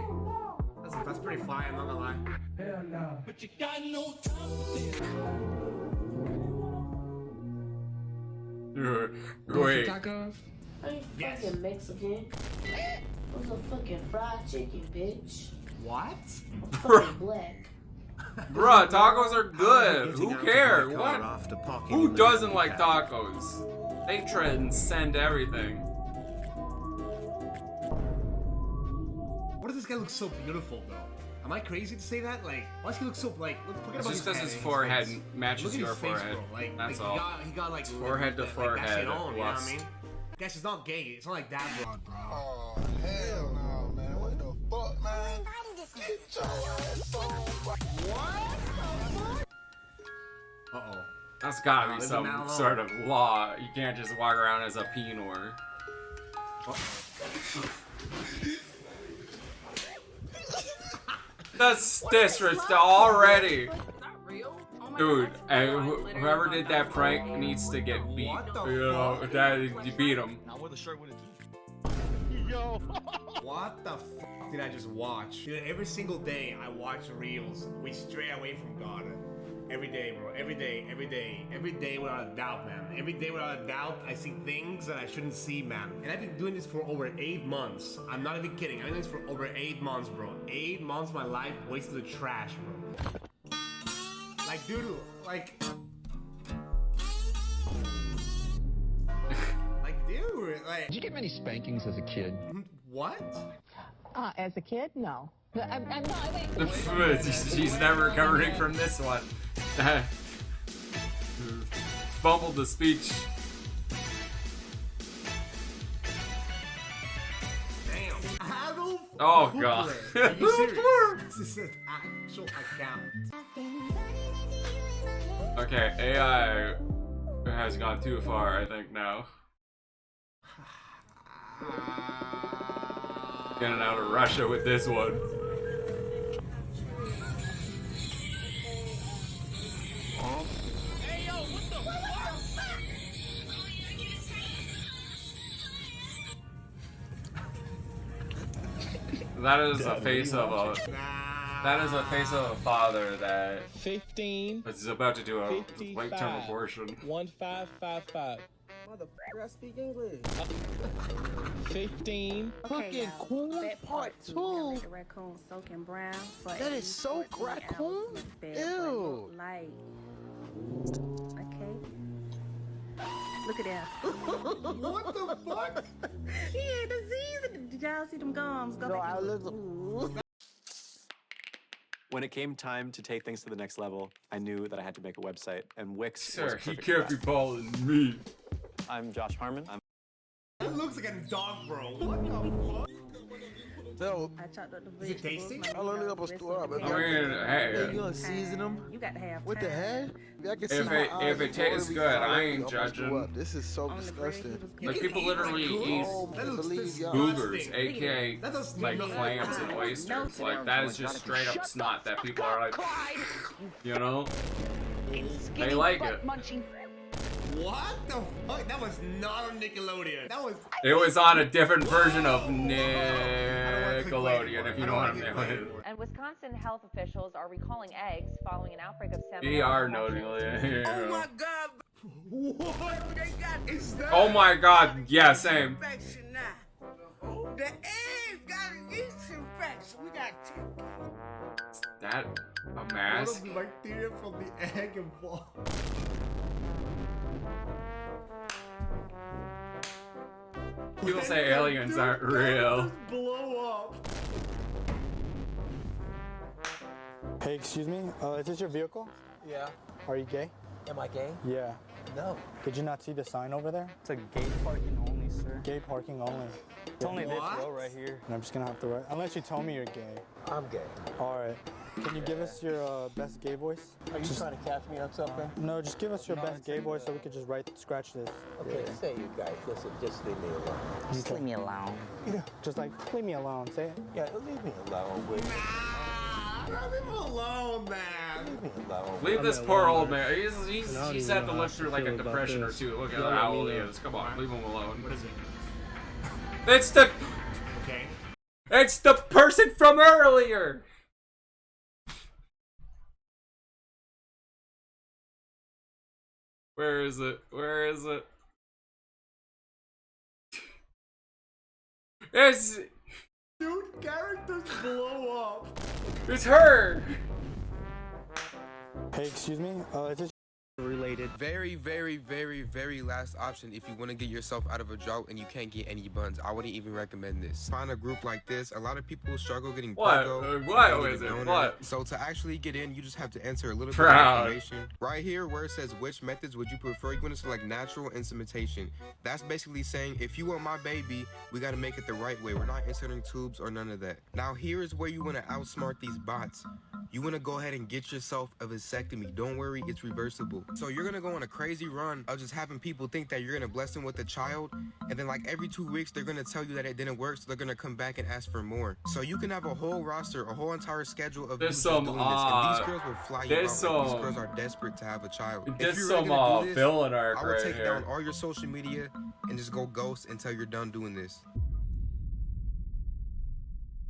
That's pretty fire, I'm not gonna lie. Hell no. But you got no time Wait. Tacos? Are you fucking Mexican? Those are fucking fried chicken, bitch. What? I'm fucking black. Bruh, tacos are good. Who cares? What? Who doesn't like tacos? They transcend everything. Why does this guy look so beautiful, though? Am I crazy to say that? Like, why does he look so, like, forget It's about just his because head his and forehead face. matches Look at your his face, forehead. bro. Like, That's like, all. He got like, Forehead to like, forehead. That shit on, you know what I lust. mean? Guys, it's not gay. It's not like that, bro. Oh, hell no, man. What the fuck, man? Get your ass on. What? Uh-oh. That's gotta be Leave him some alone. sort of law. You can't just walk around as a penor. That's disrespect already. Dude, whoever did that prank needs to get beat. You know, you beat him. Yo. What the fuck did I just watch? Dude, every single day I watch reels. We stray away from God. Every day, bro. Every day, every day, every day without a doubt, man. Every day without a doubt, I see things that I shouldn't see, man. And I've been doing this for over 8 months. I'm not even kidding. I've been doing this for over 8 months, bro. 8 months of my life wasted to trash, bro. Like, dude, like... Dude, like... Did you get many spankings as a kid? What? As a kid, no. I'm She's never recovering from this one. Fumbled the speech. Damn. Adolf Oh Hitler. god. Are you serious? This is an actual account. Okay, AI has gone too far, I think, now. Getting out of Russia with this one. That is a face of a. That is a face of a father that 15 is about to do a late-term 55. abortion. 1555. Motherfucker, I speak English. 15. Cooking corn part 2. Raccoon soaking brown. That is so raccoon? Ew. Light. Okay. Look at that. What the fuck? He had disease. Did y'all see them gums? Go back and look. When it came time to take things to the next level, I knew that I had to make a website, and Wix was Sir, he perfect can't for be that. calling me. I'm Josh Harmon. It looks like a dog, bro. What the fuck? So, I chopped up the Is it tasty? I learned it up a store. I mean, hey. You gonna season them? You got to have With the head? I can see If my it eyes tastes are good, I rolling ain't before I judging. throw up. This is so disgusting. Like, people literally eat boogers, disgusting. aka That does like not clams and sound oysters. Like, that is just straight up snot that people are like, you know? They like it. What the fuck? That was not on Nickelodeon. That was. It was on a different version of Nickelodeon, if you know what I mean. And Wisconsin health officials are recalling eggs following an outbreak of salmonella. They are notably. Oh my god. What? They got is that? Oh my god, yeah, same. infection now. The eggs got a yeast infection. We got That, a All mask? of the bacteria from the egg and fall. People say aliens aren't real. Blow up. Hey, excuse me. Is this your vehicle? Yeah. Are you gay? Am I gay? Yeah. No. Did you not see the sign over there? It's a gay parking only, sir. Gay parking only. It's only this row right here. And I'm just gonna have to write. Unless you tell me you're gay. I'm gay. All right. Can you give us your best gay voice? Are you trying to catch me on something? No, just give us your best gay voice so we could just scratch this. Okay, say you guys. Listen, just leave me alone. Just leave me alone. Yeah. Just like, leave me alone. Say it. Yeah, leave me alone, will you? Leave him alone, man. Leave me alone. Leave this poor old man. He's had to live through like a depression or two. Look at how old he is. Come on, leave him alone. What is it? It's the. Okay. It's the person from earlier. Where is it? Where is it? It's. Dude, characters blow up. It's her. Hey, excuse me. Is this related? Very, very, very, very last option if you want to get yourself out of a drought and you can't get any buns. I wouldn't even recommend this. Find a group like this. A lot of people struggle getting What? What is it? What? So to actually get in, you just have to enter a little bit Proud. of information. Right here where it says which methods would you prefer, you want to select natural insemination. That's basically saying if you want my baby, we got to make it the right way. We're not inserting tubes or none of that. Now here is where you want to outsmart these bots. You want to go ahead and get yourself a vasectomy. Don't worry, it's reversible. So you're going to go on a crazy run of just having people think that you're going to bless them with a child. And then like every 2 weeks, they're going to tell you that it didn't work. So they're going to come back and ask for more. So you can have a whole roster, a whole entire schedule of people doing this. And these girls will fly you out. Like, these girls are desperate to have a child. If you're really gonna do this, villain arc I would right take here. down all your social media and just go ghost until you're done doing this.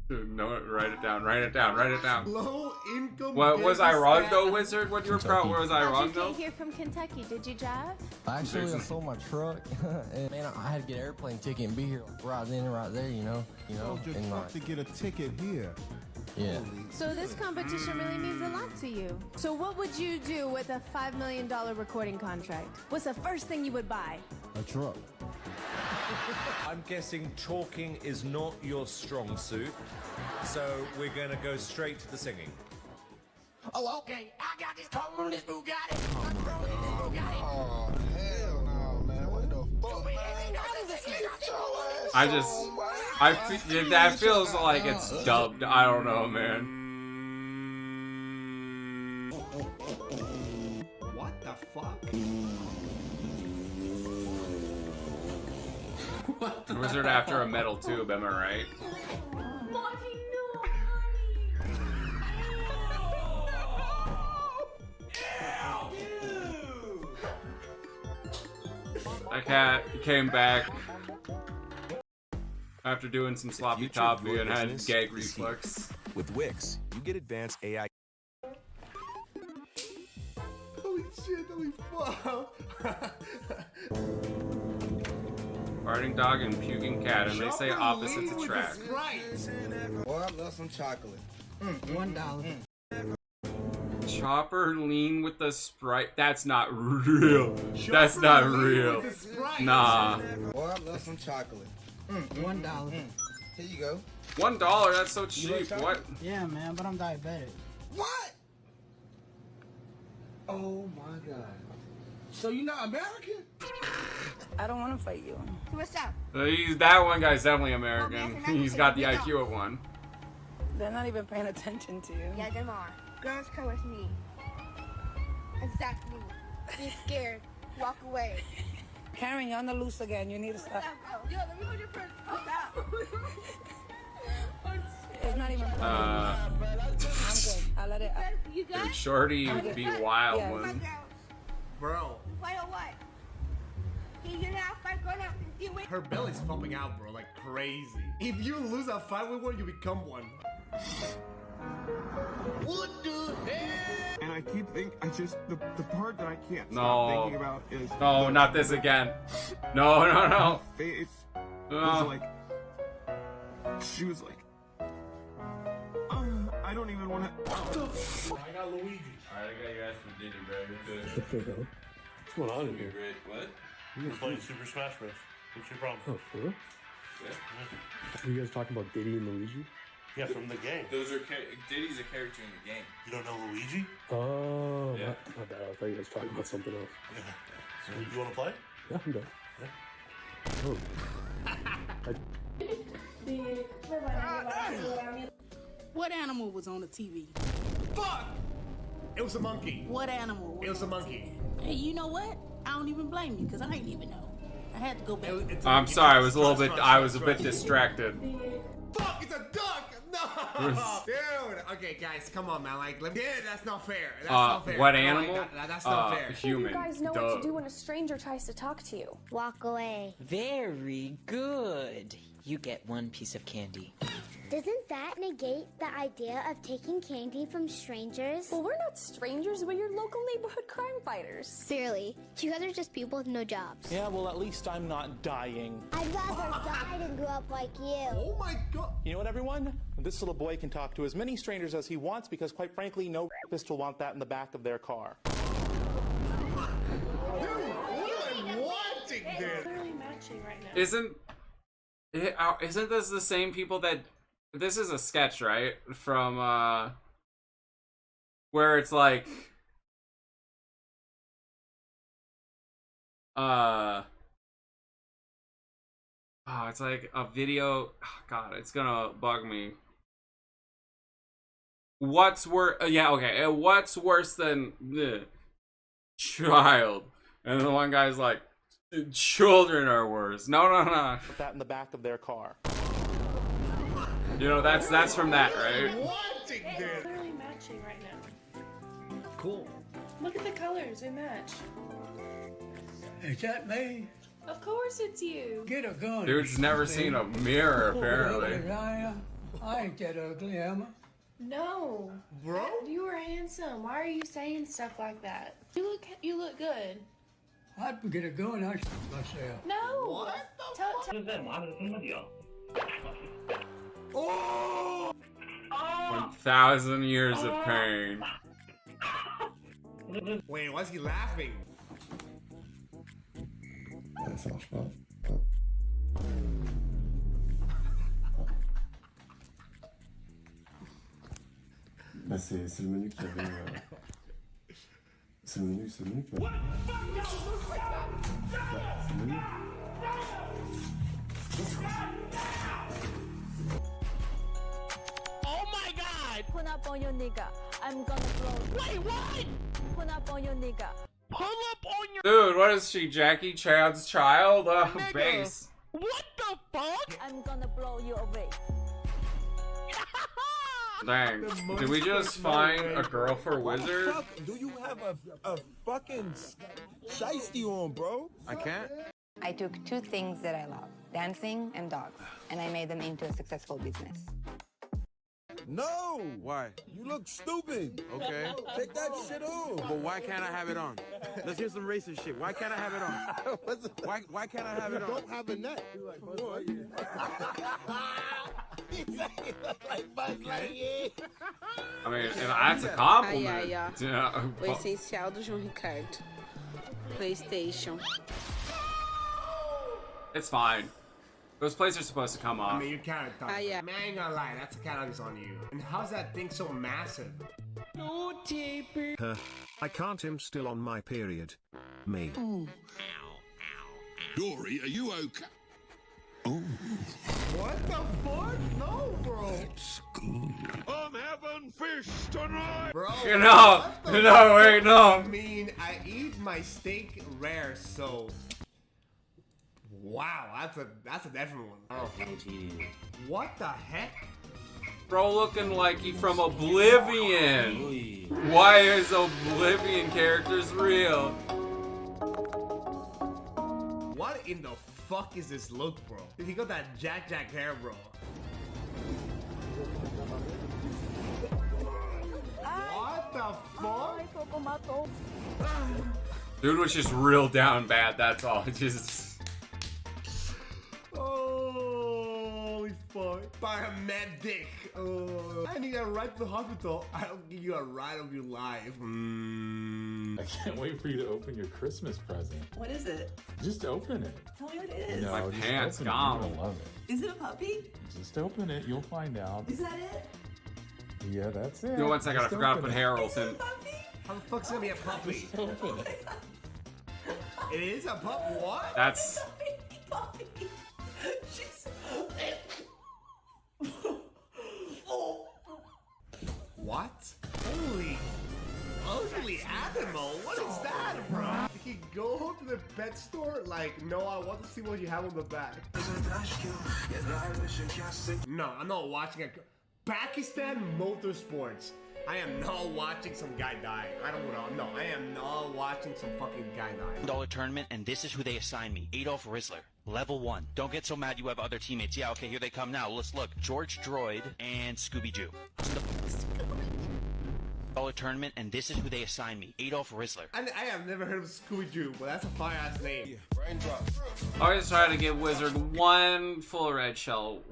Dude, no, write it down. Write it down. Write it down. Low income. What was I wrong though, Wizard? What you were proud? Was I wrong You though? came here from Kentucky. Did you drive? Actually, I sold my truck, and man, I had to get an airplane ticket and be here right then and right there, you know. Sold your and truck like, to get a ticket here. yeah. So this competition really means a lot to you. So what would you do with a $5 million recording contract? What's the first thing you would buy? A truck. I'm guessing talking is not your strong suit, so we're gonna go straight to the singing. Oh, okay. I got this car on this Bugatti. I'm throwing in this Bugatti. Oh, hell no, man. What the fuck, man? That feels like it's dubbed. I don't know, man. What the fuck? The wizard after a metal tube, am I right? That cat came back after doing some sloppy toppy and had gag reflex. With Wix, you get advanced AI. Holy shit, holy fuck. Farting dog and puking cat, and they say opposites attract. Well, I love some chocolate. $1. Chopper lean with the Sprite. That's not real. That's not real. Nah. Well, I love some chocolate. $1. Here you go. $1? That's so cheap. What? Yeah, man, but I'm diabetic. What? Oh my god. So you're not American? I don't want to fight you. What's up? That one guy's definitely American. He's got the IQ of one. They're not even paying attention to you. Yeah, them are. Girls come with me. Exactly. Be scared. Walk away. Karen, you're on the loose again. You need to stop. Yo, let me hold your purse. Stop. It's not even. I'm good. I'll let it out. You good? Dude, Shorty be wild Yeah. one. Bro. Fight or what? You're not fight going out. You wait. Her belly's popping out, bro, like crazy. If you lose a fight with one, you become one. What the hell? And I keep thinking, the part that I can't No. stop thinking about is... No, not this again. No, no, no. It's No. like... She was like... I don't even want to... I got Luigi. Alright, I got your ass for dinner, bro. You're good. What's going on in here? What? We're playing Super Smash Bros. What's your problem? Oh, for real? Yeah. Are you guys talking about Diddy and Luigi? Yeah, from the game. Those are Diddy's a character in the game. You don't know Luigi? Oh, Yeah. my bad. I thought you guys were talking about something else. Yeah. So you want to play? Yeah, I'm done. Yeah. Oh. What animal was on the TV? Fuck! It was a monkey. What animal? It was a monkey. Hey, you know what? I don't even blame you because I didn't even know. I had to go back. I'm sorry, I was a little bit. I was a bit distracted. Fuck! It's a duck. No, dude. Okay, guys, come on, man. Like, that's not fair. That's not fair. What animal? That's not fair. Human. You guys know what to do when a stranger tries to talk to you. Walk away. Very good. You get one piece of candy. Doesn't that negate the idea of taking candy from strangers? Well, we're not strangers, we're your local neighborhood crime fighters. Clearly. You guys are just people with no jobs. Yeah, well, at least I'm not dying. I'd rather die than grow up like you. Oh my god. You know what, everyone? This little boy can talk to as many strangers as he wants because, quite frankly, no rapist will want that in the back of their car. Dude, what am I watching this? Literally matching right now. Isn't this the same people that? This is a sketch, right? From where it's like it's like a video. Oh, God, it's gonna bug me. What's worse? Yeah, okay. What's worse than the child? And the one guy's like, children are worse. No. Put that in the back of their car. You know, that's from that, right? Watching this. Literally matching right now. Cool. Look at the colors, they match. Is that me? Of course it's you. Get a gun. Dude's never seen a mirror, apparently. I ain't that ugly, am I? No. Bro? You are handsome. Why are you saying stuff like that? You look good. I'd get a gun, I'd shoot myself. No. What the fuck? Oh! 1,000 years of pain. Wait, why's he laughing? Ça marche pas. Bah c'est le menu qui avait. C'est le menu qui avait. Bah, c'est le menu. Oh my god! Put up on your nigga. I'm gonna blow. Wait, what? Put up on your nigga. Pull up on your Dude, what is she, Jackie Chan's child? Base. What the fuck? I'm gonna blow you away. Dang. Did we just find a girl for Wizard? Do you have a fucking shiesty on, bro? I can't. I took two things that I love, dancing and dogs, and I made them into a successful business. No! Why? You look stupid. Okay. Take that shit off. But why can't I have it on? Let's hear some racist shit. Why can't I have it on? Why can't I have it on? You don't have a neck. I mean, that's a compliment. Ai, ai, ó. Yeah, O essencial do João Ricardo. PlayStation. It's fine. Those plates are supposed to come off. I mean, you kind of thought. yeah. Man, I ain't gonna lie, that's a catalog's on you. And how's that thing so massive? No taper. I can't. I'm still on my period. Me. Dory, are you okay? Oh. What the fuck? No, bro. That's good. I'm having fish tonight. Bro. No, wait, no. I mean, I eat my steak rare, so. Wow, that's a different one. Oh, what the heck? Bro looking like he from Oblivion. Why is Oblivion characters real? What in the fuck is this look, bro? He got that Jack hair, bro. What the fuck? Dude was just real down bad, that's all. Just. Holy fuck. fuck? Paramedic. I need a ride to the hospital. I'll give you a ride of your life. I can't wait for you to open your Christmas present. What is it? Just open it. Tell me what it is. No, My just pants open it. gone. You're gonna love it. Is it a puppy? Just open it. You'll find out. Is that it? Yeah, that's it. You know, one second, I Just forgot to open put it. Harold in. How the fuck's gonna be a puppy? Just open it. It is a pup. What? That's. Puppy. She's. What? Holy animal. What is that, bro? You can go to the pet store. Like, no, I want to see what you have on the back. No, I'm not watching a Pakistan Motorsports. I am not watching some guy die. I don't know. No, I am not watching some fucking guy die. $1 tournament, and this is who they assign me. Adolf Rizzler, level 1. Don't get so mad you have other teammates. Yeah, okay, here they come now. Let's look. George Droid and Scooby-Doo. $1 tournament, and this is who they assign me. Adolf Rizzler. I have never heard of Scooby-Doo, but that's a fire-ass name. Always try to give Wizard one full red shell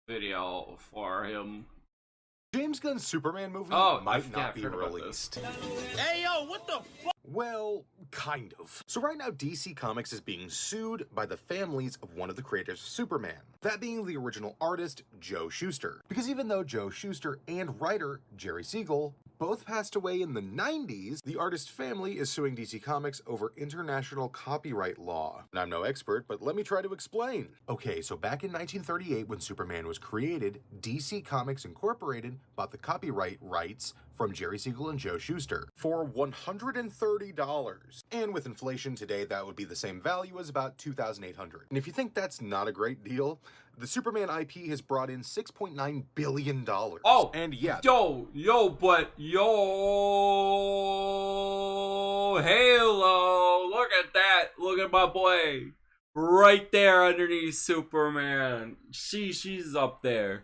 video for him. James Gunn's Superman movie might not be released. Hey, yo, what the fuck? Well, kind of. So right now, DC Comics is being sued by the families of one of the creators of Superman. That being the original artist, Joe Shuster. Because even though Joe Shuster and writer, Jerry Siegel, both passed away in the 90s, the artist family is suing DC Comics over international copyright law. And I'm no expert, but let me try to explain. Okay, so back in 1938 when Superman was created, DC Comics Incorporated bought the copyright rights from Jerry Siegel and Joe Shuster for $130. And with inflation today, that would be the same value as about $2,800. And if you think that's not a great deal, the Superman IP has brought in $6.9 billion. Oh, and yeah. Yo, Halo, look at that. Look at my boy. Right there underneath Superman. She's up there.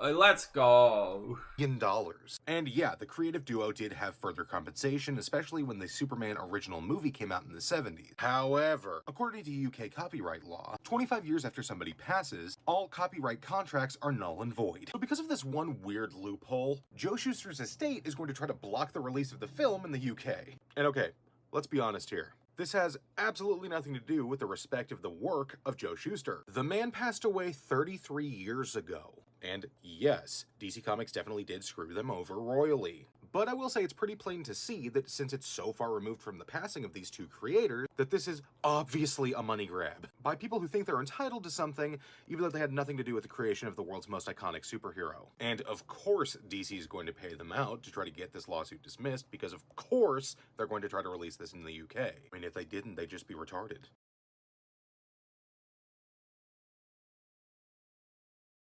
Let's go. And yeah, the creative duo did have further compensation, especially when the Superman original movie came out in the 70s. However, according to UK copyright law, 25 years after somebody passes, all copyright contracts are null and void. So because of this one weird loophole, Joe Shuster's estate is going to try to block the release of the film in the UK. And okay, let's be honest here. This has absolutely nothing to do with the respect of the work of Joe Shuster. The man passed away 33 years ago. And yes, DC Comics definitely did screw them over royally. But I will say it's pretty plain to see that since it's so far removed from the passing of these two creators, that this is obviously a money grab by people who think they're entitled to something, even though they had nothing to do with the creation of the world's most iconic superhero. And of course, DC is going to pay them out to try to get this lawsuit dismissed, because of course they're going to try to release this in the UK. I mean, if they didn't, they'd just be retarded.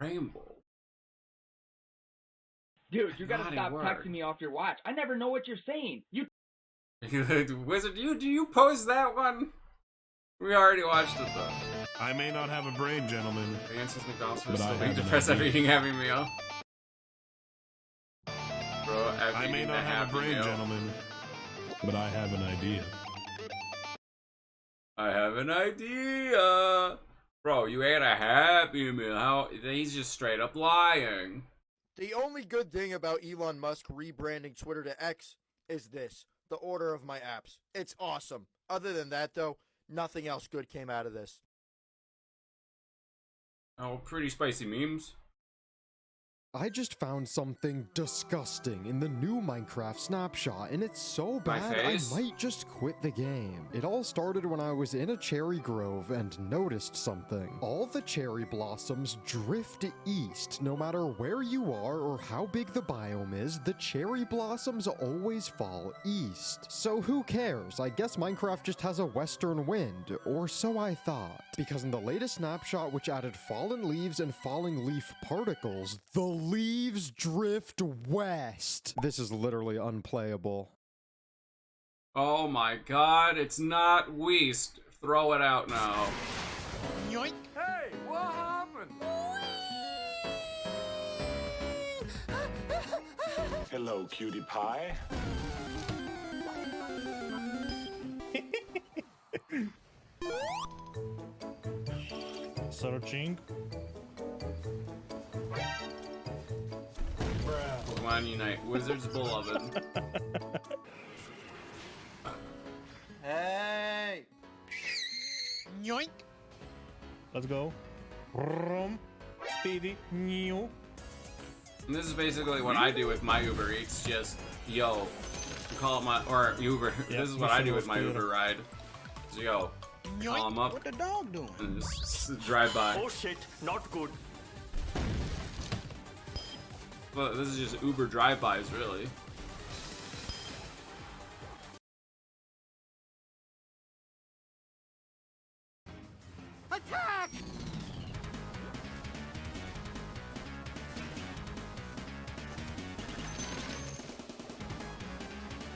Rainbow. Dude, you gotta stop texting me off your watch. I never know what you're saying. You Wizard, do you post that one? We already watched it though. I may not have a brain, gentlemen. Francis McDonald's but still I being have an depressed after idea. eating Happy Meal. Bro, after I may eating not the have a Happy brain, Meal. gentlemen, but I have an idea. I have an idea. Bro, you ate a Happy Meal. How? He's just straight up lying. The only good thing about Elon Musk rebranding Twitter to X is this, the order of my apps. It's awesome. Other than that, though, nothing else good came out of this. Oh, pretty spicy memes. I just found something disgusting in the new Minecraft snapshot, and it's so bad I might just quit the game. It all started when I was in a cherry grove and noticed something. All the cherry blossoms drift east. No matter where you are or how big the biome is, the cherry blossoms always fall east. So who cares? I guess Minecraft just has a western wind, or so I thought. Because in the latest snapshot, which added fallen leaves and falling leaf particles, the leaves drift west. This is literally unplayable. Oh my god, it's not Weast. Throw it out now. Yoink. Hey, what happened? Hello, cutie pie. Searching. Come on, unite. Wizards beloved. Hey! Yoink! Let's go. Vroom. Speedy. New. And this is basically what I do with my Uber Eats. Just, yo, call it my, or Uber. Yep, This is what I do with my Uber ride. So, yo, call them up. What the dog doing? And just drive by. Oh shit, not good. But this is just Uber drive-bys, really. Attack!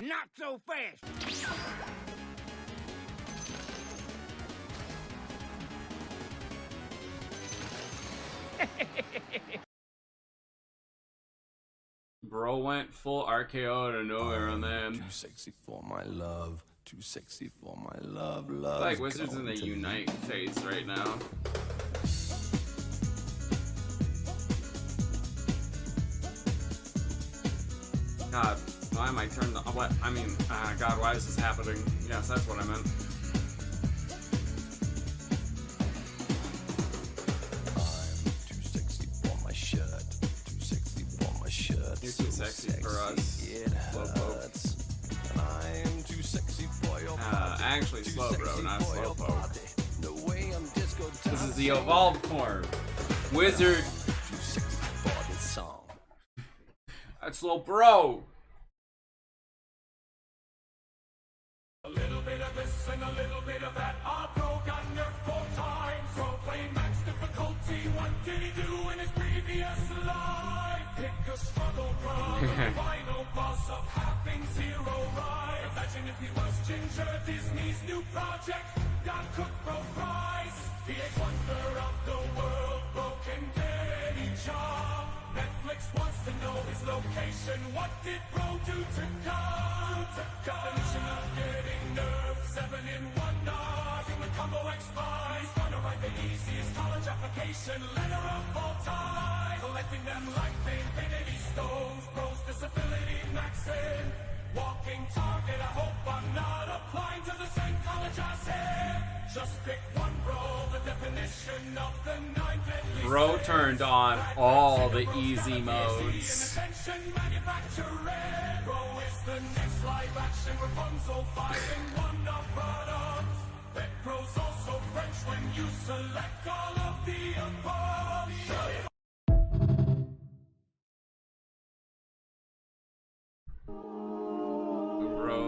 Not so fast! Bro went full RKO out of nowhere on them. Too sexy for my love. Too sexy for my love. I feel Love. like Wizards in the unite phase right now. God, why am I turned on? What? I mean, God, why is this happening? Yes, that's what I meant. Too sexy for my shirt. Too sexy for my shirt. You're too sexy for us. It hurts. And I'm too sexy for your body. Actually, Too Slowbro, sexy not for your Slowpoke. body. The way I'm disco This is the evolved form. Wizard. Too sexy for this song. That's Slowbro. A little bit of this and a little bit of that. I broke on nerf 4 times. So playing max difficulty. What did he do in his previous life? Pick a struggle from the final boss of having 0 right. Imagine if he was Ginger, Disney's new project. Got cooked bro fries. The 8th wonder of the world. Broken Kenny job. Netflix wants to know his location. What did bro do to come? Definition of getting nerfed. 7 in 1 dog. Human combo X5. He's gonna write the easiest college application letter of all time. Collecting them like the Infinity Stones. Bro's disability maxing. Walking target. I hope I'm not applying to the same college I said. Just pick one, bro. The definition of the 9 deadly Bro turned on all the easy modes. Bro is the next live action Rapunzel 5 in 1 of products. That bro's also French when you select all of the above. Bro,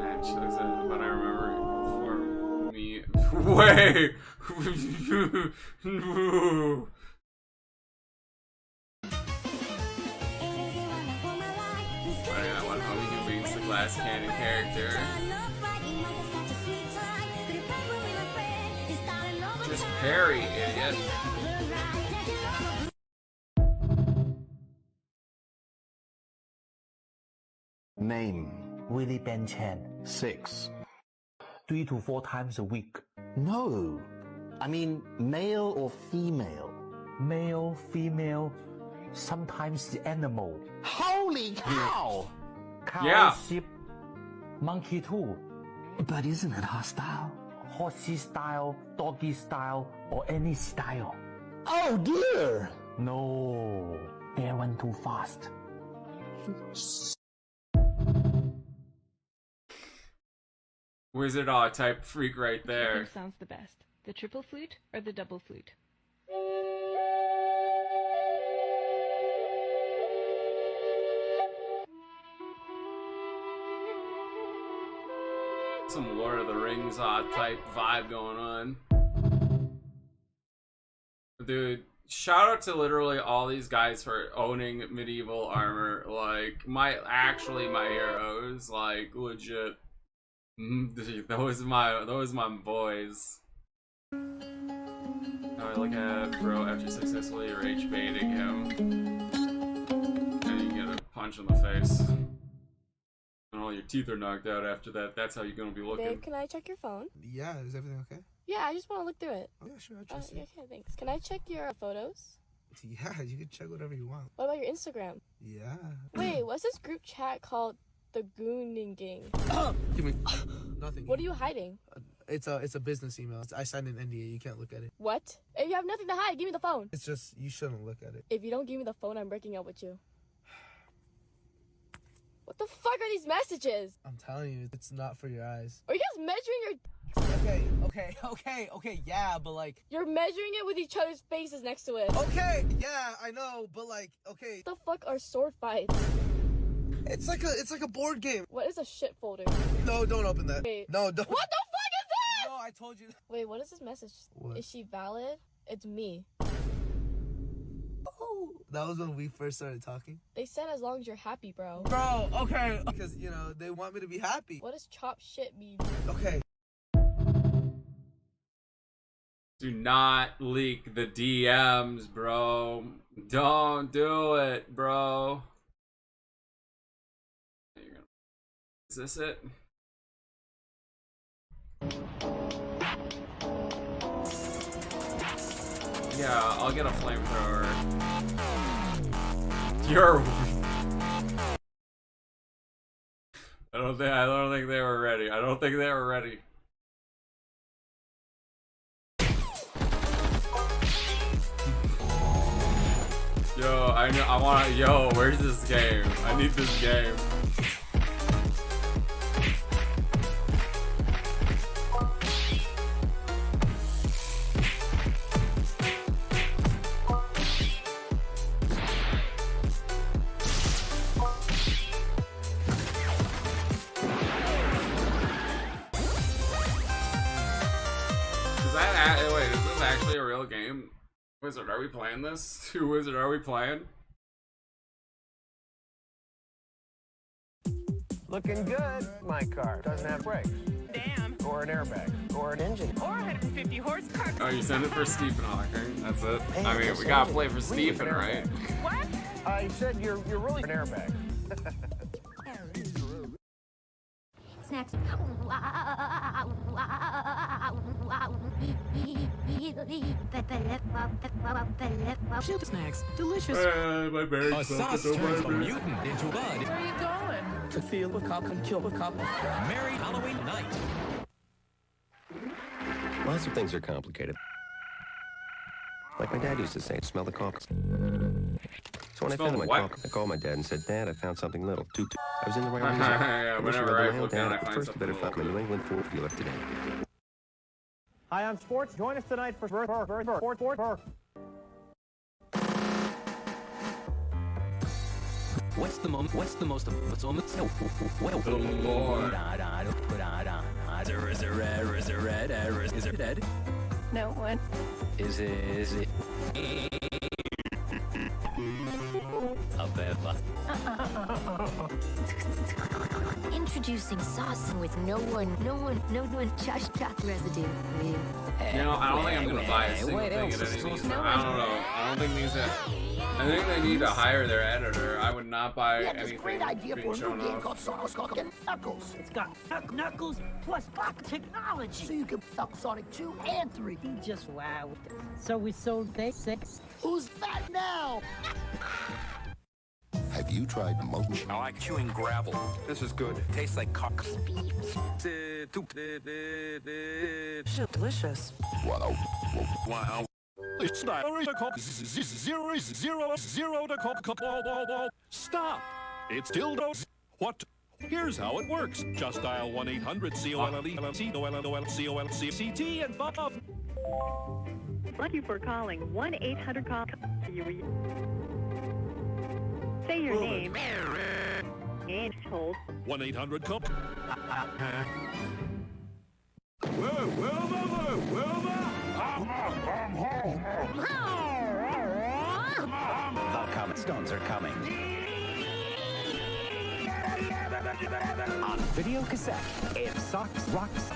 actually, but I remember for me. Wait! Running that one homie who beats the glass cannon character. Just parry, idiot. Name Willie Ben Chan. 6. 3 to 4 times a week. No. I mean male or female? Male, female, sometimes the animal. Holy cow! Cow, Yeah. sheep, monkey too. But isn't it hostile? Horsey style, doggy style, or any style. Oh dear! No, they went too fast. Wizard type freak right there. Which sounds the best? The triple flute or the double flute? Some Lord of the Rings type vibe going on. Dude, shout out to literally all these guys for owning medieval armor. Like, my heroes. Like, legit. Those my boys. Oh, look at bro after successfully rage baiting him. And you get a punch in the face. And all your teeth are knocked out after that. That's how you're gonna be looking. Babe, can I check your phone? Yeah, is everything okay? Yeah, I just want to look through it. Oh yeah, sure, I trust you. Okay, thanks. Can I check your photos? Yeah, you can check whatever you want. What about your Instagram? Yeah. Wait, what's this group chat called? The Gooning Gang. Give me nothing. What are you hiding? It's a business email. I signed an NDA. You can't look at it. What? If you have nothing to hide, give me the phone. It's just you shouldn't look at it. If you don't give me the phone, I'm breaking up with you. What the fuck are these messages? I'm telling you, it's not for your eyes. Are you guys measuring your... Okay, yeah, but like... You're measuring it with each other's faces next to it. Okay, yeah, I know, but like, okay. What the fuck are sword fights? It's like a board game. What is a shit folder? No, don't open that. Wait. No, don't. What the fuck is this? No, I told you. Wait, what is this message? What? Is she valid? It's me. Oh, that was when we first started talking. They said as long as you're happy, bro. Bro, okay. Because, you know, they want me to be happy. What does chop shit mean? Okay. Do not leak the DMs, bro. Don't do it, bro. Is this it? Yeah, I'll get a flamethrower. You're... I don't think they were ready. I don't think they were ready. Yo, yo, where's this game? I need this game. Wait, is this actually a real game? Wizard, are we playing this? Wizard, are we playing? Looking good. My car doesn't have brakes. Damn. Or an airbag. Or an engine. Or 150 horsepower. Oh, you sent it for Stephen Hawking. That's it. I mean, we gotta play for Stephen, right? What? I said you're really an airbag. Snacks. Chip snacks, delicious. My berry. A sauce turns a mutant into bud. Where are you going? To feel a cup and kill a cup. Merry Halloween night. Lots of things are complicated. Like my dad used to say, smell the caulk. So when I found my caulk, I called my dad and said, Dad, I found something little. I was in the right reason. Yeah, whenever I look down, I find first, something better fuck my New England Ford dealer today. Hi, I'm Sports. Join us tonight for Sport. What's the most? Oh Lord. Is it dead? No one. Is it? A beba. Introducing sauce with no one chush residue. You know, I don't think I'm gonna buy a single thing at any of these. I don't know. I don't think these are... I think they need to hire their editor. I would not buy anything great idea being for a shown new game off. called Sonic Knuckles. It's got Knuckles plus Bach technology. So you can fuck Sonic 2 and 3. He just wow. So we sold day 6. Who's fat now? Have you tried mochi? I like chewing gravel. This is good. Tastes like cock. Delicious. Wow. It's not zero to Stop! It's dildos. What? Here's how it works. Just dial 1-800-COLLE-COLCOLCT and fuck off. Thank you for calling 1-800-CALL. Say your name and hold. 1-800-COLL. The comet stones are coming. On video cassette, it sucks, rocks,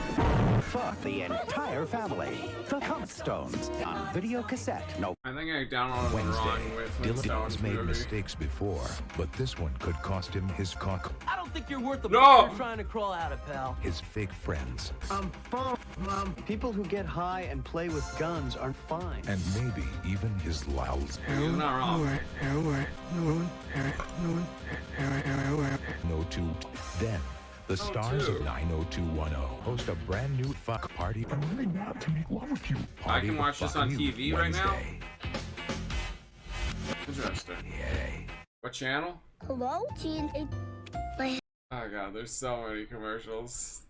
fuck the entire family. The Comet Stones on video cassette. No. I think I downloaded the wrong with Dylan's made mistakes before, but this one could cost him his cock. I don't think you're worth the No! you're trying to crawl out of, pal. His fake friends, I'm fine, Mom. People who get high and play with guns are fine. and maybe even his lyls. You're not wrong. No two. Then, the stars of 90210 host a brand new fuck party. I really want to make love with you. I can watch this on TV right now? Interesting. Yay. What channel? Hello, Gene. Oh god, there's so many commercials.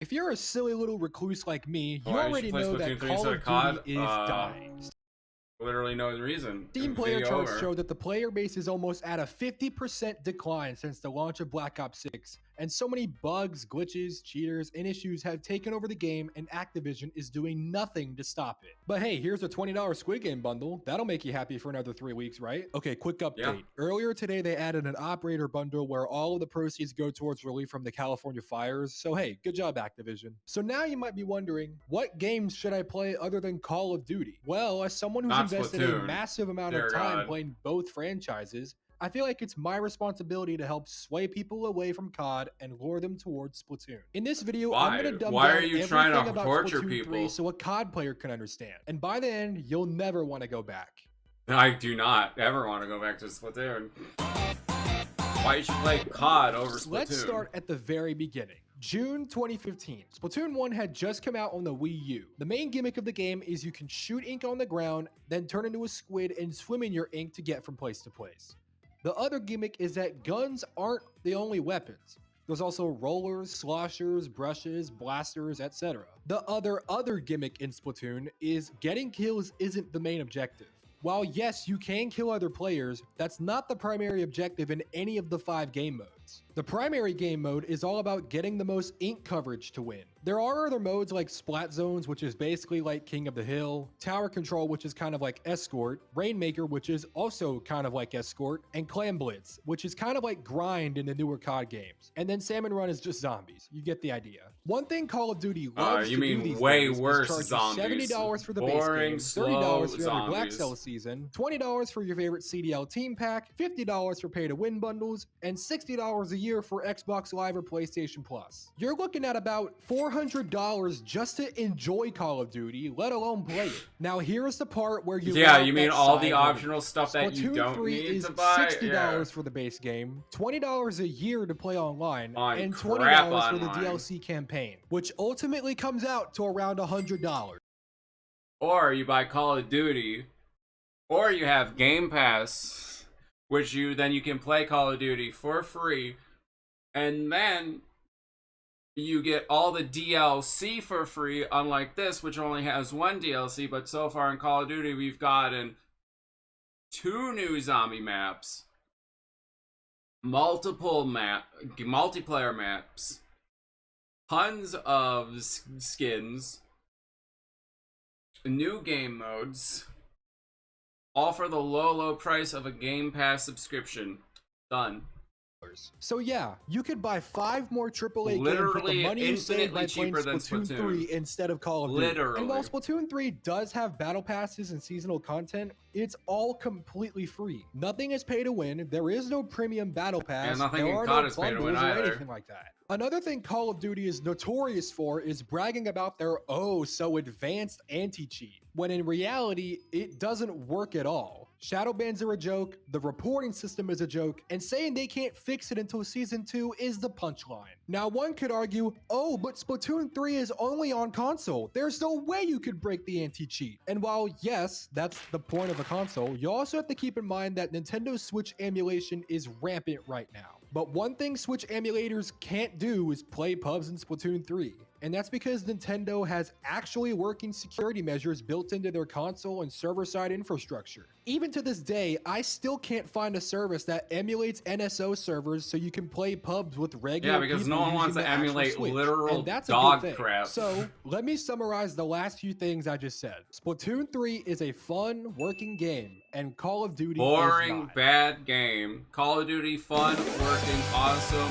If you're a silly little recluse like me, you Why already know that Call of Duty is dying. Literally no reason. Steam It'd player be charts over. show that the player base is almost at a 50% decline since the launch of Black Ops 6, and so many bugs, glitches, cheaters, and issues have taken over the game, and Activision is doing nothing to stop it. But hey, here's a $20 Squid Game bundle. That'll make you happy for another 3 weeks, right? Okay, quick update. Yeah. Earlier today, they added an operator bundle where all of the proceeds go towards relief from the California fires. So hey, good job, Activision. So now you might be wondering, what games should I play other than Call of Duty? Well, as someone who's Not invested a Splatoon. massive amount Dear of time God. playing both franchises, I feel like it's my responsibility to help sway people away from COD and lure them towards Splatoon. In this video, Why? I'm going to dumb Why down are you everything trying to about torture Splatoon 3 people? so a COD player can understand. And by the end, you'll never want to go back. I do not ever want to go back to Splatoon. Why you should play COD over Splatoon? Let's start at the very beginning. June 2015. Splatoon 1 had just come out on the Wii U. The main gimmick of the game is you can shoot ink on the ground, then turn into a squid and swim in your ink to get from place to place. The other gimmick is that guns aren't the only weapons. There's also rollers, sloshers, brushes, blasters, etc. The other gimmick in Splatoon is getting kills isn't the main objective. While yes, you can kill other players, that's not the primary objective in any of the 5 game modes. The primary game mode is all about getting the most ink coverage to win. There are other modes like Splat Zones, which is basically like King of the Hill, Tower Control, which is kind of like Escort, Rainmaker, which is also kind of like Escort, and Clam Blitz, which is kind of like Grind in the newer COD games. And then Salmon Run is just zombies. You get the idea. One thing Call of Duty loves you to mean do these way days worse is charge you zombies. $70 for the Boring, base game, slow $30 for every Black zombies. Cell season, $20 for your favorite CDL team pack, $50 for pay to win bundles, and $60 a year for Xbox Live or PlayStation Plus. You're looking at about $400 just to enjoy Call of Duty, let alone play it. Now here's the part where you Yeah, want you mean that all the side optional stuff that you Splatoon don't 3 need is to buy? $60 Yeah. for the base game, $20 a year to play online, On and crap $20 for the online. DLC campaign, which ultimately comes out to around $100. Or you buy Call of Duty, or you have Game Pass, which you can play Call of Duty for free, and then you get all the DLC for free, unlike this, which only has 1 DLC, but so far in Call of Duty, we've gotten 2 new zombie maps, multiplayer maps, tons of skins, new game modes, all for the low price of a Game Pass subscription. Done. So yeah, you could buy 5 more AAA games with the Literally money you save by infinitely playing cheaper than Splatoon Splatoon. 3 instead of Call of Duty. Literally. And while Splatoon 3 does have battle passes and seasonal content, it's all completely free. Nothing is pay to win. There is no premium battle pass. And nothing there in are COD no is pay to win bundles or either. anything like that. Another thing Call of Duty is notorious for is bragging about their so advanced anti-cheat, when in reality, it doesn't work at all. Shadow bans are a joke, the reporting system is a joke, and saying they can't fix it until Season 2 is the punchline. Now one could argue, oh, but Splatoon 3 is only on console. There's no way you could break the anti-cheat. And while yes, that's the point of a console, you also have to keep in mind that Nintendo Switch emulation is rampant right now. But one thing Switch emulators can't do is play pubs in Splatoon 3. And that's because Nintendo has actually working security measures built into their console and server-side infrastructure. Even to this day, I still can't find a service that emulates NSO servers so you can play pubs with regular people. Yeah, because no one wants to emulate literal and that's dog a good thing. crap. So let me summarize the last few things I just said. Splatoon 3 is a fun, working game, and Call of Duty boring, is not. bad game. Call of Duty, fun, working, awesome,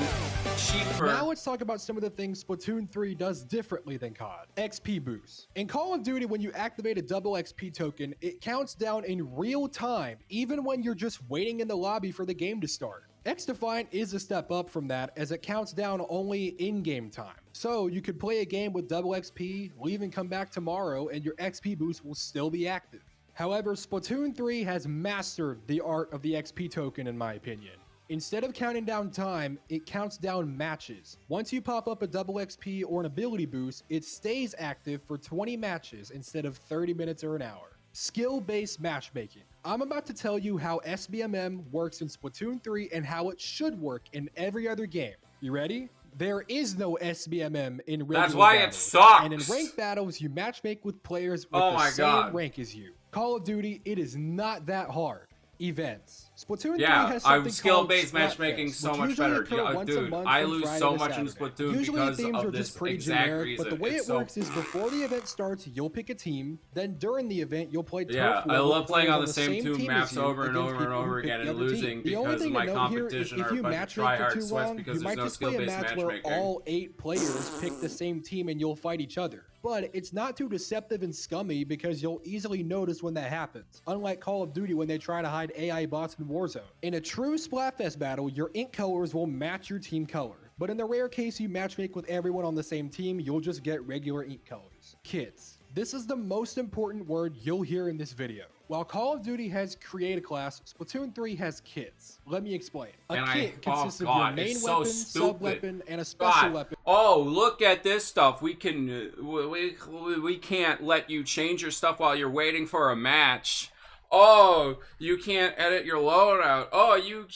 cheaper. Now let's talk about some of the things Splatoon 3 does differently than COD. XP boost. In Call of Duty, when you activate a double XP token, it counts down in real time, even when you're just waiting in the lobby for the game to start. X-Defiant is a step up from that, as it counts down only in-game time. So you could play a game with double XP, leave and come back tomorrow, and your XP boost will still be active. However, Splatoon 3 has mastered the art of the XP token, in my opinion. Instead of counting down time, it counts down matches. Once you pop up a double XP or an ability boost, it stays active for 20 matches instead of 30 minutes or an hour. Skill-based matchmaking. I'm about to tell you how SBMM works in Splatoon 3 and how it should work in every other game. You ready? There is no SBMM in regular That's why battles. it sucks. And in ranked battles, you matchmake with players with the same rank as you. Call of Duty, it is not that hard. Events. Splatoon 3 has something skill-based called matchmaking Splatfest, so which much usually better. occur once a Dude, month I from lose Friday so to much in Saturday. Splatoon Usually because the themes of are this just pretty exact generic, reason. but the way It's it works is before the event starts, you'll pick a team. Then during the event, you'll play turf war I love with playing players on the same two team maps as you over and against over and people who over pick again the and other team. losing The only because of thing my to note here is competition if are a you bunch of matchmake for tryhard too sweats long, because you there's might no just play a skill-based match where matchmaking. all 8 players pick the same team and you'll fight each other. But it's not too deceptive and scummy because you'll easily notice when that happens, unlike Call of Duty when they try to hide AI bots in Warzone. In a true Splatfest battle, your ink colors will match your team color. But in the rare case you matchmake with everyone on the same team, you'll just get regular ink colors. Kits. This is the most important word you'll hear in this video. While Call of Duty has create a class, Splatoon 3 has kits. Let me explain. A kit consists of your main weapon, sub-weapon, and a special weapon. Oh, look at this stuff. We can we can't let you change your stuff while you're waiting for a match. Oh, you can't edit your loadout. Oh, you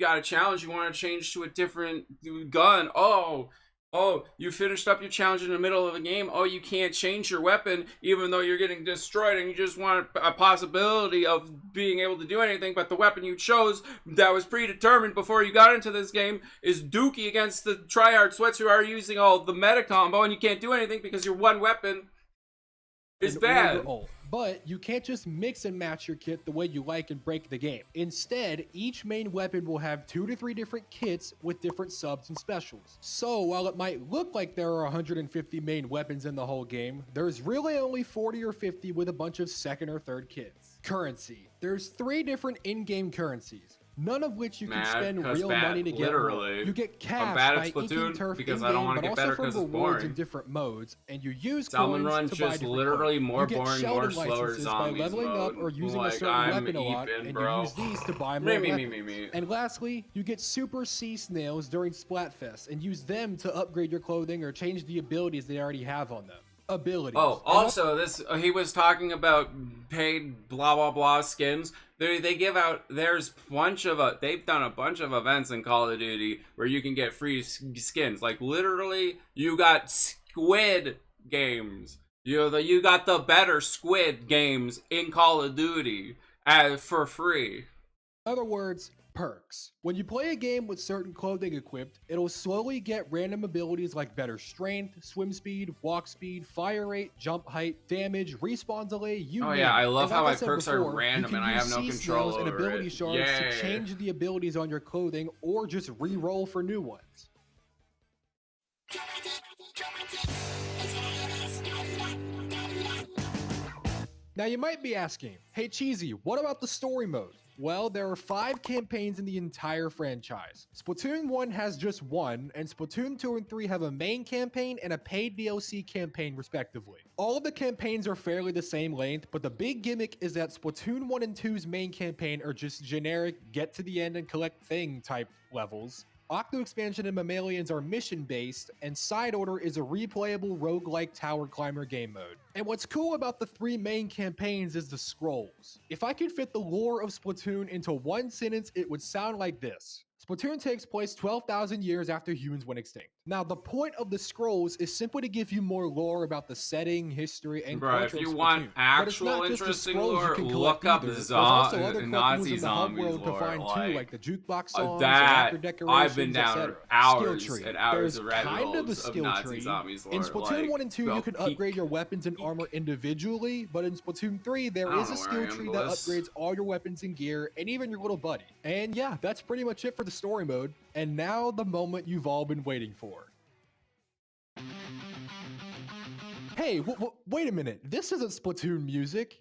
got a challenge. You want to change to a different gun. Oh, you finished up your challenge in the middle of a game. Oh, you can't change your weapon even though you're getting destroyed and you just want a possibility of being able to do anything. But the weapon you chose that was predetermined before you got into this game is dookie against the tryhard sweats who are using all the meta combo, and you can't do anything because your one weapon is bad. But you can't just mix and match your kit the way you like and break the game. Instead, each main weapon will have 2 to 3 different kits with different subs and specials. So while it might look like there are 150 main weapons in the whole game, there's really only 40 or 50 with a bunch of second or third kits. Currency. There's 3 different in-game currencies, none of which you can spend real money to get. You get cash by inking turf because in-game, I don't want to but get also better from because rewards it's in boring. different modes, and you use Salmon coins Run to buy just different literally clothes. more You get boring, more Sheldon slower licenses by zombies leveling mode. up or using a Like, certain I'm weapon a lot, even, and bro. you use these to buy more weapons. Me. And lastly, you get super sea snails during Splatfest and use them to upgrade your clothing or change the abilities they already have on them. Abilities. Oh, also, this he was talking about paid blah blah blah skins. They give out. There's they've done a bunch of events in Call of Duty where you can get free skins. Like literally, you got Squid games. You got the better Squid games in Call of Duty for free. In other words, perks. When you play a game with certain clothing equipped, it'll slowly get random abilities like better strength, swim speed, walk speed, fire rate, jump height, damage, respawn delay, I love how my said perks are before, random and I have no control snails and over ability it. shards Yay. to change the abilities on your clothing or just re-roll for new ones. Now you might be asking, hey Cheesy, what about the story mode? Well, there are 5 campaigns in the entire franchise. Splatoon 1 has just 1, and Splatoon 2 and 3 have a main campaign and a paid DLC campaign respectively. All of the campaigns are fairly the same length, but the big gimmick is that Splatoon 1 and 2's main campaign are just generic get to the end and collect thing type levels. Octo Expansion and Mammalians are mission-based, and Side Order is a replayable roguelike tower climber game mode. And what's cool about the 3 main campaigns is the scrolls. If I could fit the lore of Splatoon into one sentence, it would sound like this. Splatoon takes place 12,000 years after humans went extinct. Now, the point of the scrolls is simply to give you more lore about the setting, history, and Bro, culture if you of want Splatoon. But it's actual not just the interesting scrolls lore, you can look collect up either. There's also other collectibles Nazi in the hub zombies world to lore. find too, like the jukebox songs, that and record I've been decorations, down etc. hours Skill tree. and hours There's of rabbit kind of a holes of skill Nazi tree. zombies lore. In Splatoon 1 and 2, you can upgrade your weapons and armor individually, but in Splatoon 3, there is a skill tree that upgrades all your weapons and gear, and even your little buddy. And yeah, that's pretty much it for the story mode. And now the moment you've all been waiting for. Hey, wait a minute. This isn't Splatoon music.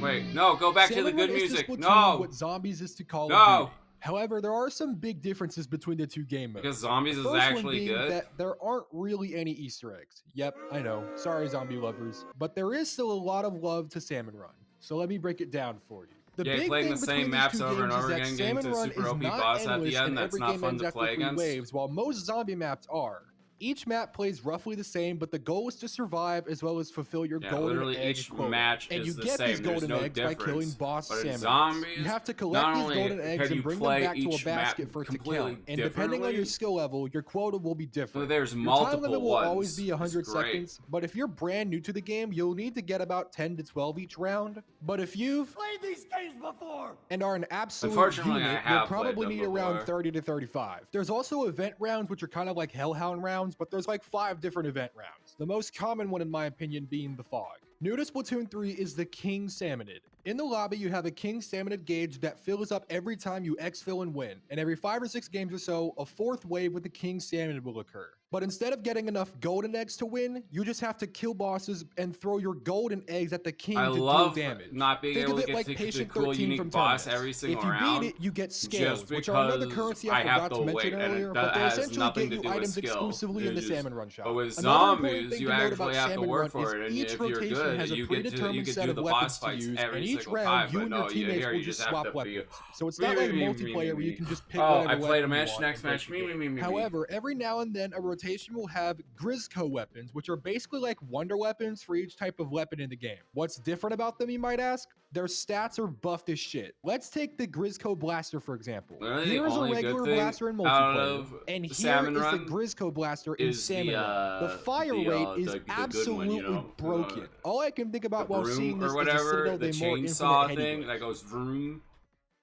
Wait, no, go back to the good music. No! What Zombies is to Call No! of Duty. However, there are some big differences between the two game modes. Because Zombies is The first one actually being good? that there aren't really any Easter eggs. Yep, I know. Sorry, zombie lovers. But there is still a lot of love to Salmon Run. So let me break it down for you. The Yeah, big playing thing the same between maps these two over and games over is that again, getting Salmon to Run super is OP not boss at endless the end, and that's every not game fun ends to after play 3 against. waves, while most zombie maps are. Each map plays roughly the same, but the goal is to survive as well as fulfill your golden literally egg each quota. match And is you the get same. these golden There's no eggs by killing difference. boss But in salmon. Zombies, You have to not collect these only golden eggs can and you bring them play back to a each map basket for it to completely count. And depending on your differently. skill level, your quota will be different. There's your time multiple limit will always ones. be 100 It's great. seconds, but if you're brand new to the game, you'll need to get about 10 to 12 each round. But if you've Played these games before. and are an absolute Unfortunately, I unit, have you'll played probably them need around before. 30 to 35. There's also event rounds, which are kind of like Hellhound rounds, but there's like 5 different event rounds. The most common one, in my opinion, being the Fog. New to Splatoon 3 is the King Salmonid. In the lobby, you have a King Salmonid gauge that fills up every time you exfil and win, and every 5 or 6 games or so, a 4th wave with the King Salmonid will occur. But instead of getting enough golden eggs to win, you just have to kill bosses and throw your golden eggs at the king I to love deal damage. not being Think able of to it get like to the Patient cool 13 unique from boss Terminus. every single If you round. beat it, you get Just scales, which are another because currency I I have forgot to to mention wait, and earlier, that but they has essentially nothing get to you do with items skill. exclusively in the It's Salmon Run shop. But with Another important zombies, thing you to note actually about have to Salmon work Run for it, is and each if you're rotation good, has a you get predetermined to set do of the weapons boss to fights use, every and each single round time. you But and your no, teammates here will you just just swap have to be. weapons. So it's not like multiplayer where you can just pick Oh, whatever I played a weapon match you want next and match. break the game. However, every now and then a rotation will have Grisco weapons, which are basically like wonder weapons for each type of weapon in the game. What's different about them, you might ask? Their stats are buffed as shit. Let's take the Grisco blaster for example. Literally the Here's a only good regular thing blaster in out multiplayer, of and the here Salmon is the Run Grisco blaster in is Salmon Run. The fire the rate is good one, absolutely you know, broken. All I can think about while broom seeing this or is the whatever, Citadel the Daymore Infinite chainsaw Heady thing glitch. that goes vroom.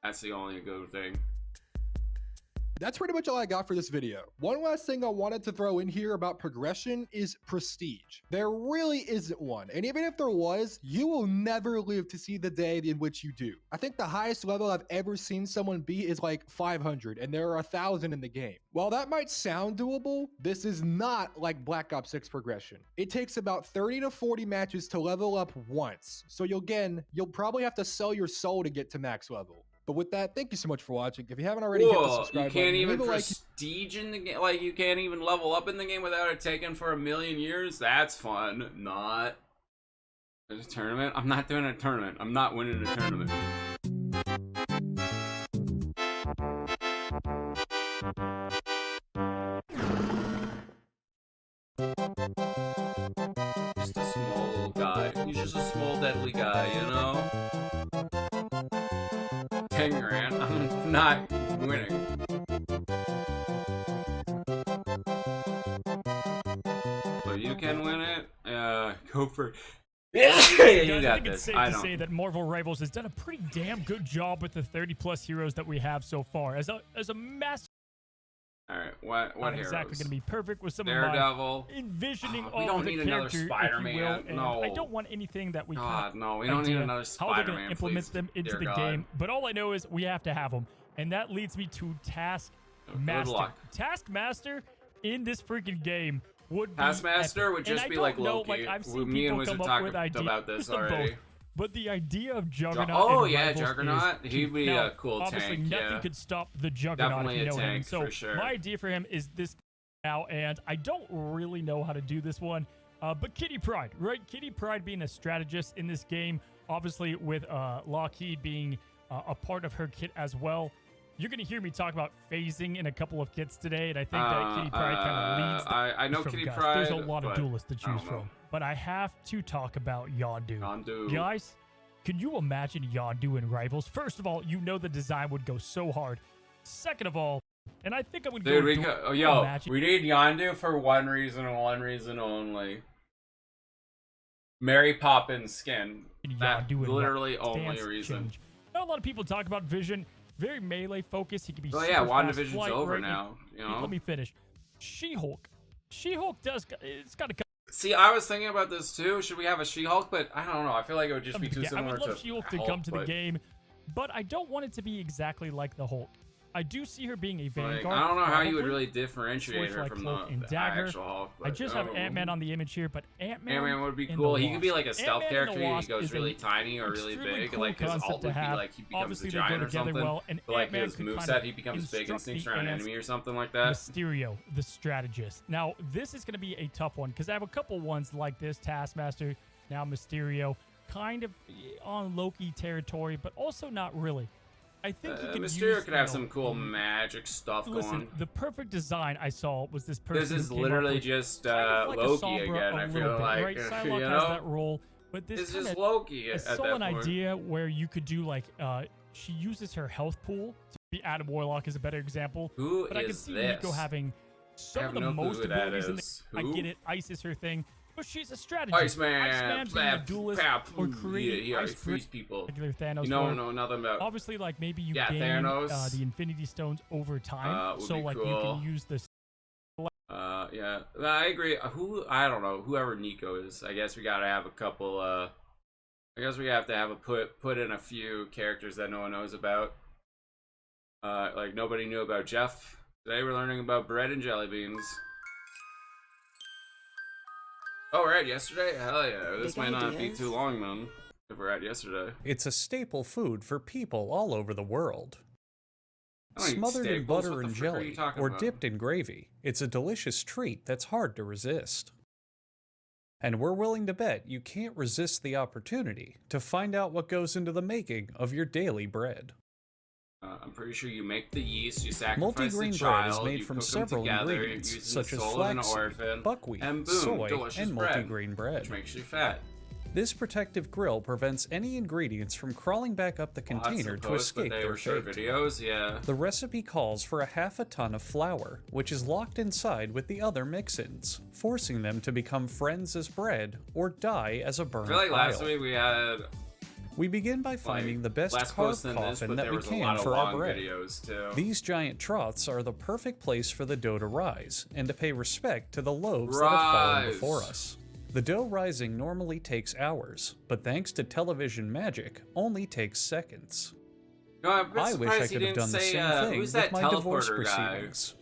That's the only good thing. That's pretty much all I got for this video. One last thing I wanted to throw in here about progression is prestige. There really isn't one, and even if there was, you will never live to see the day in which you do. I think the highest level I've ever seen someone be is like 500, and there are 1,000 in the game. While that might sound doable, this is not like Black Ops 6 progression. It takes about 30 to 40 matches to level up once, so you'll probably have to sell your soul to get to max level. But with that, thank you so much for watching. If you haven't already, hit the subscribe you can't button, even leave a like. prestige in the game. Like, you can't even level up in the game without it taking for 1,000,000 years. That's fun. Not a tournament. I'm not doing a tournament. I'm not winning a tournament. Just a small guy. He's just a small deadly guy, you know? 10 grand. I'm not winning. So you can win it? Go for it. You got I think it's this. safe to say that Marvel Rivals has done a pretty damn good job with the 30+ heroes that we have so far. As a massive. Alright, what Not heroes? exactly going to be perfect with some Daredevil. of my envisioning We of don't the need another character, Spider-Man. if you will, and No. I don't want anything that we God, no, we idea don't need another how they're Spider-Man, going to implement please. them into Dear the God. game, but all I know is we have to have them, and that leads me to Taskmaster. luck. Taskmaster in this freaking game would be Taskmaster epic. would just And be I like don't know, Loki. I've seen Me and people Wizard come up talked with ideas about this of both, already. but the idea of Juggernaut. Oh, in yeah, Rivals Juggernaut. is He'd be now, a cool obviously tank, nothing yeah. could stop the Juggernaut Definitely if you a know him. tank, So for sure. my idea for him is this now, and I don't really know how to do this one. But Kitty Pryde, right? Kitty Pryde being a strategist in this game, obviously with Lockheed being a part of her kit as well. You're going to hear me talk about phasing in a couple of kits today, and I think that Kitty Pryde kind of leads. I know from Kitty guys. Pryde. There's a lot of but duelists to I don't choose know. from, but I have to talk about Yondu. Yondu. Guys, Can you imagine Yondu in Rivals? First of all, you know the design would go so hard. Second of all, and I think I would Dude, go... we need Yondu for one reason and one reason only. Mary Poppins skin. That literally only reason. Change. Not a lot of people talk about Vision. Very melee focused. He can be well, super yeah, fast WandaVision's flight, over right? now. You know? Let me finish. She-Hulk. She-Hulk does... It's got to come. See, I was thinking about this too. Should we have a She-Hulk? But I don't know. I feel like it would just be too similar to I would love She-Hulk to come to the game, but I don't want it to be exactly like the Hulk. I do see her being a Vanguard. Like, I don't know how you would really differentiate her like from Hulk and the Dagger. actual Hulk. I just have Ant-Man on the image here, but Ant-Man would be cool. He could be like a stealth character. He goes is really tiny or really big. Cool like his ult would be like he becomes Obviously, a giant or something. Well, and but like his moveset, he becomes big and sneaks around an enemy or something like that. Mysterio, the strategist. Now, this is going to be a tough one because I have a couple ones like this. Taskmaster, now Mysterio, kind of on Loki territory, but also not really. I think you could Mysterio could have some cool magic stuff going. The perfect design I saw was this person. This is literally just Loki again. I feel like right? Psylocke you has know, that role, but this is just Loki. I saw an idea where you could do like she uses her health pool. To Adam Warlock is a better example. But I can see Nico having some of the most abilities in the. I get it. Ice is her thing. But she's a strategist. Iceman, being a duelist or creating ice freeze people. Regular Thanos. You know nothing about. Obviously, like maybe you gain Thanos. the Infinity Stones over time, so like cool. you can use this. Yeah, I agree. I don't know. Whoever Nico is, I guess we gotta have a couple. I guess we have to have a put in a few characters that no one knows about. Like nobody knew about Jeff. Today we're learning about bread and jelly beans. Oh, we're at yesterday? Hell yeah. This might not be too long, then, if we're at yesterday. It's a staple food for people all over the world. Smothered in butter and jelly, or dipped in gravy, it's a delicious treat that's hard to resist. And we're willing to bet you can't resist the opportunity to find out what goes into the making of your daily bread. I'm pretty sure you make the yeast, you sacrifice Multigrain the child, bread is made you from cook several them together, ingredients, you use such the as soul of an flaxseed, orphan, buckwheat, and boom, soy, delicious and bread, multigrain bread. which makes you fat. This protective grill prevents any ingredients from crawling back up the container to escape their fate. Videos, yeah. The recipe calls for ½ a ton of flour, which is locked inside with the other mix-ins, forcing them to become friends as bread or die as a burned I feel like last pile. week we had... We begin by finding the best carb coffin that we can for our bread. These giant troughs are the perfect place for the dough to rise, and to pay respect to the loaves that have fallen before us. The dough rising normally takes hours, but thanks to television magic, only takes seconds. No, I wish I could have done the same thing with my divorce proceedings.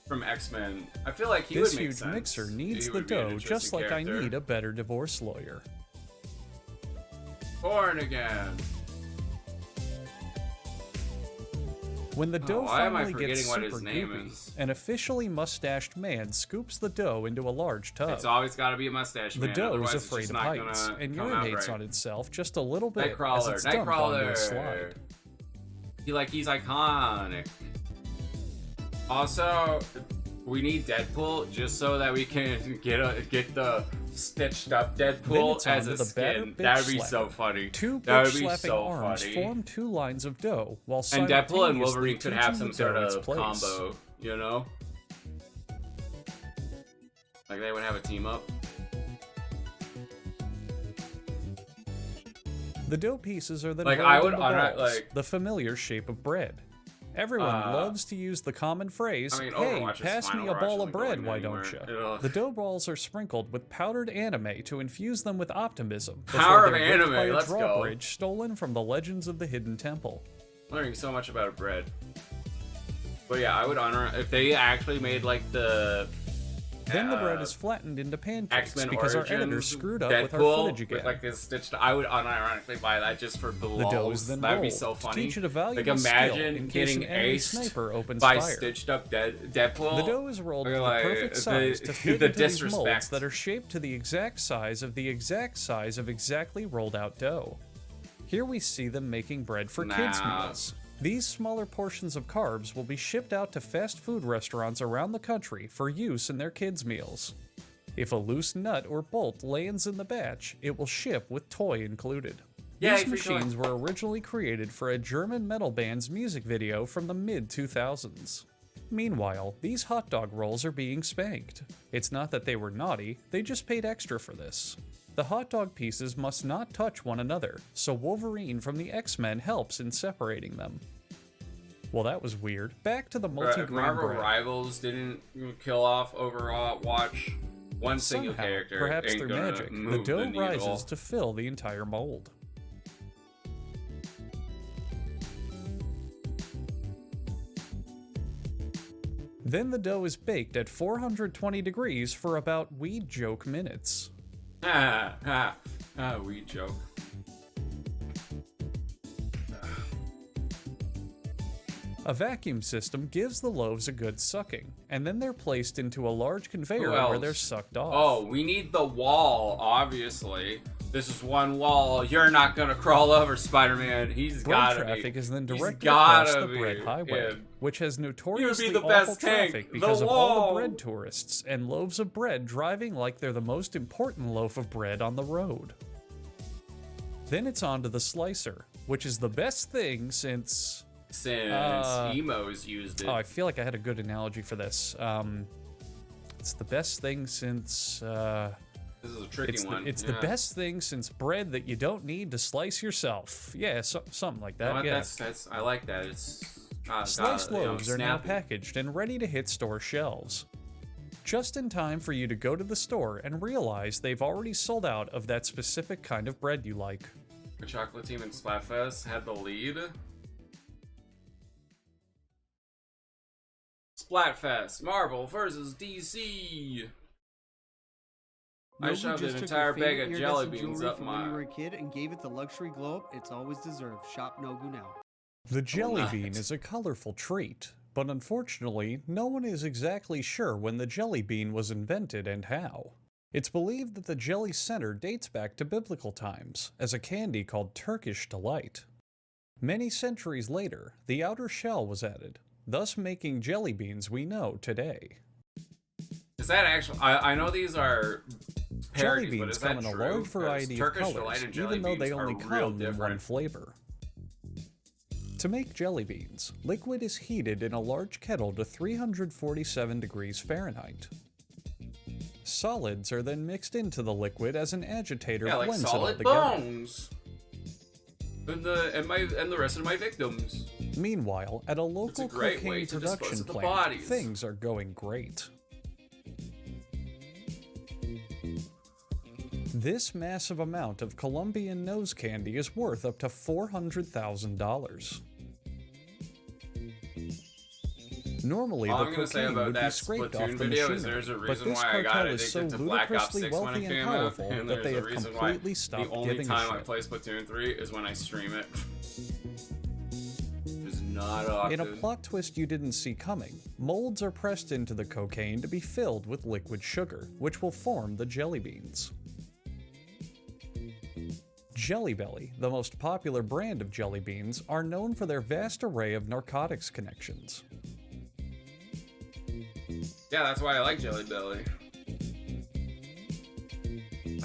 From X-Men. I feel like he this would make huge sense. mixer needs He the would be an dough just interesting like character. I need a better divorce lawyer. Born again. When the dough why am I finally gets forgetting what super his name goopy, is? an officially mustached man scoops the dough into a large tub. It's always got to be a mustache The man. dough otherwise is it's afraid just of not heights gonna and come out urinates right. on itself just a little bit as Nightcrawler, it's dumped onto a slide. Nightcrawler. He's iconic. Also, we need Deadpool just so that we can get the stitched up Deadpool as a skin. That would be so funny. Two That would bitch be slapping so arms funny. form two lines of dough while And Deadpool and simultaneously Wolverine could have teaching some the sort dough its of place. combo, you know? Like they would have a team up. The dough pieces are then Like, rolled I would into honor- balls, like- the familiar shape of bread. Everyone loves to use the common phrase, I mean, hey, Overwatch is pass fine. me a Overwatch ball isn't of bread, going why anywhere. don't you? Ugh. The dough balls are sprinkled with powdered anime to infuse them with optimism. Power of before they're ripped by anime, a let's go. drawbridge stolen from the legends of the Hidden Temple. Learning so much about bread. But yeah, I would honor if they actually made like the Then the bread is flattened into pancakes X-Men because Origins, our editor screwed up with our Deadpool footage again. with like this stitched. I would unironically buy that just for the dough is lulz. then That'd be rolled so to funny. teach it a valuable like imagine skill in case getting an enemy aced sniper opens by fire. stitched up Deadpool. The dough is rolled to the Like, perfect size to fit the into these disrespect. molds that are shaped to the exact size of exactly rolled out dough. Here we see them making bread for kids' meals. These smaller portions of carbs will be shipped out to fast food restaurants around the country for use in their kids' meals. If a loose nut or bolt lands in the batch, it will ship with toy included. These machines were originally created for a German metal band's music video from the mid-2000s. Meanwhile, these hot dog rolls are being spanked. It's not that they were naughty, they just paid extra for this. The hot dog pieces must not touch one another, so Wolverine from the X-Men helps in separating them. Well, that was weird. Back to the multi-grain Marvel bread. Rivals didn't kill off Overwatch one single Somehow, character. perhaps ain't through gonna magic, the move dough needle. rises to fill the entire mold. Then the dough is baked at 420 degrees for about weed joke minutes. Weed joke. A vacuum system gives the loaves a good sucking, and then they're placed into a large conveyor where they're sucked off. Oh, we need the wall, obviously. This is one wall. You're not gonna crawl over, Spider-Man. He's bread gotta traffic be. is then He's directed gotta across the be. bread highway, Yeah. which has notoriously the awful best tank, traffic the because of all wall. the bread tourists and loaves of bread driving like they're the most important loaf of bread on the road. Then it's on to the slicer, which is the best thing since emos used it. Oh, I feel like I had a good analogy for this. It's the best thing since This is a tricky one. It's the best thing since bread that you don't need to slice yourself. Yeah, something like that. You know what? Yeah. That's I like that. It's Sliced loaves are now snappy. packaged and ready to hit store shelves. Just in time for you to go to the store and realize they've already sold out of that specific kind of bread you like. The chocolate team in Splatfest had the lead. Splatfest, Marvel versus DC. I shoved an entire bag of jelly beans up when you were my. a kid and gave it the luxury glow up it's always deserved. Shop Nogu now. The jelly bean is a colorful treat, but unfortunately, no one is exactly sure when the jelly bean was invented and how. It's believed that the jelly center dates back to biblical times, as a candy called Turkish Delight. Many centuries later, the outer shell was added, thus making jelly beans we know today. Is that actually? I know these are Jelly parodies, but beans is come that in a true? large 'Cause variety of Turkish colors, Delight and jelly even though they beans only are real come in one different. flavor. To make jelly beans, liquid is heated in a large kettle to 347 degrees Fahrenheit. Solids are then mixed into the liquid as an agitator Yeah, like blends solid it all together. bones. And the rest of my victims. Meanwhile, at a local great way cocaine to dispose production of the plant, bodies. things are going great. This massive amount of Colombian nose candy is worth up to $400,000. Normally, All the I'm gonna say cocaine about would be that scraped Splatoon off the video is machinery, there's a but reason this why I got cartel is so addicted to Black Ops ludicrously 6 when wealthy it and came out, powerful and that there's they a have reason why completely stopped the only giving a time I shit. play Splatoon 3 is when I stream it. It's not often. In a plot twist you didn't see coming, molds are pressed into the cocaine to be filled with liquid sugar, which will form the jelly beans. Jelly Belly, the most popular brand of jelly beans, are known for their vast array of narcotics connections. Yeah, that's why I like Jelly Belly.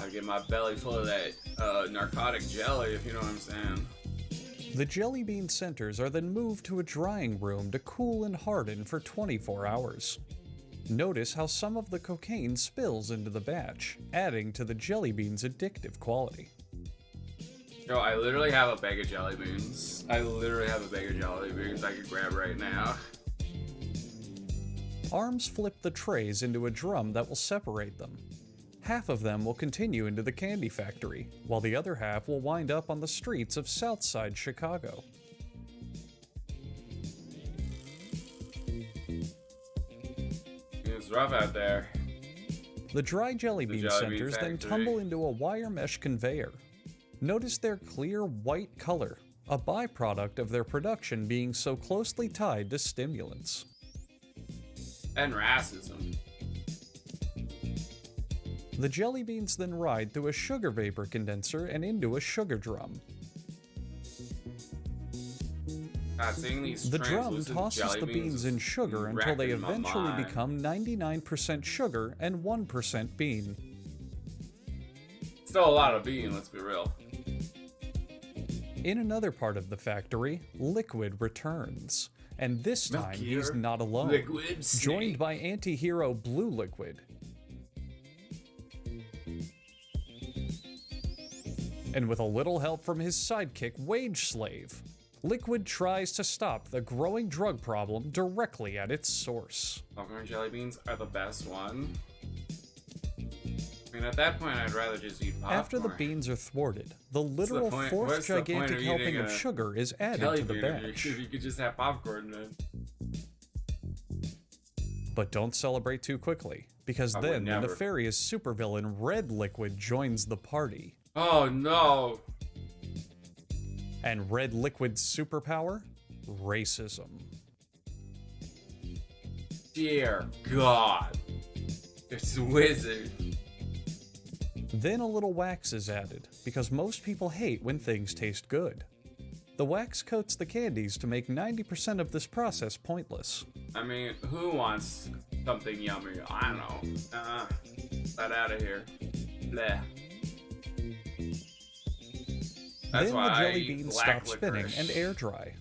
I get my belly full of that narcotic jelly, if you know what I'm saying. The jelly bean centers are then moved to a drying room to cool and harden for 24 hours. Notice how some of the cocaine spills into the batch, adding to the jelly bean's addictive quality. Yo, I literally have a bag of jelly beans. I could grab right now. Arms flip the trays into a drum that will separate them. Half of them will continue into the candy factory, while the other half will wind up on the streets of Southside Chicago. It's rough out there. The dry jelly bean centers then tumble into a wire mesh conveyor. Notice their clear white color, a byproduct of their production being so closely tied to stimulants. And racism. The jelly beans then ride through a sugar vapor condenser and into a sugar drum. God, seeing these The drum translucent tosses jelly the beans in sugar until they wrecking my eventually mind. become 99% sugar and 1% bean. Still a lot of bean, let's be real. In another part of the factory, Liquid returns. And this time, he's not alone. Liquid joined by anti-hero Blue Liquid. And with a little help from his sidekick, Wage Slave, Liquid tries to stop the growing drug problem directly at its source. Popcorn jelly beans are the best one. I mean, at that point, I'd rather just eat popcorn. After the beans are thwarted, the literal fourth gigantic helping of sugar is added to the batch. You could just have popcorn then. But don't celebrate too quickly, because then the nefarious supervillain Red Liquid joins the party. Oh no! And Red Liquid's superpower? Racism. Dear God. It's a wizard. Then a little wax is added, because most people hate when things taste good. The wax coats the candies to make 90% of this process pointless. I mean, who wants something yummy? I don't know. Get out of here. Bleh. That's then the jelly beans stop spinning and air dry.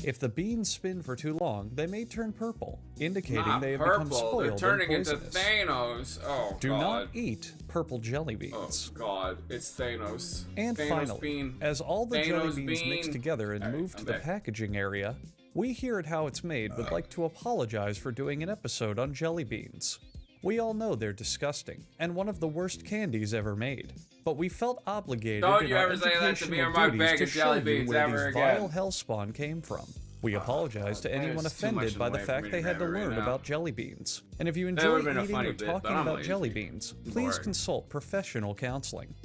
If the beans spin for too long, they may turn purple, indicating they have become spoiled and turning into poisonous. Thanos. Oh, Do God. not eat purple jelly beans. Oh, God. It's Thanos. And Thanos finally, bean. as all the jelly Thanos beans bean. mix together and move to the packaging area, We Here at How It's Made would like to apologize for doing an episode on jelly beans. We all know they're disgusting, and one of the worst candies ever made. But we felt obligated in our educational duties to show you where these vile hellspawn came from. We apologize to anyone offended by the fact they had to learn about jelly beans. And if you enjoy eating or talking about jelly beans, please consult professional counseling.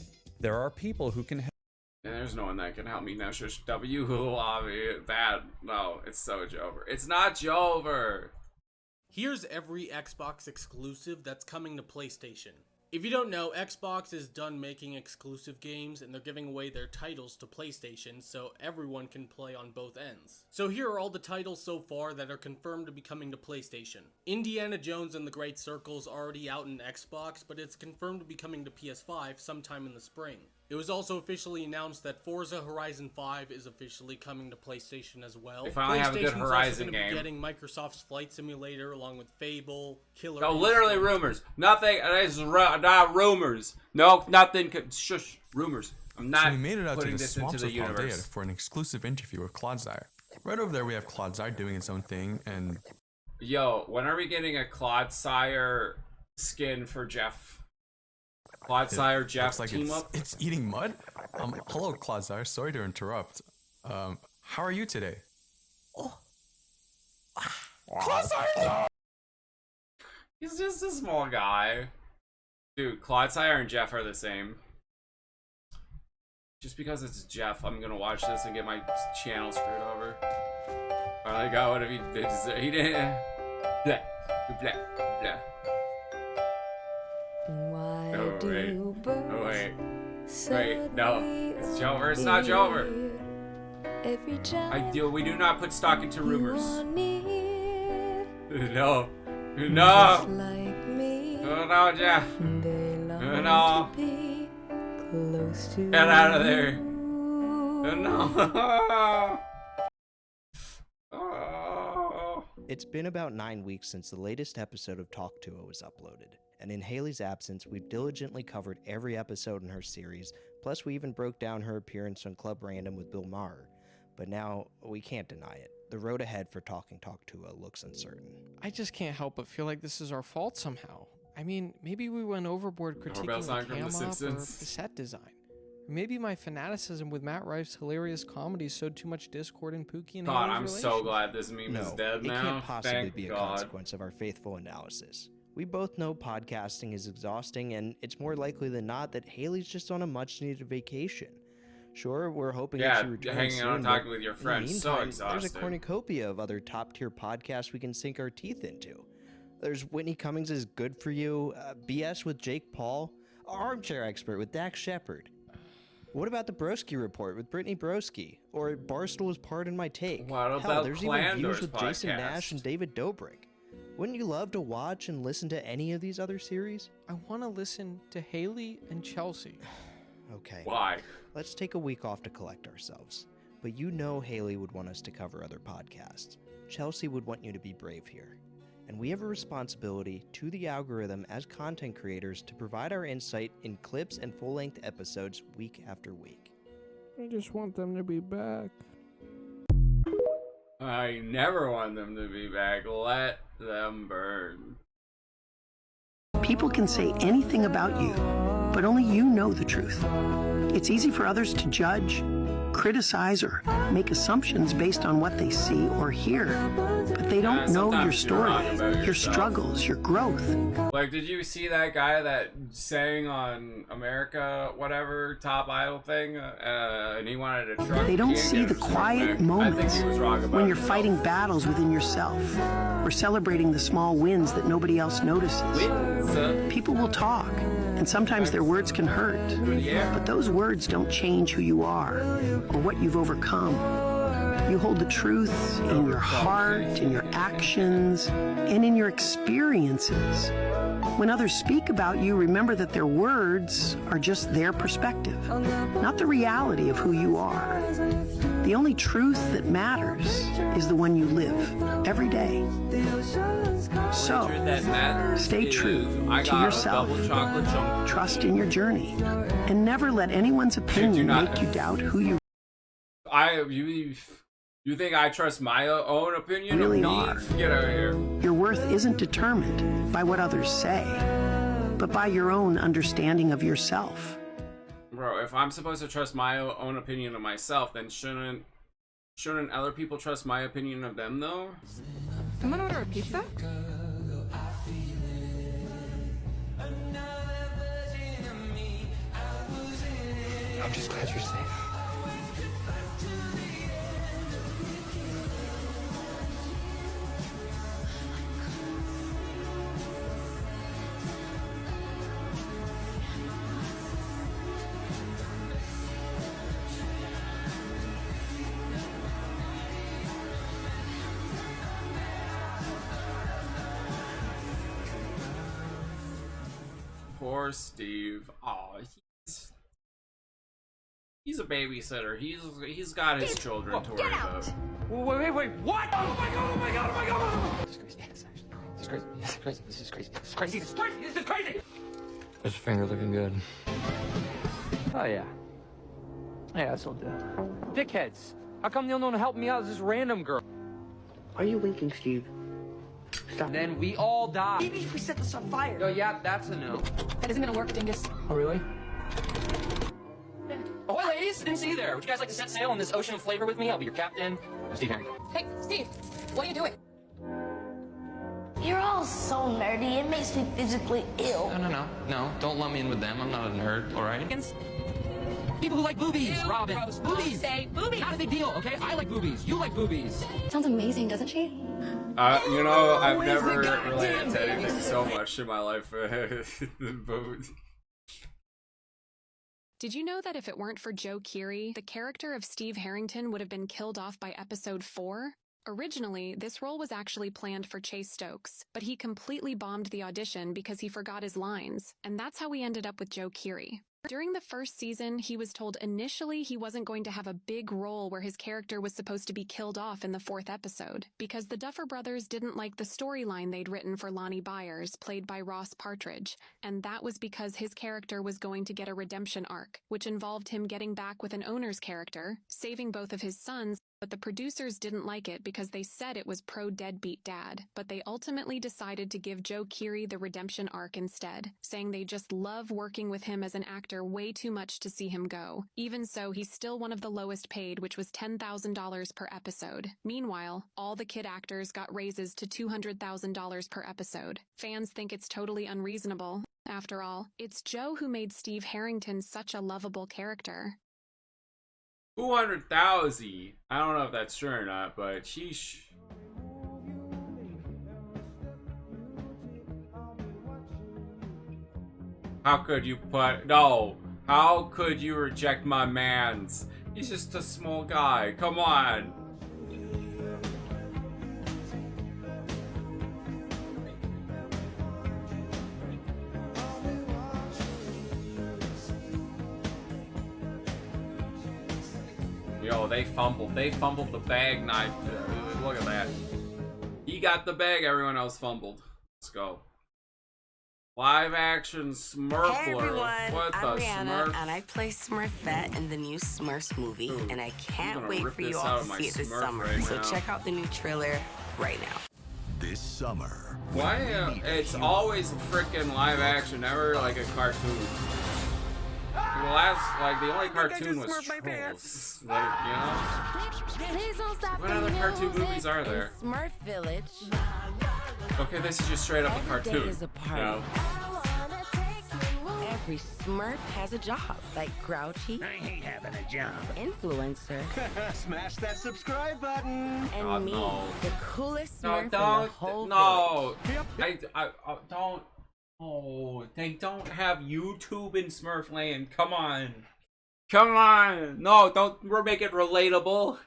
There are people who can help. And there's no one that can help me now. Shush, W who lobby bad. No, it's so Jover. It's not Jover. Here's every Xbox exclusive that's coming to PlayStation. If you don't know, Xbox is done making exclusive games and they're giving away their titles to PlayStation so everyone can play on both ends. So here are all the titles so far that are confirmed to be coming to PlayStation. Indiana Jones and the Great Circle is already out in Xbox, but it's confirmed to be coming to PS5 sometime in the spring. It was also officially announced that Forza Horizon 5 is officially coming to PlayStation as well. They finally have a good Horizon game. Be getting Microsoft's Flight Simulator along with Fable, Killer. No, literally rumors. Nothing. This is not rumors. No, nothing. Shush. Rumors. I'm not. So we made it out to putting the this into swamps the of Paldea universe. for an exclusive interview with Clodsire. Right over there, we have Clodsire doing its own thing, and Yo, when are we getting a Clodsire skin for Jeff? Clodsire Jeff like team up? it's eating mud. Hello, Clodsire. Sorry to interrupt. How are you today? Clodsire! He's just a small guy. Dude, Clodsire and Jeff are the same. Just because it's Jeff, I'm gonna watch this and get my channel screwed over. Finally got what he did. He didn't. Blah, blah, blah. Why Oh, wait. do Oh, wait. birds Wait, no. It's Jover. It's not Jover. every time We do not put stock into rumors. you are near? No. Just No. like me, Oh, no, Jeff. they long No. to be close to Get out of there. you. No. It's been about 9 weeks since the latest episode of Talk To Her was uploaded, and in Haley's absence, we've diligently covered every episode in her series, plus we even broke down her appearance on Club Random with Bill Maher. But now, we can't deny it. The road ahead for Talking Talk To Her looks uncertain. I just can't help but feel like this is our fault somehow. I mean, maybe we went overboard critiquing Doorbell sign the from The cam op or Simpsons. the set design. Or maybe my fanaticism with Matt Rife's hilarious comedy sowed too much discord in Pookie and God, Haley's I'm so relationship. glad this meme is dead it now. can't possibly Thank be a God. consequence of our faithful analysis. We both know podcasting is exhausting, and it's more likely than not that Haley's just on a much-needed vacation. Sure, we're hoping Yeah, that she returns hanging soon, out and but talking with your in the friends, so meantime, exhausting. There's a cornucopia of other top-tier podcasts we can sink our teeth into. There's Whitney Cummings' Good For You, BS with Jake Paul, Armchair Expert with Dax Shepard. What about the Broski Report with Brittany Broski? Or Barstool's Pardon My Take? What Hell, about there's even Flanders Views with Jason podcast? Nash and David Dobrik. Wouldn't you love to watch and listen to any of these other series? I want to listen to Haley and Chelsea. Okay. Why? Let's take a week off to collect ourselves. But you know Haley would want us to cover other podcasts. Chelsea would want you to be brave here. And we have a responsibility to the algorithm as content creators to provide our insight in clips and full-length episodes week after week. I just want them to be back. I never want them to be back. Let them burn. People can say anything about you, but only you know the truth. It's easy for others to judge, criticize, or make assumptions based on what they see or hear, but they don't know your story, your struggles, your growth. Like, did you see that guy that sang on America, whatever, Top Idol thing, and he wanted a truck? They don't see the quiet moments when you're himself. fighting battles within yourself, or celebrating the small wins that nobody else notices. People will talk, and sometimes their words can hurt, but those words don't change who you are or what you've overcome. You hold the truth in your heart, in your actions, and in your experiences. When others speak about you, remember that their words are just their perspective, not the reality of who you are. The only truth that matters is the one you live every day. So, stay true to yourself, trust in your journey, and never let anyone's opinion make you doubt who you You think I trust my own opinion really of me? are. Get out of here. Your worth isn't determined by what others say, but by your own understanding of yourself. Bro, if I'm supposed to trust my own opinion of myself, then shouldn't other people trust my opinion of them, though? Someone order a pizza? I'm just glad you're safe. Poor Steve. Aw, he's a babysitter. He's got his children to worry about. Wait, what? Oh my god, oh my god, oh my god, oh my god! This is crazy, this is crazy, this is crazy, this is crazy, this is crazy, this is crazy, this is crazy! This finger looking good. Oh yeah. Yeah, this'll do. Dickheads! How come the only one helping me out is this random girl? Are you winking, Steve? Stop. And then we all die. Maybe if we set this on fire. Oh yeah, that's a no. That isn't gonna work, Dingus. Oh really? Ahoy, ladies! Didn't see you there. Would you guys like to set sail on this ocean of flavor with me? I'll be your captain. Steve Harrington. Hey, Steve, what are you doing? You're all so nerdy, it makes me physically ill. No, don't lump me in with them. I'm not a nerd, alright? People who like boobies, Robin. Gross. Boobies! Say boobies! Not a big deal, okay? I like boobies. You like boobies. Sounds amazing, doesn't she? You know, I've never related to anything so much in my life than boobs. Did you know that if it weren't for Joe Keery, the character of Steve Harrington would have been killed off by episode 4? Originally, this role was actually planned for Chase Stokes, but he completely bombed the audition because he forgot his lines, and that's how we ended up with Joe Keery. During the first season, he was told initially he wasn't going to have a big role where his character was supposed to be killed off in the 4th episode, because the Duffer Brothers didn't like the storyline they'd written for Lonnie Byers, played by Ross Partridge, and that was because his character was going to get a redemption arc, which involved him getting back with an owner's character, saving both of his sons, but the producers didn't like it because they said it was pro-deadbeat dad, but they ultimately decided to give Joe Keery the redemption arc instead, saying they just love working with him as an actor way too much to see him go. Even so, he's still one of the lowest paid, which was $10,000 per episode. Meanwhile, all the kid actors got raises to $200,000 per episode. Fans think it's totally unreasonable. After all, it's Joe who made Steve Harrington such a lovable character. 200,000. I don't know if that's true or not, but sheesh. How could you how could you reject my mans? He's just a small guy. Come on. Yo, they fumbled. They fumbled the bag knife. Look at that. He got the bag, everyone else fumbled. Let's go. Live action Smurf Hey everyone, what I'm the Rihanna, Smurf? and I play Smurfette in the new Smurfs movie, and I can't wait for you all to see it this summer. So check out the new trailer right now. This summer. Why? It's always a freaking live action, never like a cartoon. The only cartoon was Trolls. Like, you know? What other cartoon movies are there? Smurf Village. Okay, this is just straight up a cartoon. Every day is a party. You know? Every Smurf has a job, like Grouchy. I hate having a job. Influencer. Smash that subscribe button. And me, no. the coolest Smurf No, in the don't. whole No. village. I don't. Oh, they don't have YouTube in Smurfland. Come on. Come on. No, don't. We're making it relatable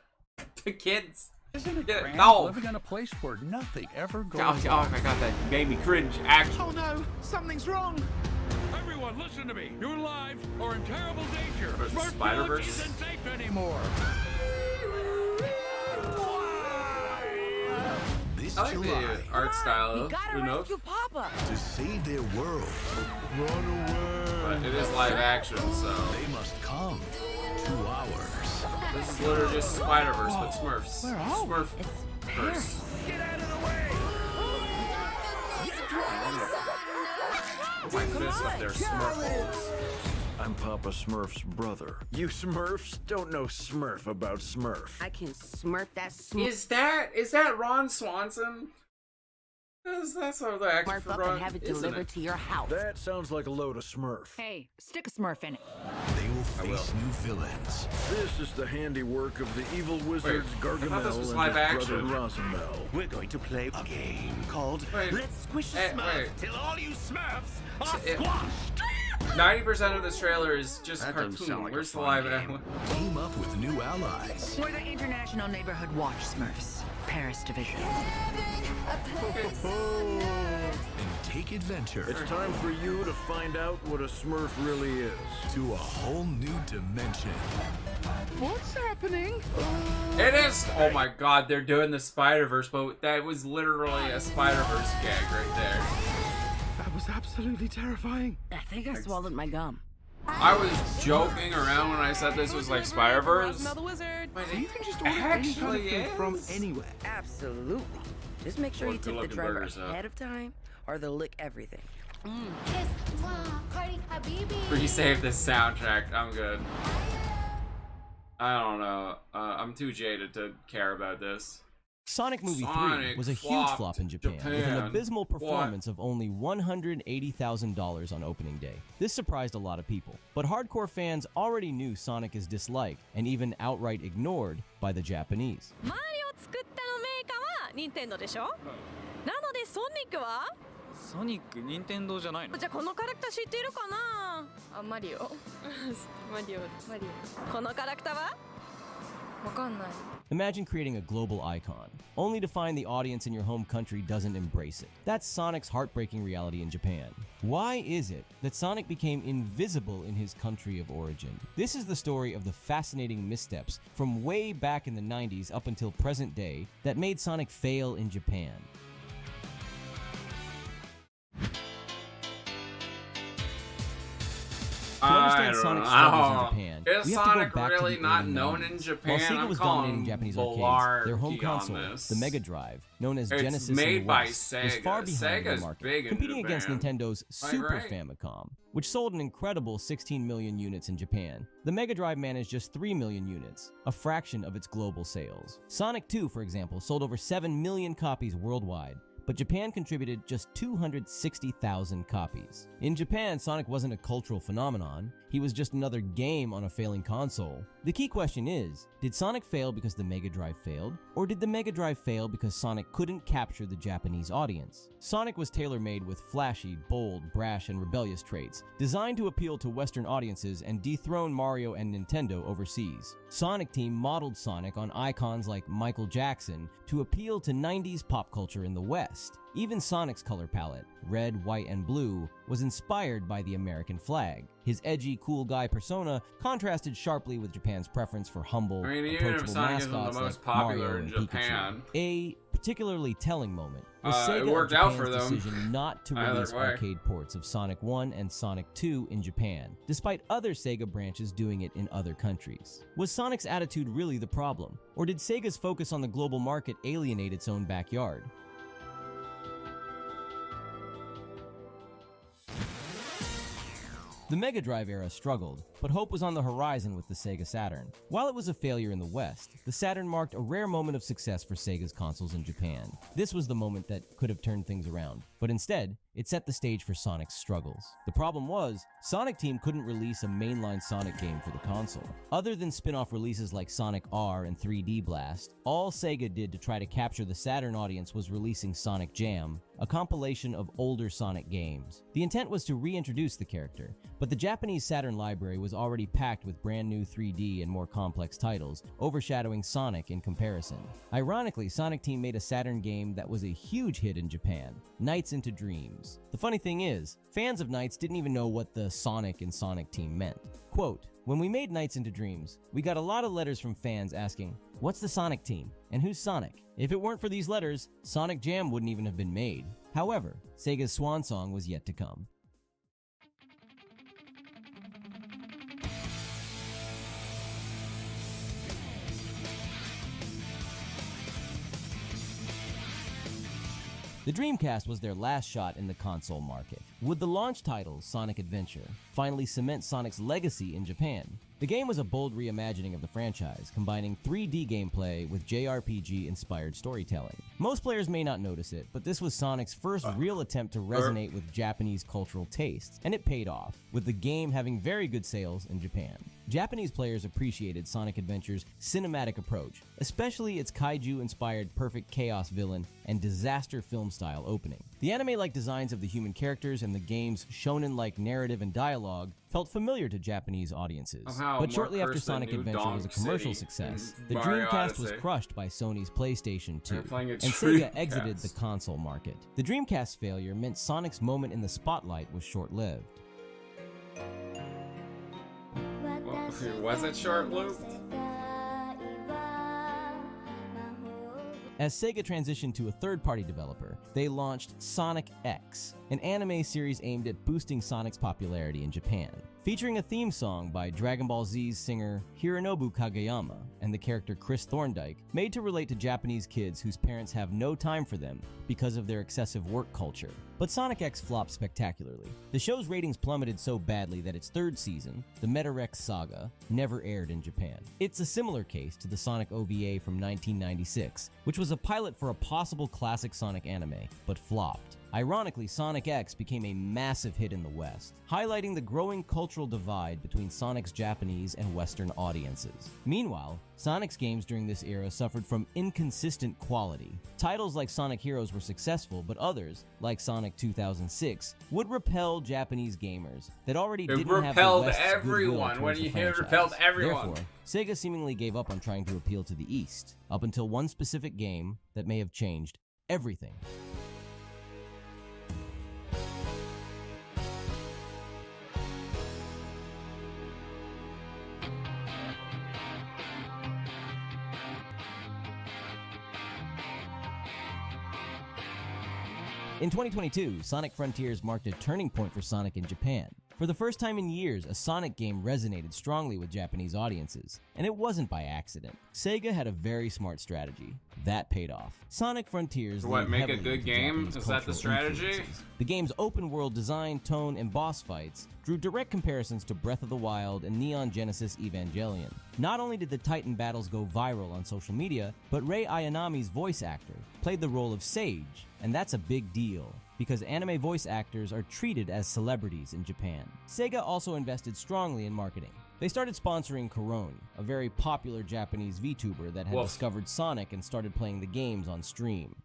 to kids. Isn't it grand living in a place where nothing ever goes wrong? Oh my god, that made me cringe. Actually. Oh no, something's wrong. Everyone, listen to me. Your lives are in terrible danger. Smurf Spider-Verse isn't safe anymore. This I like July, the art style. You gotta Who knows? rescue Papa. to save their world, run away. But it is live action, so They must come to ours. this is literally just Spider-Verse, but Smurfs. Where are we? Smurfverse. Get out of the way! Like this up there, Smurf. I'm Papa Smurf's brother. You Smurfs don't know Smurf about Smurf. I can Smurf that Smurf. Is that Ron Swanson? That's how the actor Smurf for up Ron, and have it isn't delivered to your house. That sounds like a load of Smurf. Hey, stick a Smurf in it. They will face new villains. This is the handiwork of the evil wizards I thought this Gargamel was and live his brother action. Rosambel. We're going to play a game called Let's Squish a Smurf till all you Smurfs are squashed. 90% of this trailer is just That doesn't cartoon. sound like a Where's the fun live game. action? Team up with new allies. We're the International Neighborhood Watch Smurfs, Paris Division. And take adventure It's time for you to find out what a Smurf really is. to a whole new dimension. What's happening? It is. Oh my god, they're doing the Spider-Verse, but that was literally a Spider-Verse gag right there. That was absolutely terrifying. I think I swallowed my gum. I was joking around when I said this was like Spider-Verse. Smell the wizard. But You it can just order any kind of actually food from is. anywhere. Absolutely. Just make sure you Good tip the looking driver burgers, though. ahead of time, or they'll lick everything. Resave this soundtrack. I'm good. I don't know. I'm too jaded to care about this. Sonic Movie 3 Sonic was a huge flopped flop in Japan, with an Japan. abysmal performance of only $180,000 on opening day. This surprised a lot of people, but hardcore fans already knew Sonic is disliked and even outright ignored by the Japanese. マリオ作ったのメーカーは任天堂でしょ？なのでソニックは？ソニック、任天堂じゃないの？じゃあこのキャラクター知っているかな？あ、マリオ。マリオ。このキャラクターは？わかんない。 Imagine creating a global icon, only to find the audience in your home country doesn't embrace it. That's Sonic's heartbreaking reality in Japan. Why is it that Sonic became invisible in his country of origin? This is the story of the fascinating missteps from way back in the 90s up until present day that made Sonic fail in Japan. To understand Sonic's struggles in Japan, Is we have Sonic to go back really to the not early known 90s. in Japan? While Sega I'm was calling dominating Japanese arcades, their home malarkey on console, this. the Mega Drive, known as It's Genesis in made the by West, was Sega. far behind Sega's the market, big in competing against Japan. Nintendo's Like, Super right. Famicom, which sold an incredible 16 million units in Japan. The Mega Drive managed just 3 million units, a fraction of its global sales. Sonic 2, for example, sold over 7 million copies worldwide, but Japan contributed just 260,000 copies. In Japan, Sonic wasn't a cultural phenomenon. He was just another game on a failing console. The key question is, did Sonic fail because the Mega Drive failed? Or did the Mega Drive fail because Sonic couldn't capture the Japanese audience? Sonic was tailor-made with flashy, bold, brash, and rebellious traits, designed to appeal to Western audiences and dethrone Mario and Nintendo overseas. Sonic Team modeled Sonic on icons like Michael Jackson to appeal to 90s pop culture in the West. Even Sonic's color palette, red, white, and blue, was inspired by the American flag. His edgy, cool guy persona contrasted sharply with Japan's preference for humble, approachable mascots like Mario and Pikachu. A particularly telling moment was Sega and Japan's decision not to release arcade ports of Sonic 1 and Sonic 2 in Japan, despite other Sega branches doing it in other countries. Was Sonic's attitude really the problem, or did Sega's focus on the global market alienate its own backyard? The Mega Drive era struggled, but hope was on the horizon with the Sega Saturn. While it was a failure in the West, the Saturn marked a rare moment of success for Sega's consoles in Japan. This was the moment that could have turned things around, but instead, it set the stage for Sonic's struggles. The problem was, Sonic Team couldn't release a mainline Sonic game for the console. Other than spin-off releases like Sonic R and 3D Blast, all Sega did to try to capture the Saturn audience was releasing Sonic Jam, a compilation of older Sonic games. The intent was to reintroduce the character, but the Japanese Saturn library was already packed with brand new 3D and more complex titles, overshadowing Sonic in comparison. Ironically, Sonic Team made a Saturn game that was a huge hit in Japan, Nights into Dreams. The funny thing is, fans of Nights didn't even know what the Sonic in Sonic Team meant. Quote, "When we made Nights into Dreams, we got a lot of letters from fans asking, what's the Sonic Team? And who's Sonic? If it weren't for these letters, Sonic Jam wouldn't even have been made." However, Sega's swan song was yet to come. The Dreamcast was their last shot in the console market. Would the launch title, Sonic Adventure, finally cement Sonic's legacy in Japan? The game was a bold reimagining of the franchise, combining 3D gameplay with JRPG-inspired storytelling. Most players may not notice it, but this was Sonic's first real attempt to resonate with Japanese cultural tastes, and it paid off, with the game having very good sales in Japan. Japanese players appreciated Sonic Adventure's cinematic approach, especially its kaiju-inspired perfect chaos villain and disaster film-style opening. The anime-like designs of the human characters and the game's shonen-like narrative and dialogue felt familiar to Japanese audiences. But shortly after Sonic Adventure was a commercial success, the Dreamcast was crushed by Sony's PlayStation 2, and Sega exited the console market. The Dreamcast's failure meant Sonic's moment in the spotlight was short-lived. Was it short-lived? As Sega transitioned to a third-party developer, they launched Sonic X, an anime series aimed at boosting Sonic's popularity in Japan. Featuring a theme song by Dragon Ball Z's singer Hironobu Kageyama and the character Chris Thorndike, made to relate to Japanese kids whose parents have no time for them because of their excessive work culture. But Sonic X flopped spectacularly. The show's ratings plummeted so badly that its third season, the Metarex Saga, never aired in Japan. It's a similar case to the Sonic OVA from 1996, which was a pilot for a possible classic Sonic anime, but flopped. Ironically, Sonic X became a massive hit in the West, highlighting the growing cultural divide between Sonic's Japanese and Western audiences. Meanwhile, Sonic's games during this era suffered from inconsistent quality. Titles like Sonic Heroes were successful, but others, like Sonic 2006, would repel Japanese gamers that already didn't have the West's everyone. When you hear repelled everyone. Therefore, Sega seemingly gave up on trying to appeal to the East, up until one specific game that may have changed everything. In 2022, Sonic Frontiers marked a turning point for Sonic in Japan. For the first time in years, a Sonic game resonated strongly with Japanese audiences, and it wasn't by accident. Sega had a very smart strategy. That paid off. Sonic Frontiers what, make a good game? Is that the strategy? Influences. The game's open-world design, tone, and boss fights drew direct comparisons to Breath of the Wild and Neon Genesis Evangelion. Not only did the Titan battles go viral on social media, but Rei Ayanami's voice actor played the role of Sage, and that's a big deal, because anime voice actors are treated as celebrities in Japan. Sega also invested strongly in marketing. They started sponsoring Corone, a very popular Japanese VTuber that had discovered Sonic and started playing the games on stream.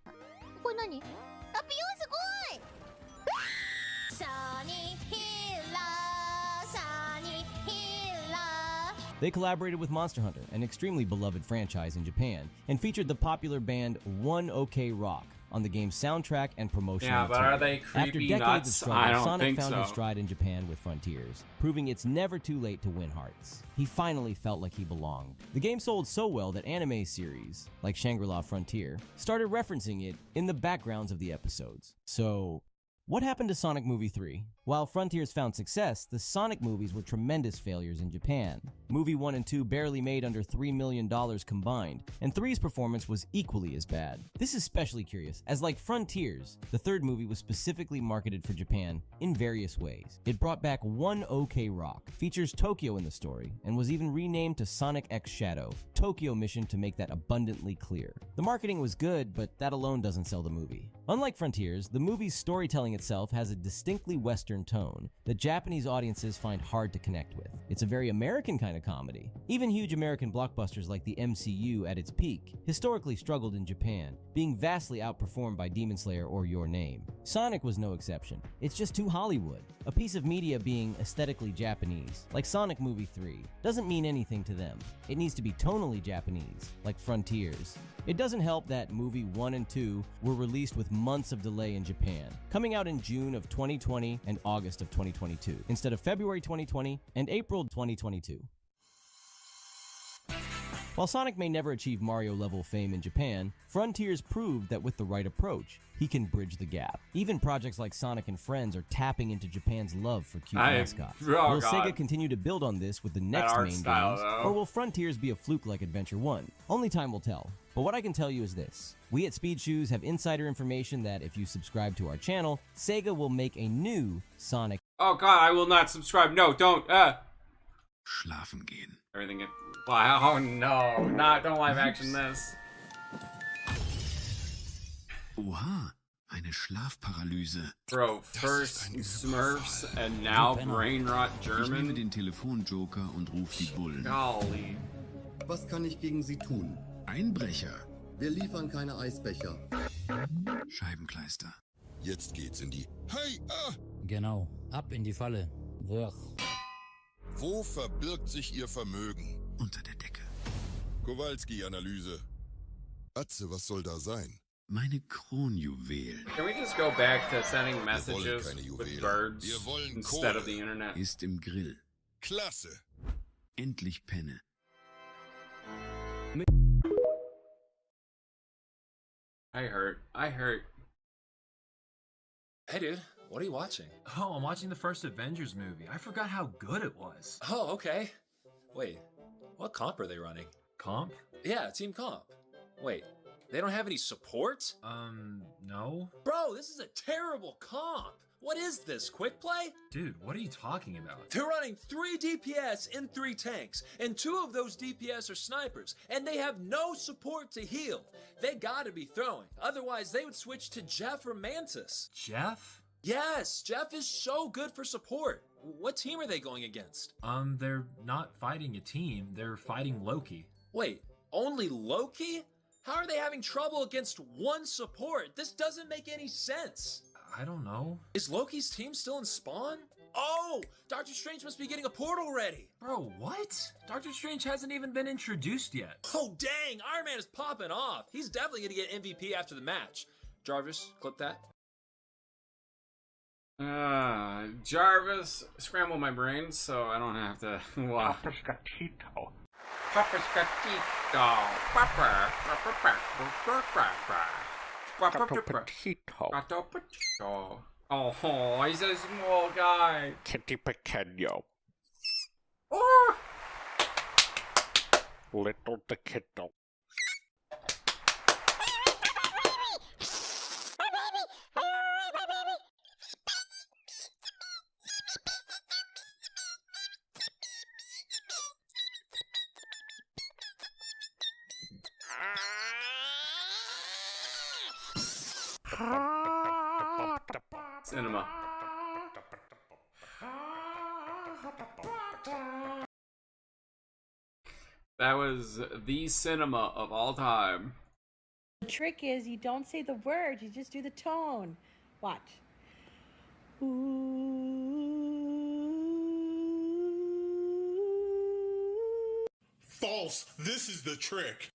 They collaborated with Monster Hunter, an extremely beloved franchise in Japan, and featured the popular band One OK Rock, on the game's soundtrack and promotional Yeah, but material. are they creepy After decades nuts? of struggle, I don't Sonic think found so. his stride in Japan with Frontiers, proving it's never too late to win hearts. He finally felt like he belonged. The game sold so well that anime series, like Shangri-La Frontier, started referencing it in the backgrounds of the episodes. So, what happened to Sonic Movie 3? While Frontiers found success, the Sonic movies were tremendous failures in Japan. Movie 1 and 2 barely made under $3 million combined, and 3's performance was equally as bad. This is especially curious, as like Frontiers, the third movie was specifically marketed for Japan in various ways. It brought back one OK Rock, features Tokyo in the story, and was even renamed to Sonic X Shadow, Tokyo Mission to make that abundantly clear. The marketing was good, but that alone doesn't sell the movie. Unlike Frontiers, the movie's storytelling itself has a distinctly Western tone that Japanese audiences find hard to connect with. It's a very American kind of comedy. Even huge American blockbusters like the MCU at its peak historically struggled in Japan, being vastly outperformed by Demon Slayer or Your Name. Sonic was no exception. It's just too Hollywood. A piece of media being aesthetically Japanese, like Sonic Movie 3, doesn't mean anything to them. It needs to be tonally Japanese, like Frontiers. It doesn't help that movie 1 and 2 were released with months of delay in Japan, coming out in June of 2020 and August of 2022, instead of February 2020 and April 2022. While Sonic may never achieve Mario-level fame in Japan, Frontiers proved that with the right approach, he can bridge the gap. Even projects like Sonic and Friends are tapping into Japan's love for cute mascots. Will Sega continue to build on this with the next main games, or will Frontiers be a fluke like Adventure 1? Only time will tell. But what I can tell you is this. We at Speed Shoes have insider information that if you subscribe to our channel, Sega will make a new Sonic. Oh god, I will not subscribe. No, don't. Schlafen gehen. Everything. Wow, oh no. Don't live action this. Oha, eine Schlafparalyse. Bro, first Smurfs and now brain rot German. Ich nehme den Telefonjoker und ruf die Bullen. Golly. Was kann ich gegen Sie tun? Einbrecher. Wir liefern keine Eisbecher. Scheibenkleister. Jetzt geht's in die... Hey, Genau, ab in die Falle. Wuch. Wo verbirgt sich Ihr Vermögen? Unter der Decke. Kowalski-Analyse. Atze, was soll da sein? Meine Kronjuwelen. Can we just go back to sending messages with birds instead of the internet? Ist im Grill. Klasse. Endlich Penne. I hurt. Hey dude, what are you watching? Oh, I'm watching the first Avengers movie. I forgot how good it was. Oh, okay. Wait, what comp are they running? Comp? Yeah, team comp. Wait, they don't have any support? No. Bro, this is a terrible comp. What is this, quick play? Dude, what are you talking about? They're running 3 DPS in 3 tanks, and 2 of those DPS are snipers, and they have no support to heal. They gotta be throwing, otherwise they would switch to Jeff or Mantis. Jeff? Yes, Jeff is so good for support. What team are they going against? They're not fighting a team, they're fighting Loki. Wait, only Loki? How are they having trouble against one support? This doesn't make any sense. I don't know. Is Loki's team still in spawn? Oh, Doctor Strange must be getting a portal ready. Bro, what? Doctor Strange hasn't even been introduced yet. Oh, dang, Iron Man is popping off. He's definitely gonna get MVP after the match. Jarvis, clip that. Jarvis, scramble my brain so I don't have to watch. Oh, he's a small guy. Kitty pequeño. Oh. Little taquito. Cinema. That was the cinema of all time. The trick is you don't say the words, you just do the tone. Watch. False. This is the trick.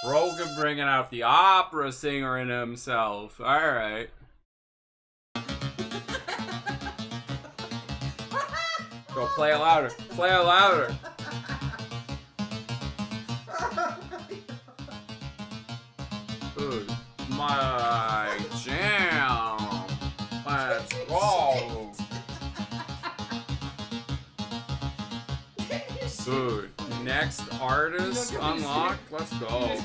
Rogan bringing out the opera singer in himself. All right. Go play it louder. Play it louder. Dude, my jam. Let's go. Dude, next artist unlocked. Let's go.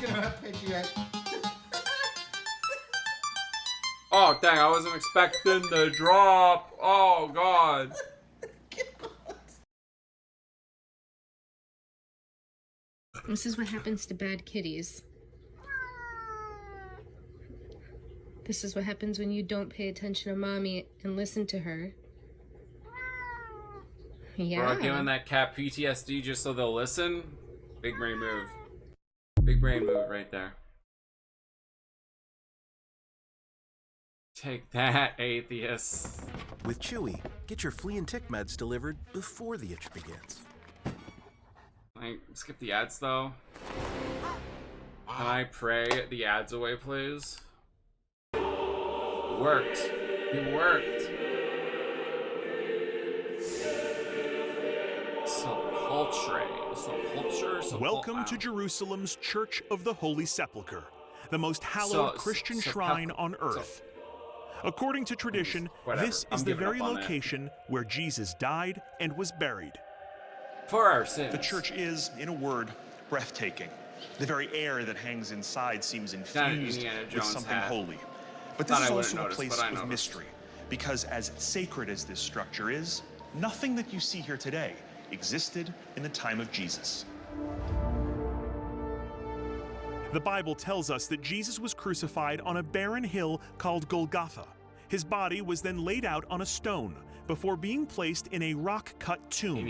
Oh, dang, I wasn't expecting the drop. Oh, God. This is what happens to bad kitties. This is what happens when you don't pay attention to mommy and listen to her. Yeah. Bro, giving that cat PTSD just so they'll listen. Big brain move. Big brain move right there. Take that, atheists. With Chewy, get your flea and tick meds delivered before the itch begins. Like, skip the ads though. Can I pray the ads away, please? It worked. It worked. Welcome to Jerusalem's Church of the Holy Sepulchre, the most hallowed Christian shrine on earth. According to tradition, this is the very location where Jesus died and was buried. For our sins. The church is, in a word, breathtaking. The very air that hangs inside seems infused with something holy. But this is also a place of mystery, because as sacred as this structure is, nothing that you see here today existed in the time of Jesus. The Bible tells us that Jesus was crucified on a barren hill called Golgotha. His body was then laid out on a stone before being placed in a rock-cut tomb.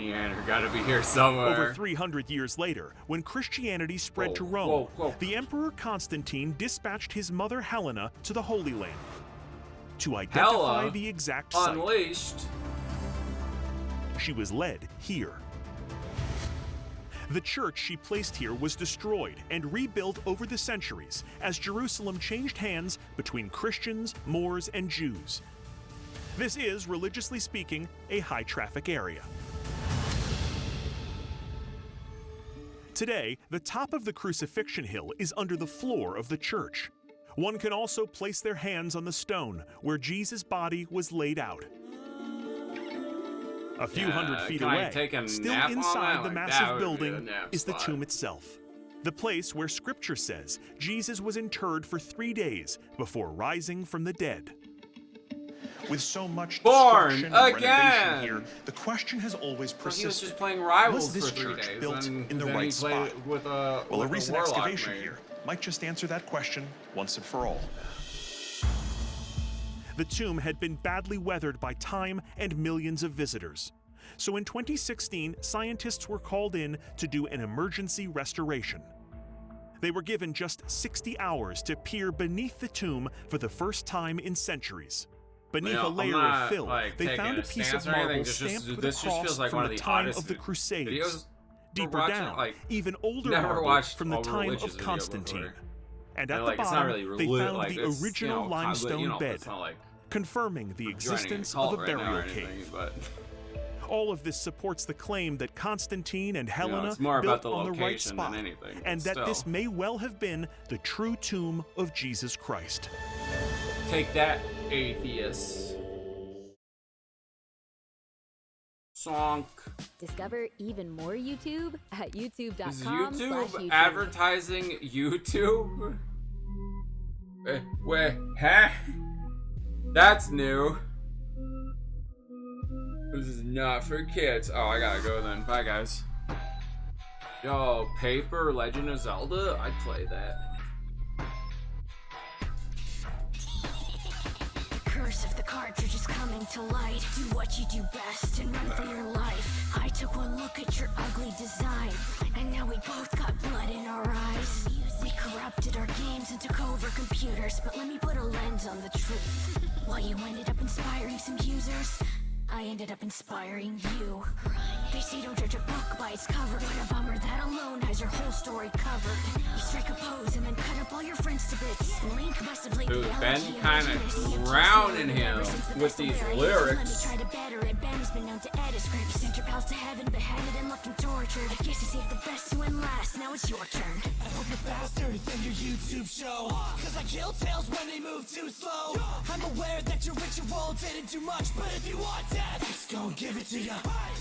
Gotta be here somewhere. Over 300 years later, when Christianity spread to Rome, the Emperor Constantine dispatched his mother Helena to the Holy Land to identify the exact site. Unleashed. She was led here. The church she placed here was destroyed and rebuilt over the centuries as Jerusalem changed hands between Christians, Moors, and Jews. This is, religiously speaking, a high-traffic area. Today, the top of the crucifixion hill is under the floor of the church. One can also place their hands on the stone where Jesus' body was laid out. A few hundred feet away, still inside the massive building, is the tomb itself. The place where Scripture says Jesus was interred for 3 days before rising from the dead. With so much destruction and renovation here, the question has always persisted. He was just playing Rivals was this for 3 church days, built and in the then right he played spot? with Well, a recent excavation made. here might just answer that question once and for all. The tomb had been badly weathered by time and millions of visitors. So in 2016, scientists were called in to do an emergency restoration. They were given just 60 hours to peer beneath the tomb for the first time in centuries. Beneath a layer of fill, they found a piece of marble stamped with a cross from the time of the Crusades. Deeper down, even older marble from the time of Constantine. And at the bottom, they found the original limestone bed, confirming the existence of a burial cave. All of this supports the claim that Constantine and Helena built on the right spot, and that this may well have been the true tomb of Jesus Christ. Take that, atheists. Sonk. Discover even more YouTube at youtube.com/YouTube. Is YouTube advertising YouTube? Wait, huh? That's new. This is not for kids. Oh, I gotta go then. Bye, guys. Yo, Paper Legend of Zelda? I'd play that. Curse of the cartridge is coming to light. Do what you do best and run for your life. I took one look at your ugly design, and now we both got blood in our eyes. We corrupted our games and took over computers, but let me put a lens on the truth. While you ended up inspiring some users, I ended up inspiring you. They say don't judge a book by its cover. What a bummer, that alone has your whole story covered. You strike a pose and then cut up all your friends to bits. Link must have played Dude, the Ben kind of drowning him with these lyrics. Tried to better it. Ben has been known to edit scripts. Sent your pals to heaven, beheaded and left them tortured. I guess you saved the best to win last. Now it's your turn. I hope you're faster than your YouTube show. Cause I kill tails when they move too slow. I'm aware that your ritual didn't do much, but if you want death, it's gonna give it to ya.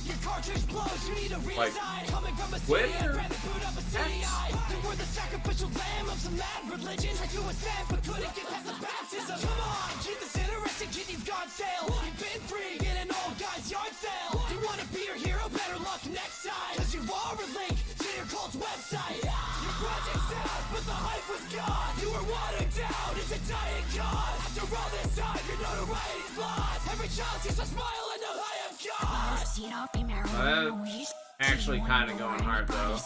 Your cartridge blows, you need a redesign. Coming from a city, I'd rather boot up a CDI. They were the sacrificial lamb of some mad religion. Tried to ascend, but couldn't get past the baptism. Come on, keep this interesting, kid, you've gone stale. You've been free in an old guy's yard sale. You wanna be your hero, better luck next time. Cause you are a link to your cult's website. Your project's out, but the hype was gone. You were watered down, it's a dying cause. After all this time, your notoriety's lost. Every child sees a smile and knows I am God. That's actually kind of going hard though.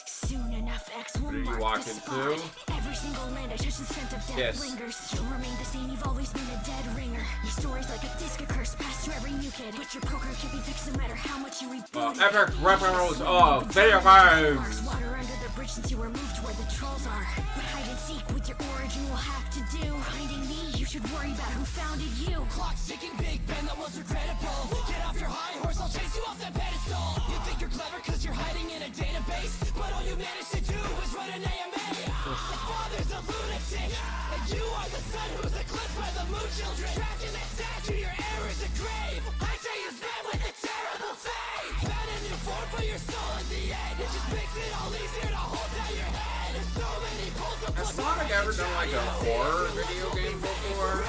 Soon enough, X will What are you mark walking the through? spot. Every single land I touch, the scent of death Yes. lingers. You remain the same, you've always been a dead ringer. Your story's like a disc, a curse passed to every new kid. But your poker can't be fixed no matter how much you reboot. Epic reference of video games. Water under the bridge since you were moved to where the trolls are. But hide and seek with your origin will have to do. Finding me, you should worry about who founded you. Clock's ticking, Big Ben, that was regrettable. Get off your high horse, I'll chase you off that pedestal. You think you're clever cause you're hiding in a database, but all you managed to do was run an AMA. The father's a lunatic, and you are the son who's eclipsed by the moon children. Trapped in that statue, your error's a grave. I say you've been with a terrible fate. Found a new form for your soul in the end. It just makes it all easier to hold down your head. There's so many pulls to Has Sonic ever done like a horror video game before?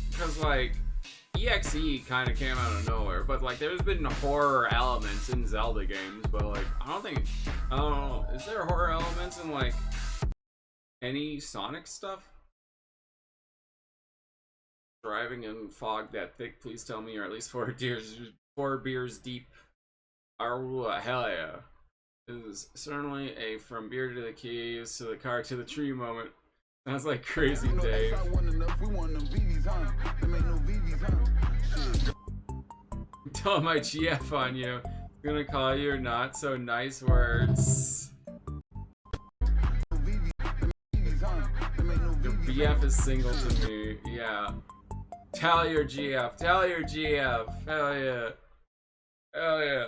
Because like EXE kind of came out of nowhere, but like there's been horror elements in Zelda games, but like I don't know, is there horror elements in like any Sonic stuff? Driving in fog that thick, please tell me you're at least 4 beers deep. Arua, hell yeah. This is certainly a from beer to the keys to the car to the tree moment. Sounds like Crazy Dave. Tell my GF on you. I'm gonna call you not so nice words. Your BF is single to me. Yeah. Tell your GF. Tell your GF. Hell yeah. Hell yeah.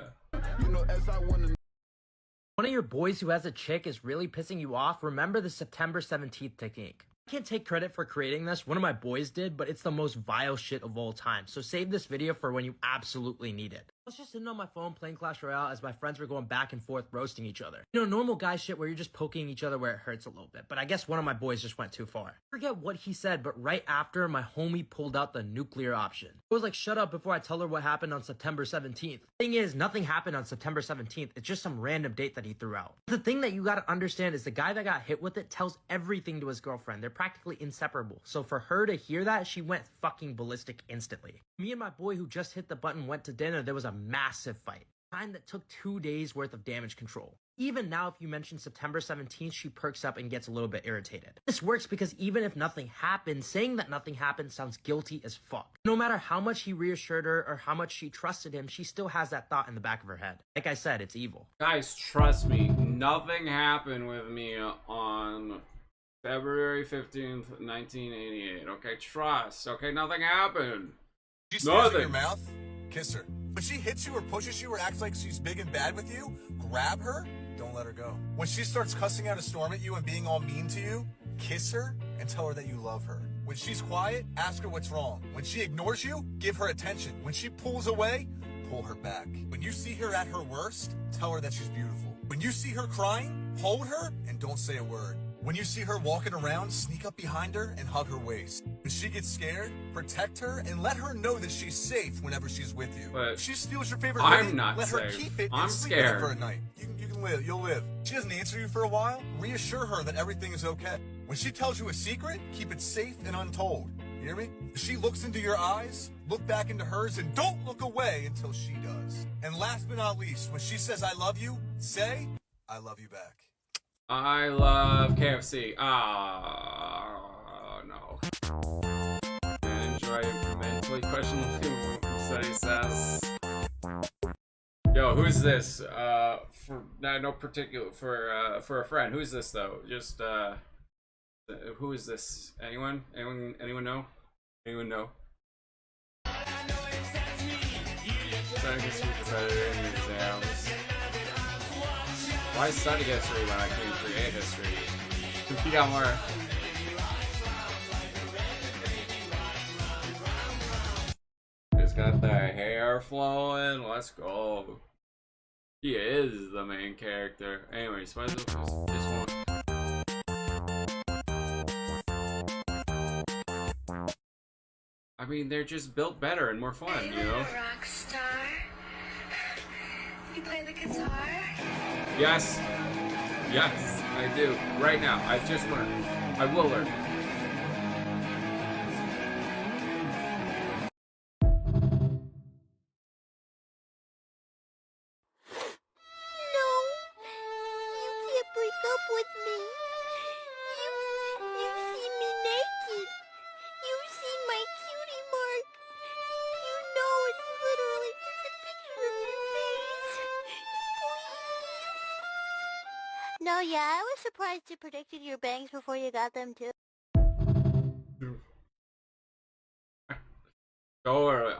One of your boys who has a chick is really pissing you off, remember the September 17th technique. I can't take credit for creating this, one of my boys did, but it's the most vile shit of all time. So save this video for when you absolutely need it. I was just sitting on my phone playing Clash Royale as my friends were going back and forth roasting each other. You know, normal guy shit where you're just poking each other where it hurts a little bit. But I guess one of my boys just went too far. I forget what he said, but right after, my homie pulled out the nuclear option. I was like, shut up before I tell her what happened on September 17th. Thing is, nothing happened on September 17th. It's just some random date that he threw out. The thing that you gotta understand is the guy that got hit with it tells everything to his girlfriend. They're practically inseparable. So for her to hear that, she went fucking ballistic instantly. Me and my boy who just hit the button went to dinner. There was a massive fight. Kind that took 2 days worth of damage control. Even now, if you mention September 17th, she perks up and gets a little bit irritated. This works because even if nothing happened, saying that nothing happened sounds guilty as fuck. No matter how much he reassured her or how much she trusted him, she still has that thought in the back of her head. Like I said, it's evil. Guys, trust me, nothing happened with me on February 15th, 1988. Okay, trust. Okay, nothing happened. She stares in your mouth, kiss her. When she hits you or pushes you or acts like she's big and bad with you, grab her, don't let her go. When she starts cussing out a storm at you and being all mean to you, kiss her and tell her that you love her. When she's quiet, ask her what's wrong. When she ignores you, give her attention. When she pulls away, pull her back. When you see her at her worst, tell her that she's beautiful. When you see her crying, hold her and don't say a word. When you see her walking around, sneak up behind her and hug her waist. When she gets scared, protect her and let her know that she's safe whenever she's with you. But if she steals your favorite I'm hoodie, not let her safe. keep it I'm and sleep with it scared. for a night. You can live, you'll live. She doesn't answer you for a while, reassure her that everything is okay. When she tells you a secret, keep it safe and untold. You hear me? If she looks into your eyes, look back into hers and don't look away until she does. And last but not least, when she says I love you, say I love you back. I love KFC. Oh, no. And enjoy implementing respectfully question study says. Yo, who's this? For no particular for a friend. Who's this though? Just who is this? Anyone? Anyone know? Anyone know? Study history professor in exams. Why study history when I can create history? You got more. Just got the hair flowing. Let's go. He is the main character. Anyways, might as well this one. I mean, they're just built better and more fun, you know? Rock star. You play the guitar? Yes. Yes, I do. Right now. I've just learned. I will learn. No, yeah, I was surprised you predicted your bangs before you got them, too. Go or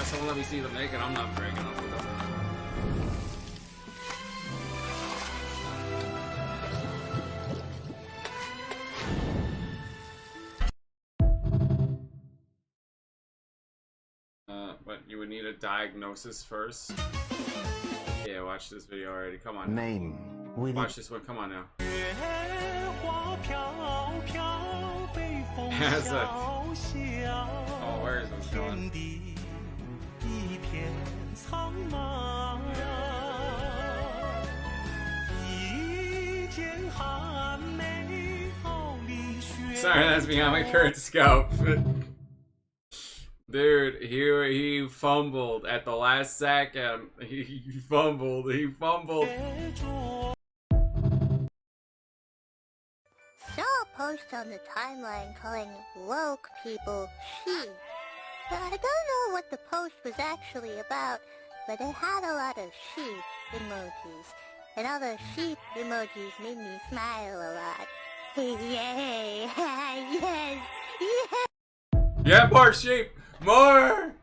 someone let me see them naked. I'm not breaking up with them. But you would need a diagnosis first. Yeah, watch this video already. Come on. Name. Watch this one. Come on now. That's a... Oh, where is this going? Sorry, that's behind my current scope. Dude, he fumbled at the last second. He fumbled. Saw a post on the timeline calling woke people sheep. I don't know what the post was actually about, but it had a lot of sheep emojis. And all those sheep emojis made me smile a lot. Yay! Yes! Yes! Yeah, more sheep! More!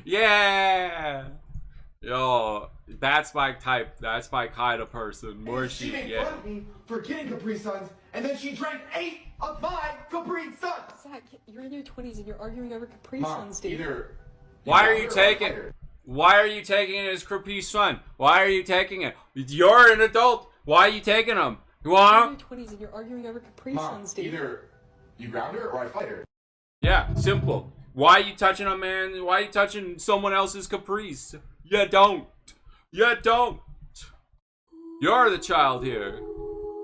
Yeah! Yo, that's my type. That's my kind of person. More sheep, she made yeah. fun of me for getting Capri Suns, and then she drank 8 of my Capri Suns! Zach, you're in your 20s and you're arguing over Capri Mom, Suns, dude. Why are you taking it as Capri Sun? Why are you taking it? You're an adult. Why are you taking them? You want them? You're in your 20s and you're arguing over Capri Mom, Suns, dude. either you ground her or I fight her. Yeah, simple. Why are you touching a man? Why are you touching someone else's caprice? You don't. You don't. You're the child here.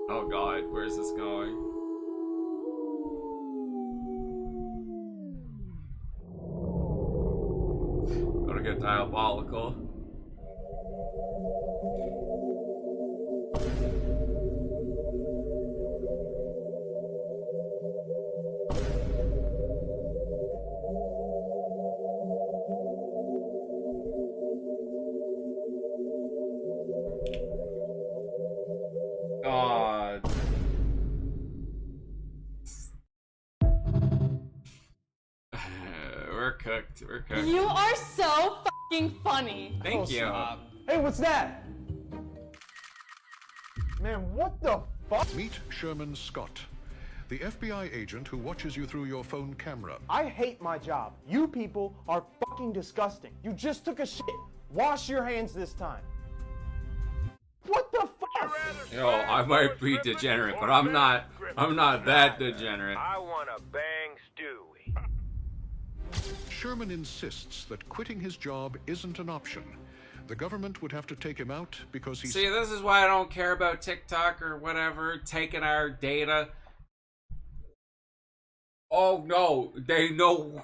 Oh God, where's this going? Gonna get diabolical. We're cooked. You are so fucking funny. Thank you. Hey, what's that? Man, what the fuck? Meet Sherman Scott, the FBI agent who watches you through your phone camera. I hate my job. You people are fucking disgusting. You just took a shit. Wash your hands this time. What the fuck? Yo, I might be degenerate, but I'm not that degenerate. I wanna bang Stewie. Sherman insists that quitting his job isn't an option. The government would have to take him out because he's... See, this is why I don't care about TikTok or whatever, taking our data. Oh no, they know.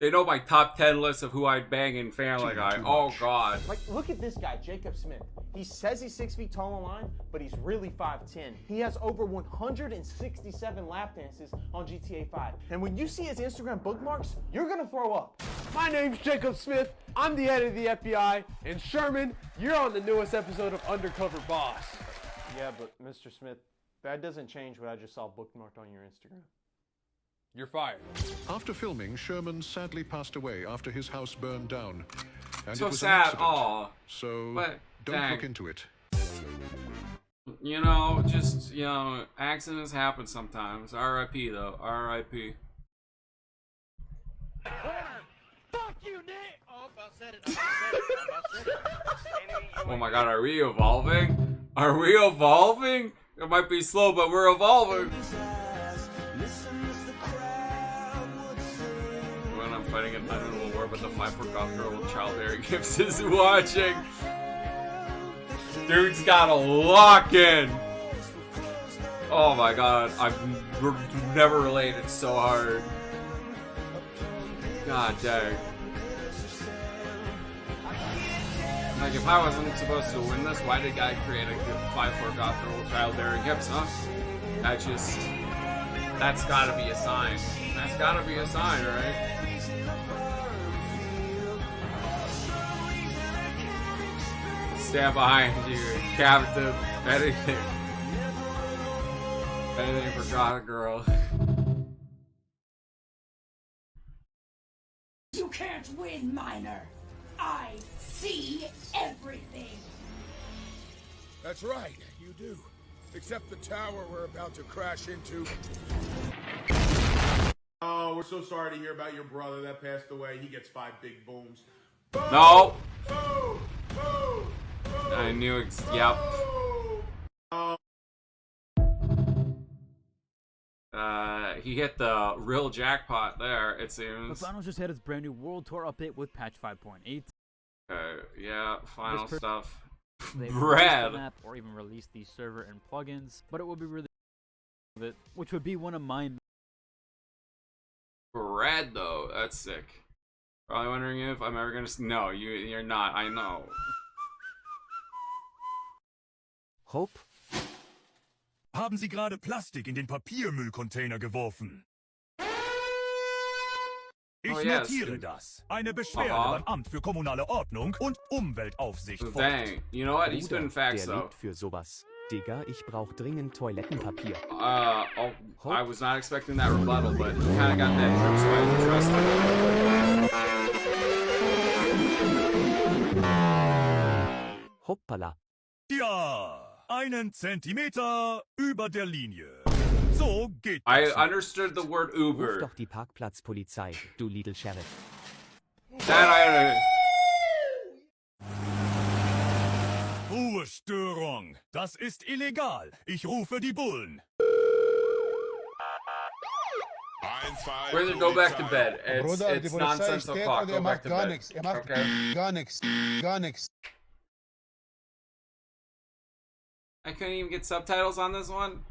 They know my top 10 list of who I'd bang in Family Guy. Oh, God. Like, look at this guy, Jacob Smith. He says he's 6 feet tall online, but he's really 5'10". He has over 167 lap dances on GTA 5. And when you see his Instagram bookmarks, you're gonna throw up. My name's Jacob Smith. I'm the head of the FBI. And Sherman, you're on the newest episode of Undercover Boss. Yeah, but Mr. Smith, that doesn't change what I just saw bookmarked on your Instagram. You're fired. After filming, Sherman sadly passed away after his house burned down. And So it was sad. an accident. Aw. So But, don't dang. look into it. You know, just, you know, accidents happen sometimes. R.I.P. though. R.I.P. Fuck you, Nick! Oh, I said it. Oh my God, are we evolving? Are we evolving? It might be slow, but we're evolving. When I'm fighting an unwinnable war, but the 5'4" goth girl with childbearing hips is watching. Dude's got a lock in. Oh my God, I've never related so hard. God dang. Like, if I wasn't supposed to win this, why did guy create a 5'4" goth girl with childbearing hips, huh? That's gotta be a sign. That's gotta be a sign, right? Stand behind you, captive, anything. Anything for goth girl. You can't win, Miner. I see everything. That's right, you do. Except the tower we're about to crash into. Oh, we're so sorry to hear about your brother that passed away. He gets 5 big booms. No! Boom! Boom! I knew yep. He hit the real jackpot there, it seems. The Finals just had its brand new World Tour update with patch 5.8. Yeah, final stuff. They Bread. map or even release the server and plugins, but it will be really which would be one of my Bread though, that's sick. Probably wondering if I'm ever gonna. No, you're not. I know. Hope? Haben Sie gerade Plastik in den Papiermüllcontainer geworfen? Ich notiere das. Eine Beschwerde beim Amt für kommunale Ordnung und Umweltaufsicht folgt. Dang, you know what? He's spitting facts der though. lebt für sowas. Digga, ich brauch dringend Toilettenpapier. I was not expecting that rebuttal, but he kinda got that drip, so I trust him. Hoppala. Ja, einen Zentimeter über der Linie. So geht das. I understood the word Ruf Uber. doch die Parkplatzpolizei, du Little Sheriff. That Ruhestörung. Das ist illegal. Ich rufe die Bullen. We're gonna go back to bed. It's nonsense o'clock. Go back to bed. Okay. Gar nichts. I couldn't even get subtitles on this one.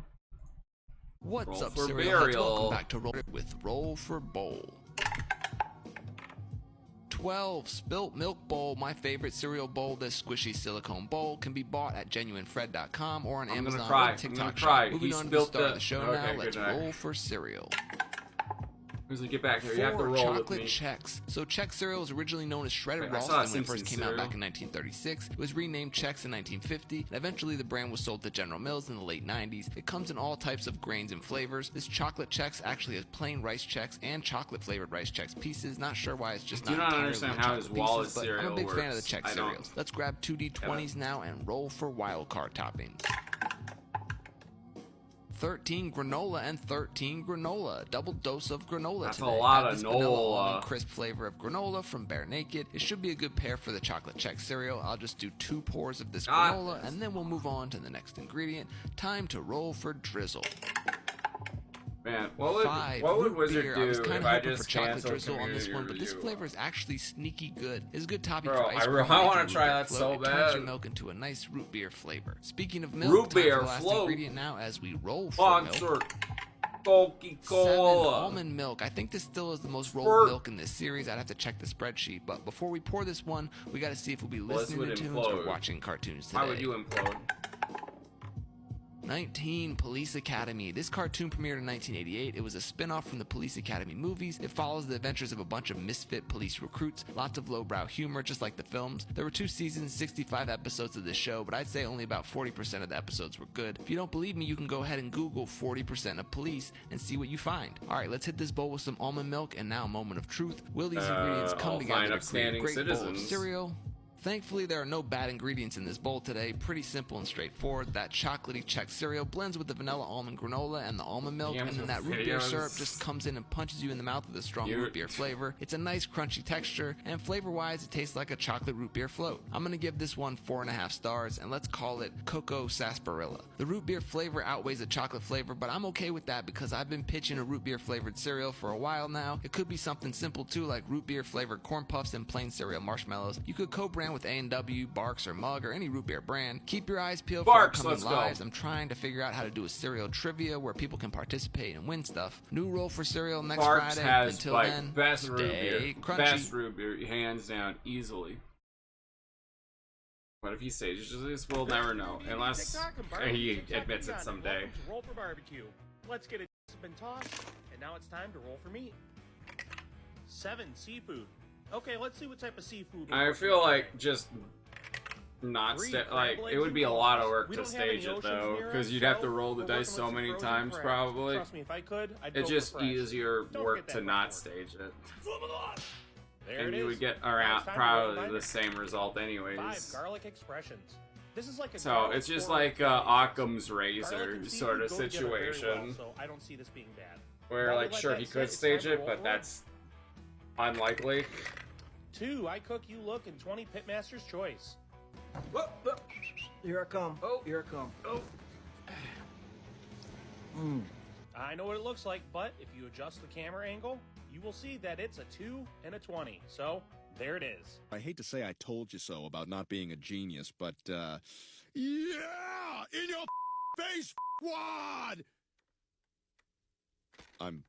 What's Roll up, for cereal heads? burial. Welcome back to Roll for Bowl. 12 Spilt Milk Bowl, my favorite cereal bowl. This squishy silicone bowl can be bought at genuinefred.com or on I'm Amazon gonna cry. or TikTok I'm gonna cry. Shop. Moving He on to the spilt start of the- the show Okay, now. good Let's night. roll for cereal. Who's gonna get back here? You have to 4 roll with chocolate me. Chex. So Chex cereal was originally known as shredded Wait, I saw Ralston when it Simpsons first came out cereal. back in 1936. It was renamed Chex in 1950, and eventually the brand was sold to General Mills in the late 90s. It comes in all types of grains and flavors. This chocolate Chex actually has plain rice Chex and chocolate flavored rice Chex pieces. Not sure why it's just I do not not entirely understand one how chocolate his wallet pieces, but cereal I'm a big fan of the works. Chex I don't. cereals. Let's grab 2D20s now and roll for wild card toppings. 13 granola and 13 granola. Double dose of granola That's a today. lot Got of this vanilla Nola. almond crisp flavor of granola from Bare Naked. It should be a good pair for the chocolate Chex cereal. I'll just do 2 pours of this granola and then we'll move on to the next ingredient. Time to roll for drizzle. Man, what would 5 Wizard root beer. do I was if kind of I hoping for just chocolate canceled drizzle on this community one, but this review? flavor is actually sneaky good. It's a good topping Bro, for ice I cream. wanna making try root beer that float. so It turns your bad. milk into a nice root beer flavor. Speaking of milk, Root time beer for the last float. ingredient now as we roll for milk. Sponsor. Coca-Cola. Almond milk. I think this still is the most rolled milk in this series. I'd have to check the spreadsheet. But before we pour this one, we got to see if we'll be listening to tunes or watching cartoons today. How would you implode? 19, Police Academy. This cartoon premiered in 1988. It was a spin-off from the Police Academy movies. It follows the adventures of a bunch of misfit police recruits. Lots of lowbrow humor, just like the films. There were 2 seasons, 65 episodes of this show, but I'd say only about 40% of the episodes were good. If you don't believe me, you can go ahead and Google 40% of police and see what you find. Alright, let's hit this bowl with some almond milk, and now a moment of truth. Will these ingredients come together to create a great bowl of cereal? Thankfully, there are no bad ingredients in this bowl today. Pretty simple and straightforward. That chocolatey Czech cereal blends with the vanilla almond granola and the almond milk, and then that root beer syrup just comes in and punches you in the mouth with a strong root beer flavor. It's a nice crunchy texture, and flavor-wise, it tastes like a chocolate root beer float. I'm gonna give this one 4.5 stars, and let's call it Cocoa Sarsaparilla. The root beer flavor outweighs the chocolate flavor, but I'm okay with that because I've been pitching a root beer flavored cereal for a while now. It could be something simple too, like root beer flavored corn puffs and plain cereal marshmallows. You could co-brand with A&W, Barks, or Mug, or any root beer brand. Keep your eyes peeled for upcoming lives. I'm trying to figure out how to do a cereal trivia where people can participate and win stuff. New role for cereal next Barks Friday. has Until like then, best root beer, stay crunchy. best root beer, hands down, easily. But if he stages this, we'll never know, unless he admits it someday. Roll for barbecue. Let's get it been tossed, and now it's time to roll for meat. 7, seafood. Okay, let's see what type of seafood. I feel like just not like it would be a lot of work to stage it though, because you'd have to roll the dice so many times probably. Trust me, if I could, I'd it's go just for fresh. easier Don't work forget to that not part. stage it. There And it you is. would get Now around it's time to probably roll the same result anyways. 5 garlic expressions. This is like a So garlic it's just pork like Occam's razor Garlic and sort of seafood go together very situation, well, so I don't see this being bad. where While we like let sure that he sit, could it's stage time to it, roll but for that's unlikely. 2, I cook, you look, and 20 Pitmaster's Choice. Here I come. Oh, here I come. Oh. I know what it looks like, but if you adjust the camera angle, you will see that it's a 2 and a 20. So there it is. I hate to say I told you so about not being a genius, but, yeah! In your face, squad! I'm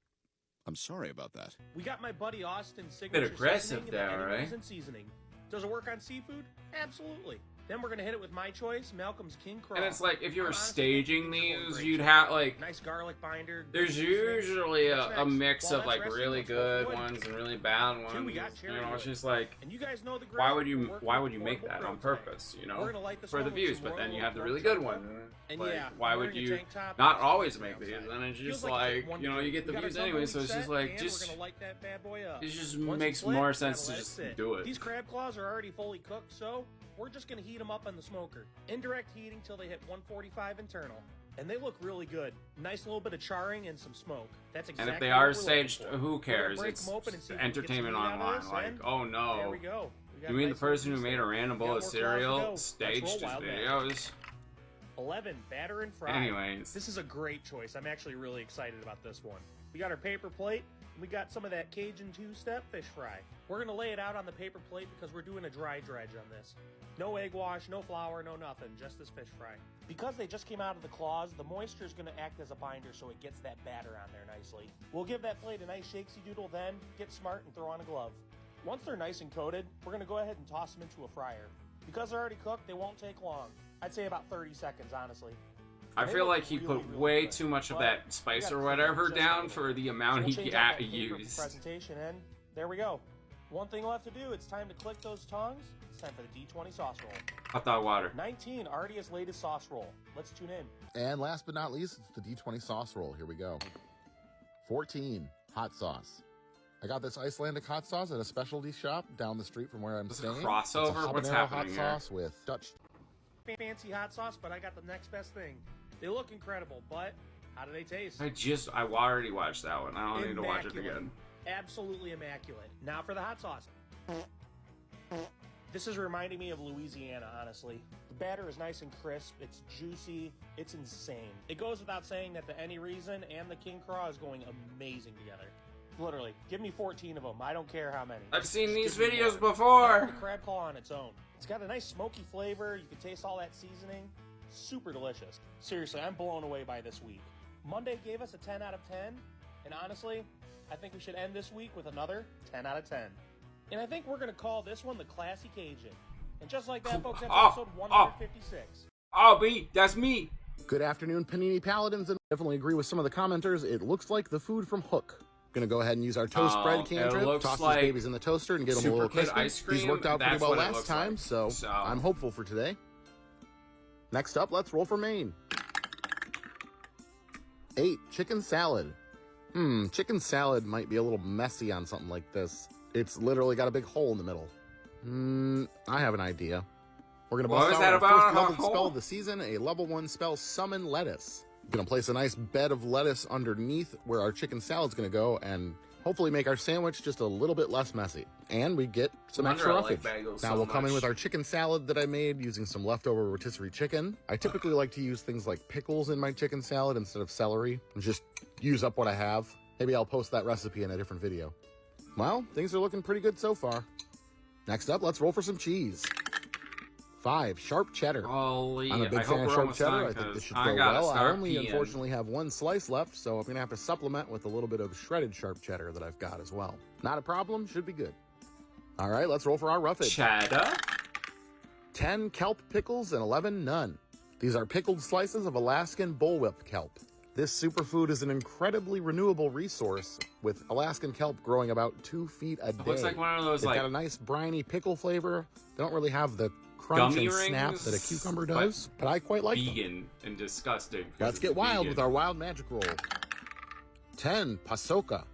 sorry about that. We got my buddy Austin's signature aggressive seasoning there, and the right? Reason seasoning. Does it work on seafood? Absolutely. Then we're gonna hit it with my choice, Malcolm's King Craw. And it's like if you were I'm honestly staging thinking it's a these, great you'd choice. have like nice garlic binder. there's good seasoning. usually What's a next? mix While of that's like resting, really let's go good wood. ones and really bad ones. 2, we got You cherry know, it's wood. just like And you guys know the why grill. would you We're why working would you with make portable that on grill today. purpose? You We're know, gonna light this for one the with views, some but then you royal have the pork really good chop. one. And Like, yeah, why I'm would wearing a you tank top not and always it's make these? outside. And it's Feels just like like one you know, degree. you get the We got our views anyway, so it's tumbleweed just set, like and just we're gonna light that bad boy up. it just Once makes it's lit, more gotta sense to let it just sit. do it. These crab claws are already fully cooked, so we're just gonna heat them up on the smoker. Indirect heating till they hit 145 internal. And they look really good. Nice little bit of charring and some smoke. That's exactly And if they what are we're looking staged, for. who We're gonna cares? break It's them open and see if we can get some entertainment meat out of online. this, Like, and oh no. There we go. We got You a mean nice the person who little made piece a there. random We got bowl of more claws to go. cereal Let's staged roll, his wild man. videos? 11, batter and fry. Anyways. This is a great choice. I'm actually really excited about this one. We got our paper plate, and we got some of that Cajun two-step fish fry. We're gonna lay it out on the paper plate because we're doing a dry dredge on this. No egg wash, no flour, no nothing, just this fish fry. Because they just came out of the claws, the moisture is gonna act as a binder so it gets that batter on there nicely. We'll give that plate a nice shakesy doodle then, get smart and throw on a glove. Once they're nice and coated, we're gonna go ahead and toss them into a fryer. Because they're already cooked, they won't take long. I'd say about 30 seconds, honestly. I They feel look like he really, put really way good. too much of But that spice we or gotta whatever cook it just a down little for bit. the amount We'll he change out that paper for used. presentation, and there we go. One thing left to do, it's time to click those tongs. It's time for the D20 sauce roll. Hot dog water. 19, Ardia's latest sauce roll. Let's tune in. And last but not least, it's the D20 sauce roll. Here we go. 14, hot sauce. I got this Icelandic hot sauce at a specialty shop down the street from where I'm Is it a staying. crossover? It's a What's habanero happening hot here? sauce with Dutch. Fancy hot sauce, but I got the next best thing. They look incredible, but how do they taste? I already watched that one. I don't need to watch it Immaculate. again. Absolutely immaculate. Now for the hot sauce. This is reminding me of Louisiana, honestly. The batter is nice and crisp, it's juicy, it's insane. It goes without saying that the Any Reason and the King Craw is going amazing together. Literally, give me 14 of them, I don't care how many. I've seen Just these give me videos more. before. That's the crab claw on its own. It's got a nice smoky flavor, you can taste all that seasoning. Super delicious. Seriously, I'm blown away by this week. Monday gave us a 10 out of 10, and honestly, I think we should end this week with another 10 out of 10. And I think we're going to call this one the Classy Cajun. And just like that, folks, that's episode 156. Oh, B, that's me. Good afternoon, Panini Paladins, and definitely agree with some of the commenters. It looks like the food from Hook. Gonna go ahead and use our toast bread cantrip, toss these babies in the toaster and get them a little crispy. Ice cream, these worked out pretty well last time, like. so I'm hopeful for today. Next up, let's roll for Maine. 8, chicken salad. Chicken salad might be a little messy on something like this. It's literally got a big hole in the middle. I have an idea. We're gonna bust out our first leveled spell of the season, a level 1 spell, Summon Lettuce. Gonna place a nice bed of lettuce underneath where our chicken salad's gonna go and hopefully make our sandwich just a little bit less messy. And we get some extra roughage. Now we'll come in with our chicken salad that I made using some leftover rotisserie chicken. I typically like to use things like pickles in my chicken salad instead of celery and just use up what I have. Maybe I'll post that recipe in a different video. Well, things are looking pretty good so far. Next up, let's roll for some cheese. 5, sharp cheddar. Holy, I'm a big fan of sharp cheddar. I think this should go well. I only unfortunately have 1 slice left, so I'm going to have to supplement with a little bit of shredded sharp cheddar that I've got as well. Not a problem, should be good. All right, let's roll for our roughage. Cheddar? 10 kelp pickles and 11 none. These are pickled slices of Alaskan bullwhip kelp. This superfood is an incredibly renewable resource, with Alaskan kelp growing about 2 feet a day. It looks like one of those, They've got a nice briny pickle flavor. They don't really have the crunch and snap that a cucumber does, but I quite like them. Vegan and disgusting. Let's get wild with our wild magic roll. 10, paçoca.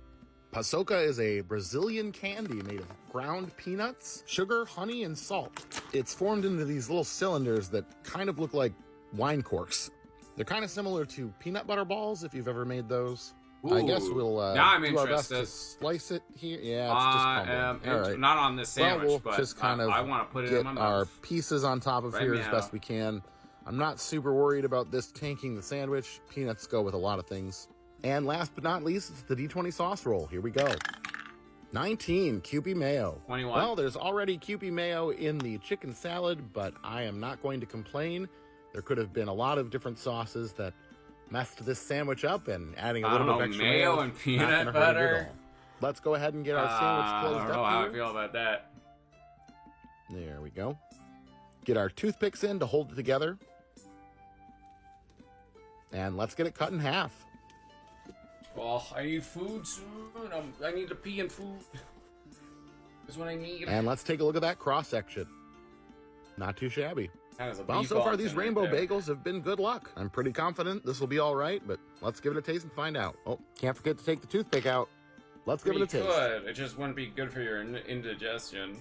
Paçoca is a Brazilian candy made of ground peanuts, sugar, honey, and salt. It's formed into these little cylinders that kind of look like wine corks. They're kind of similar to peanut butter balls, if you've ever made those. Ooh, I guess we'll now I'm do our best interested. to slice it here. Yeah, it's just crumbling. All right. Not on this sandwich, we'll but just kind of I want to put it get in my mouth. our pieces on top of Right here now. as best we can. I'm not super worried about this tanking the sandwich. Peanuts go with a lot of things. And last but not least, it's the D20 sauce roll. Here we go. 19, Kewpie mayo. 21. Well, there's already Kewpie mayo in the chicken salad, but I am not going to complain. There could have been a lot of different sauces that messed this sandwich up, and adding a little bit of extra mayo and peanut butter. Let's go ahead and get our sandwich closed up. I don't know how I feel about that. There we go. Get our toothpicks in to hold it together. And let's get it cut in half. Oh, I need food soon. I need to pee and food. That's what I need. And let's take a look at that cross section. Not too shabby. Well, so far these rainbow bagels have been good luck. I'm pretty confident this will be all right, but let's give it a taste and find out. Oh, can't forget to take the toothpick out. Let's give it a taste. It just wouldn't be good for your indigestion.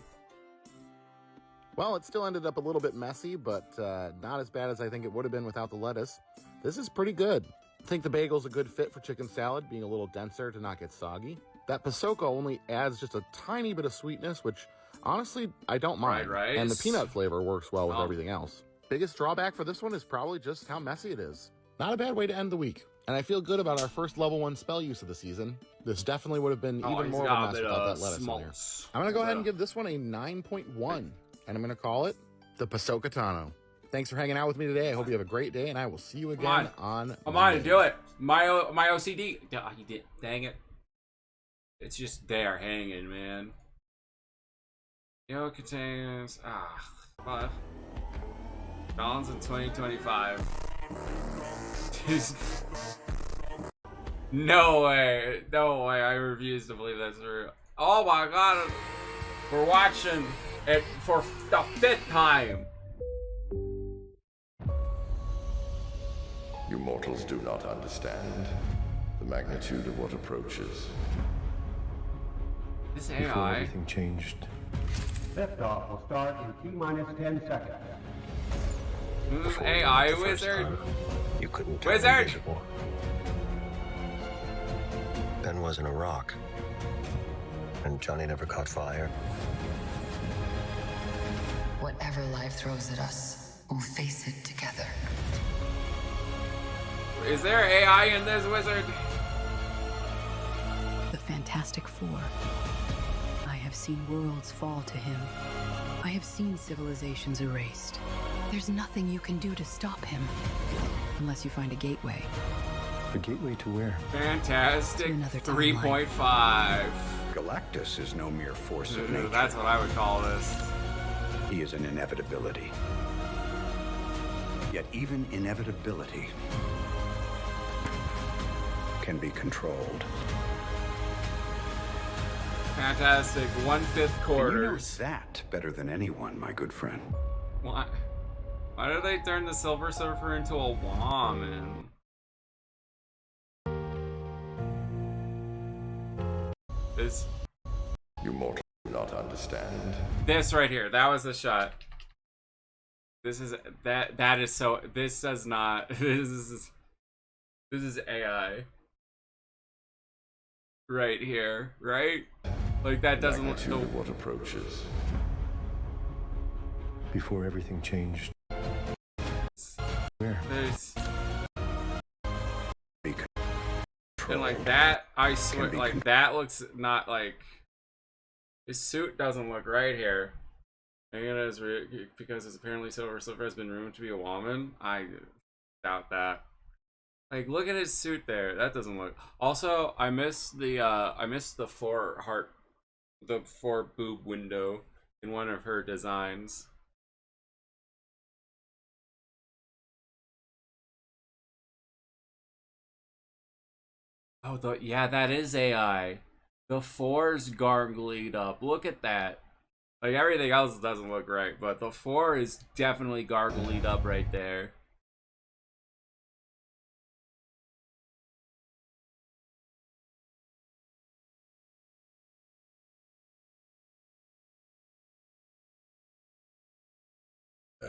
Well, it still ended up a little bit messy, but not as bad as I think it would have been without the lettuce. This is pretty good. I think the bagel's a good fit for chicken salad, being a little denser to not get soggy. That paçoca only adds just a tiny bit of sweetness, which honestly, I don't mind. Right. And the peanut flavor works well with everything else. Biggest drawback for this one is probably just how messy it is. Not a bad way to end the week. And I feel good about our first level 1 spell use of the season. This definitely would have been even more of a mess without that lettuce in there. I'm going to go ahead and give this one a 9.1. And I'm going to call it the Paçoca Tano. Thanks for hanging out with me today. I hope you have a great day, and I will see you again on Come on, do it. My OCD. You did. Dang it. It's just there hanging, man. It contains what? Balance in 2025. No way. No way. I refuse to believe that's real. Oh my god. We're watching it for the 5th time. You mortals do not understand the magnitude of what approaches. This Before AI. everything changed. Liftoff will start in T-minus 10 seconds. This AI wizard. You couldn't Wizard. Ben wasn't a rock. And Johnny never caught fire. Whatever life throws at us, we'll face it together. Is there AI in this wizard? The Fantastic Four. I have seen worlds fall to him. I have seen civilizations erased. There's nothing you can do to stop him. Unless you find a gateway. The gateway to where? Fantastic. 3.5. Galactus is no mere force of nature. That's what I would call this. He is an inevitability. Yet even inevitability can be controlled. Fantastic. 1/5 quarters. You know that better than anyone, my good friend. Why? Why did they turn the Silver Surfer into a woman? This. You mortals do not understand. This right here. That was the shot. This is that is so. This does not. This is AI. Right here, right? Like that doesn't look. Magnitude of what approaches. Before everything changed. Where? There's. And like that, I swear, like that looks not like. His suit doesn't look right here. Maybe it is because it's apparently Silver Surfer has been rumored to be a woman. I doubt that. Like, look at his suit there. That doesn't look. Also, I miss the 4 boob window in one of her designs. Oh, yeah, that is AI. The 4's gargled up. Look at that. Like, everything else doesn't look right, but the 4 is definitely gargled up right there.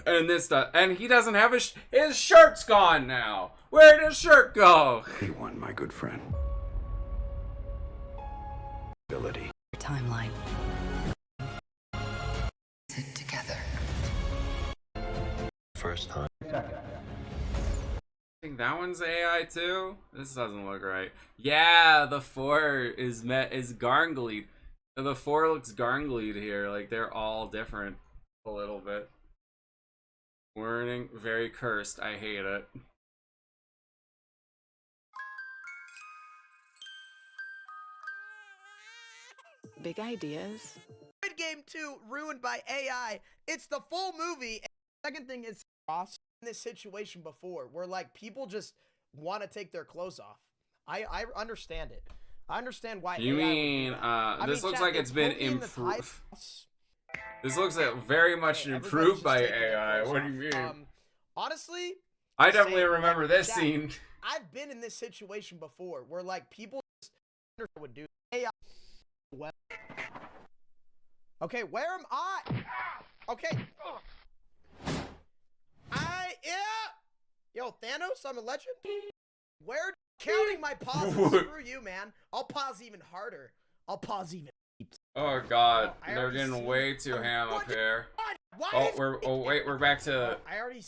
And this stuff, and he doesn't have his shirt's gone now. Where did his shirt go? Anyone, my good friend. Ability. Timeline. Sit together. First time. I think that one's AI too. This doesn't look right. Yeah, the 4 is gargled. The 4 looks gargled here. Like they're all different a little bit. Wording very cursed. I hate it. Big ideas. Squid Game 2 ruined by AI. It's the full movie. And the second thing is Ross in this situation before where like people just want to take their clothes off. I understand it. I understand why. You AI mean this looks like it's been improved. This looks like very much improved by AI. What do you mean? Honestly, I definitely remember this scene. I've been in this situation before where like people just would do AI. Well, okay, where am I? Okay. Yo, Thanos, I'm a legend. Where counting my pauses? Screw you, man. I'll pause even harder. I'll pause even. Oh god, they're getting way too ham up here. We're back to. I already.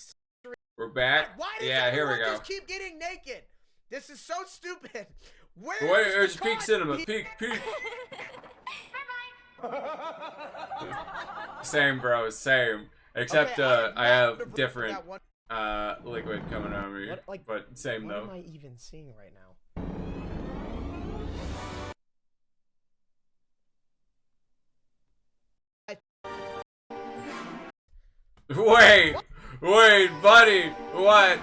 We're back. Yeah, here we go. Just keep getting naked. This is so stupid. Wait, it's peak cinema. Peak. Same, bro. Same. Except I have different liquid coming out of me. But same though. What am I even seeing right now? Wait, buddy, what?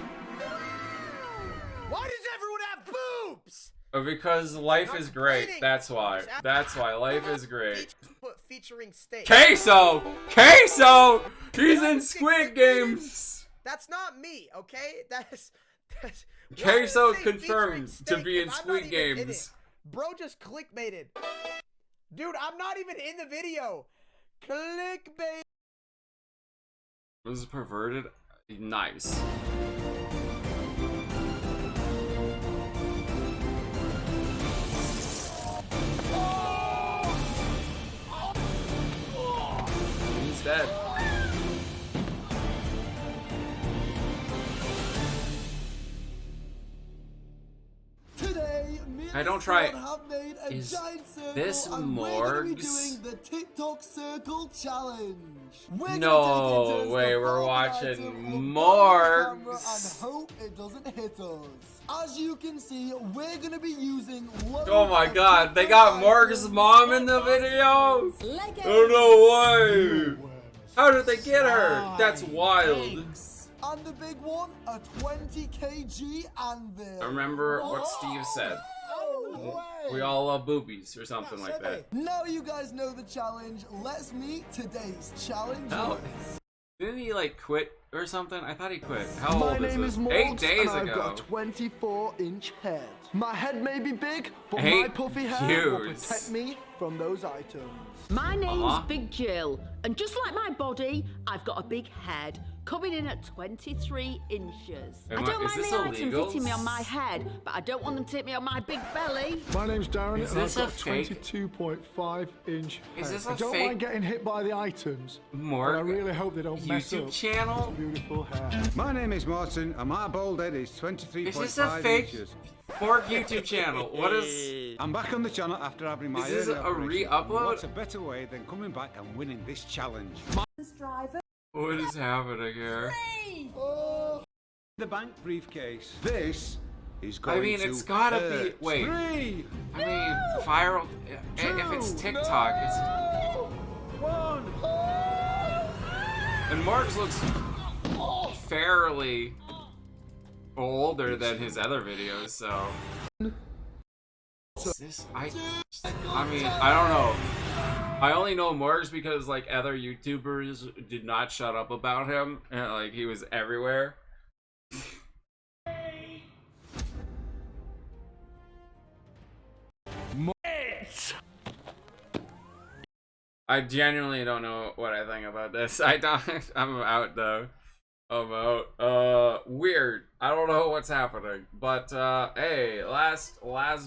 Why does everyone have boobs? Because life is great. That's why. That's why life is great. Featuring steak. Queso! He's in Squid Games. That's not me, okay? That's Queso confirmed to be in Squid Games. Bro just clickbaited. Dude, I'm not even in the video. Clickbait. This is perverted. Nice. He's dead. Today, I don't try. have made a Is giant circle this and we're gonna be Morgs? doing the TikTok Circle Challenge. We're No way, we're watching Morgs. And hope it doesn't hit us. As you can see, we're gonna be using. Oh my god, they got Mark's mom in the video? Oh no way! How did they get her? That's wild. And the big one, a 20 kg anvil. Remember what Steve said. We all love boobies or something like that. Now you guys know the challenge. Let's meet today's challenge. No. Didn't he like quit or something? I thought he quit. How My old is name this? is Morgs, 8 days and I've ago. got a 24-inch head. My head may be big, but 8 my puffy hair will years. protect me from those items. My name's Big Jill, and just like my body, I've got a big head, coming in at 23 inches. I don't mind the item fitting me on my head, but I don't want them to fit me on my big belly. My name's Darren, Is and this I've a got fake? 22.5 inch Is head. this a I don't fake mind getting hit by the items, Morg but I really hope they don't mess YouTube up channel? this beautiful hair. My name is Martin, and my bald head is 23.5 Is this a fake inches. Morg YouTube channel? What is... I'm back on the channel after having my Is this early a operation. re-upload? What's a better way than coming back and winning this challenge? What is happening here? The bank briefcase. This is going I mean, to it's gotta hurt. be... Wait. 3, I mean, viral... If it's TikTok, it's... And Mark's looks fairly older than his other videos, so... Is this... I mean, I don't know. I only know Mark's because, like, other YouTubers did not shut up about him, and, like, he was everywhere. I genuinely don't know what I think about this. I don't. I'm out though. I'm out. Weird. I don't know what's happening. But hey, last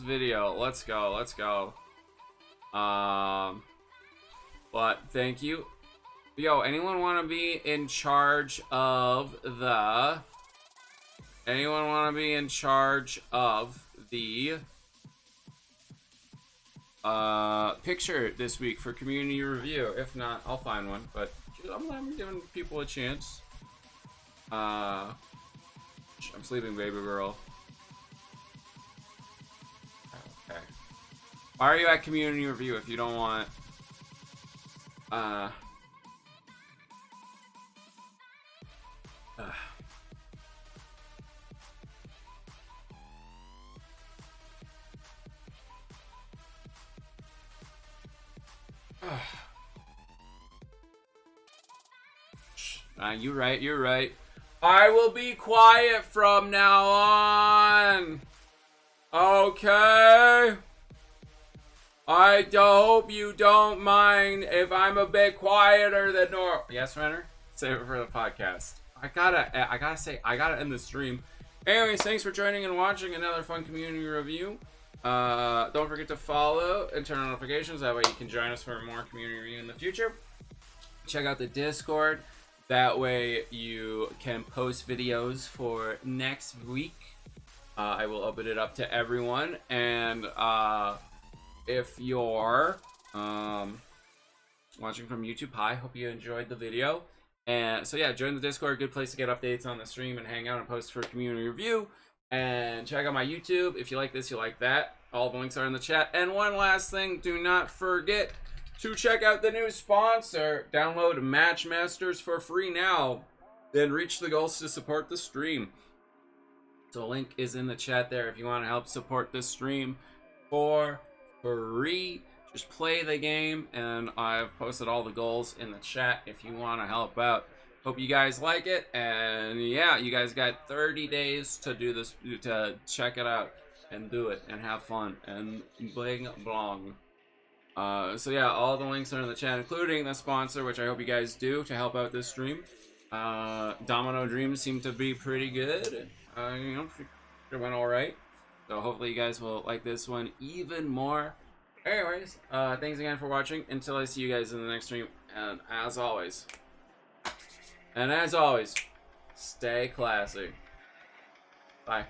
video. Let's go. But thank you. Yo, anyone want to be in charge of the? Anyone want to be in charge of the? Picture this week for community review. If not, I'll find one, but I'm giving people a chance. I'm sleeping, baby girl. Okay. Why are you at community review if you don't want you're right. I will be quiet from now on. Okay? I hope you don't mind if I'm a bit quieter than normal. Yes, Renner? Save it for the podcast. I gotta end the stream. Anyways, thanks for joining and watching another fun community review. Don't forget to follow and turn on notifications. That way you can join us for more community review in the future. Check out the Discord. That way you can post videos for next week. I will open it up to everyone. And if you're watching from YouTube, hi, hope you enjoyed the video. And so yeah, join the Discord, good place to get updates on the stream and hang out and post for community review. And check out my YouTube. If you like this, you like that. All the links are in the chat. And one last thing, do not forget to check out the new sponsor. Download Matchmasters for free now. Then reach the goals to support the stream. So a link is in the chat there if you want to help support this stream for free. Just play the game, and I've posted all the goals in the chat if you want to help out. Hope you guys like it, and yeah, you guys got 30 days to do this, to check it out and do it and have fun and bling blong. So yeah, all the links are in the chat, including the sponsor, which I hope you guys do to help out this stream. Domino Dreams seem to be pretty good. You know, it went all right. So hopefully you guys will like this one even more. Anyways, thanks again for watching. Until I see you guys in the next stream, and as always, stay classy. Bye.